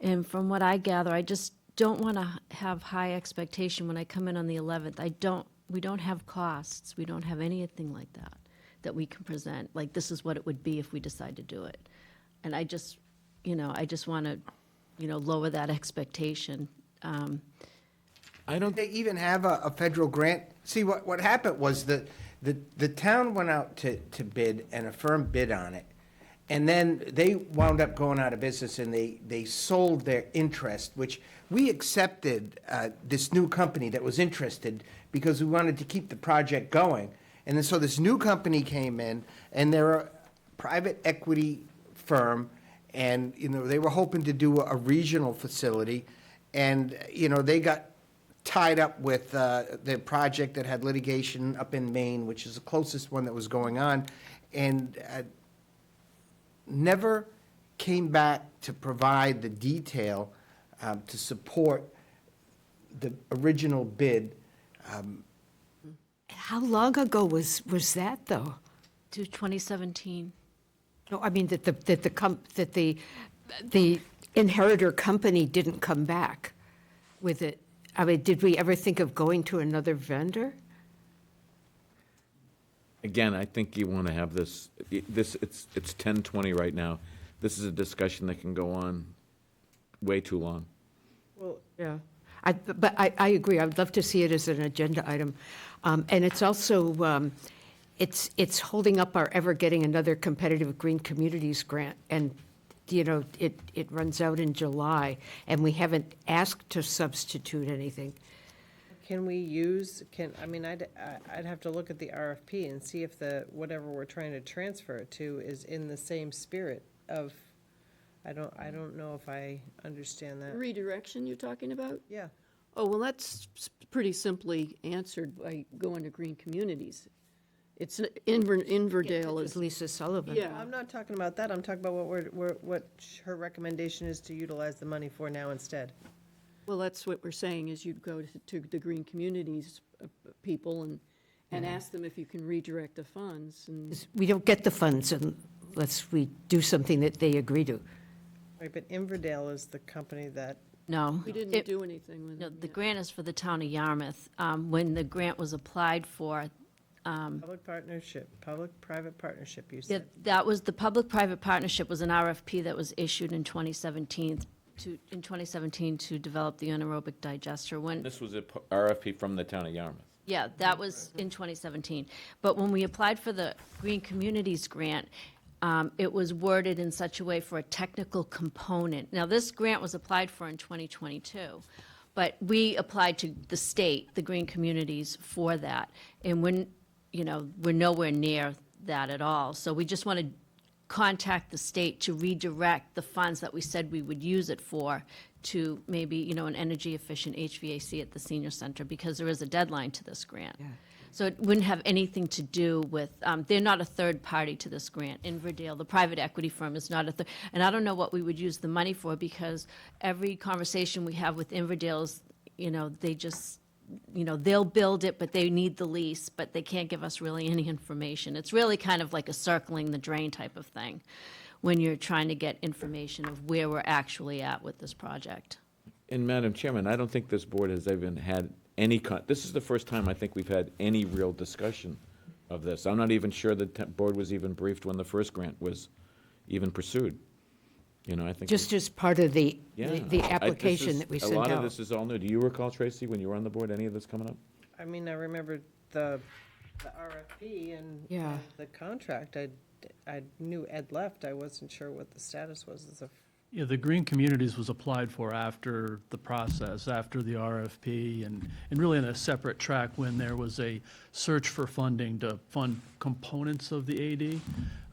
And from what I gather, I just don't want to have high expectation when I come in on the 11th. We don't have costs. We don't have anything like that we can present. Like, this is what it would be if we decide to do it. And I just want to, lower that expectation. I don't. They even have a federal grant. See, what happened was that the town went out to bid, and a firm bid on it. And then they wound up going out of business, and they sold their interest, which we accepted this new company that was interested because we wanted to keep the project going. And then so this new company came in, and they're a private equity firm, and they were hoping to do a regional facility, and they got tied up with the project that had litigation up in Maine, which is the closest one that was going on, and never came back to provide the detail to support the original bid. How long ago was that, though? To 2017. No, I mean, that the inheritor company didn't come back with it. I mean, did we ever think of going to another vendor? Again, I think you want to have this, it's 10:20 right now. This is a discussion that can go on way too long. Well, yeah. But I agree. I would love to see it as an agenda item. And it's also, it's holding up our ever getting another competitive green communities grant. And, you know, it runs out in July, and we haven't asked to substitute anything. Can we use, I mean, I'd have to look at the RFP and see if whatever we're trying to transfer it to is in the same spirit of, I don't know if I understand that. Redirection you're talking about? Yeah. Oh, well, that's pretty simply answered by going to green communities. It's Inverdale is. Lisa Sullivan. Yeah. I'm not talking about that. I'm talking about what her recommendation is to utilize the money for now instead. Well, that's what we're saying, is you'd go to the green communities people and ask them if you can redirect the funds. And We don't get the funds unless we do something that they agree to. Right, but Inverdale is the company that. No. we didn't do anything with No, it. the grant is for the town of Yarmouth. When the grant was applied for, Public-private partnership, you yeah, said. that was, the public-private partnership was an RFP that was issued in 2017 to develop the anaerobic digester. When This was a RFP from the town of Yarmouth. Yeah, that was in 2017. But when we applied for the Green Communities Grant, it was worded in such a way for a technical component. Now, this grant was applied for in 2022, but we applied to the state, the Green Communities, for that. And we're nowhere near that at all. So we just want to contact the state to redirect the funds that we said we would use it for to maybe, an energy-efficient HVAC at the senior center, because there is a deadline to this grant. So it wouldn't have anything to do with, they're not a third party to this grant. Inverdale, the private equity firm, is not a third. And I don't know what we would use the money for, because every conversation we have with Inverdale is, they just, they'll build it, but they need the lease, but they can't give us really any information. It's really kind of like a circling the drain type of thing when you're trying to get information of where we're actually at with this project. And Madam Chairman, I don't think this board has even had any, this is the first time I think we've had any real discussion of this. I'm not even sure the board was even briefed when the first grant was even pursued. I think. Just as part of the Yeah. application that we sent out. A lot of this is all new. Do you recall, Tracy, when you were on the board, any of this coming up? I mean, I remember the RFP and Yeah. the contract. I knew Ed left. I wasn't sure what the status was as of. Yeah, the Green Communities was applied for after the process, after the RFP, and really in a separate track when there was a search for funding to fund components of the AD.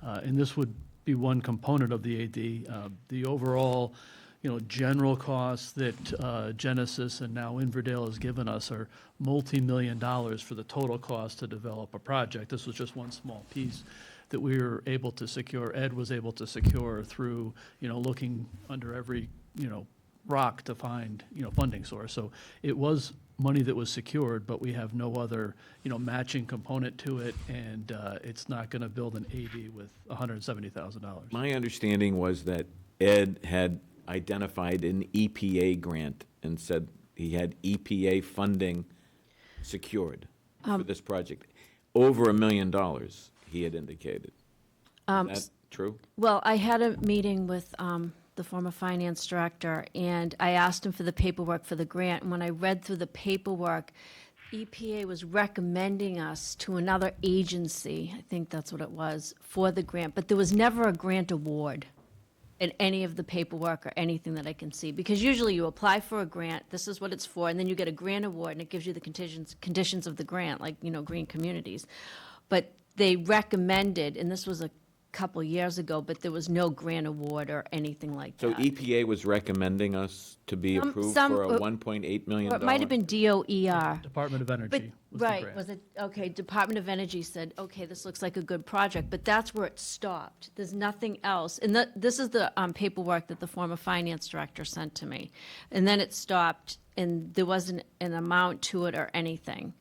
And this would be one component of the AD. The overall, general costs that Genesis and now Inverdale has given us are multi-million dollars for the total cost to develop a project. This was just one small piece that we were able to secure, Ed was able to secure through, looking under every, rock to find, funding source. So it was money that was secured, but we have no other, matching component to it, and it's not going to build an AD with $170,000. My understanding was that Ed had identified an EPA grant and said he had EPA funding secured for this project. Over $1 million, he had indicated. Is that true? Well, I had a meeting with the former finance director, and I asked him for the paperwork for the grant. And when I read through the paperwork, EPA was recommending us to another agency, I think that's what it was, for the grant. But there was never a grant award in any of the paperwork or anything that I can see. Because usually you apply for a grant, this is what it's for, and then you get a grant award, and it gives you the conditions of the grant, like, green communities. But they recommended, and this was a couple years ago, but there was no grant award or anything like So that. EPA was recommending us to be approved for a $1.8 million? Or it might have been DOER. Department of Energy But, was the right, grant. was it, okay, Department of Energy said, okay, this looks like a good project, but that's where it stopped. There's nothing else. And this is the paperwork that the former finance director sent to me. And then it stopped, and there wasn't an amount to it or anything.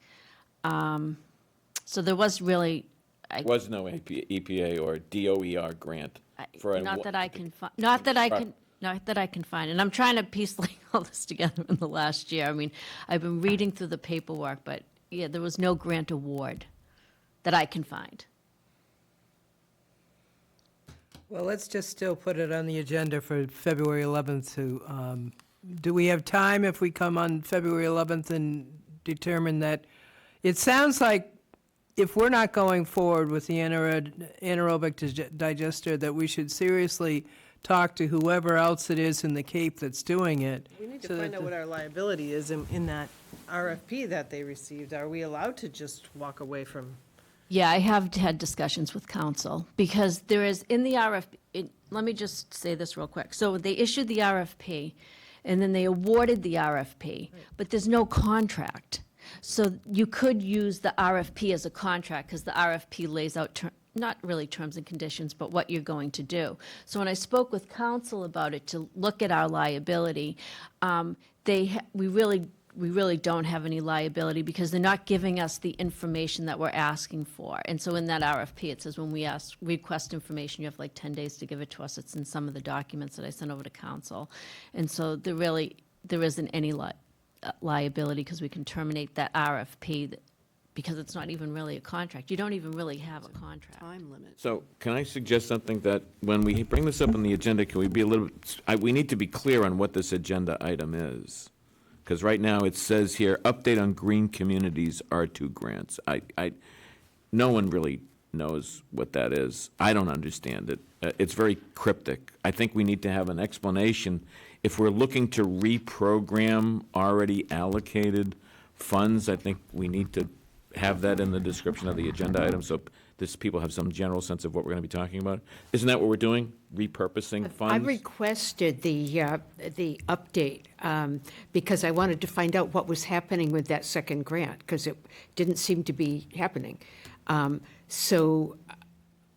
So there was really, Was no EPA or DOER grant for a. Not that I can find, not that I can find. And I'm trying to piece like all this together in the last year. I mean, I've been reading through the paperwork, but yeah, there was no grant award that I can find. Well, let's just still put it on the agenda for February 11th to, do we have time if we come on February 11th and determine that? It sounds like if we're not going forward with the anaerobic digester, that we should seriously talk to whoever else it is in the Cape that's doing it. We need to so find that out what our liability is in that RFP that they received. Are we allowed to just walk away from? Yeah, I have had discussions with council because there is in the RFP, let me just say this real quick. So they issued the RFP and then they awarded the RFP, but there's no contract. So you could use the RFP as a contract because the RFP lays out, not really terms and conditions, but what you're going to do. So when I spoke with council about it to look at our liability, we really don't have any liability because they're not giving us the information that we're asking for. And so in that RFP, it says when we request information, you have like 10 days to give it to us. It's in some of the documents that I sent over to council. And so there isn't any liability because we can terminate that RFP because it's not even really a contract. You don't even really have a contract. Time limit. So can I suggest something that when we bring this up on the agenda, can we be a little, we need to be clear on what this agenda item is. Because right now it says here, update on green communities R2 grants. No one really knows what that is. I don't understand it. It's very cryptic. I think we need to have an explanation. If we're looking to reprogram already allocated funds, I think we need to have that in the description of the agenda item so people have some general sense of what we're going to be talking about. Isn't that what we're doing? Repurposing funds? I requested the update because I wanted to find out what was happening with that second grant, because it didn't seem to be happening. So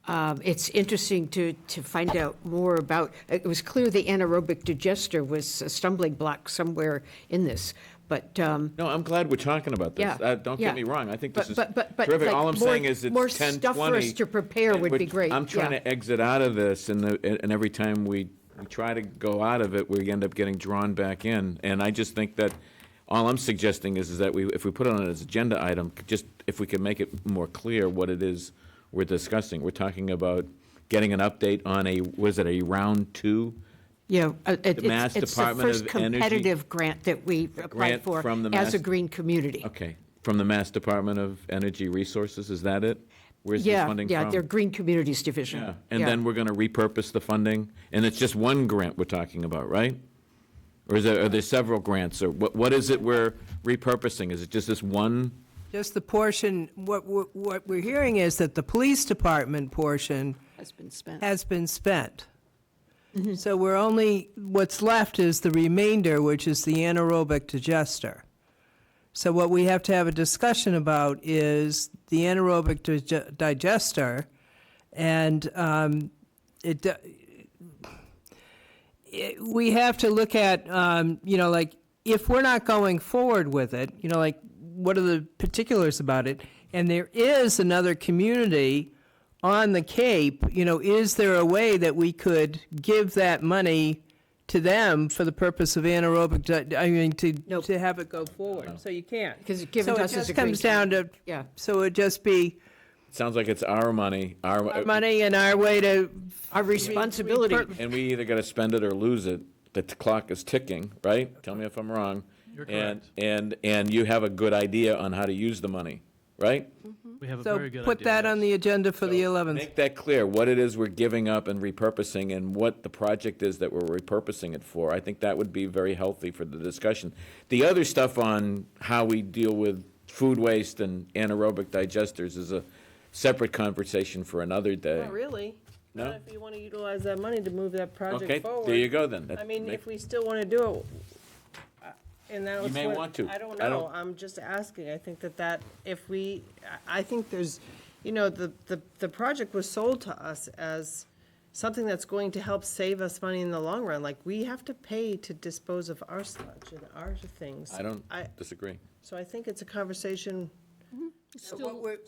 it's interesting to find out more about, it was clear the anaerobic digester was a stumbling block somewhere in this, but. No, I'm glad we're talking about this. Yeah, Don't yeah. get me wrong. I think this is But terrific. like All I'm saying is it's 10:20. more stuff for us to prepare would be great. I'm trying yeah. to exit out of this, and every time we try to go out of it, we end up getting drawn back in. And I just think that all I'm suggesting is that if we put it on as agenda item, just if we can make it more clear what it is we're discussing. We're talking about getting an update on a round 2? Yeah, it's the Department first of Energy- competitive grant that we applied grant for from the as Mass- a green community. Okay, from the Mass Department of Energy Resources, is that it? Where's the funding from? Yeah, their Green Communities Division. Yeah, and then we're going to repurpose the funding, and it's just one grant we're talking about, right? Or are there several grants, or what is it we're repurposing? Is it just this one? Just the portion, what we're hearing is that the police department portion Has been spent. has been spent. So what's left is the remainder, which is the anaerobic digester. So what we have to have a discussion about is the anaerobic digester, and we have to look at, like, if we're not going forward with it, like, what are the particulars about it? And there is another community on the Cape, is there a way that we could give that money to them for the purpose of anaerobic, to have it go forward? So you can't. Because it's given to us as a So it just green comes down to, Yeah. so it'd just be Sounds like it's our money, our money and our way to. Our responsibility. and we either got to spend it or lose it. The clock is ticking, right? Tell me if I'm wrong. You're correct. And you have a good idea on how to use the money, right? We have a So very good idea. put that on the agenda for the 11th. Make that clear, what it is we're giving up and repurposing and what the project is that we're repurposing it for. I think that would be very healthy for the discussion. The other stuff on how we deal with food waste and anaerobic digesters is a separate conversation for another day. Not really. No? Not if you want to utilize that money to move that project Okay, forward. there you go then. I mean, if we still want to do it, and that was may what- want to. I don't I know, don't- I'm just asking. I think that if we, I think there's, the project was sold to us as something that's going to help save us money in the long run. Like, we have to pay to dispose of our sludge and our things. I don't disagree. So I think it's a conversation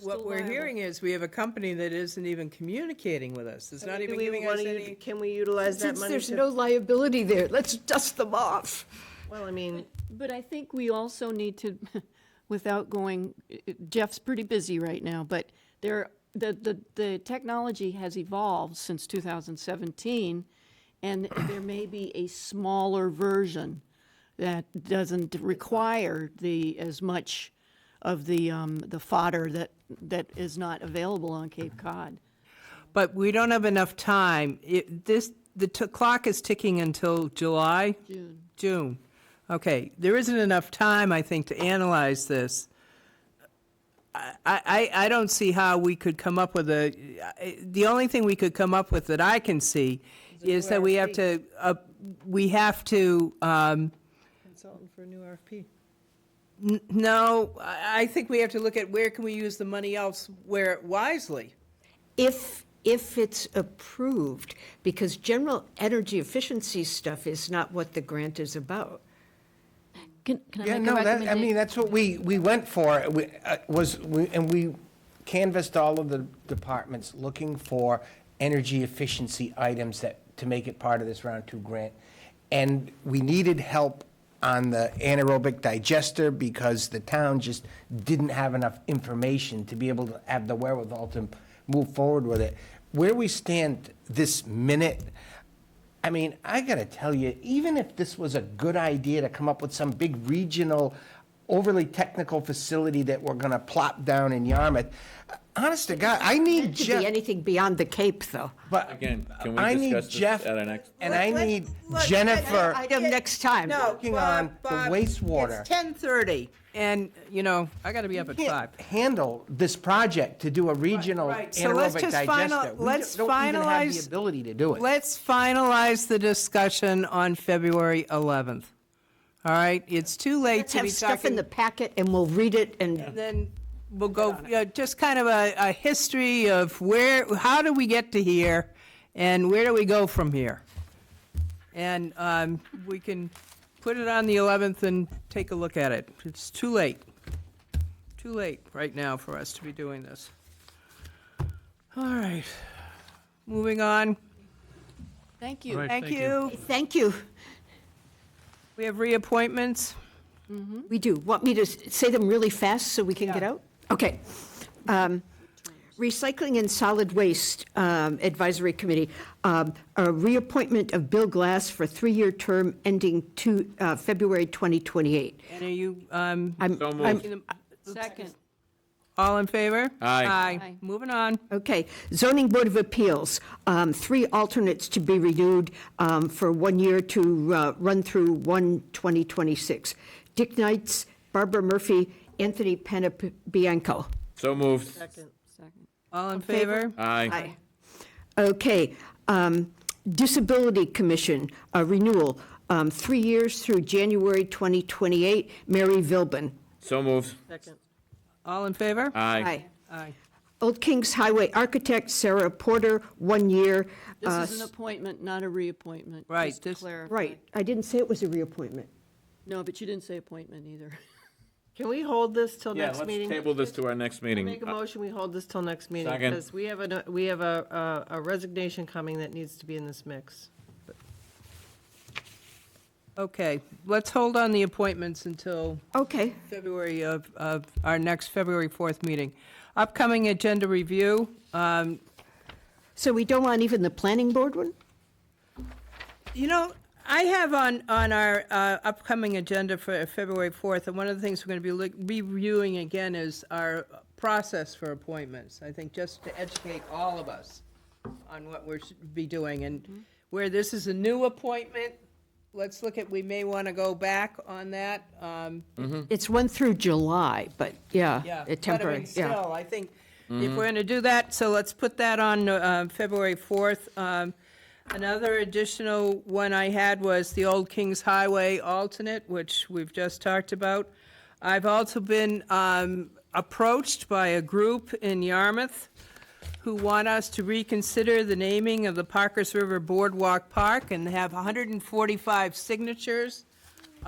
What we're hearing is we have a company that isn't even communicating with us. It's not even giving us any. Can we utilize that Since money there's to? no liability there, let's dust them off. Well, I mean, But I think we also need to, without going, Jeff's pretty busy right now, but the technology has evolved since 2017, and there may be a smaller version that doesn't require as much of the fodder that is not available on Cape Cod. But we don't have enough time. The clock is ticking until July? June. Okay, there isn't enough time, I think, to analyze this. I don't see how we could come up with the only thing we could come up with that I can see is that we have to, consultant for a new RFP. No, I think we have to look at where can we use the money elsewhere wisely. If it's approved, because general energy efficiency stuff is not what the grant is about. Can I Yeah, make a no, recommendation? that's what we went for, and we canvassed all of the departments looking for energy efficiency items to make it part of this round 2 grant. And we needed help on the anaerobic digester because the town just didn't have enough information to be able to have the wherewithal to move forward with it. Where we stand this minute, I mean, I gotta tell you, even if this was a good idea to come up with some big regional, overly technical facility that we're gonna plop down in Yarmouth, honest to God, I need To Jeff. be anything beyond the Cape, though. But Again, can I we need discuss this Jeff, at our next? and I need Let's- Jennifer Item next time. working on the wastewater. It's 10:30, and, I gotta be up at 5. Can't handle this project to do a regional Right, so let's anaerobic just digester. We let's don't even have the finalize- ability to do it. Let's finalize the discussion on February 11th. All right, it's too late Let's to be have stuff in talking. the packet and we'll read it and Then we'll go, just kind of a history of how do we get to here, and where do we go from here? And we can put it on the 11th and take a look at it. It's too late. Too late right now for us to be doing this. All right, moving on. Thank you. All right, Thank thank you. thank you. We have reappointments. We do. Want me to say them really fast so we can get out? Okay. Recycling and Solid Waste Advisory Committee, a reappointment of Bill Glass for 3-year term ending February 2028. And are you, So moved. Second. all in favor? Aye. Aye. Moving on. Okay, Zoning Board of Appeals, 3 alternates to be renewed for 1 year to run through 1/2026. Dick Knights, Barbara Murphy, Anthony Pena-Bianco. So moved. Second. All in favor? Aye. Okay, Disability Commission, renewal, 3 years through January 2028, Mary Vilbin. So moved. Second. All in favor? Aye. Aye. Old Kings Highway Architect, Sarah Porter, 1 year. This is an appointment, not a reappointment. Right, just to clarify. Right, I didn't say it was a reappointment. No, but you didn't say appointment either. Can we hold this till Yeah, next let's meeting? table this to our next meeting. Make a motion, we hold this till next meeting. Second. Because we have a resignation coming that needs to be in this mix. Okay, let's hold on the appointments until Okay. February of our next February 4th meeting. Upcoming agenda review, So we don't want even the planning board one? I have on our upcoming agenda for February 4th, and one of the things we're going to be reviewing again is our process for appointments. I think just to educate all of us on what we should be doing. And where this is a new appointment, let's look at, we may want to go back on that. It's 1 through July, but yeah, Yeah, a temporary, but I mean, yeah. still, I think if we're going to do that, so let's put that on February 4th. Another additional one I had was the Old Kings Highway alternate, which we've just talked about. I've also been approached by a group in Yarmouth who want us to reconsider the naming of the Parkers River Boardwalk Park and have 145 signatures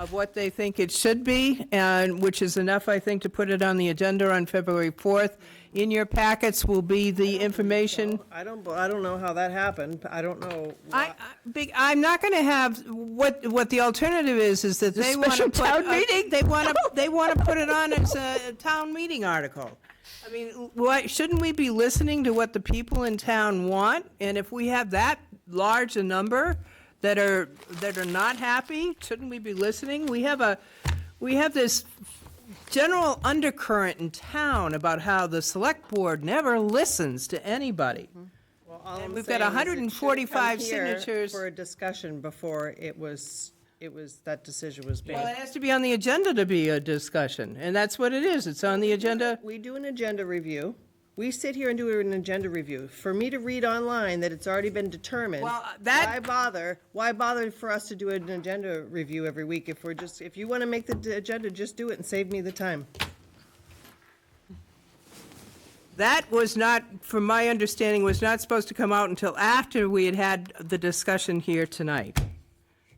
of what they think it should be, and which is enough, I think, to put it on the agenda on February 4th. In your packets will be the information. I don't know how that happened. I don't know. I'm not going to have, what the alternative is that The they want to special put. town meeting? They want to put it on as a town meeting article. I mean, why, shouldn't we be listening to what the people in town want? And if we have that large a number that are not happy, shouldn't we be listening? We have this general undercurrent in town about how the select board never listens to anybody. Well, all And I'm we've got saying is it 145 should come here signatures. for a discussion before that decision was made. Well, it has to be on the agenda to be a discussion, and that's what it is. It's on the agenda. We do an agenda review. We sit here and do an agenda review. For me to read online that it's already been determined, why bother for us to do an agenda review every week? If you want to make the agenda, just do it and save me the time. That was not, from my understanding, was not supposed to come out until after we had the discussion here tonight.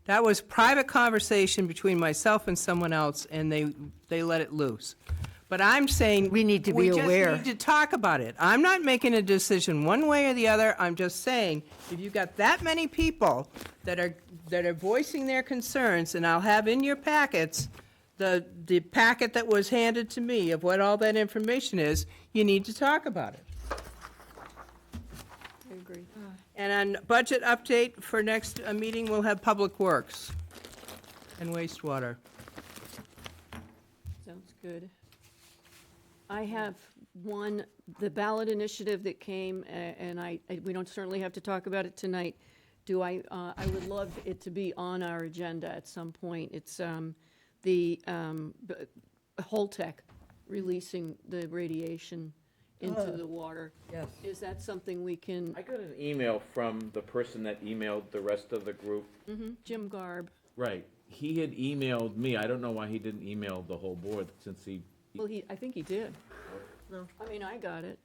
That was private conversation between myself and someone else, and they let it loose. But I'm saying. We need to be aware. We just need to talk about it. I'm not making a decision one way or the other. I'm just saying, if you've got that many people that are voicing their concerns, and I'll have in your packets the packet that was handed to me of what all that information is, you need to talk about it. I agree. And on budget update for next meeting, we'll have Public Works and wastewater. Sounds good. I have the ballot initiative that came, and we don't certainly have to talk about it tonight. I would love it to be on our agenda at some point. It's the Holtec releasing the radiation into the water. Yes. Is that something we can? I got an email from the person that emailed the rest of the group. Jim Garb. Right. He had emailed me. I don't know why he didn't email the whole board since he. Well, I think he did. No. I mean, I got it.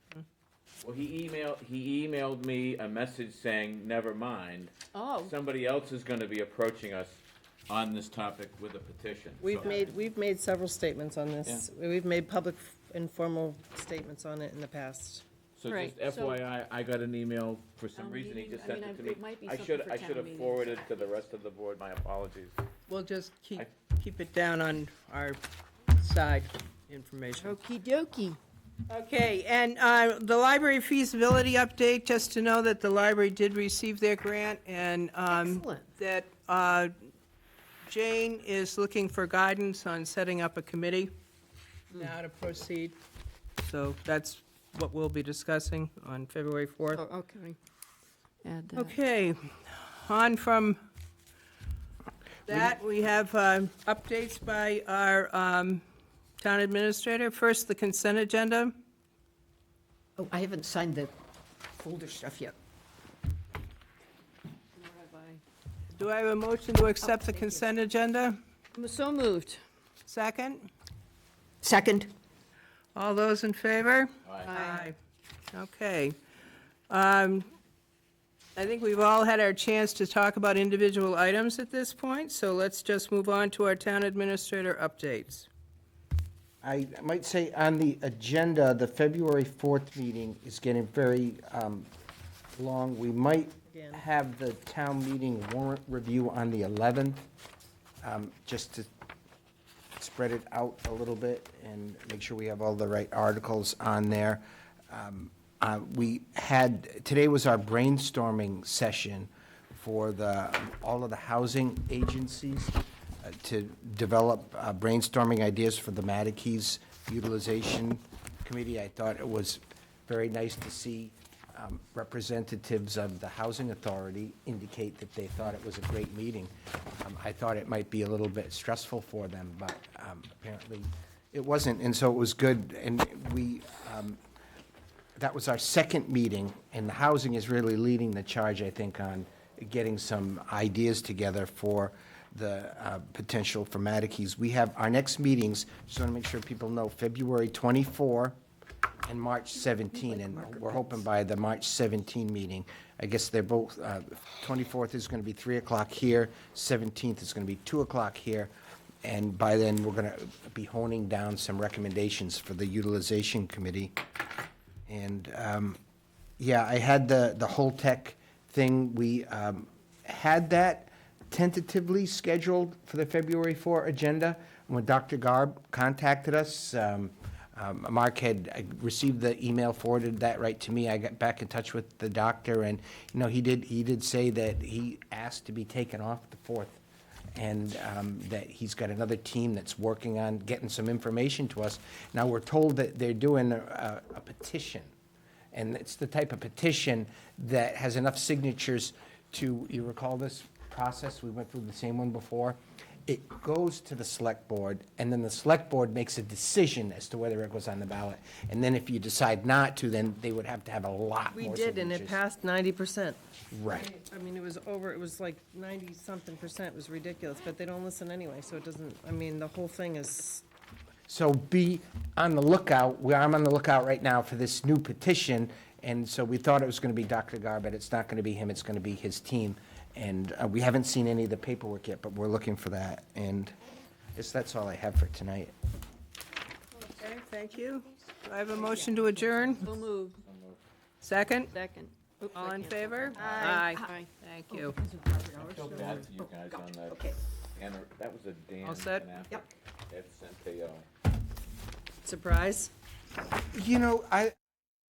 Well, he emailed me a message saying, never mind. Oh. Somebody else is going to be approaching us on this topic with a petition. We've made several statements on this. We've made public informal statements on it in the past. So Right, just so- FYI, I got an email, for some Town reason, he meeting, just I sent mean, it to me. it might be I something for should town have meetings. forwarded to the rest of the board, my apologies. We'll just keep it down on our side information. Okey dokey. Okay, and the library feasibility update, just to know that the library did receive their grant, and Excellent. that Jane is looking for guidance on setting up a committee now to proceed. So that's what we'll be discussing on February 4th. Oh, okay. Add that. Okay, on from that, we have updates by our town administrator. First, the consent agenda. Oh, I haven't signed the folder stuff yet. Do I have a motion to accept the consent agenda? I'm so moved. Second? Second. All those in favor? Aye. Okay. I think we've all had our chance to talk about individual items at this point, so let's just move on to our town administrator updates. I might say on the agenda, the February 4th meeting is getting very long. We might have the town meeting warrant review on the 11th, just to spread it out a little bit and make sure we have all the right articles on there. Today was our brainstorming session for all of the housing agencies to develop brainstorming ideas for the Matakees Utilization Committee. I thought it was very nice to see representatives of the Housing Authority indicate that they thought it was a great meeting. I thought it might be a little bit stressful for them, but apparently it wasn't, and so it was good. And that was our second meeting, and the housing is really leading the charge, I think, on getting some ideas together for the potential for Matakees. We have our next meetings, just want to make sure people know, February 24 and March 17, and we're hoping by the March 17 meeting, I guess they're both, 24th is going to be 3 o'clock here, 17th is going to be 2 o'clock here. And by then, we're going to be honing down some recommendations for the utilization committee. And, yeah, I had the whole tech thing. We had that tentatively scheduled for the February 4 agenda. When Dr. Garb contacted us, Mark had received the email, forwarded that right to me. I got back in touch with the doctor, and, you know, he did say that he asked to be taken off the 4th, and that he's got another team that's working on getting some information to us. Now, we're told that they're doing a petition, and it's the type of petition that has enough signatures to, you recall this process? We went through the same one before. It goes to the select board, and then the select board makes a decision as to whether it goes on the ballot. And then if you decide not to, then they would have to have a lot We more did, and it signatures. passed 90%. Right. I mean, it was like 90-something%. It was ridiculous, but they don't listen anyway, so it doesn't, I mean, the whole thing is, So be on the lookout, I'm on the lookout right now for this new petition, and so we thought it was going to be Dr. Gar, but it's not going to be him, it's going to be his team. And we haven't seen any of the paperwork yet, but we're looking for that, and I guess that's all I have for tonight. Okay, thank you. Do I have a motion to adjourn? So moved. Second? Second. Oops, All I in can't. favor? Aye. Thank you. feel bad for you guys on that. Okay. And that was a Dan. All set? Yep. Ed Centeo. surprise. You know,